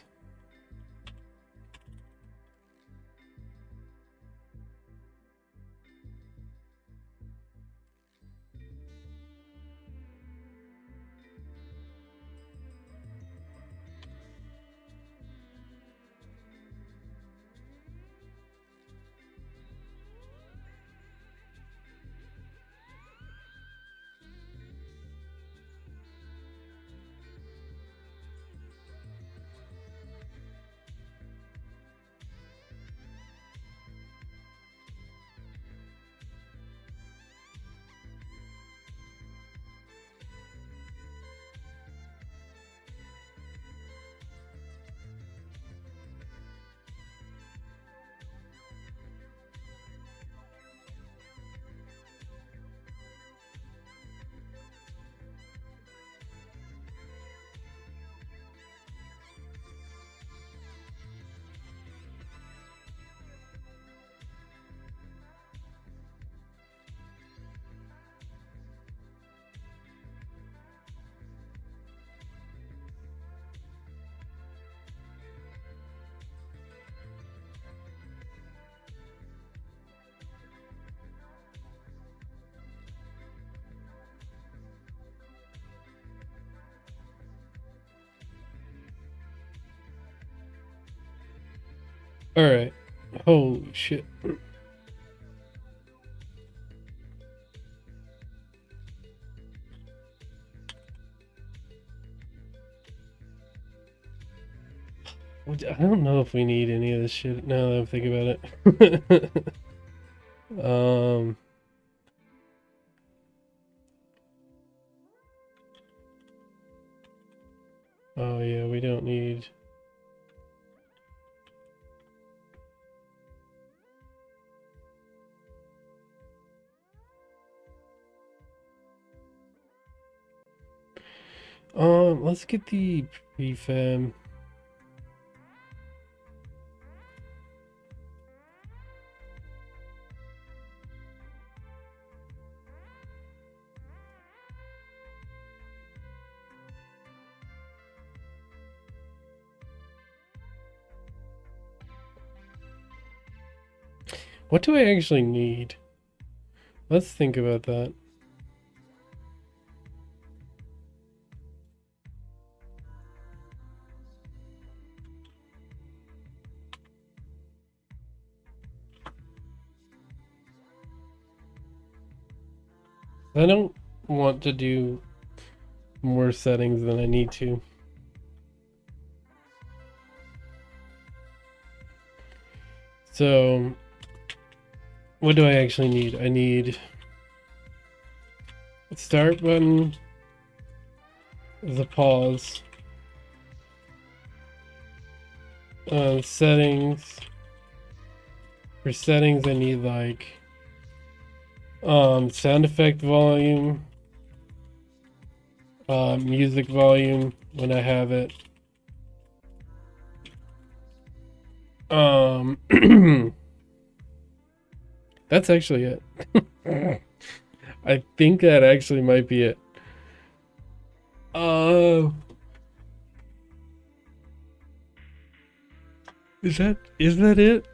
Alright. Holy shit. I don't know if we need any of this shit now that I'm thinking about it. Oh yeah, we don't need... let's get the prefab. What do I actually need? Let's think about that. I don't want to do more settings than I need to. So, what do I actually need? I need a start button, the pause, settings. For settings, I need like sound effect volume, music volume when I have it. That's actually it. I think that actually might be it. Is that it?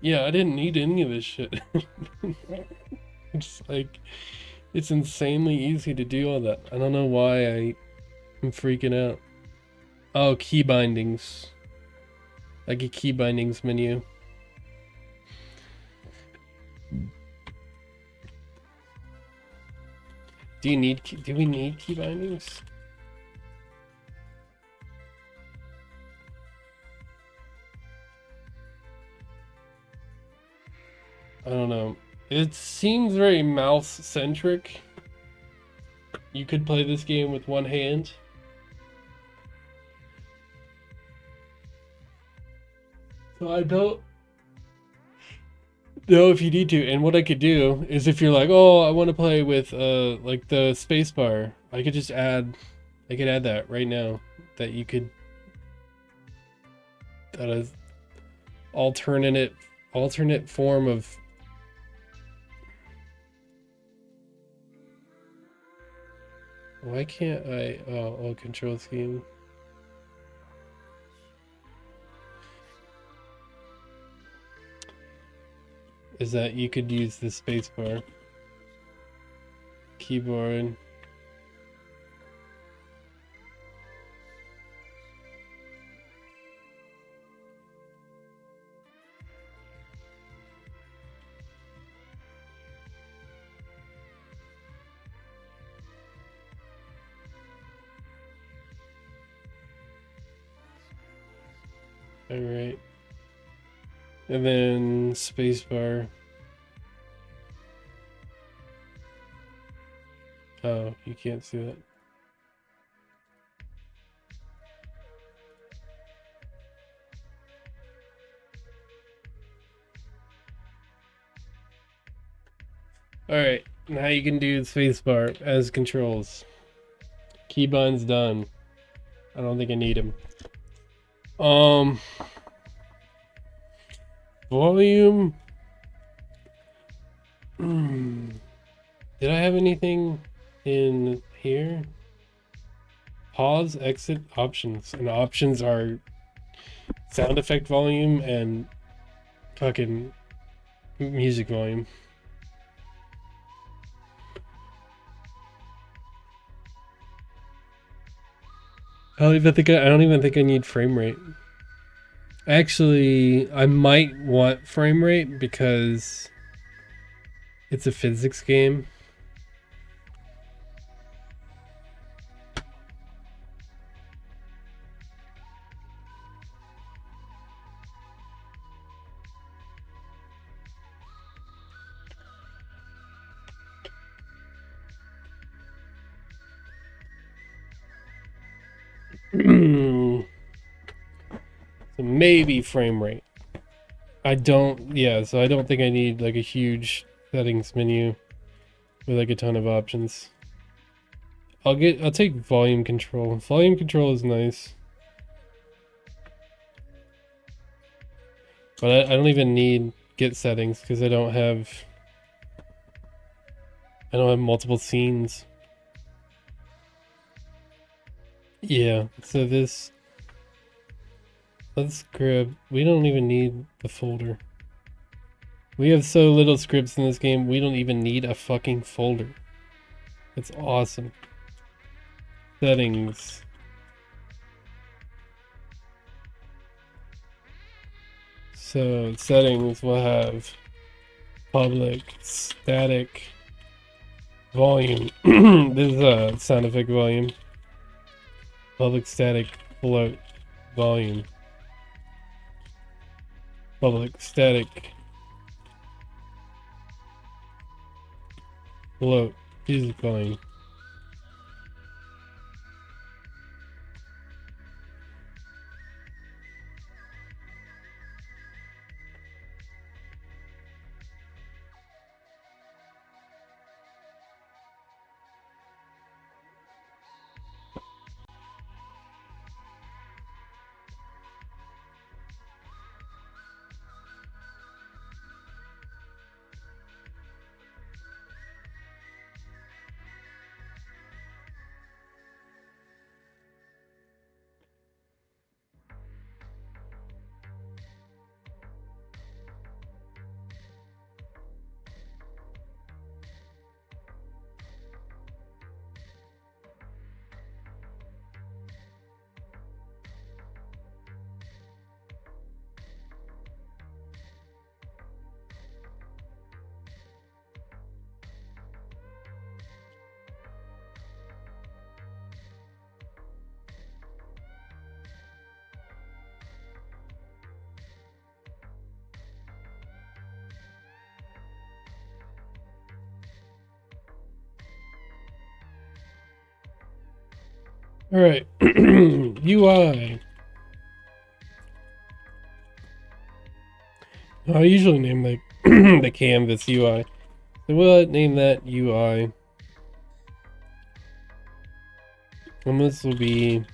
Yeah, I didn't need any of this shit. It's like, it's insanely easy to do all that. I don't know why I'm freaking out. Oh, key bindings. Like a key bindings menu. Do we need key bindings? I don't know. It seems very mouse centric. You could play this game with one hand. So I don't know if you need to. And what I could do is if you're like, oh, I want to play with like the spacebar, I could add that right now. That you could that is alternate form of why can't I control scheme. Is that you could use the spacebar keyboard. All right. And then spacebar. Oh, you can't see that. Alright, now you can do spacebar as controls. Keybind's done. I don't think I need him. Volume. Did I have anything in here? Pause, exit, options. And options are sound effect volume and fucking music volume. I don't even think I need frame rate. Actually, I might want frame rate because it's a physics game. So maybe frame rate. So I don't think I need like a huge settings menu with like a ton of options. I'll take volume control. Volume control is nice. But I don't even need get settings because I don't have multiple scenes. Yeah, so let's grab, we don't even need the folder. We have so little scripts in this game, we don't even need a fucking folder. It's awesome. Settings. So settings will have public static volume. This is a sound effect volume. Public static float volume. Public static float music volume. All right, UI. I usually name the the canvas UI. So we'll name that UI. And this will be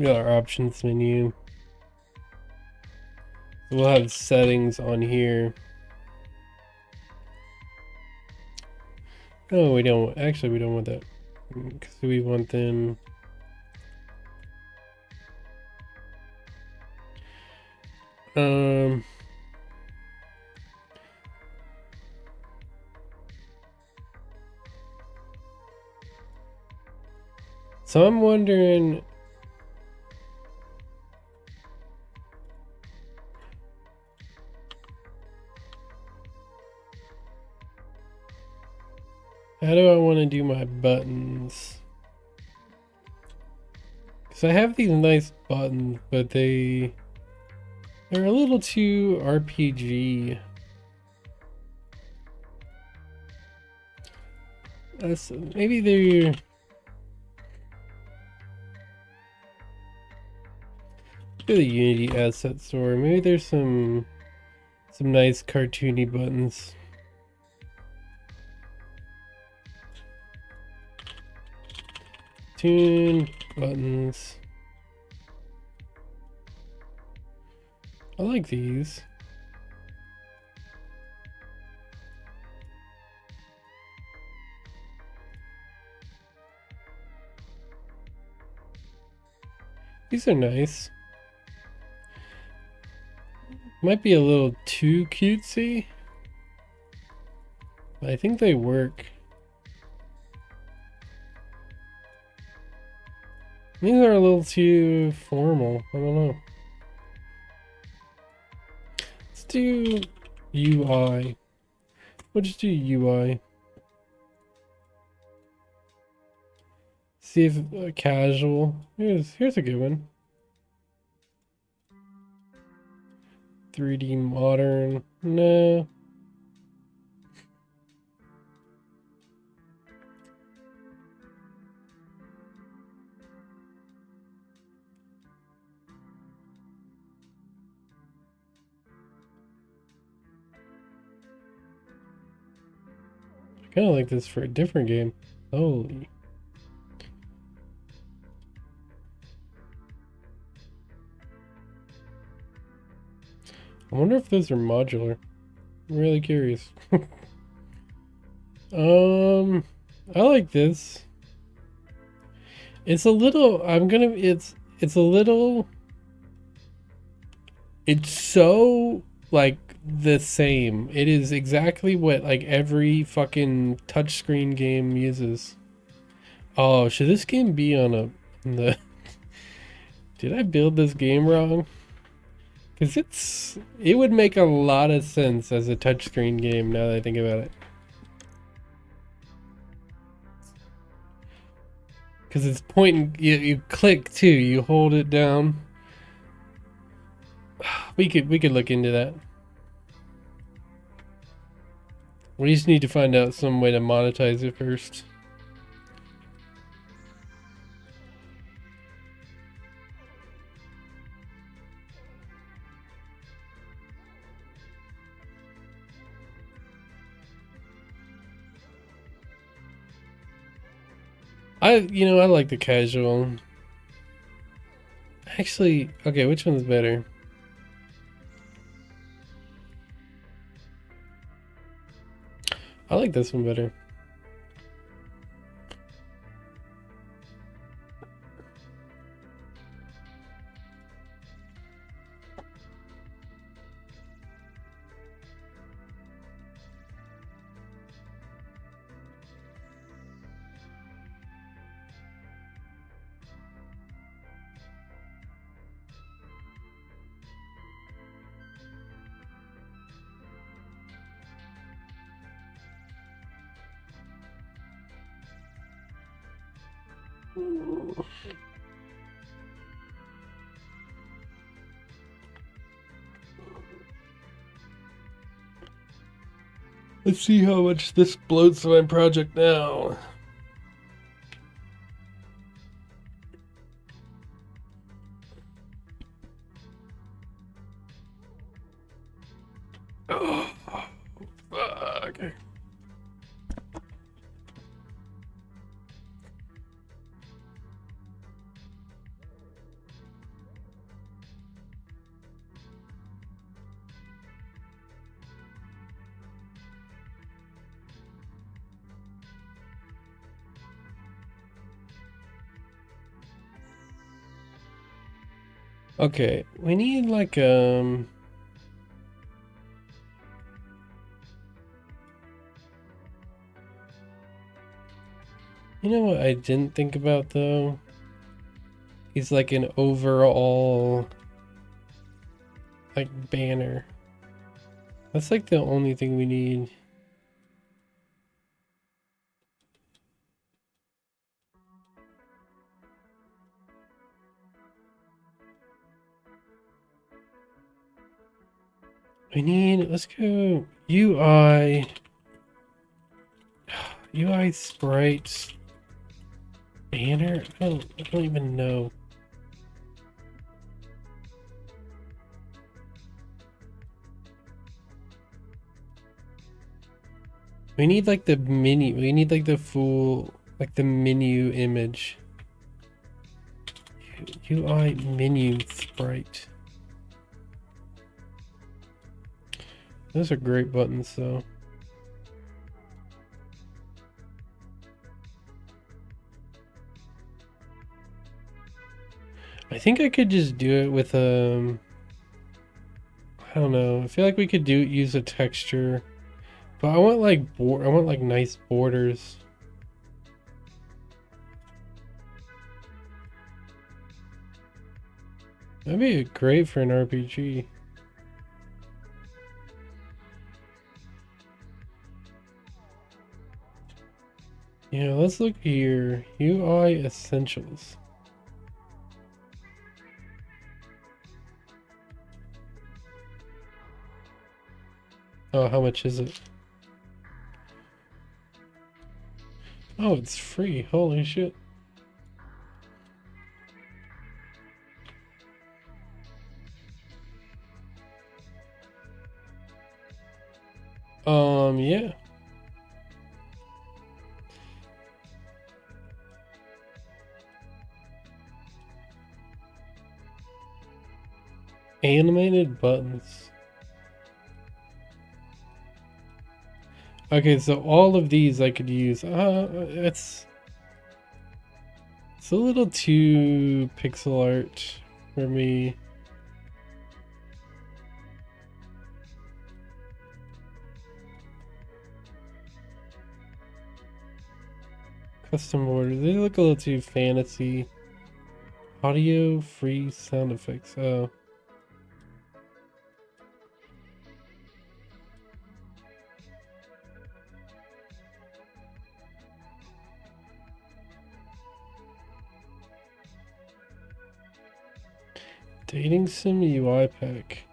our options menu. So we'll have settings on here. Oh, we don't. Actually, we don't want that. Because we want them. So I'm wondering. How do I want to do my buttons? Because I have these nice buttons, but they're a little too RPG. Maybe they're... Look at the Unity asset store. Maybe there's some nice cartoony buttons. Tune buttons. I like these. These are nice. Might be a little too cutesy, but I think they work. These are a little too formal. I don't know. Let's do UI. We'll just do UI. See if casual. Here's a good one. 3D modern. No. I kind of like this for a different game. Holy. I wonder if those are modular. I'm really curious. I like this. It's a little, it's a little, it's so like the same. It is exactly what like every fucking touchscreen game uses. Oh, should this game be on the did I build this game wrong? Because it would make a lot of sense as a touchscreen game now that I think about it. Because it's pointing, you click too, you hold it down. We could look into that. We just need to find out some way to monetize it first. I like the casual. Actually, okay, which one's better? I like this one better. Let's see how much this bloats my project now. Oh, fuck. Okay, we need like you know what I didn't think about though? He's like an overall like banner. That's like the only thing we need. Let's go UI sprites banner. I don't even know. We need like the menu. We need like the full, like the menu image. UI menu sprite. Those are great buttons though. I think I could just do it with I don't know. I feel like we could use a texture. But I want like nice borders. That'd be great for an RPG. Yeah, let's look here. UI Essentials. Oh, how much is it? Oh, it's free. Holy shit. Yeah. Animated buttons. Okay, so all of these I could use. It's a little too pixel art for me. Custom borders. They look a little too fantasy. Audio free sound effects. Oh. Dating sim UI pack.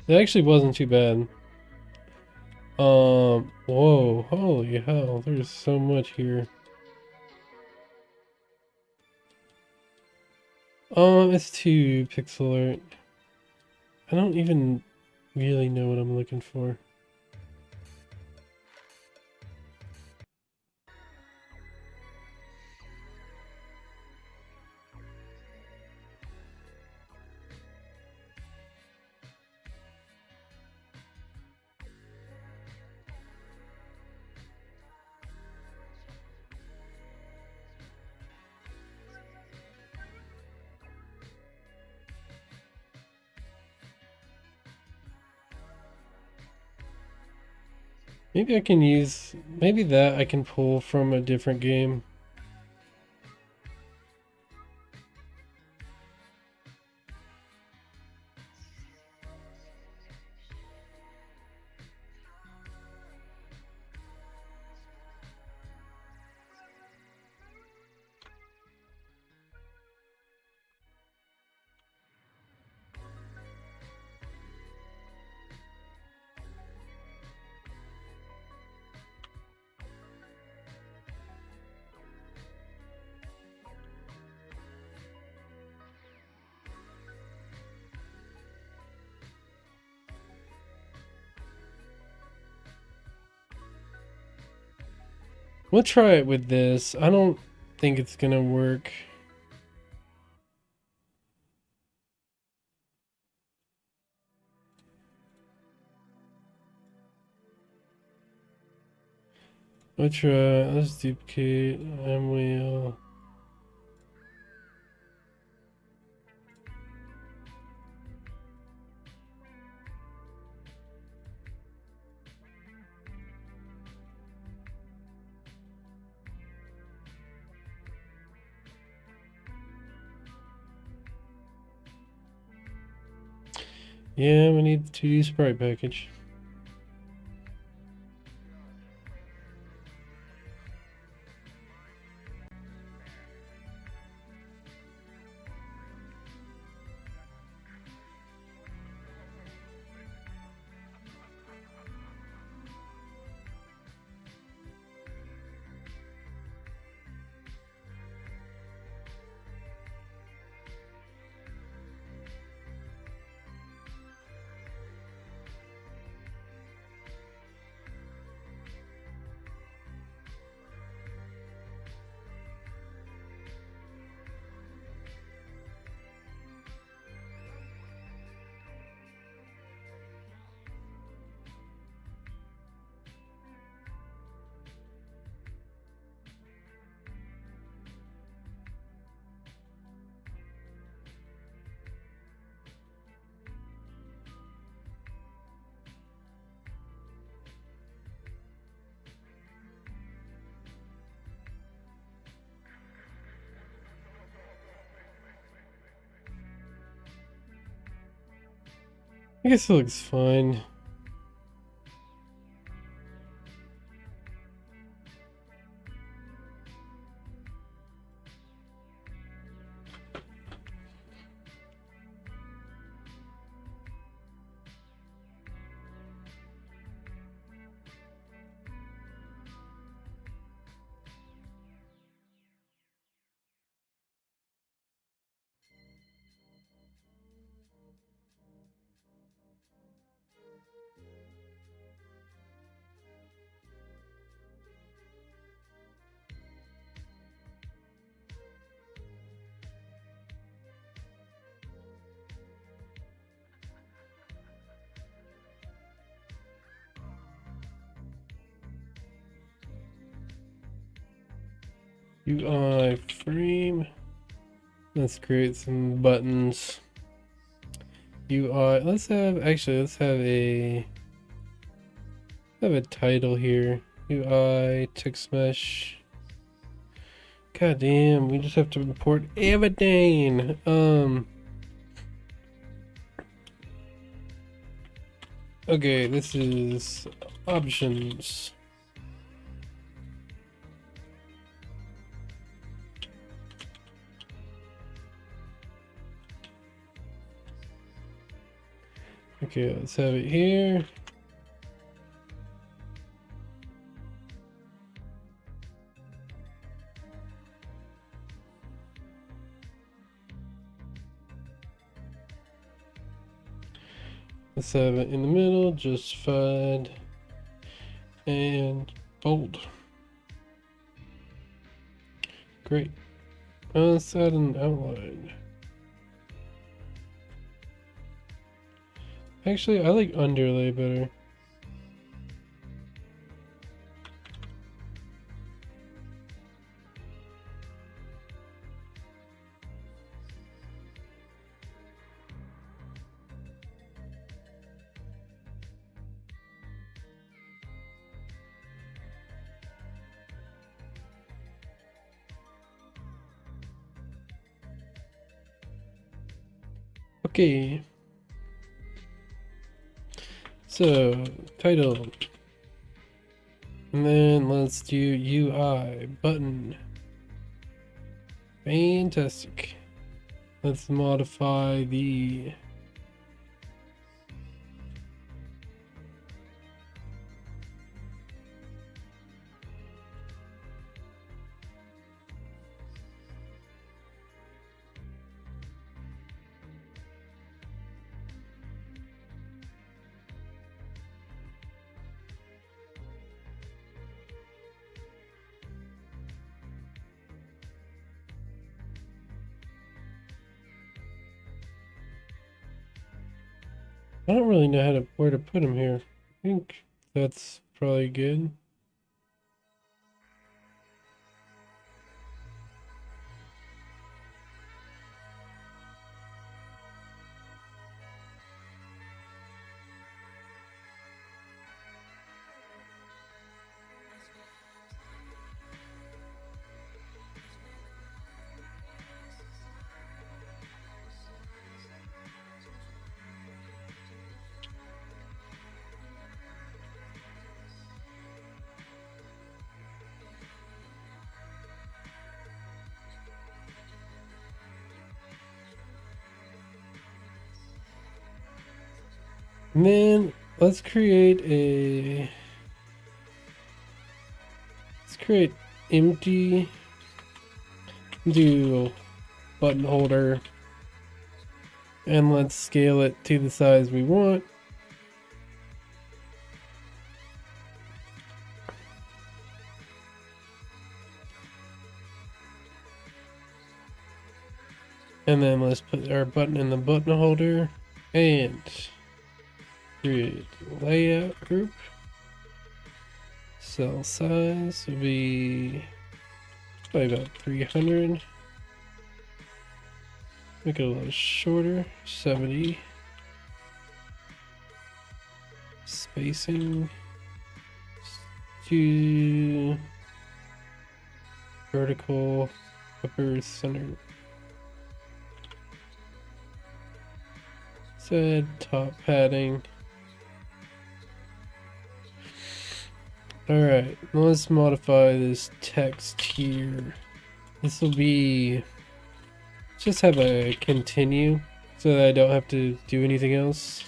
It actually wasn't too bad. Whoa, holy hell, there's so much here. It's too pixel art. I don't even really know what I'm looking for. Maybe that I can pull from a different game. We'll try it with this. I don't think it's gonna work. We'll try. Let's duplicate and we'll. Yeah, we need the 2D sprite package. I guess it looks fine. UI frame. Let's create some buttons. UI. Let's have a title here. UI text mesh. God damn, we just have to import everything. Okay, this is options. Okay, let's have it here. Let's have it in the middle, justified, and bold. Great. Let's add an outline. Actually, I like underlay better. Okay. So, title. And then let's do UI button. Fantastic. Let's modify the I don't really know where to put them here. I think that's probably good. And then let's create empty, do button holder, and let's scale it to the size we want. And then let's put our button in the button holder and create layout group. Cell size will be probably about 300. Make it a little shorter, 70. Spacing to vertical upper center. Set top padding. Alright, let's modify this text here. This will be, just have a continue so that I don't have to do anything else.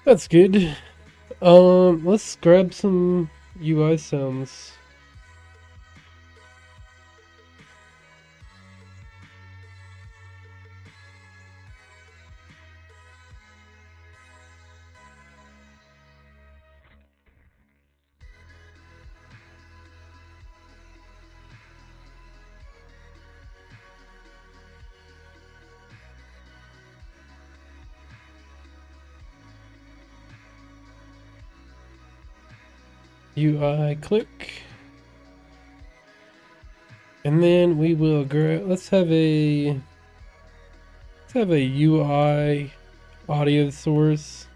That's good. Let's grab some UI sounds. UI click. And then we will grab, let's have a UI audio source.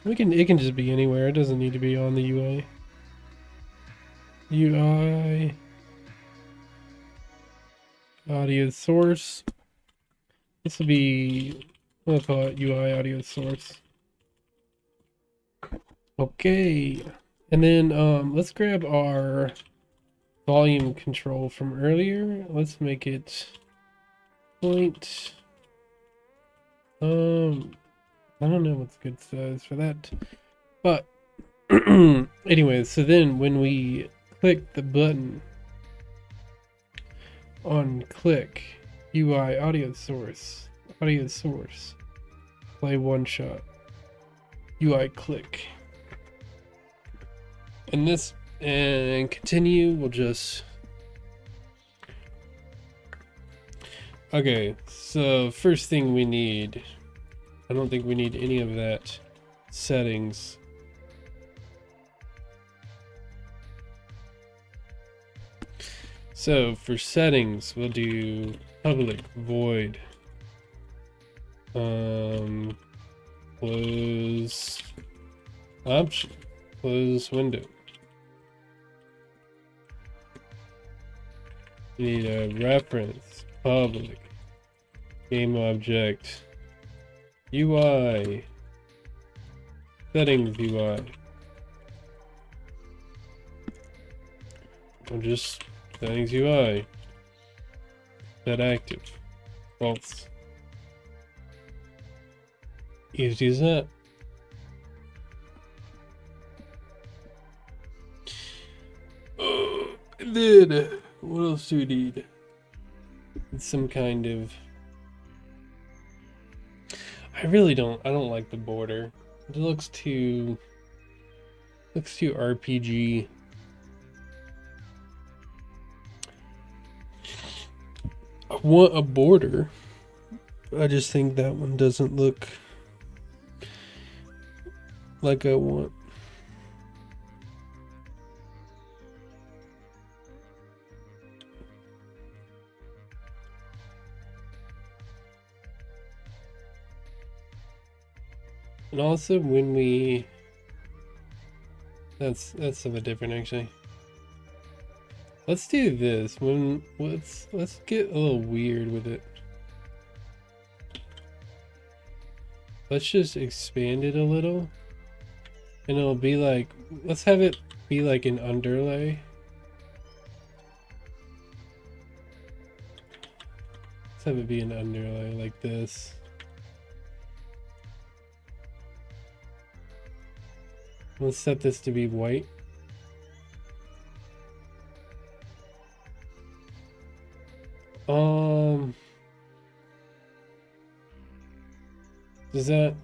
It can just be anywhere. It doesn't need to be on the UI. UI audio source. This will be, we'll call it UI audio source. Okay. And then let's grab our volume control from earlier. Let's make it point. I don't know what's good size for that. But anyway, so then when we click the button on click UI audio source, play one shot, UI click. And this and continue will just, okay, so first thing we need, I don't think we need any of that settings. So for settings, we'll do public void close option, close window. We need a reference, public, game object, UI, settings UI. Or just settings UI. Set active, false. Easy as that. Then, what else do we need? Some kind of... I don't like the border. It looks too RPG. I want a border. I just think that one doesn't look like I want. And also when we... That's something different actually. Let's do this. Let's get a little weird with it. Let's just expand it a little. And it'll be like, let's have it be like an underlay. Let's have it be an underlay like this. Let's set this to be white. Does that...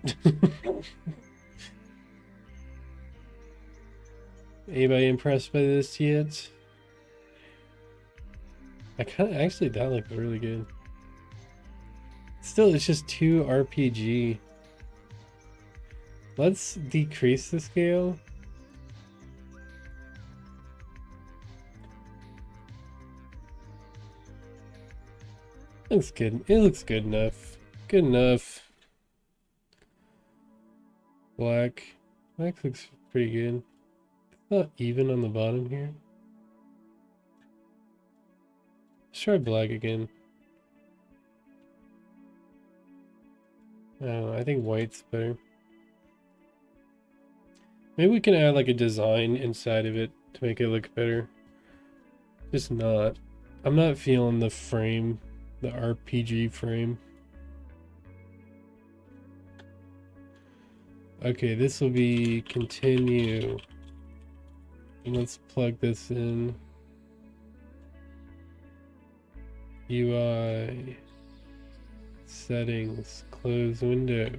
Anybody impressed by this yet? Actually, that looked really good. Still, it's just too RPG. Let's decrease the scale. Looks good. It looks good enough. Good enough. Black. Black looks pretty good. It's not even on the bottom here. Let's try black again. Oh, I think white's better. Maybe we can add like a design inside of it to make it look better. Just not. I'm not feeling the frame, the RPG frame. Okay, this will be continue. And let's plug this in. UI settings, close window.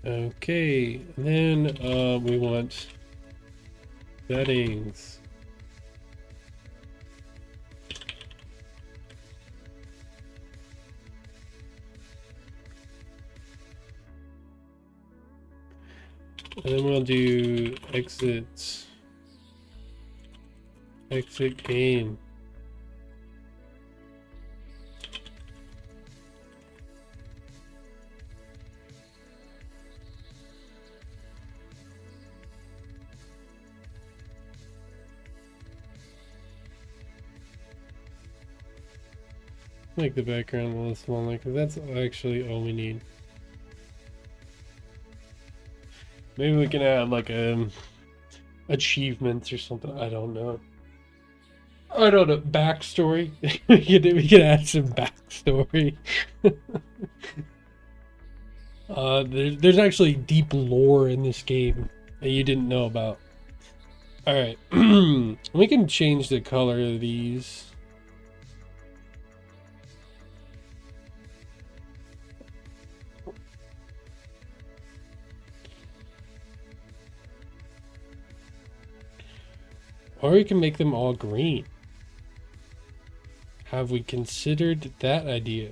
Okay, and then we want settings. And then we'll do exit game. Make the background a little smaller because that's actually all we need. Maybe we can add like achievements or something. I don't know. I don't know. Backstory. we could add some backstory. There's actually deep lore in this game that you didn't know about. All right, we can change the color of these. Or we can make them all green. Have we considered that idea?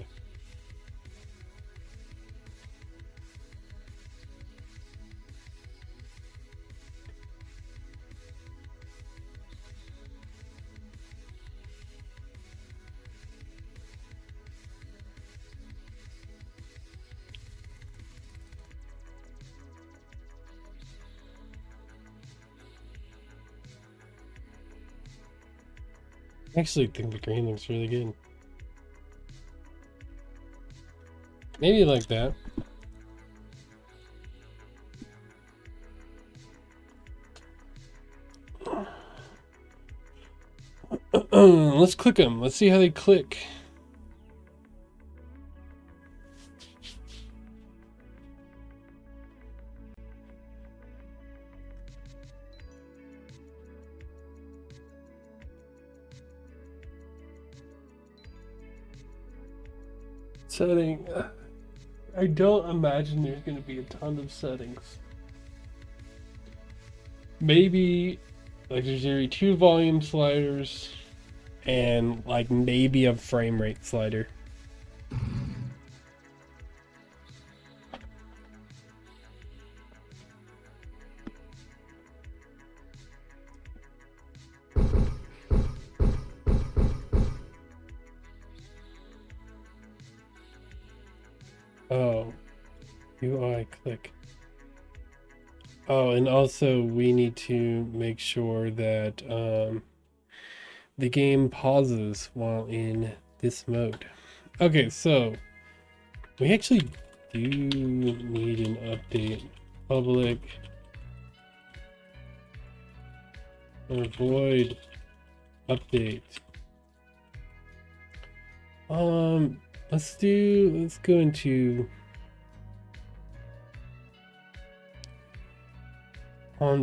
I actually think the green looks really good. Maybe like that. Let's click them. Let's see how they click. setting. I don't imagine there's going to be a ton of settings. Maybe like there's maybe 2 volume sliders and like maybe a frame rate slider. Oh, UI click. Oh, and also we need to make sure that the game pauses while in this mode. Okay, so we actually do need an update. Public avoid update. Let's go into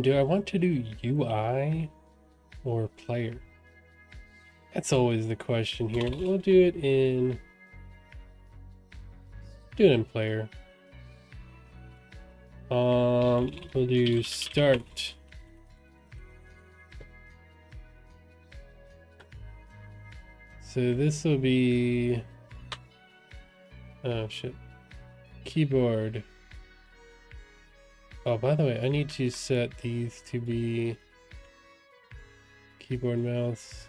do I want to do UI or player? That's always the question here. We'll do it in player. We'll do start. So this will be, oh shit, keyboard. Oh, by the way, I need to set these to be keyboard, mouse.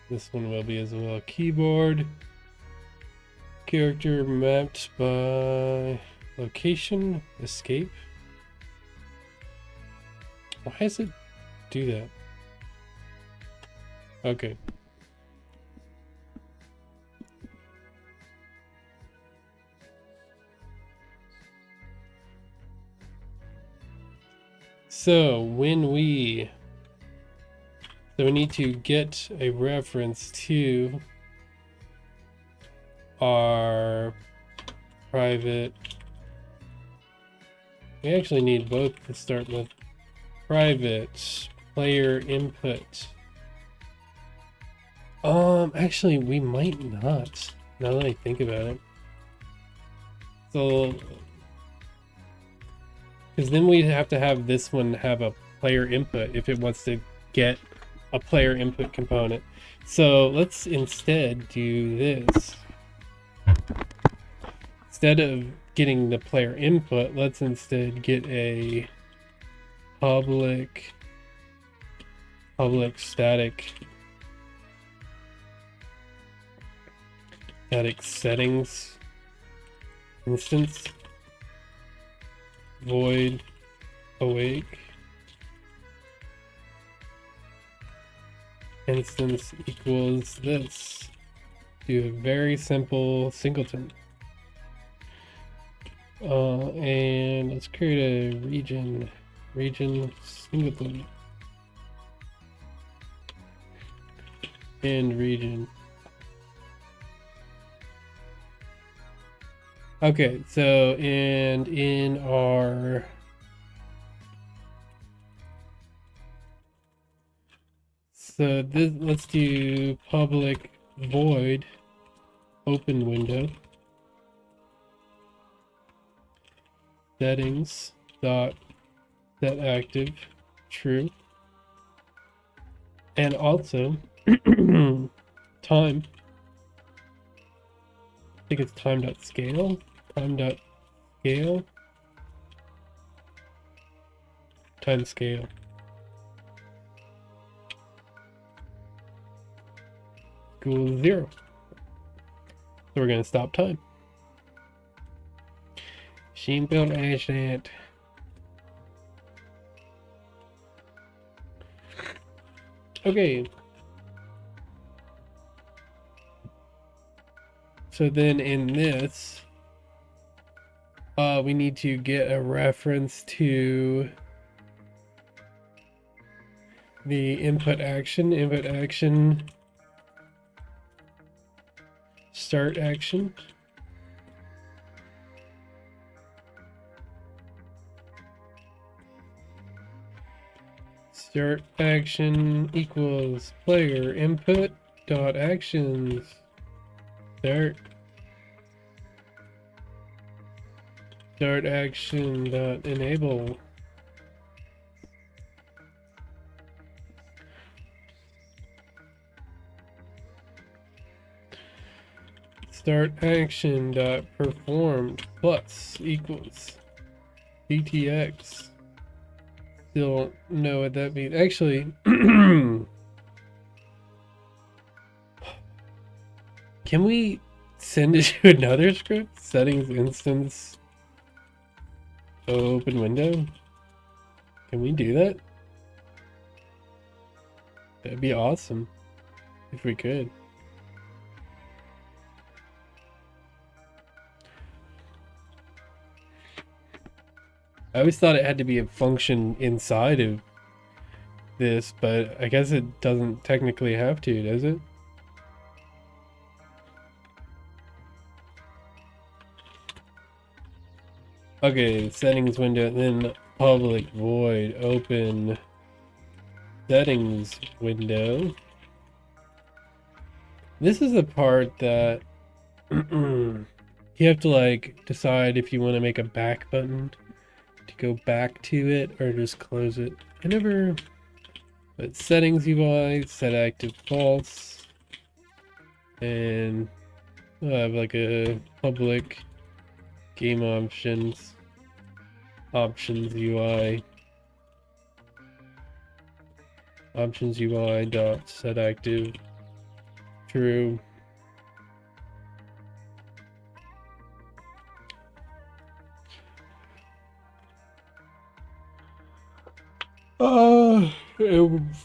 This one will be as well. Keyboard, character mapped by location, escape. Why does it do that? Okay. So when we need to get a reference to our private. We actually need both to start with. Private player input. Actually, we might not, now that I think about it. So, because then we'd have to have this one have a player input if it wants to get a player input component. So let's instead do this. Instead of getting the player input, let's instead get a public static settings instance void awake instance equals this. Do a very simple singleton. And let's create a region singleton and region. Okay, so and in our let's do public void open window settings dot set active true, and also time. I think it's time.scale. Time scale. Equals 0. So we're gonna stop time. Simple as that. Okay. So then in this, we need to get a reference to the input action, start action. Start action equals player input dot actions Start action dot enable. Start action dot performed plus equals PTX. Still don't know what that means. Actually, can we send it to another script? Settings instance open window? Can we do that? That'd be awesome if we could. I always thought it had to be a function inside of this, but I guess it doesn't technically have to, does it? Okay, settings window, then public void open settings window. This is the part that you have to like decide if you want to make a back button to go back to it or just close it. I never. But settings UI, set active false, and I'll have like a public game options UI dot set active true.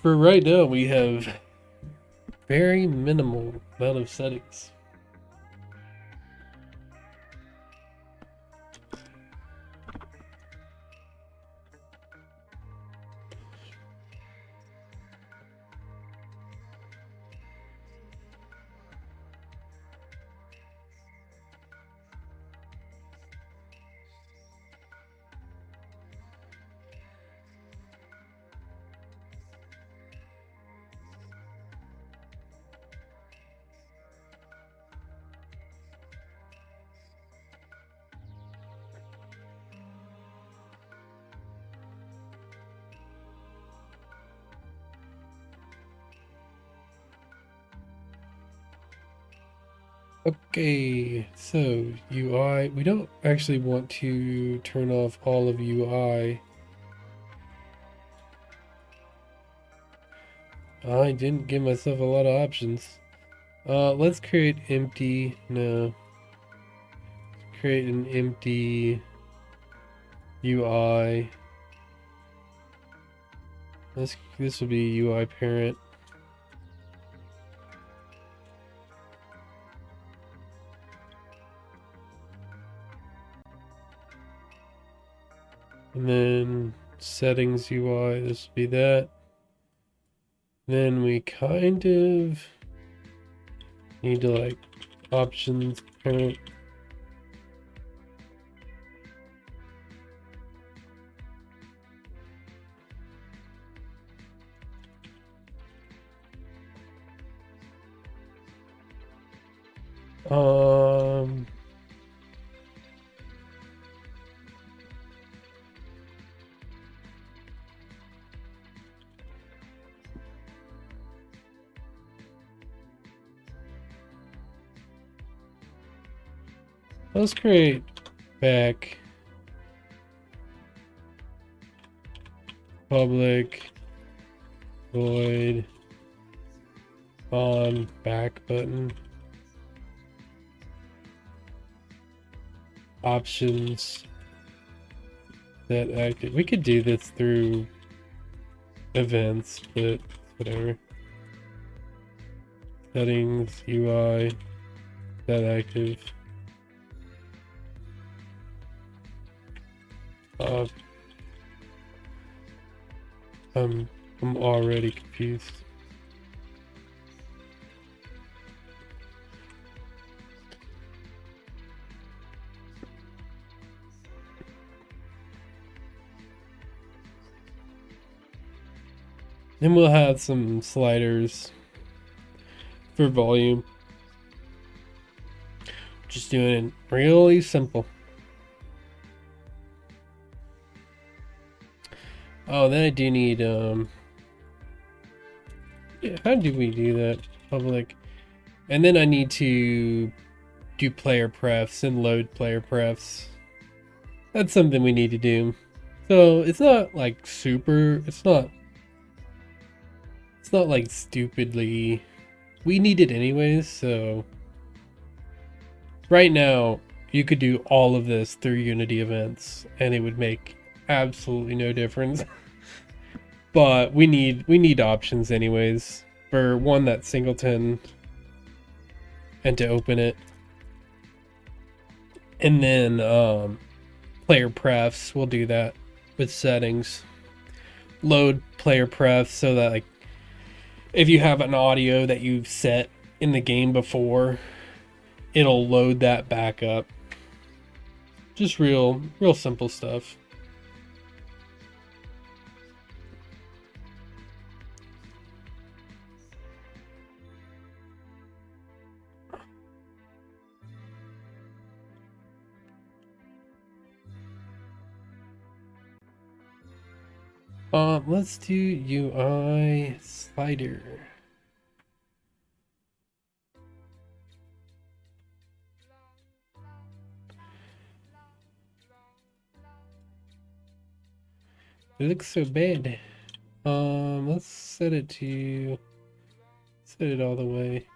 For right now we have very minimal amount of settings. Okay, so UI, we don't actually want to turn off all of UI. I didn't give myself a lot of options. Let's create empty, no. Create an empty UI. This will be UI parent. And then settings UI, this will be that. Then we kind of need to like options parent. Let's create back public void on back button options that active. We could do this through events, but whatever. Settings UI that active. I'm already confused. Then we'll have some sliders for volume. Just doing it really simple. Oh, then I do need, yeah, how do we do that? Public. And then I need to do player prefs and load player prefs. That's something we need to do. So it's not like super, it's not like stupidly, we need it anyways, so right now you could do all of this through Unity events and it would make absolutely no difference. But we need options anyways for one, that singleton, and to open it. And then player prefs, we'll do that with settings. Load player prefs so that, like, if you have an audio that you've set in the game before, it'll load that back up. Just real simple stuff. Let's do UI slider. It looks so bad. Let's set it all the way.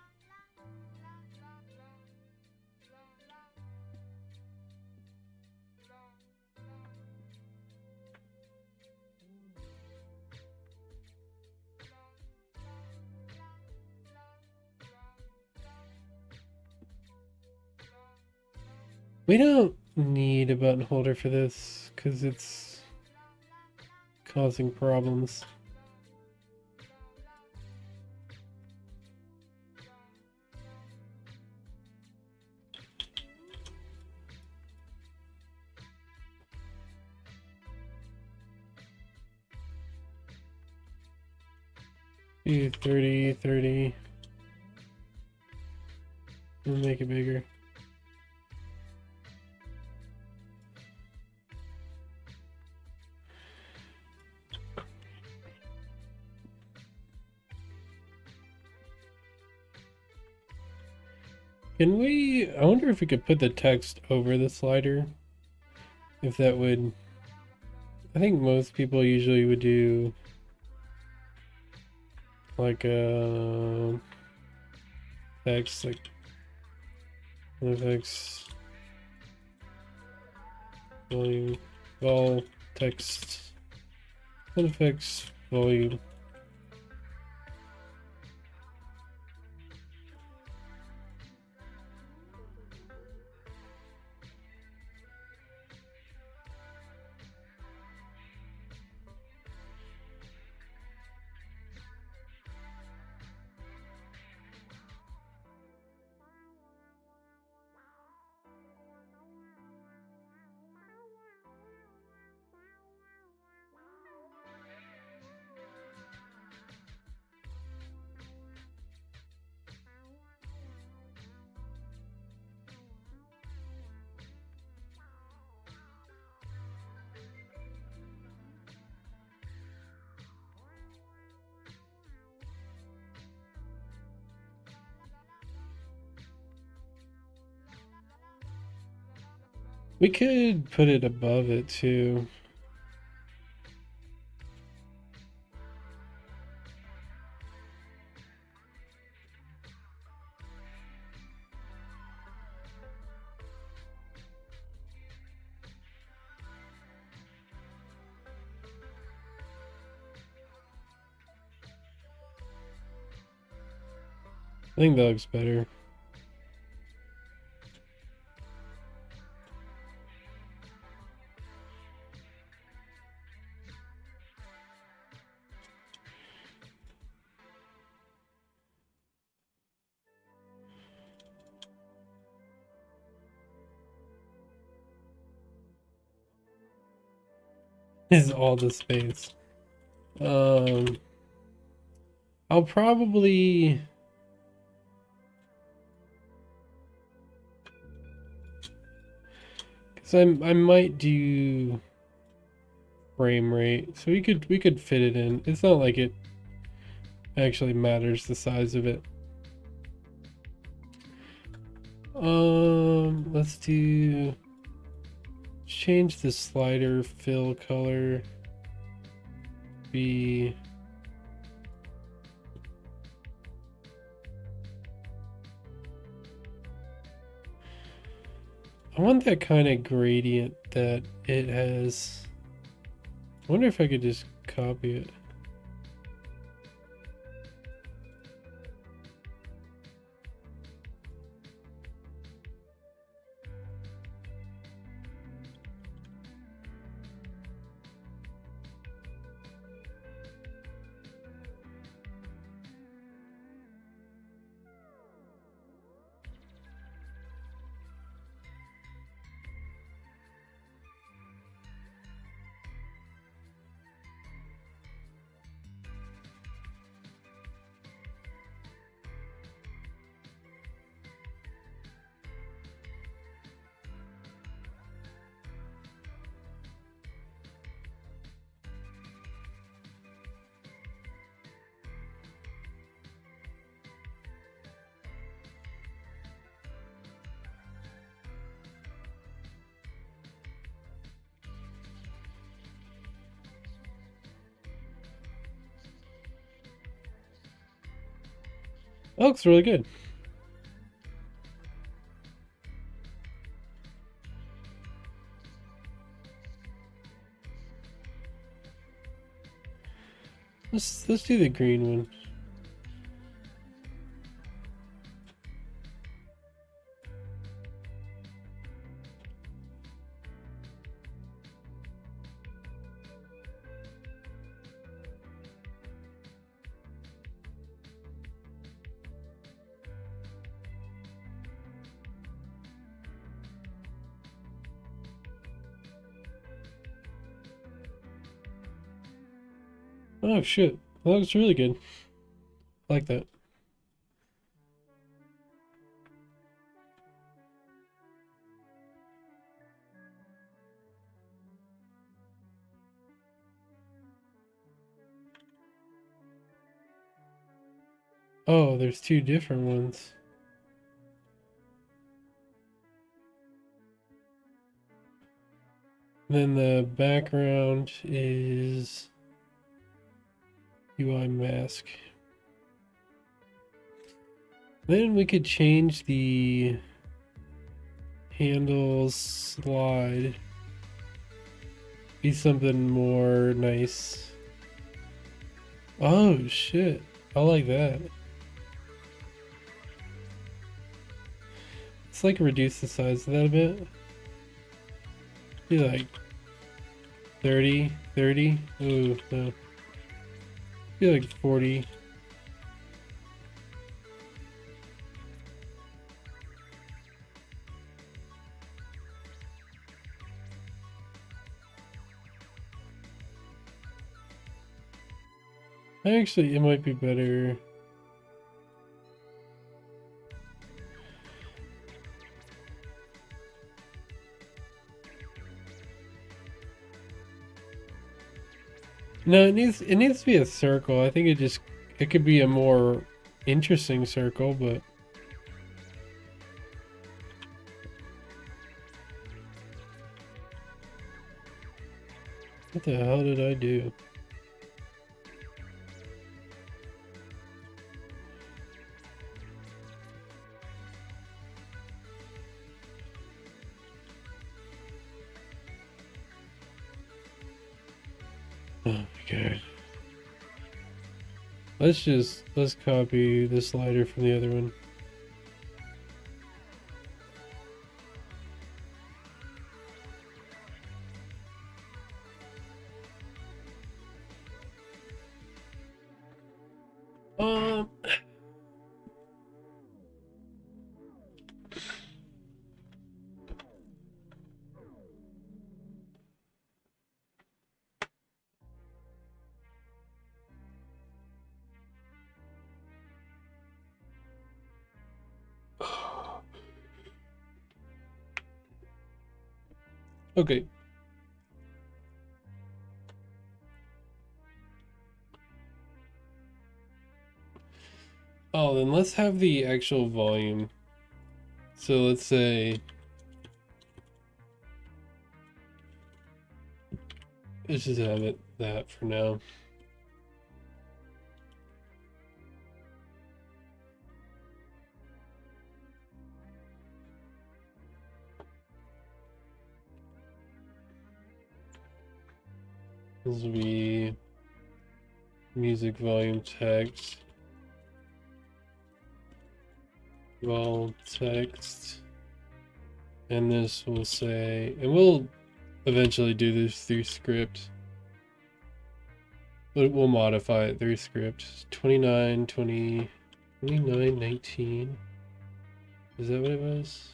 We don't need a button holder for this because it's causing problems. Do 30. We'll make it bigger. Can we, I wonder if we could put the text over the slider. If that would, I think most people usually would do like a text, like text volume, vol text, effects volume. We could put it above it too. I think that looks better. Is all the space. I'll probably So I might do frame rate. So we could fit it in. It's not like it actually matters the size of it. Let's change the slider fill color. Be I want that kind of gradient that it has. I wonder if I could just copy it. That looks really good. Let's do the green one. Oh shit, that looks really good. I like that. Oh, there's two different ones. Then the background is UI mask. Then we could change the handles slide. Be something more nice. Oh shit, I like that. Let's like reduce the size of that a bit. Be like 30. Ooh, no. Be like 40. Actually, it might be better. No, it needs to be a circle. I think it could be a more interesting circle, but what the hell did I do? Oh my god. Let's copy the slider from the other one. Um Okay. Oh, then let's have the actual volume. So let's say, let's just have it that for now. This will be music volume text. Vol text. And this will say, and we'll eventually do this through script. But we'll modify it through script. 29, 20, 29, 19. Is that what it was?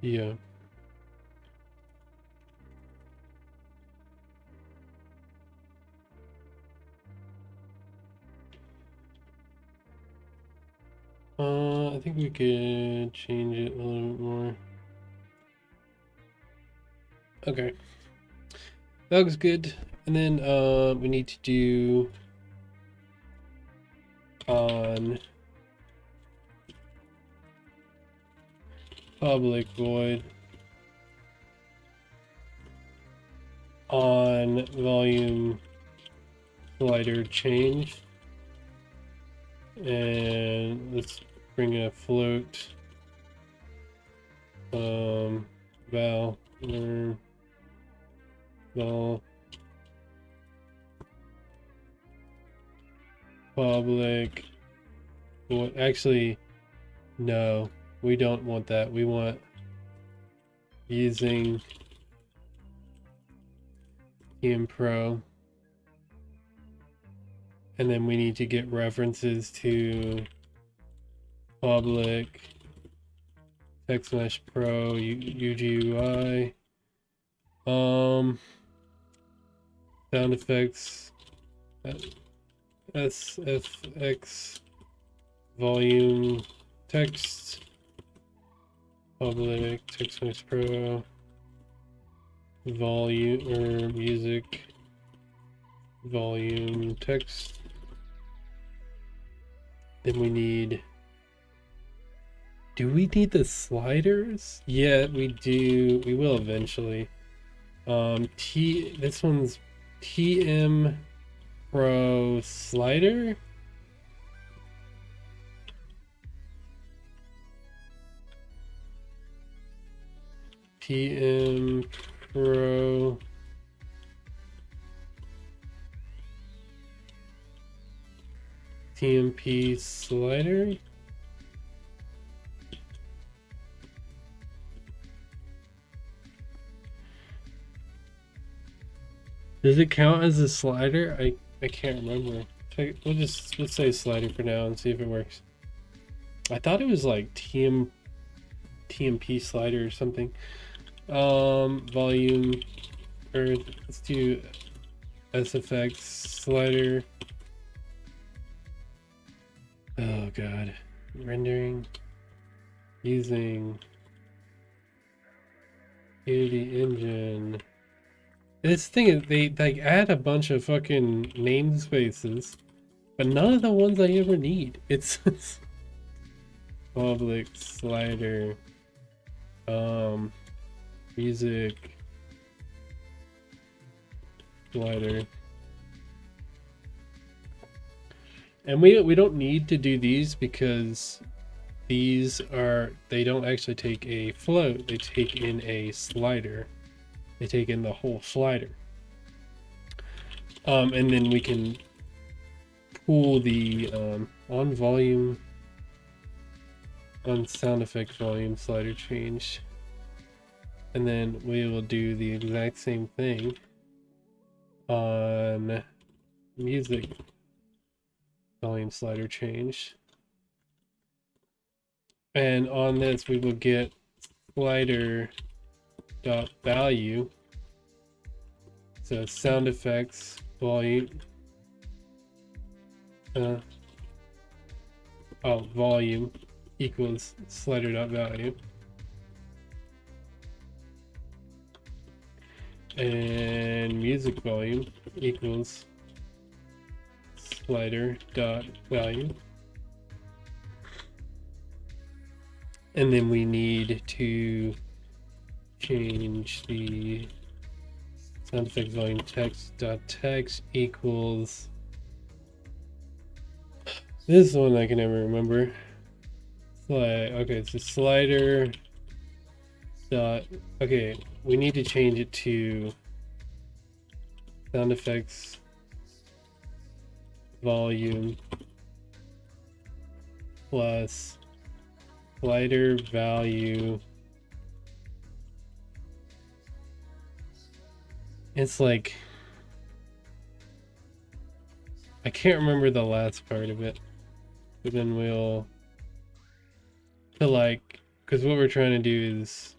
Yeah. I think we could change it a little bit more. Okay. That looks good. And then we need to do on public void on volume slider change. And let's bring a float val val public. Well, actually, no, we don't want that. We want using Pro, and then we need to get references to public text mesh pro UGUI sound effects SFX volume text public text mesh pro volume or music volume text. Then we need, do we need the sliders? Yeah, we do. We will eventually. This one's TM Pro slider. TM Pro TMP slider. Does it count as a slider? I can't remember. Let's say slider for now and see if it works. I thought it was like TMP slider or something. Volume, or let's do SFX slider. Oh god, rendering using Unity engine. This thing is, they like add a bunch of fucking namespaces, but none of the ones I ever need. It's public slider, music slider. And we don't need to do these because these they don't actually take a float, they take in a slider. They take in the whole slider. And then we can pull the on volume, on sound effect volume slider change. And then we will do the exact same thing on music volume slider change. And on this we will get slider dot value, so sound effects volume volume equals slider.value. And music volume equals slider.value. And then we need to change the sound effect volume text.text equals, this is the one I can never remember. Okay, it's a slider dot, okay, we need to change it to sound effects volume plus slider value. It's like, I can't remember the last part of it, but then we'll to like, because what we're trying to do is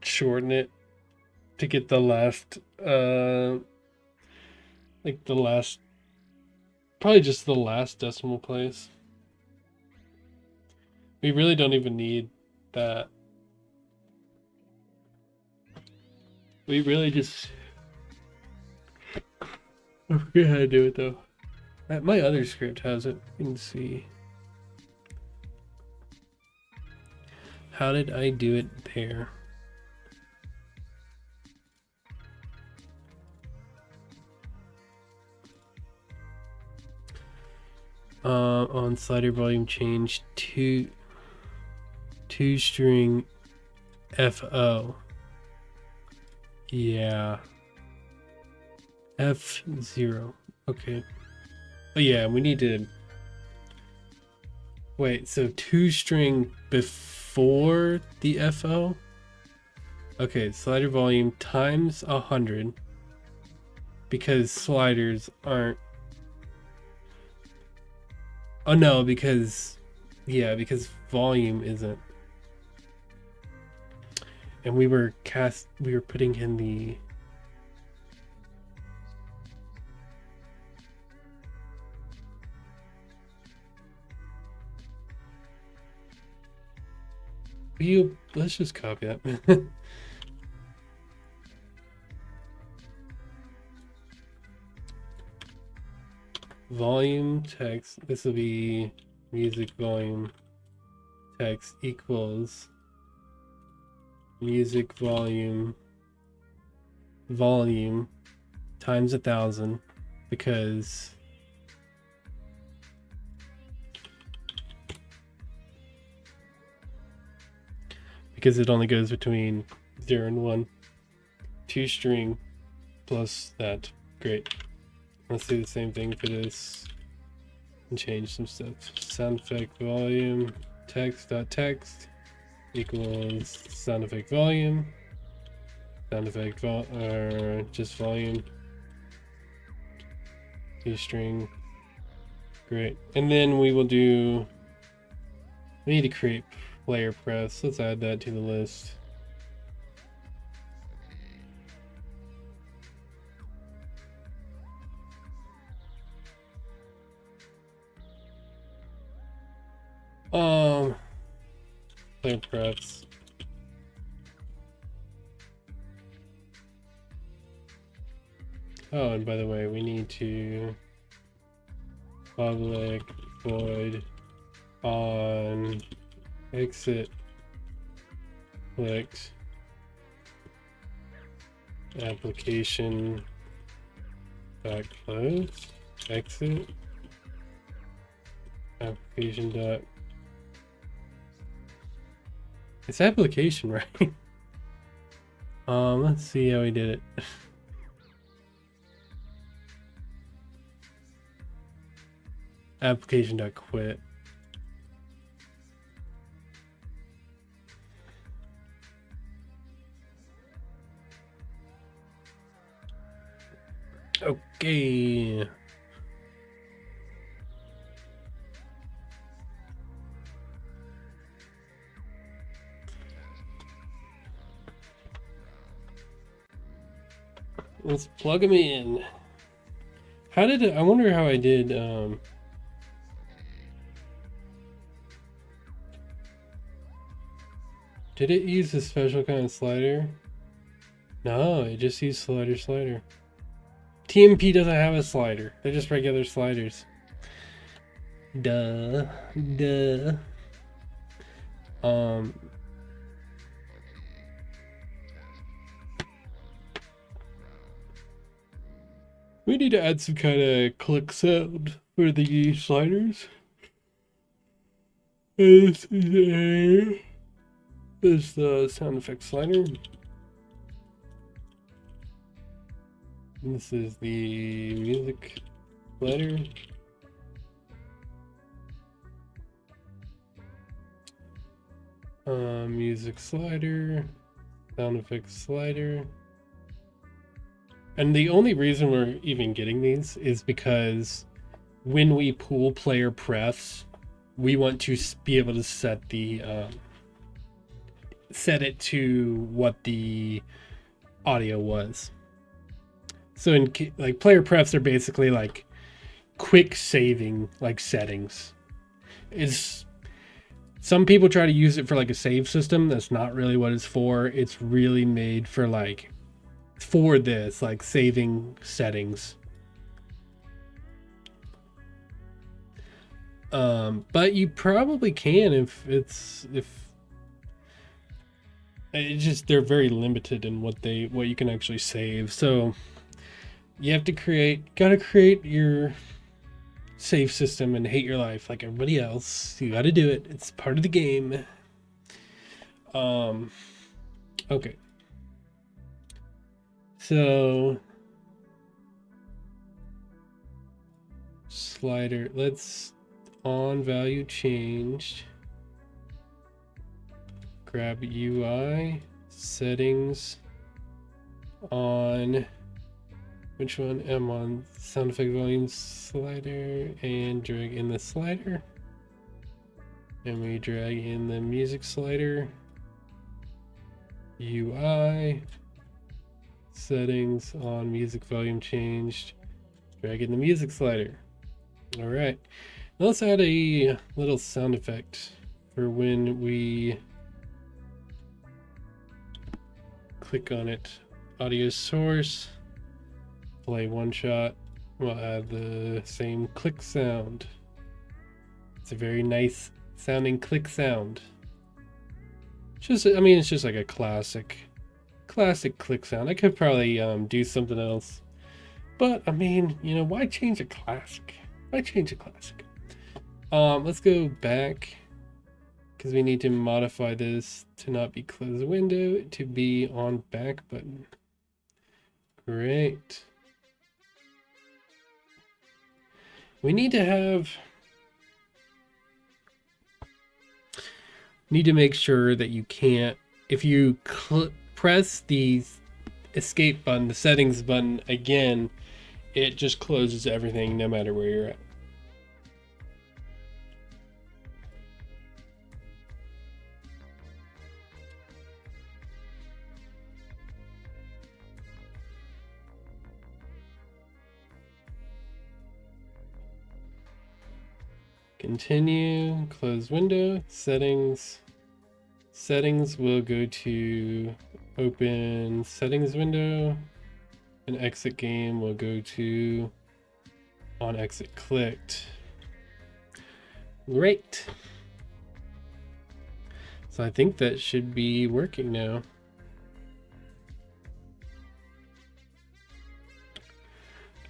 shorten it to get the last like the last, probably just the last decimal place. We really don't even need that. We really just, I forget how to do it though. My other script has it. You can see. How did I do it there? On slider volume change to string FO. Yeah. F0. Okay. Oh yeah, we need to wait, so 2 string before the FO? Okay, slider volume times 100 because sliders aren't. Oh no, because because volume isn't. And we were putting in the let's just copy that. Volume text, this will be music volume text equals music volume times 1,000 because it only goes between 0 and 1. 2 string plus that. Great. Let's do the same thing for this and change some stuff. Sound effect volume text.text equals sound effect volume. Sound effect just volume. 2 string. Great. And then we will do, we need to create player press. Let's add that to the list. Player press. Oh, and by the way, we need to public void on exit clicked application dot close exit application dot, it's application, right? Let's see how we did it. Application dot quit. Okay. Let's plug them in. How did I wonder how I did Did it use a special kind of slider? No, it just used slider. TMP doesn't have a slider. They're just regular sliders. Duh. We need to add some kind of click sound for the sliders. This is the sound effect slider. This is the music slider. Music slider, sound effects slider. And the only reason we're even getting these is because when we pull player prefs, we want to be able to set the set it to what the audio was. So in like player prefs are basically like quick saving like settings. Some people try to use it for like a save system. That's not really what it's for. It's really made for like for this, like saving settings. But you probably can if they're very limited in what you can actually save. So you have to gotta create your save system and hate your life like everybody else. You gotta do it. It's part of the game. Okay. So slider, let's on value changed. Grab UI settings on which one? I'm on sound effect volume slider and drag in the slider. And we drag in the music slider. UI settings on music volume changed. Drag in the music slider. All right. Now let's add a little sound effect for when we click on it. Audio source. Play one shot. We'll add the same click sound. It's a very nice sounding click sound. It's just like a classic click sound. I could probably do something else, but I mean, you know, why change a classic? Let's go back because we need to modify this to not be close window to be on back button. Great. We need to make sure that you can't, if you press the escape button, the settings button again, it just closes everything no matter where you're at. Continue, close window, settings. Settings will go to open settings window, and exit game will go to on exit clicked. Great. So I think that should be working now.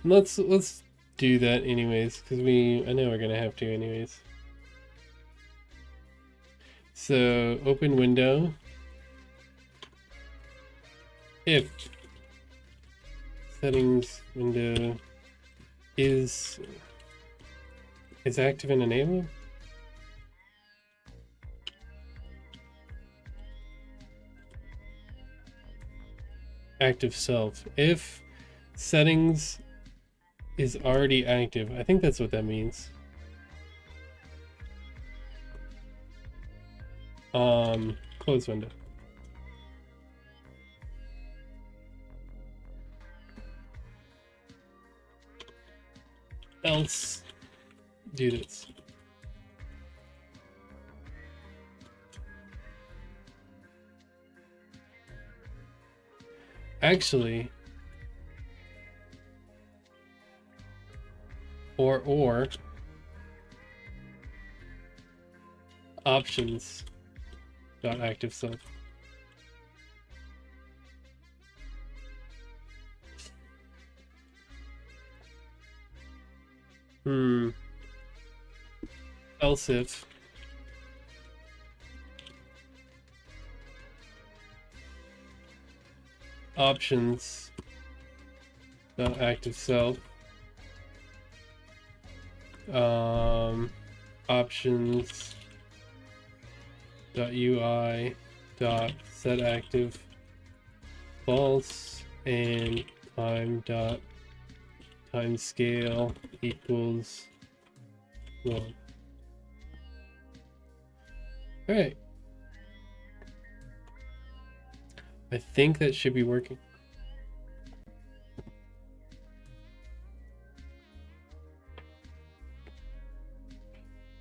Let's do that anyways, because I know we're gonna have to anyways. So open window. If settings window is active and enabled. Active self. If settings is already active, I think that's what that means. Close window. Else do this. Actually, or options dot active self. Else if options dot active self options dot UI dot set active false and time dot time scale equals 1. All right, I think that should be working.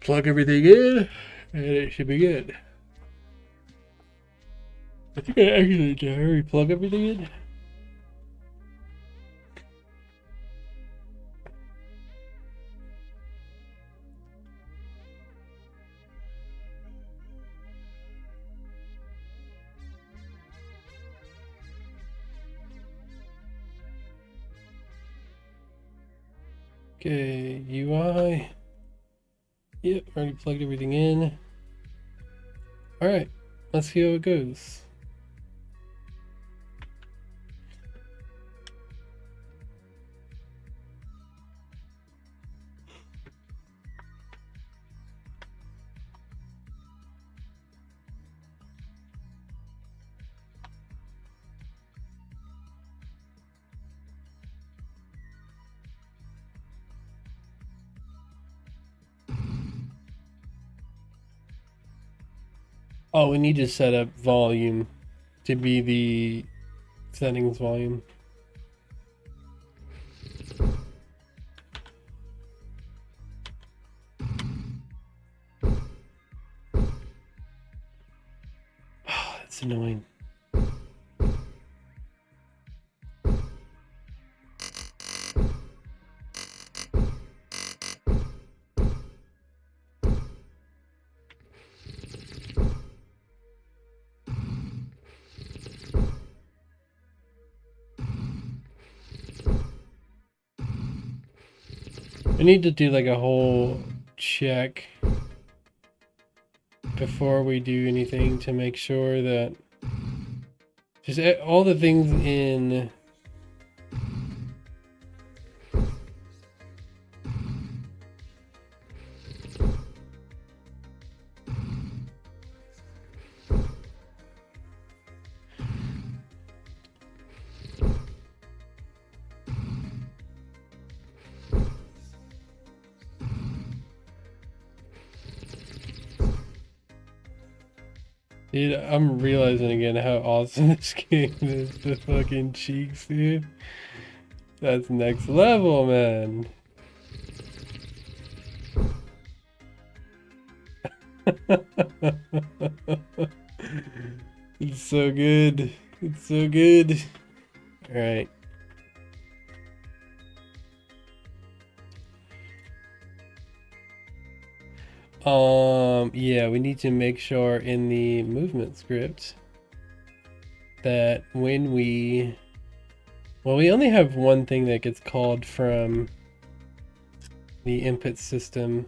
Plug everything in, and it should be good. I think I actually did. I already plug everything in. Okay, UI. Yep, already plugged everything in. All right, let's see how it goes. Oh, we need to set up volume to be the settings volume. Oh, that's annoying. I need to do like a whole check before we do anything to make sure that just all the things in Dude, I'm realizing again how awesome this game is. The fucking cheeks, dude. That's next level, man. It's so good. It's so good. All right. Yeah, we need to make sure in the movement script that when we only have one thing that gets called from the input system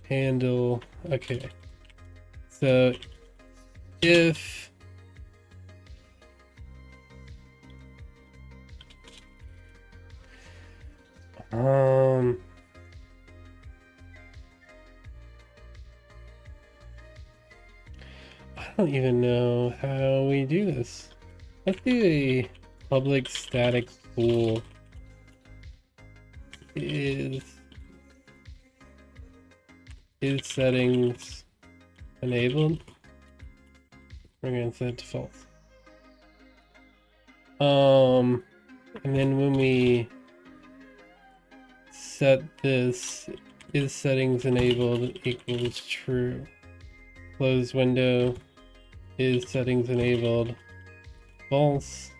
handle. Okay. So if I don't even know how we do this. Let's do a public static pool is settings enabled. We're gonna set it to false. And then when we set this is settings enabled equals true. Close window is settings enabled false.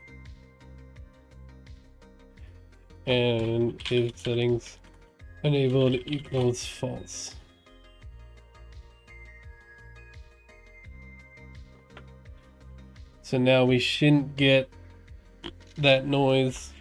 and if settings enabled equals false. So now we shouldn't get that noise.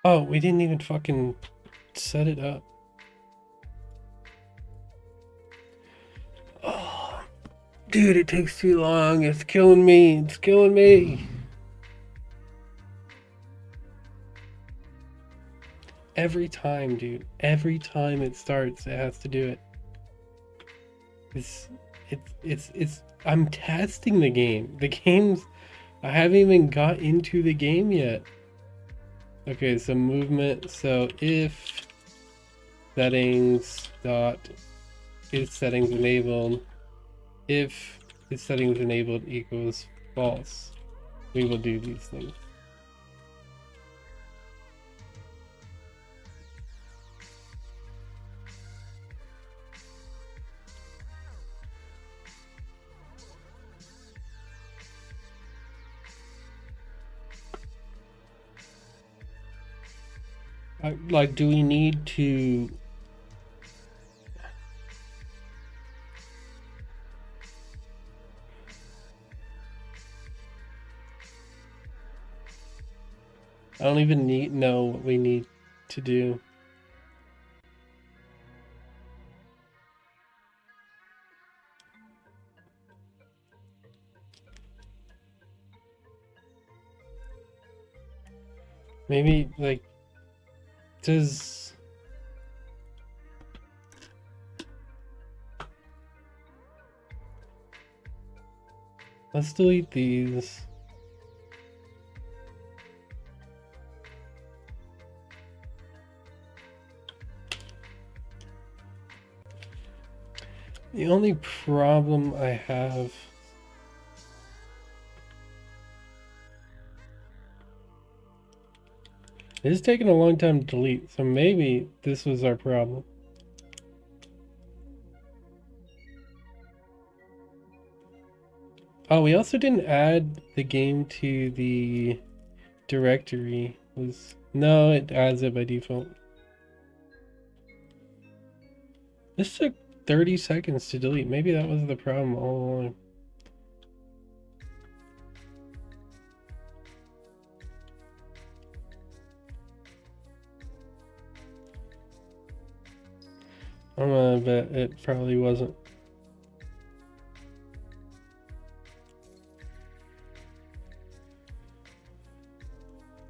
Oh, we didn't even fucking set it up. Oh, dude, it takes too long. It's killing me. It's killing me. Every time, dude. Every time it starts, it has to do it. It's I'm testing the game. The game's I haven't even got into the game yet. Okay, so movement. So if settings dot is settings enabled, if is settings enabled equals false, we will do these things. Like, do we need to? I don't even know what we need to do. Maybe like does let's delete these. The only problem I have it's taking a long time to delete, so maybe this was our problem. Oh, we also didn't add the game to the directory. No, it adds it by default. This took 30 seconds to delete. Maybe that was the problem all along. I'm gonna bet it probably wasn't.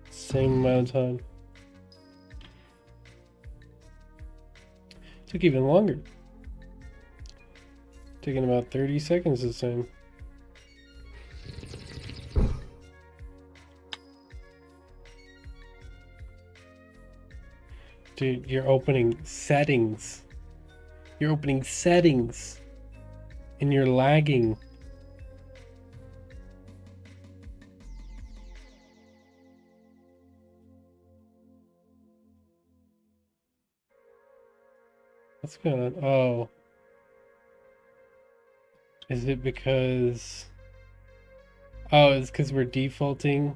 Same amount of time. Took even longer. Taking about 30 seconds this time. Dude, you're opening settings. You're opening settings. And you're lagging. What's going on? Oh. Is it because... Oh, it's because we're defaulting?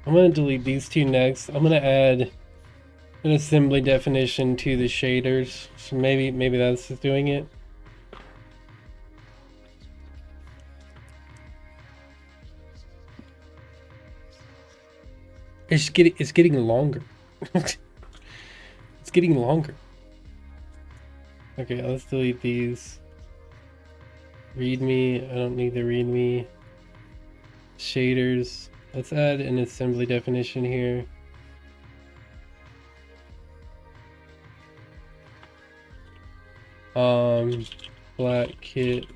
I'm going to delete these two next. I'm going to add an assembly definition to the shaders. So maybe that's doing it. It's getting longer. It's getting longer. Okay, let's delete these. README, I don't need the README. Shaders. Let's add an assembly definition here. Black kit.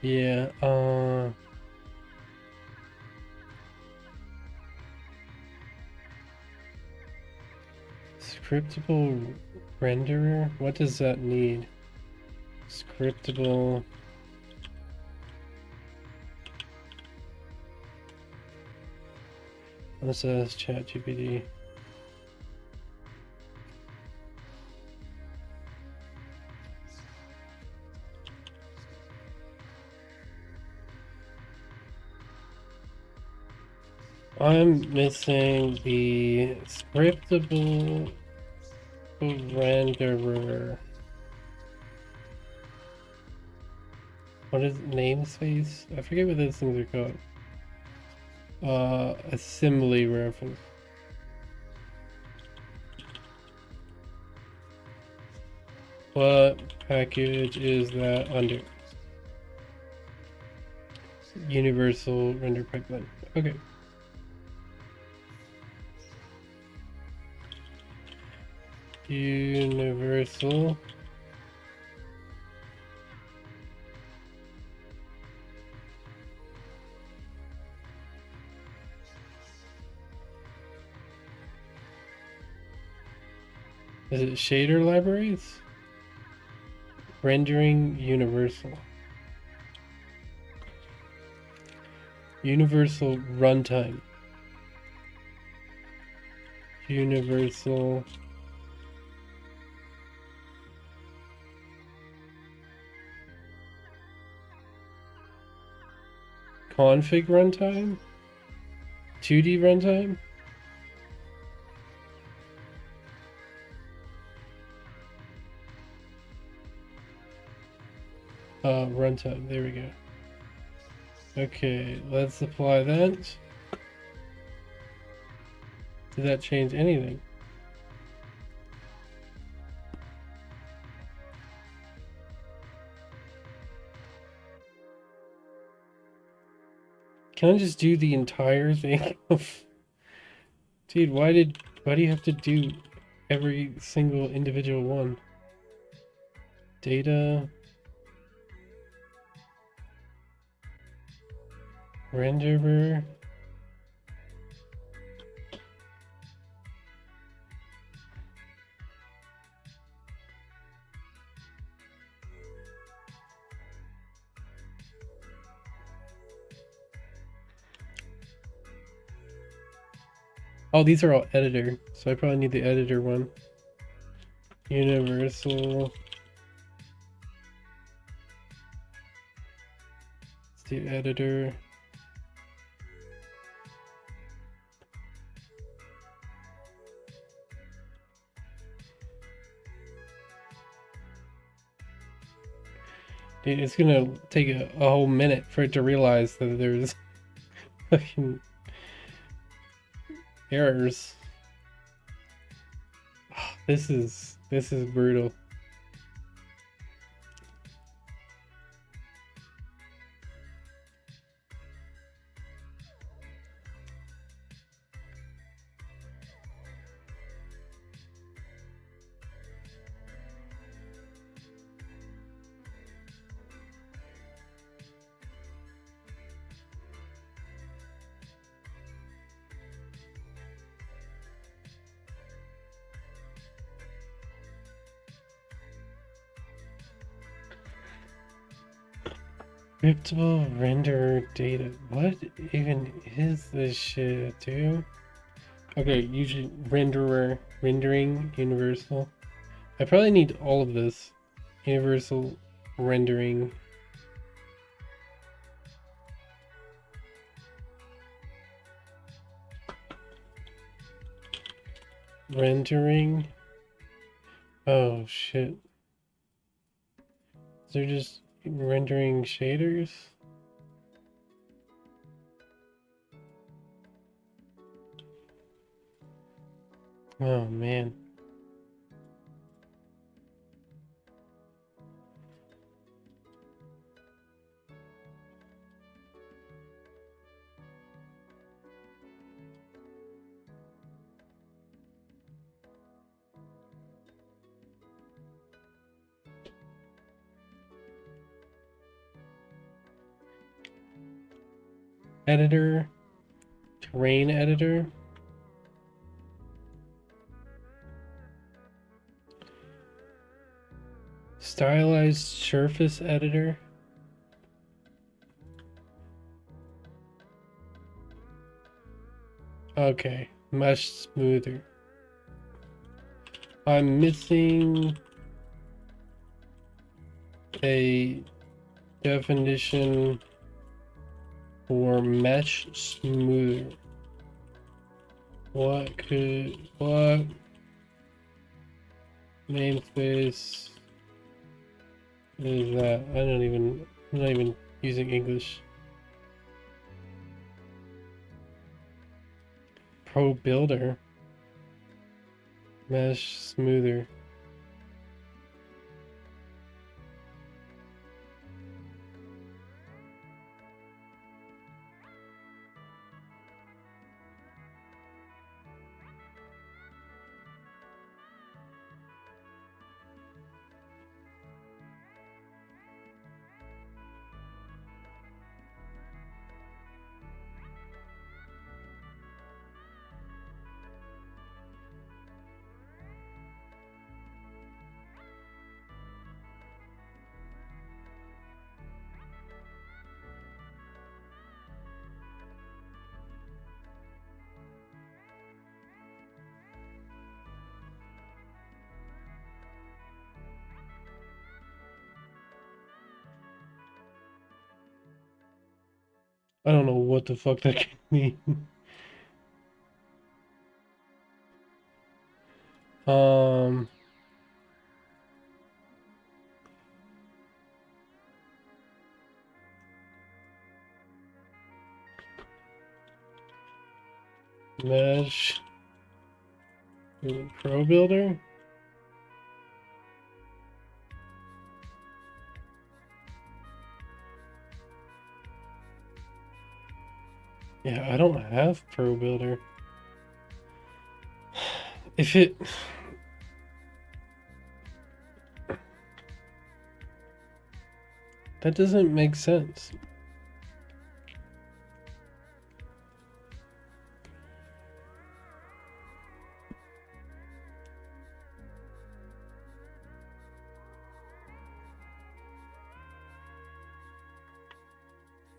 Yeah, scriptable renderer? What does that need? Scriptable. Let's ask ChatGPT. I'm missing the scriptable renderer. What is namespace? I forget what those things are called. Assembly reference. What package is that under? Universal render pipeline. Okay. Universal. Is it shader libraries? Rendering universal. Universal runtime. Universal. Config runtime? 2D runtime? Runtime, there we go. Okay, let's apply that. Did that change anything? Can I just do the entire thing? Dude, why do you have to do every single individual one? Data. Renderer. Oh, these are all editor, so I probably need the editor one. Universal. Let's do editor. Dude, it's gonna take a whole minute for it to realize that there's fucking errors. This is brutal. Scriptable render data. What even is this shit, dude? Okay, usually rendering universal. I probably need all of this. Universal rendering. Rendering. Oh shit. They're just rendering shaders. Oh man. Editor, terrain editor. Stylized surface editor. Okay, mesh smoother. I'm missing a definition for mesh smoother. What namespace is that? I'm not even using English. Pro Builder. Mesh smoother. I don't know what the fuck that can mean. Mesh Pro Builder. Yeah, I don't have Pro Builder. If it... That doesn't make sense.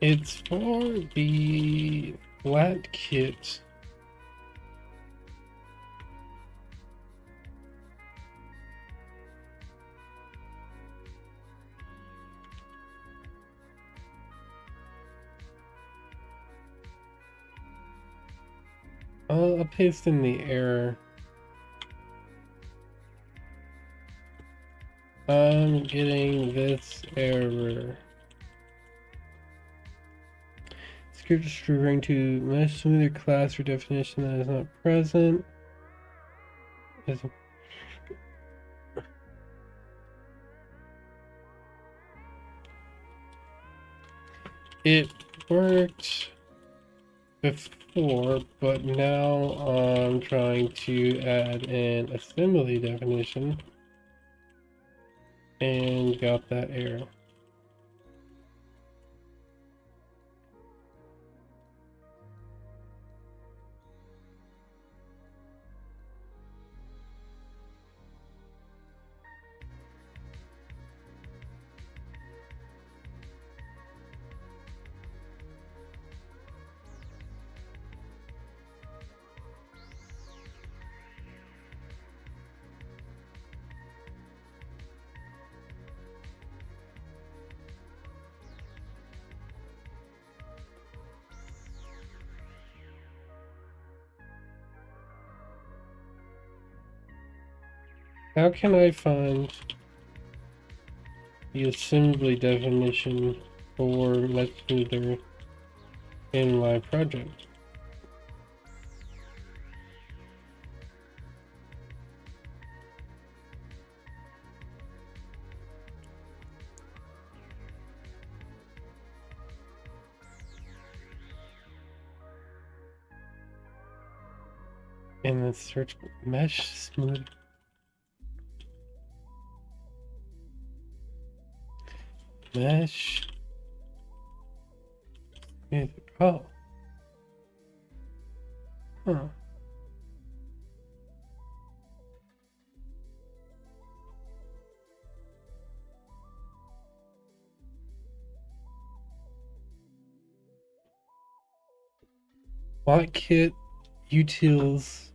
It's for the flat kit. I'll paste in the error. I'm getting this error. Script is referring to mesh smoother class or definition that is not present. It worked before, but now I'm trying to add an assembly definition and got that error. How can I find the assembly definition for Mesh Smoother in my project. And then search Mesh Smooth. Mesh. Oh. Huh. Bot-kit utils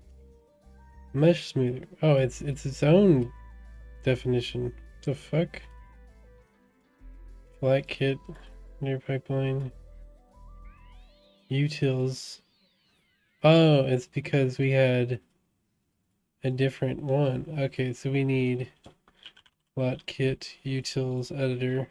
mesh smoother. Oh, it's its own definition. The fuck? Flat kit, near pipeline, utils. Oh, it's because we had a different one. Okay, so we need flat kit utils editor.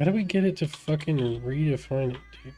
How do we get it to fucking redefine it, dude?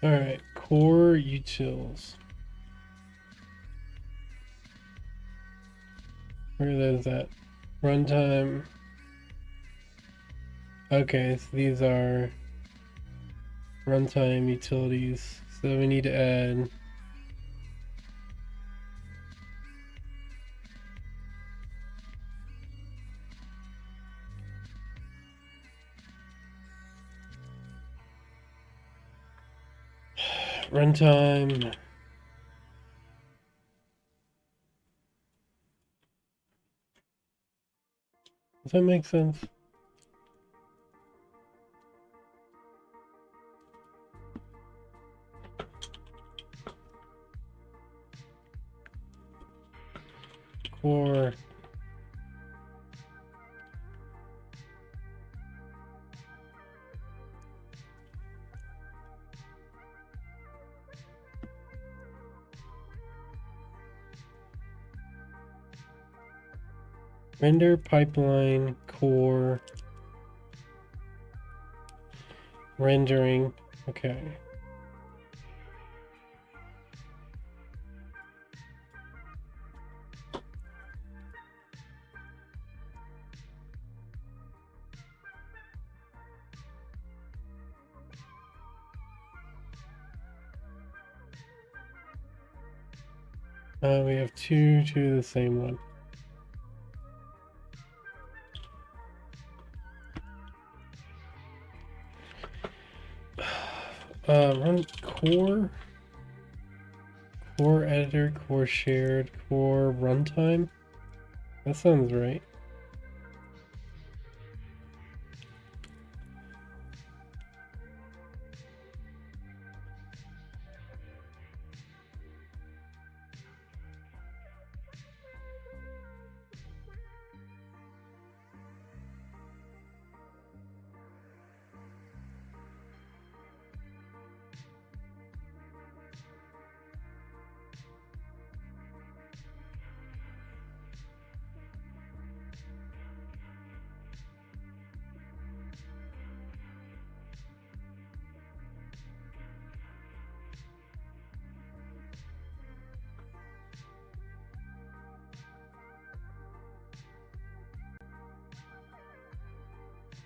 Alright, core utils. Where is that? Runtime. Okay, so these are runtime utilities. So we need to add runtime. Does that make sense? Core. Render pipeline core rendering. Okay. We have two to the same one. Run core editor, core shared, core runtime. That sounds right.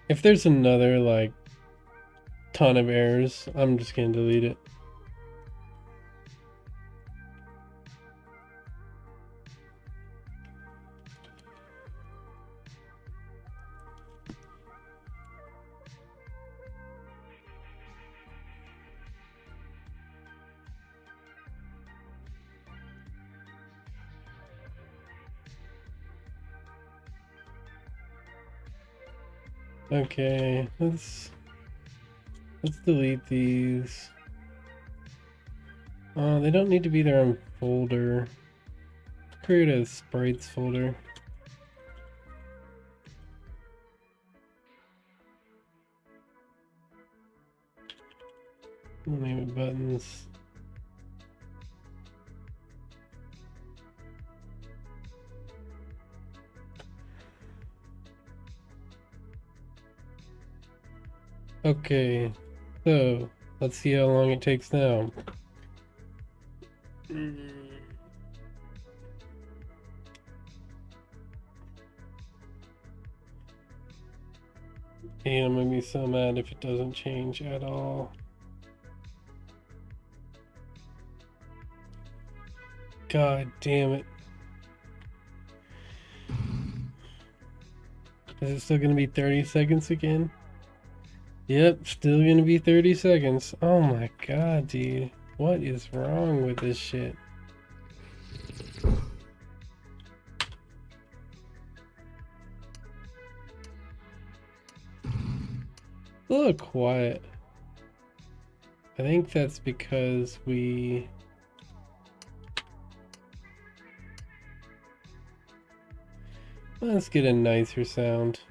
If there's another like ton of errors, I'm just gonna delete it. Okay, let's delete these. They don't need to be their own folder. Create a sprites folder. We'll name it buttons. Okay, so let's see how long it takes now. And I'm gonna be so mad if it doesn't change at all. God damn it. Is it still gonna be 30 seconds again? Yep, still gonna be 30 seconds. Oh my god, dude. What is wrong with this shit? A little quiet. I think that's because we... Let's get a nicer sound.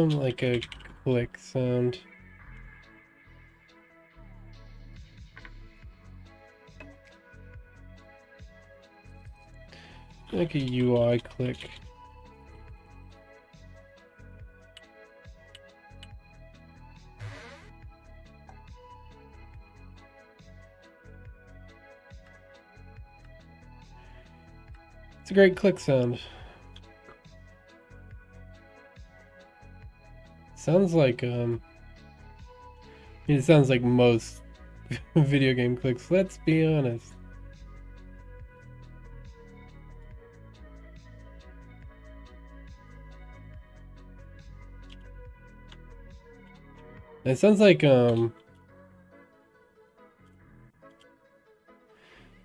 Like a click sound. Like a UI click. It's a great click sound. Sounds like, it sounds like most video game clicks, let's be honest. It sounds like,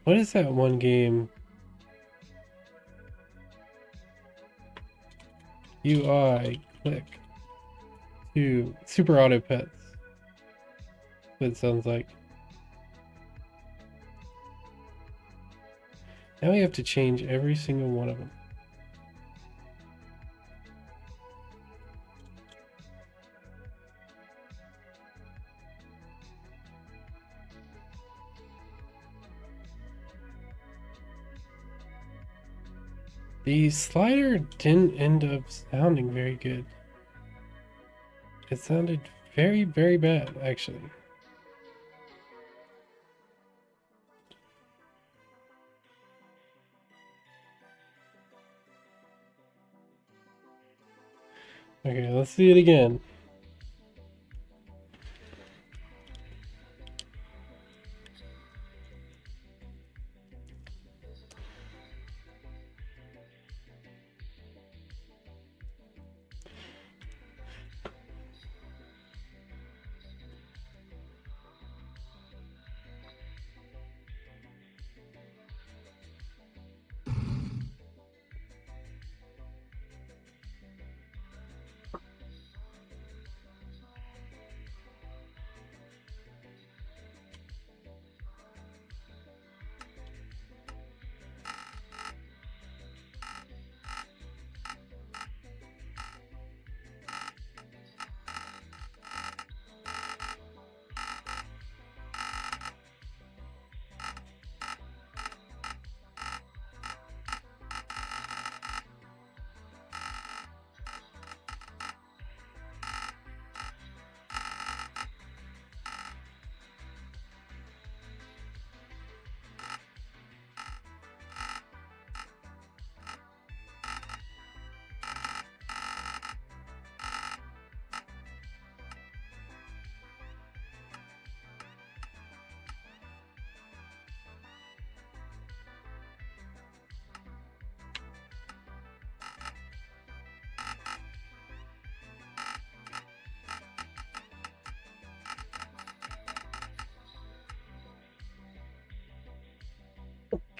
what is that one game? UI click to Super Auto Pets. What it sounds like. Now we have to change every single one of them. The slider didn't end up sounding very good. It sounded very, very bad, actually. Okay, let's see it again.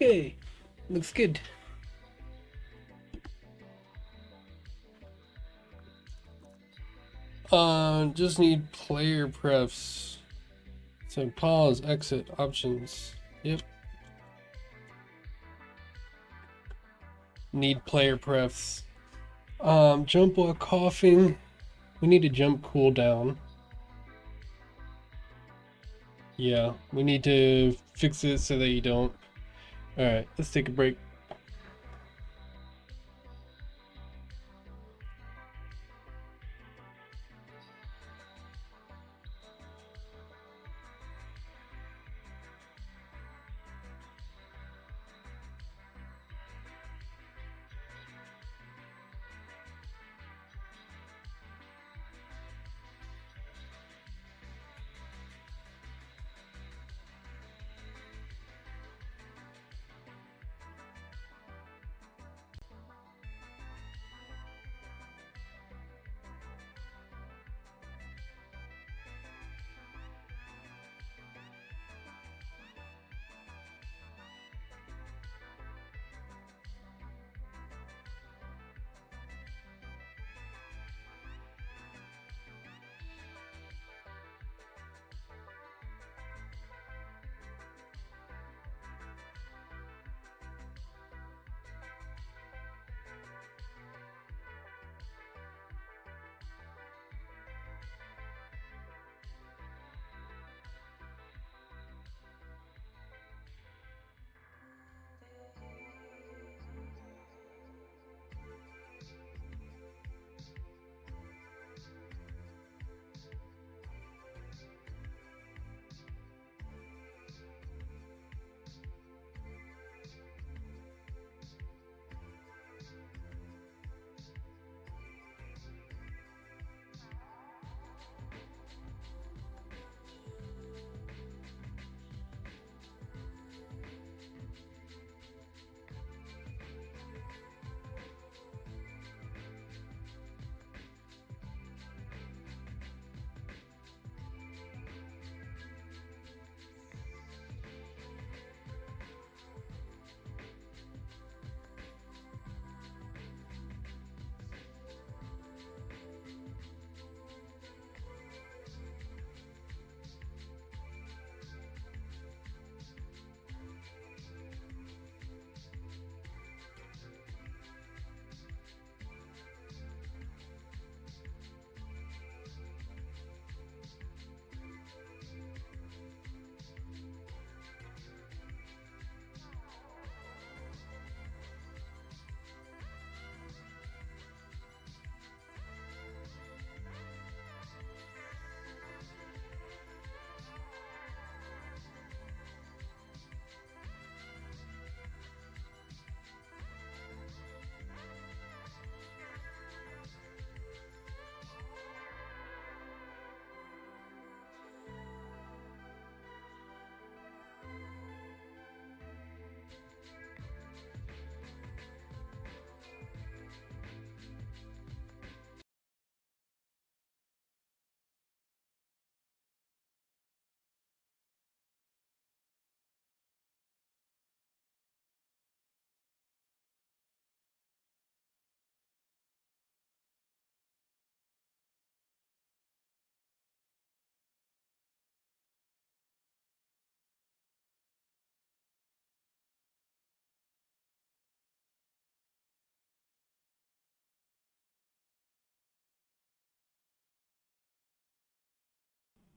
Okay, looks good. Just need player prefs. So pause, exit, options. Yep. Need player prefs. Jump while coughing. We need to jump cooldown. Yeah, we need to fix it so that you don't. Alright, let's take a break.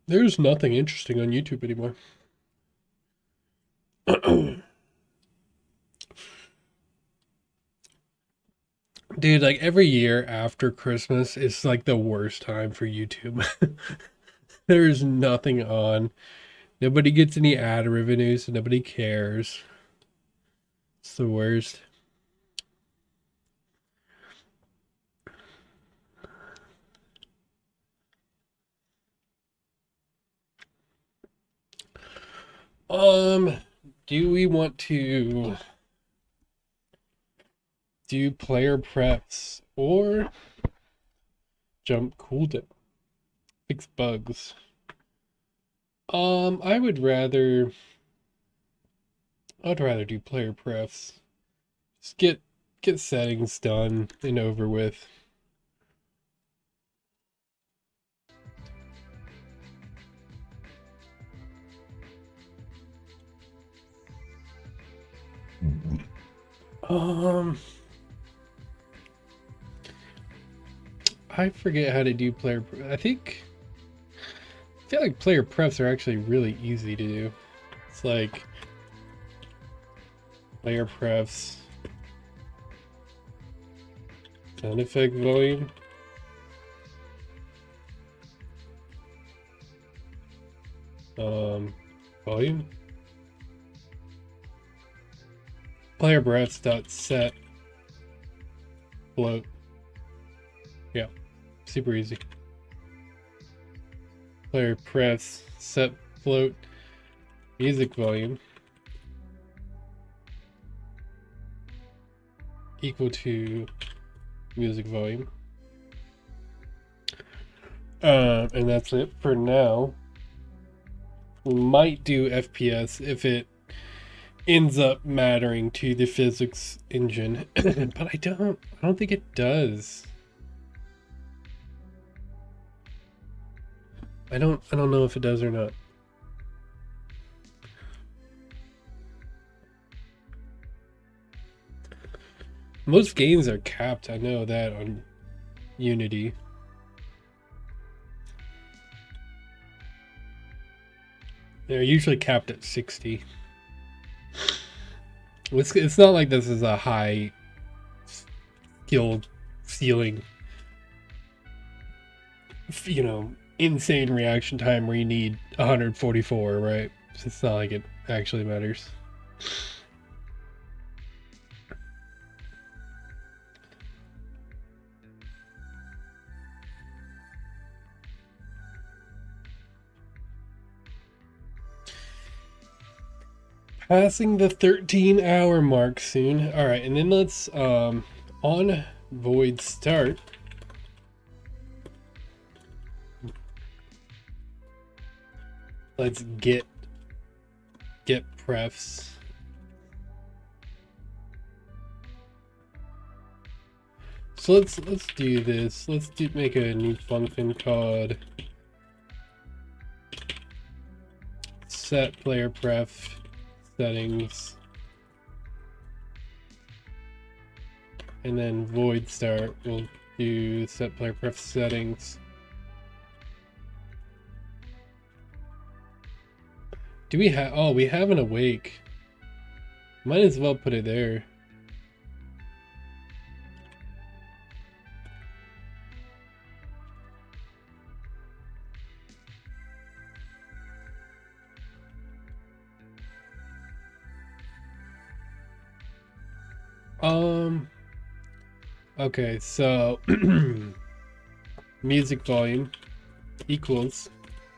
There's nothing interesting on YouTube anymore. Dude, like every year after Christmas, it's like the worst time for YouTube. There's nothing on. Nobody gets any ad revenues. Nobody cares. It's the worst. Um, do we want to do player preps or jump cooldown? Fix bugs. I would rather I'd rather do player prefs. Just get settings done and over with. I forget how to do player. I feel like player prefs are actually really easy to do. It's like player prefs, sound effect volume, volume, player prefs dot set float. Yeah, super easy. Player prefs set float music volume equal to music volume. And that's it for now. We might do FPS if it ends up mattering to the physics engine, but I don't think it does. I don't know if it does or not. Most games are capped, I know that, on Unity. They're usually capped at 60. It's not like this is a high skill ceiling, you know, insane reaction time where you need 144, right? It's not like it actually matters. Passing the 13-hour mark soon. All right, and then let's on void start. Let's get prefs. So let's do this. Let's make a new function called set player pref settings, and then void start. We'll do set player pref settings. Do we have? Oh, we have an awake. Might as well put it there. Okay, so music volume equals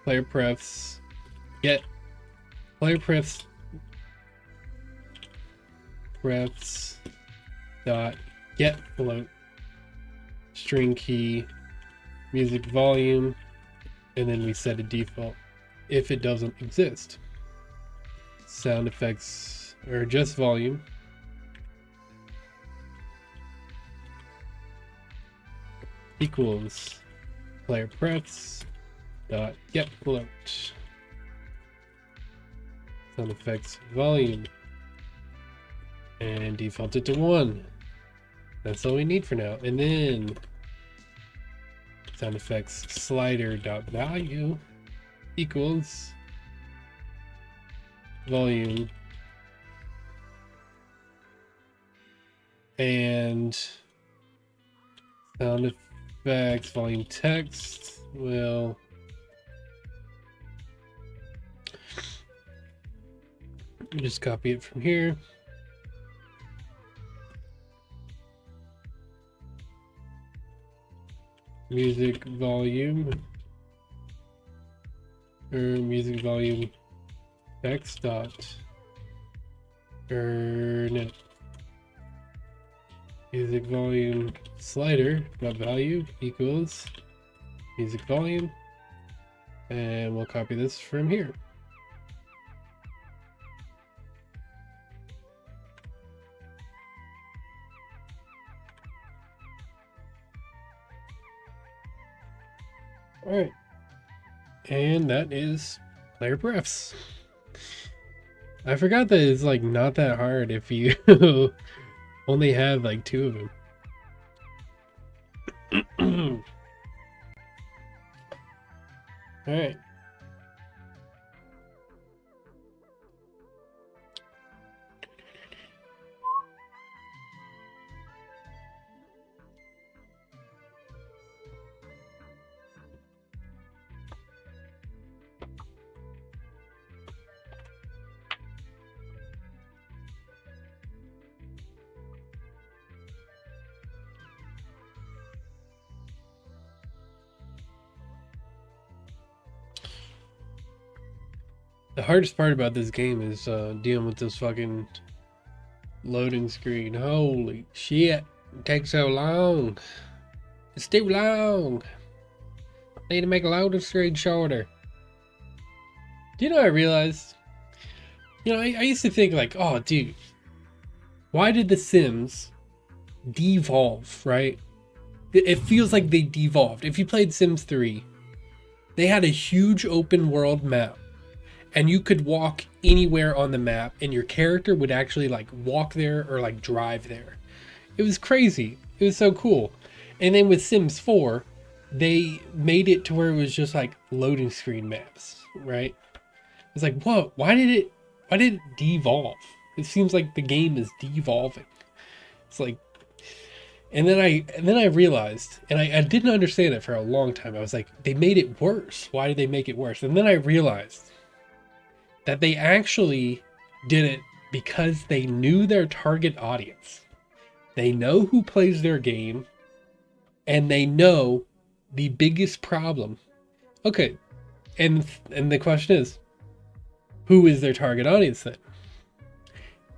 player prefs get player prefs dot get float string key music volume, and then we set a default if it doesn't exist. Sound effects or just volume equals player prefs dot get float sound effects volume, and default it to 1. That's all we need for now. And then sound effects slider dot value equals volume and sound effects volume text. Well, just copy it from here. Music volume or music volume text dot no, music volume slider dot value equals music volume, and we'll copy this from here. Alright. And that is player breaths. I forgot that it's like not that hard if you only have like 2 of them. Alright. The hardest part about this game is dealing with this fucking loading screen. Holy shit. It takes so long. It's too long. Need to make a loading screen shorter. Do you know what I realized? You know, I used to think like, oh dude, why did the Sims devolve, right? It feels like they devolved. If you played Sims 3, they had a huge open world map. And you could walk anywhere on the map and your character would actually like walk there or like drive there. It was crazy. It was so cool. And then with Sims 4, they made it to where it was just like loading screen maps, right? It's like, whoa, why did it devolve? It seems like the game is devolving. It's like, and then I realized, and I didn't understand it for a long time. I was like, they made it worse. Why did they make it worse? And then I realized that they actually did it because they knew their target audience. They know who plays their game, and they know the biggest problem. Okay, and the question is, who is their target audience then?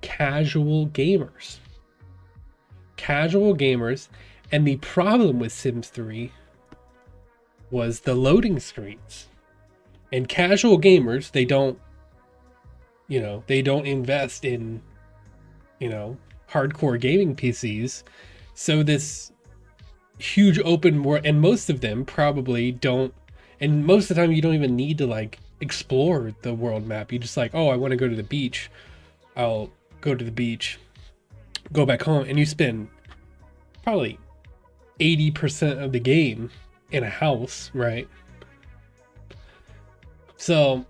Casual gamers. Casual gamers, and the problem with Sims 3 was the loading screens. And casual gamers, they don't invest in, hardcore gaming PCs. So this huge open world, and most of them probably don't, and most of the time you don't even need to like explore the world map. You just like, oh, I want to go to the beach. I'll go to the beach, go back home, and you spend probably 80% of the game in a house, right? So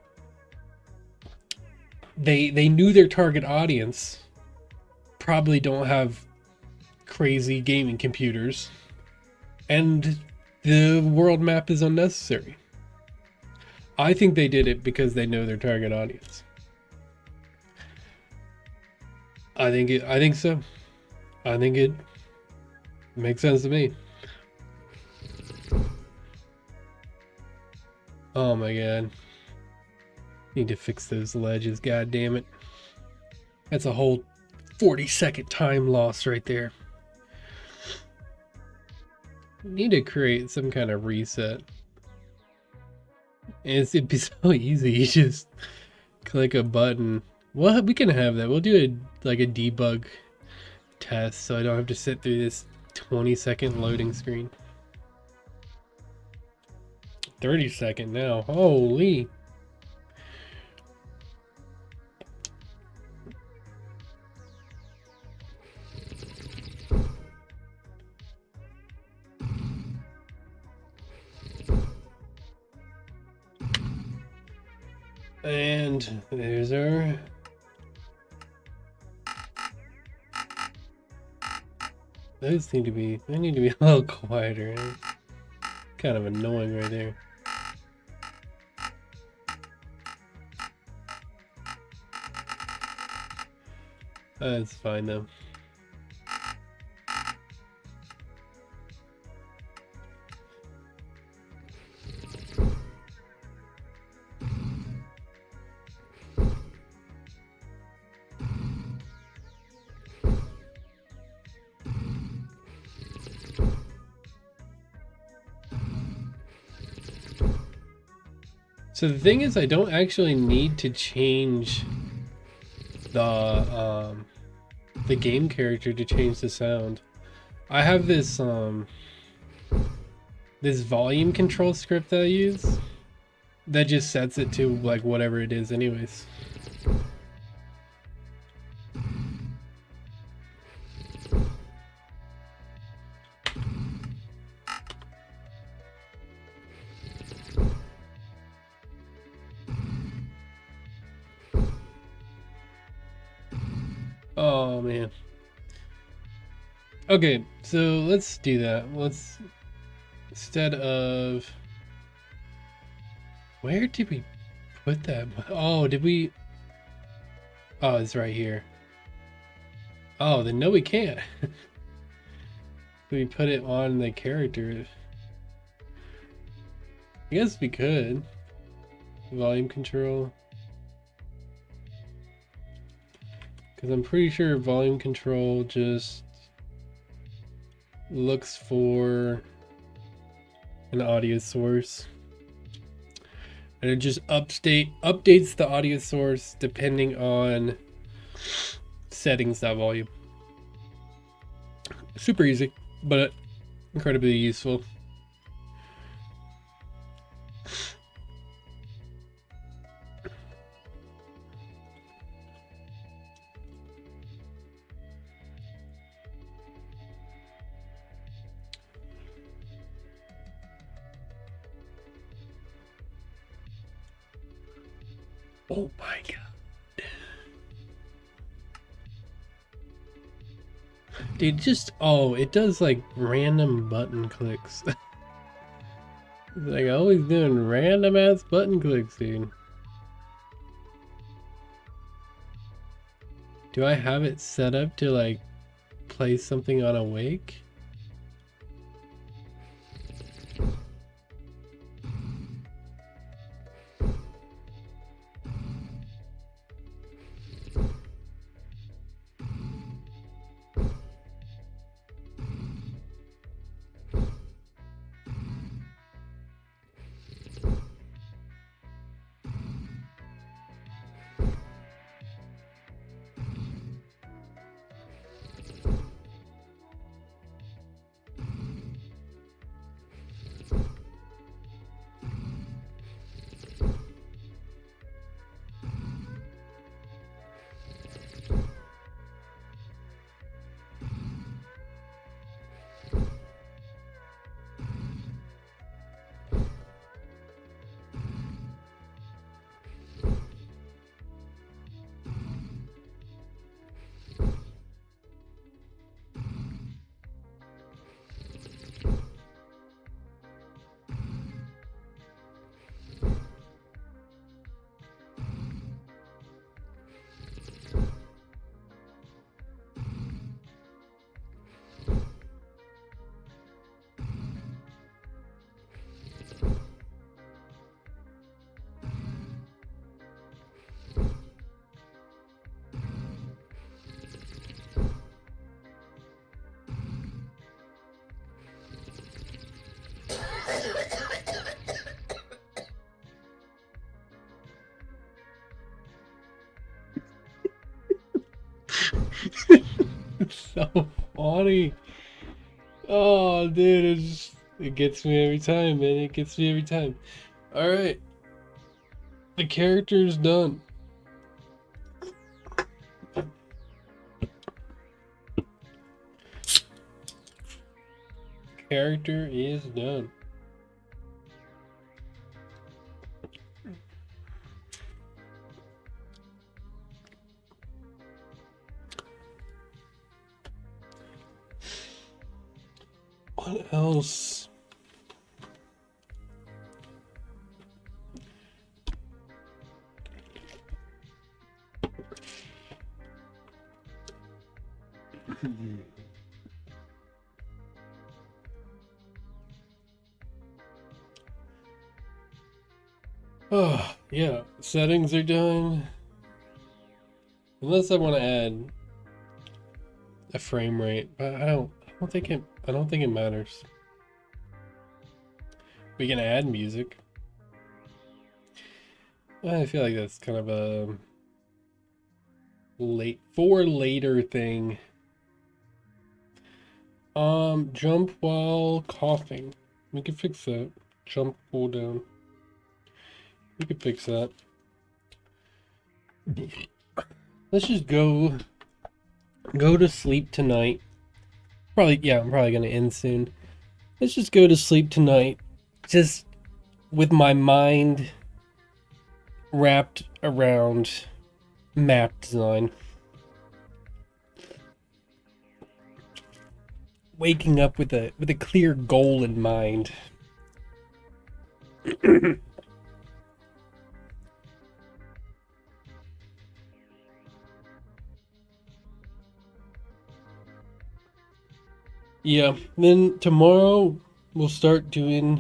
they knew their target audience probably don't have crazy gaming computers, and the world map is unnecessary. I think they did it because they know their target audience. I think so. I think it makes sense to me. Oh my god. Need to fix those ledges, god damn it. That's a whole 40-second time loss right there. Need to create some kind of reset. And it'd be so easy. You just click a button. Well, we can have that. We'll do a debug test so I don't have to sit through this 20-second loading screen. 30-second now. Holy. And there's our those need to be a little quieter. Kind of annoying right there. That's fine though. So the thing is, I don't actually need to change the game character to change the sound. I have this this volume control script that I use, that just sets it to like whatever it is anyways. Oh man. Okay, so let's do that. Let's, instead of, where did we put that? Oh, did we? Oh, it's right here. Oh, then no, we can't. We put it on the character. I guess we could. Volume control. Because I'm pretty sure volume control just looks for an audio source. And it just updates the audio source depending on settings.volume. Super easy, but incredibly useful. Oh my god. Dude, just, oh, it does like random button clicks. Like always doing random ass button clicks, dude. Do I have it set up to like play something on Awake? It's so funny. Oh, dude, it gets me every time, man. It gets me every time. All right, the character's done. Character is done. What else? Oh, yeah. Settings are done. Unless I want to add a frame rate, but I don't think it matters. We can add music. I feel like that's kind of a later thing. Jump while coughing. We can fix that. Jump, pull down. We can fix that. Let's just go to sleep tonight. Probably, yeah, I'm probably gonna end soon. Let's just go to sleep tonight. Just with my mind wrapped around map design. Waking up with a clear goal in mind. Yeah, then tomorrow we'll start doing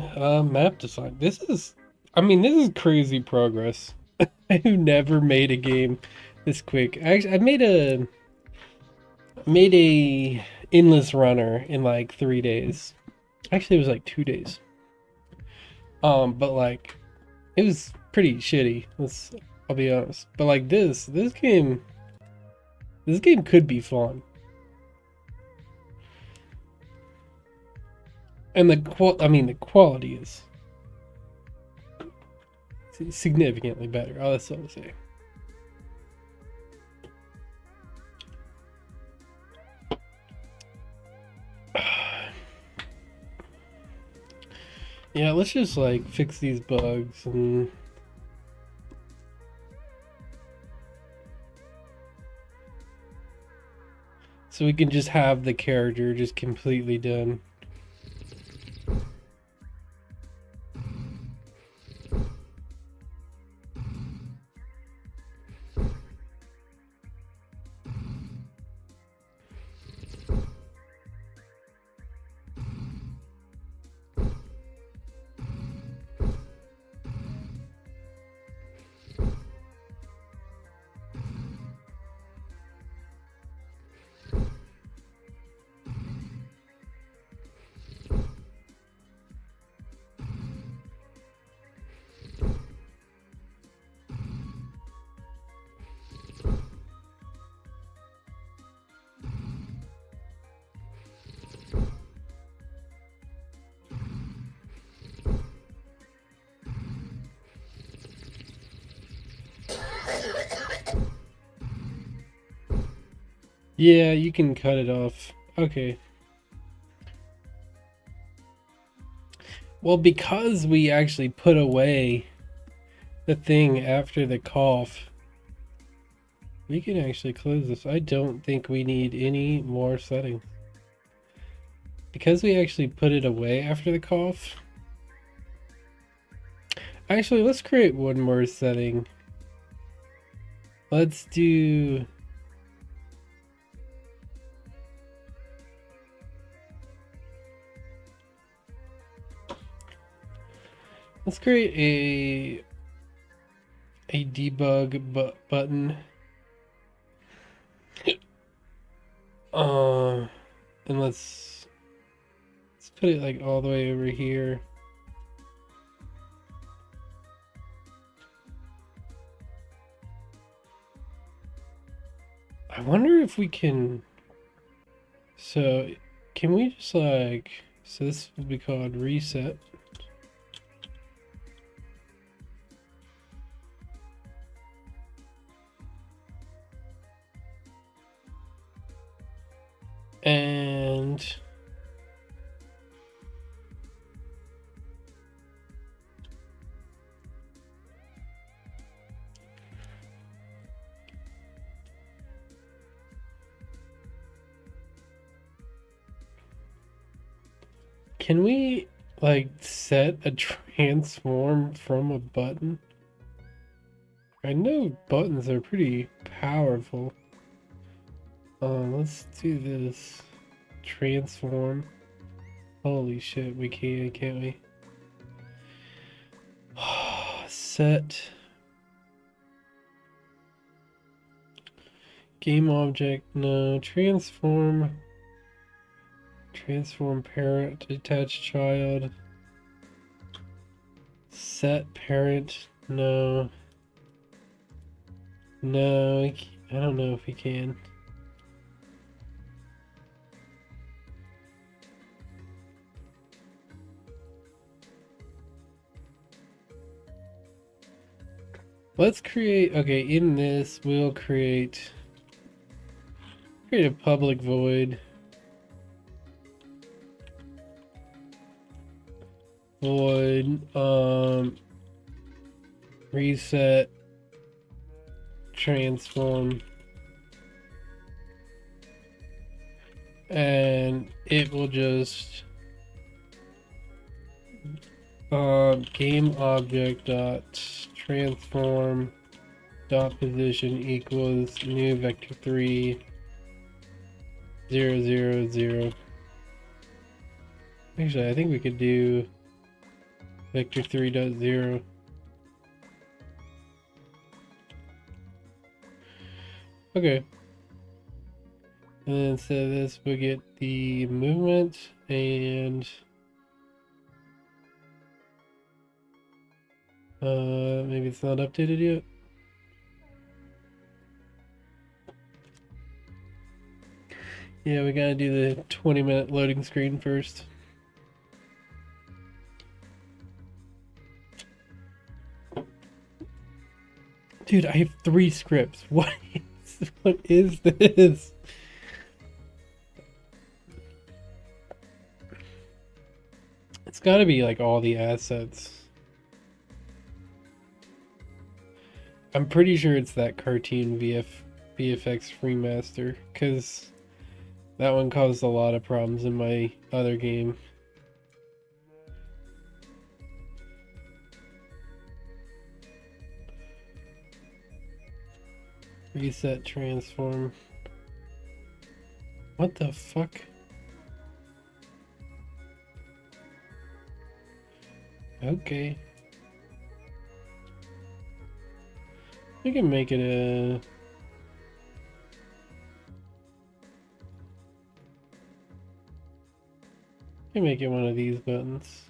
map design. This is crazy progress. I never made a game this quick. Actually, I made a endless runner in like 3 days. Actually, it was like 2 days. But like it was pretty shitty. I'll be honest. But like this game could be fun. And the quality is significantly better. Oh, that's all I'll say. Yeah, let's just like fix these bugs and so we can just have the character just completely done. Yeah, you can cut it off. Okay. Well, because we actually put away the thing after the cough, we can actually close this. I don't think we need any more settings. Because we actually put it away after the cough. Actually, let's create one more setting. Let's do... Let's create a debug button. And let's put it like all the way over here. I wonder if we can, so can we just like, so this will be called reset. And can we like set a transform from a button? I know buttons are pretty powerful. Let's do this. Transform. Holy shit, we can, can't we? Set. Game object, no. Transform. Transform parent, attach child. Set parent, no. No, I don't know if we can. Let's create, okay, in this, we'll create a public void. Reset, transform, and it will just game object dot transform dot position equals new vector 3 0 0 0. Actually, I think we could do vector 3 dot 0. Okay. And then instead of this, we'll get the movement and maybe it's not updated yet. Yeah, we gotta do the 20-minute loading screen first. Dude, I have 3 scripts. What is this? It's gotta be like all the assets. I'm pretty sure it's that cartoon VFX remaster, because that one caused a lot of problems in my other game. Reset transform. What the fuck? Okay. We can make it a... I can make it one of these buttons.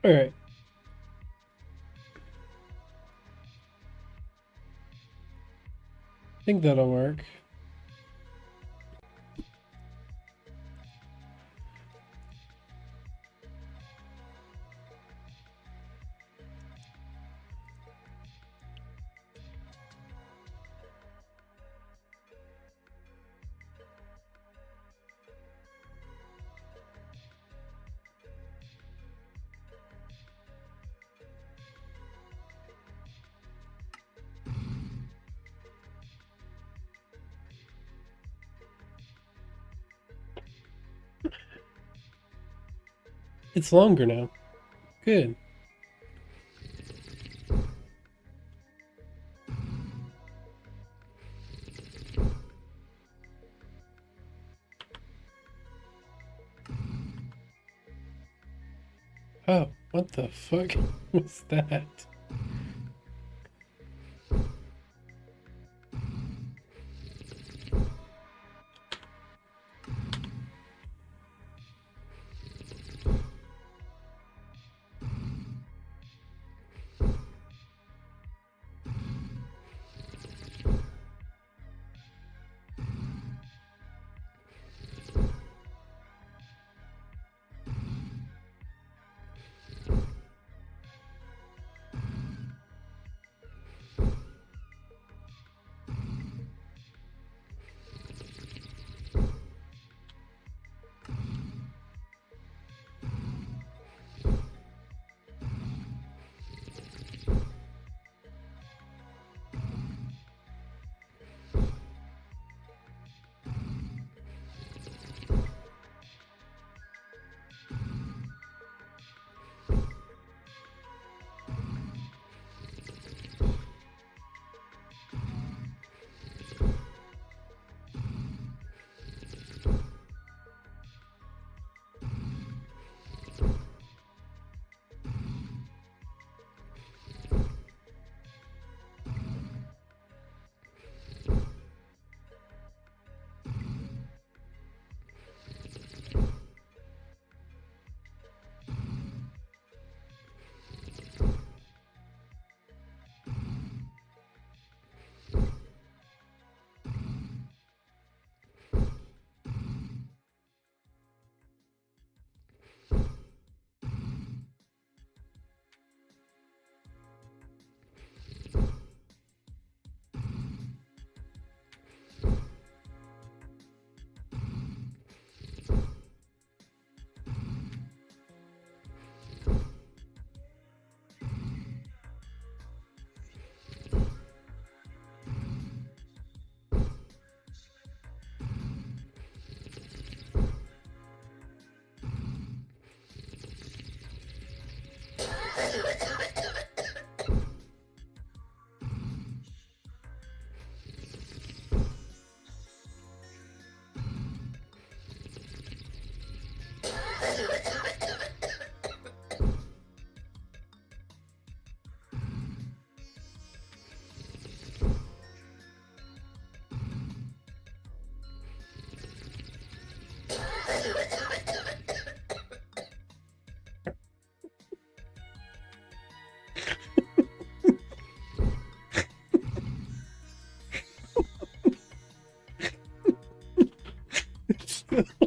Alright. I think that'll work. It's longer now. Good. Oh, what the fuck was that?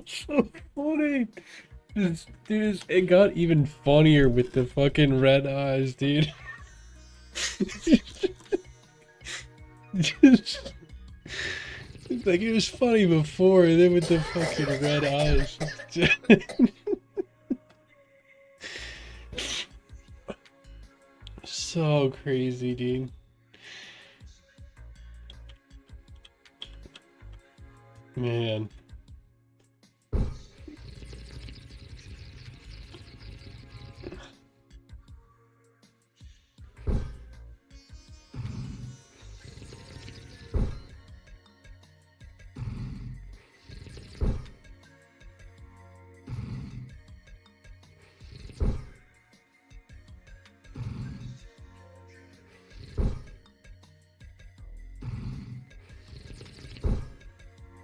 So funny. Dude, it got even funnier with the fucking red eyes, dude. Just, like it was funny before, and then with the fucking red eyes. So crazy, dude. Man.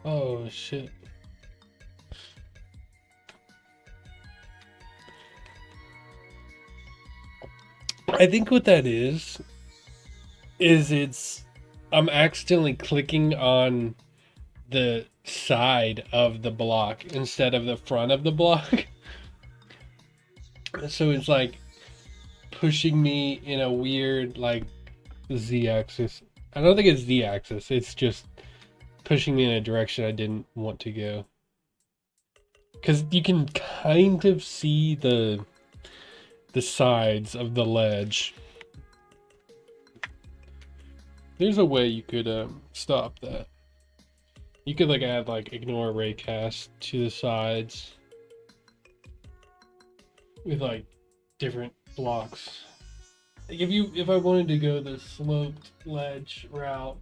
Oh shit. I think what that is I'm accidentally clicking on the side of the block instead of the front of the block. So it's like pushing me in a weird like z-axis. I don't think it's z-axis. It's just pushing me in a direction I didn't want to go. Because you can kind of see the sides of the ledge. There's a way you could stop that. You could like add like ignore raycast to the sides with like different blocks. Like if I wanted to go the sloped ledge route,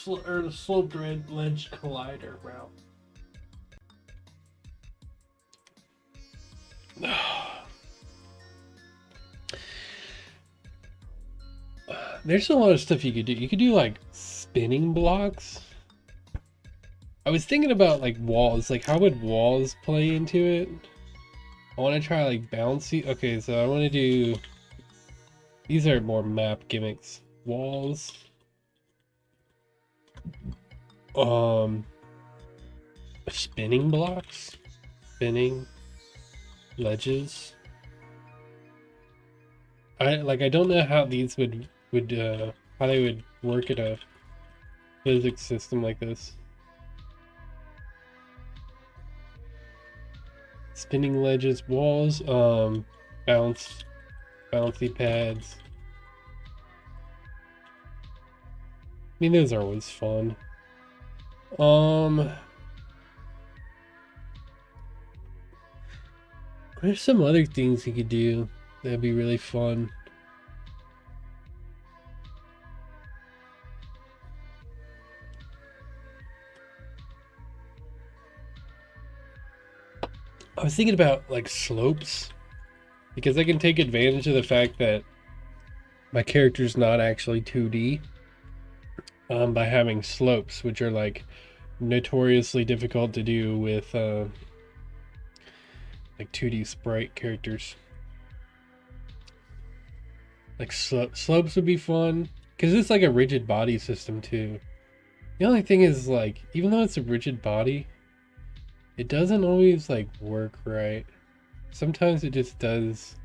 or the sloped ledge collider route. There's a lot of stuff you could do. You could do like spinning blocks. I was thinking about like walls. Like how would walls play into it? I want to try like bouncy. Okay, so I want to do. These are more map gimmicks. Walls. Spinning blocks. Spinning ledges. I don't know how these would how they would work in a physics system like this. Spinning ledges, walls, bouncy pads. I mean, those are always fun. There's some other things you could do that'd be really fun. I was thinking about like slopes because I can take advantage of the fact that my character's not actually 2D by having slopes, which are like notoriously difficult to do with like 2D sprite characters. Like slopes would be fun because it's like a rigid body system too. The only thing is like even though it's a rigid body, it doesn't always like work right. Sometimes it just does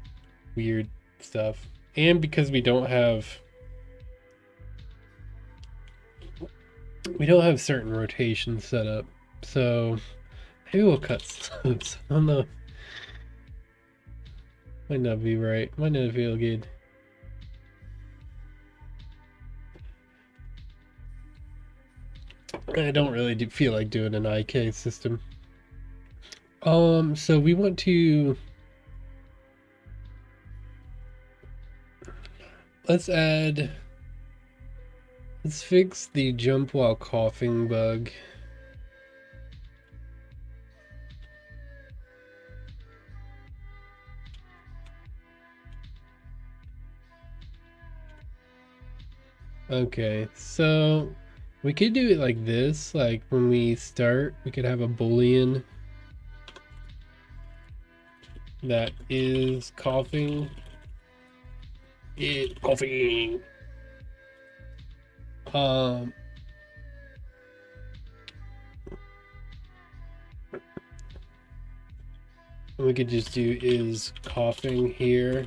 weird stuff. And because we don't have certain rotations set up. So maybe we'll cut slopes. I don't know. Might not be right. Might not feel good. I don't really feel like doing an IK system. So we want to let's fix the jump while coughing bug. Okay, so we could do it like this, like when we start, we could have a boolean that is coughing. Coughing. we could just do is coughing here.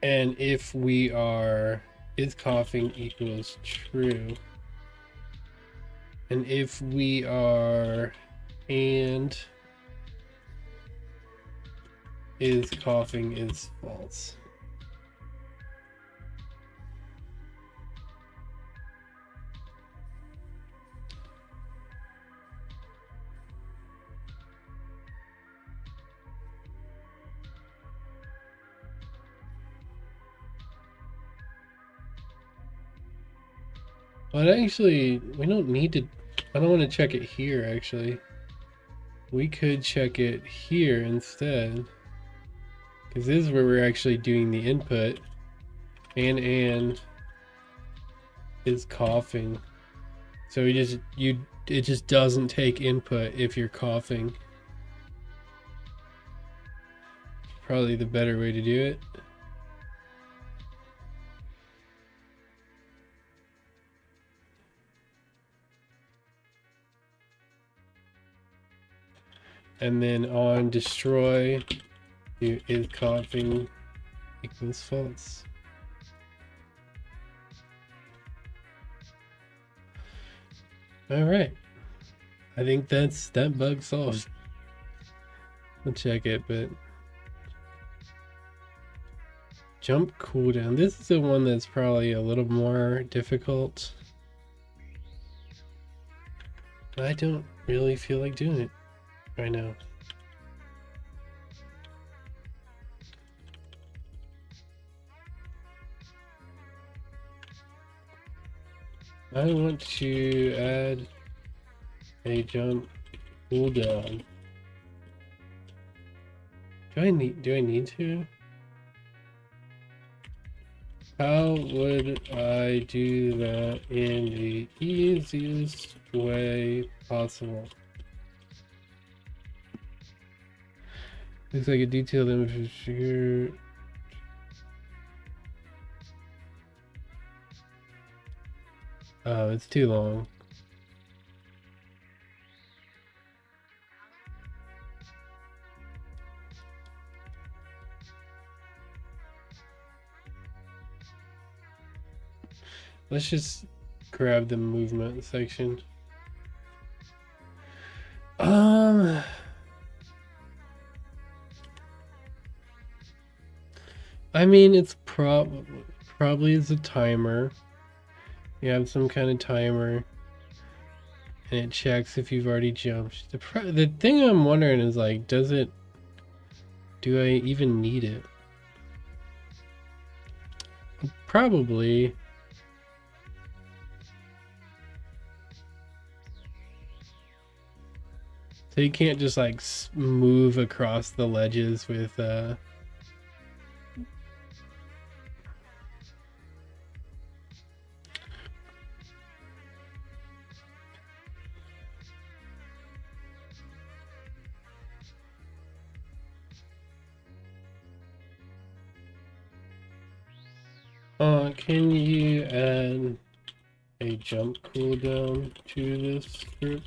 And if we are, is coughing equals true. And if we are, and is coughing is false. But actually, we don't need to, I don't want to check it here actually. We could check it here instead. Because this is where we're actually doing the input. And is coughing. So it just doesn't take input if you're coughing. Probably the better way to do it. And then on destroy, is coughing equals false. All right. I think that bug solved. I'll check it, but jump cooldown. This is the one that's probably a little more difficult. I don't really feel like doing it right now. I want to add a jump cooldown. Do I need to? How would I do that in the easiest way possible? Looks like a detailed image here. Oh, it's too long. Let's just grab the movement section. I mean, it's probably is a timer. You have some kind of timer, and it checks if you've already jumped. The thing I'm wondering is like, do I even need it? Probably. So you can't just like move across the ledges with can you add a jump cooldown to this script?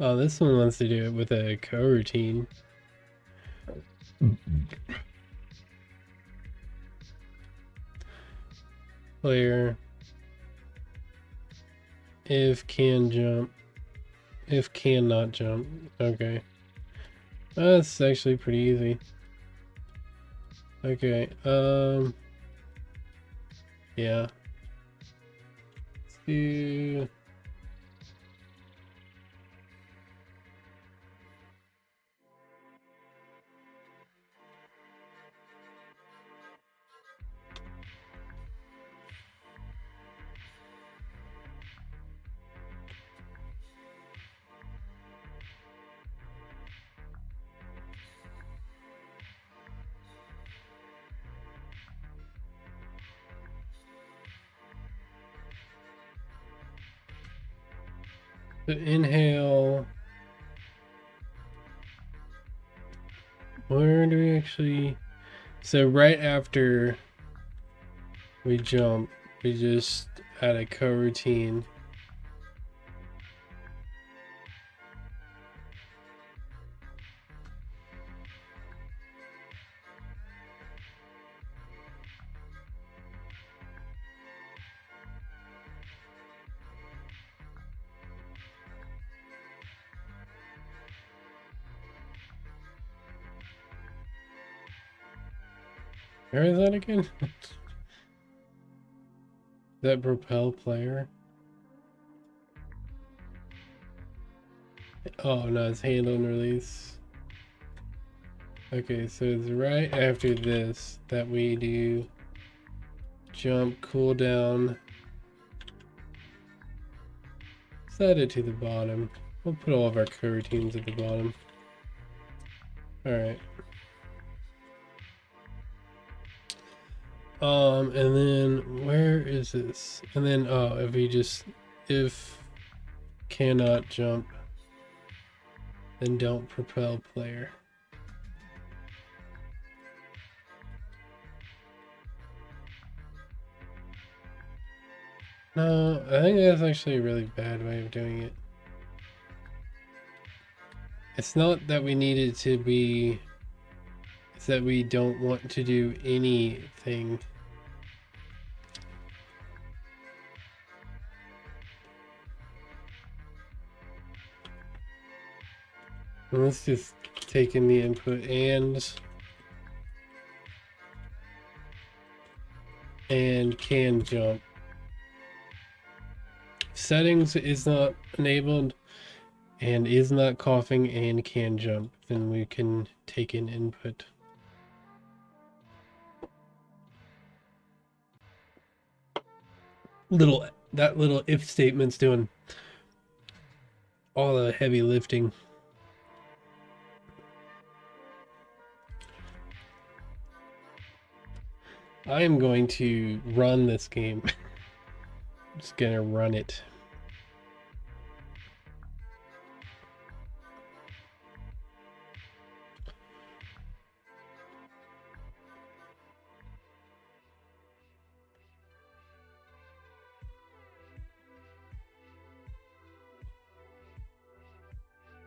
Oh, this one wants to do it with a coroutine. Player if can jump, if cannot jump. Okay, that's actually pretty easy. Okay, yeah. Let's do the inhale. Where do we actually... So right after we jump, we just add a coroutine. Where is that again? That propel player? Oh no, it's handle and release. Okay, so it's right after this that we do jump, cooldown. Set it to the bottom. We'll put all of our coroutines at the bottom. Alright. And then where is this? And then if cannot jump, then don't propel player. No, I think that's actually a really bad way of doing it. It's not that we need it to be, it's that we don't want to do anything. Let's just take in the input and can jump. Settings is not enabled and is not coughing and can jump. Then we can take in input. That little if statement's doing all the heavy lifting. I am going to run this game. I'm just gonna run it.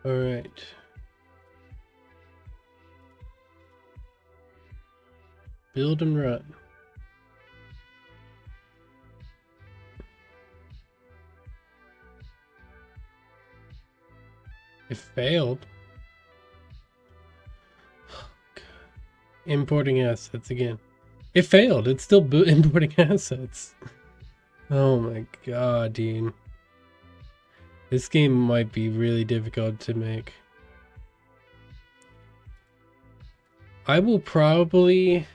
All right. Build and run. It failed. Importing assets again. It failed. It's still importing assets. Oh my god, dude. This game might be really difficult to make. I will probably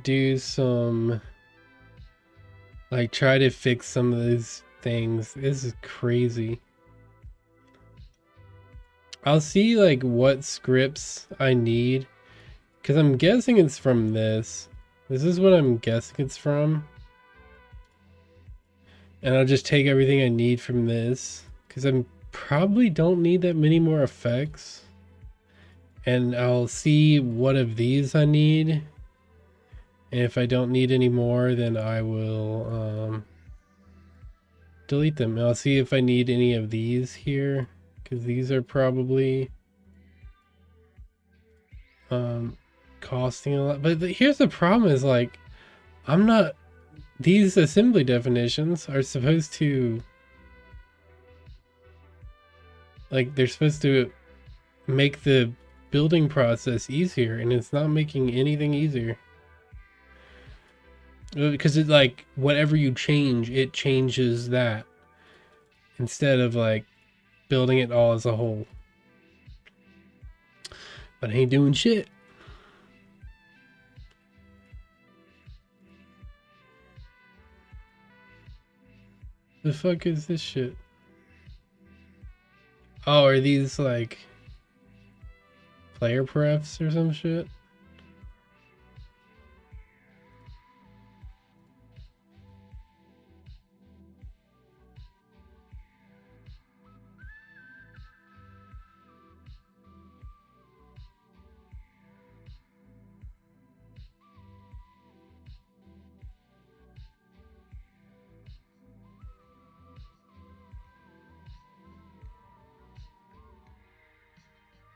do some, like, try to fix some of these things. This is crazy. I'll see like what scripts I need, because I'm guessing it's from this. This is what I'm guessing it's from. And I'll just take everything I need from this, because I probably don't need that many more effects. And I'll see what of these I need. And if I don't need any more, then I will delete them. And I'll see if I need any of these here, because these are probably costing a lot. But here's the problem is, like, I'm not, these assembly definitions are supposed to, like, they're supposed to make the building process easier, and it's not making anything easier. Because it, like, whatever you change, it changes that, instead of like building it all as a whole. But I ain't doing shit. The fuck is this shit? Oh, are these like player prefs or some shit?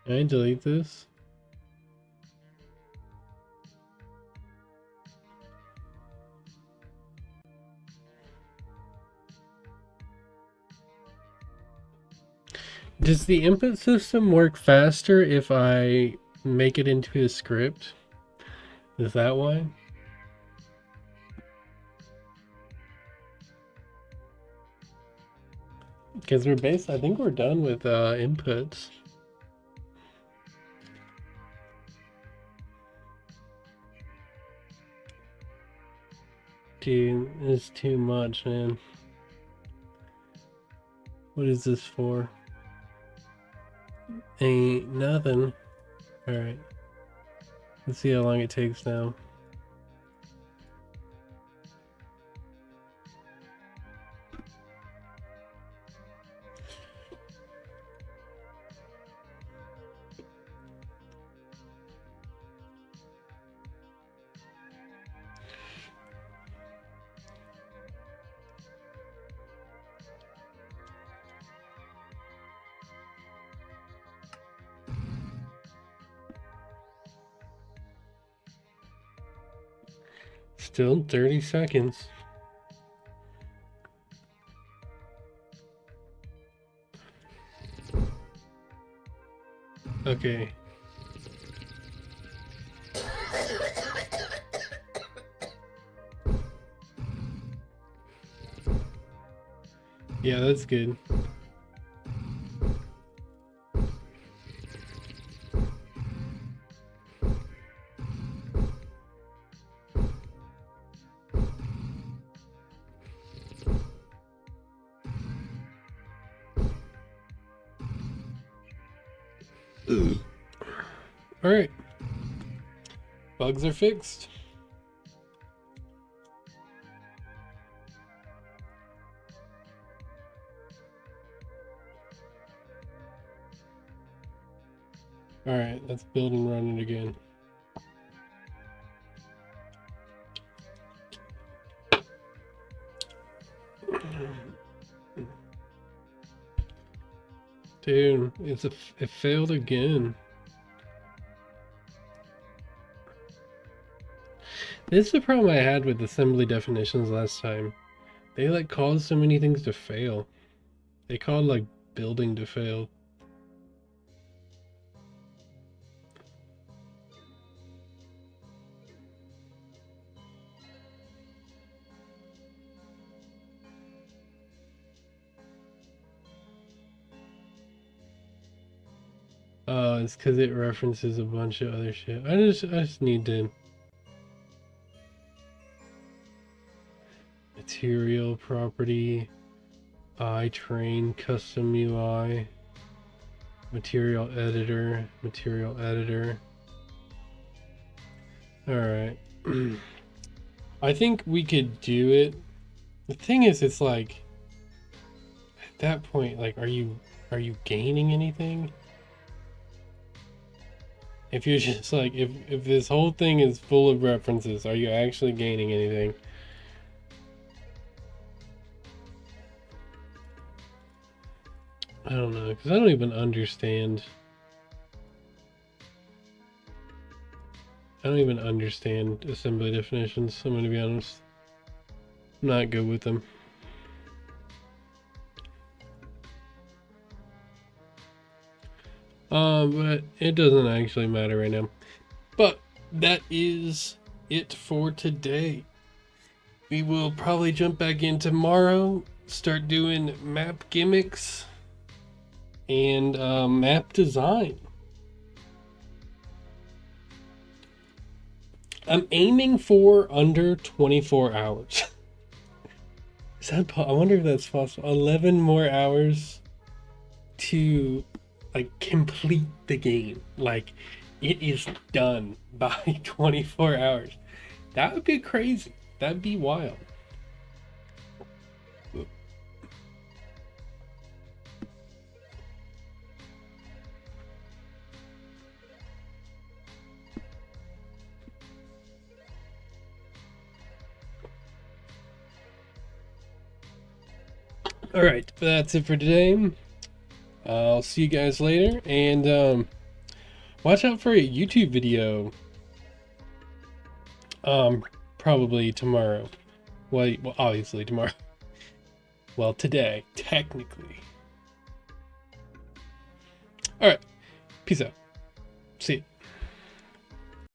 Can I delete this? Does the input system work faster if I make it into a script? Is that why? Because I think we're done with inputs. Dude, this is too much, man. What is this for? Ain't nothing. Alright. Let's see how long it takes now. Still 30 seconds. Okay. Yeah, that's good. Alright. Bugs are fixed. Alright, let's build and run it again. Dude, it failed again. This is the problem I had with assembly definitions last time. They like caused so many things to fail. They called like building to fail. Oh, it's because it references a bunch of other shit. I just need to... Material property, iTrain, custom UI, material editor. Alright. I think we could do it. The thing is, it's like, at that point, like, are you gaining anything? If you're just like, if this whole thing is full of references, are you actually gaining anything? I don't know, because I don't even understand. I don't even understand assembly definitions, I'm going to be honest. I'm not good with them. But it doesn't actually matter right now. But that is it for today. We will probably jump back in tomorrow, start doing map gimmicks and map design. I'm aiming for under 24 hours. Is that I wonder if that's possible. 11 more hours to like complete the game. Like it is done by 24 hours. That would be crazy. That'd be wild. All right, that's it for today. I'll see you guys later, and Watch out for a YouTube video. Probably tomorrow. Well, obviously tomorrow. Well, today, technically. All right. Peace out. See ya.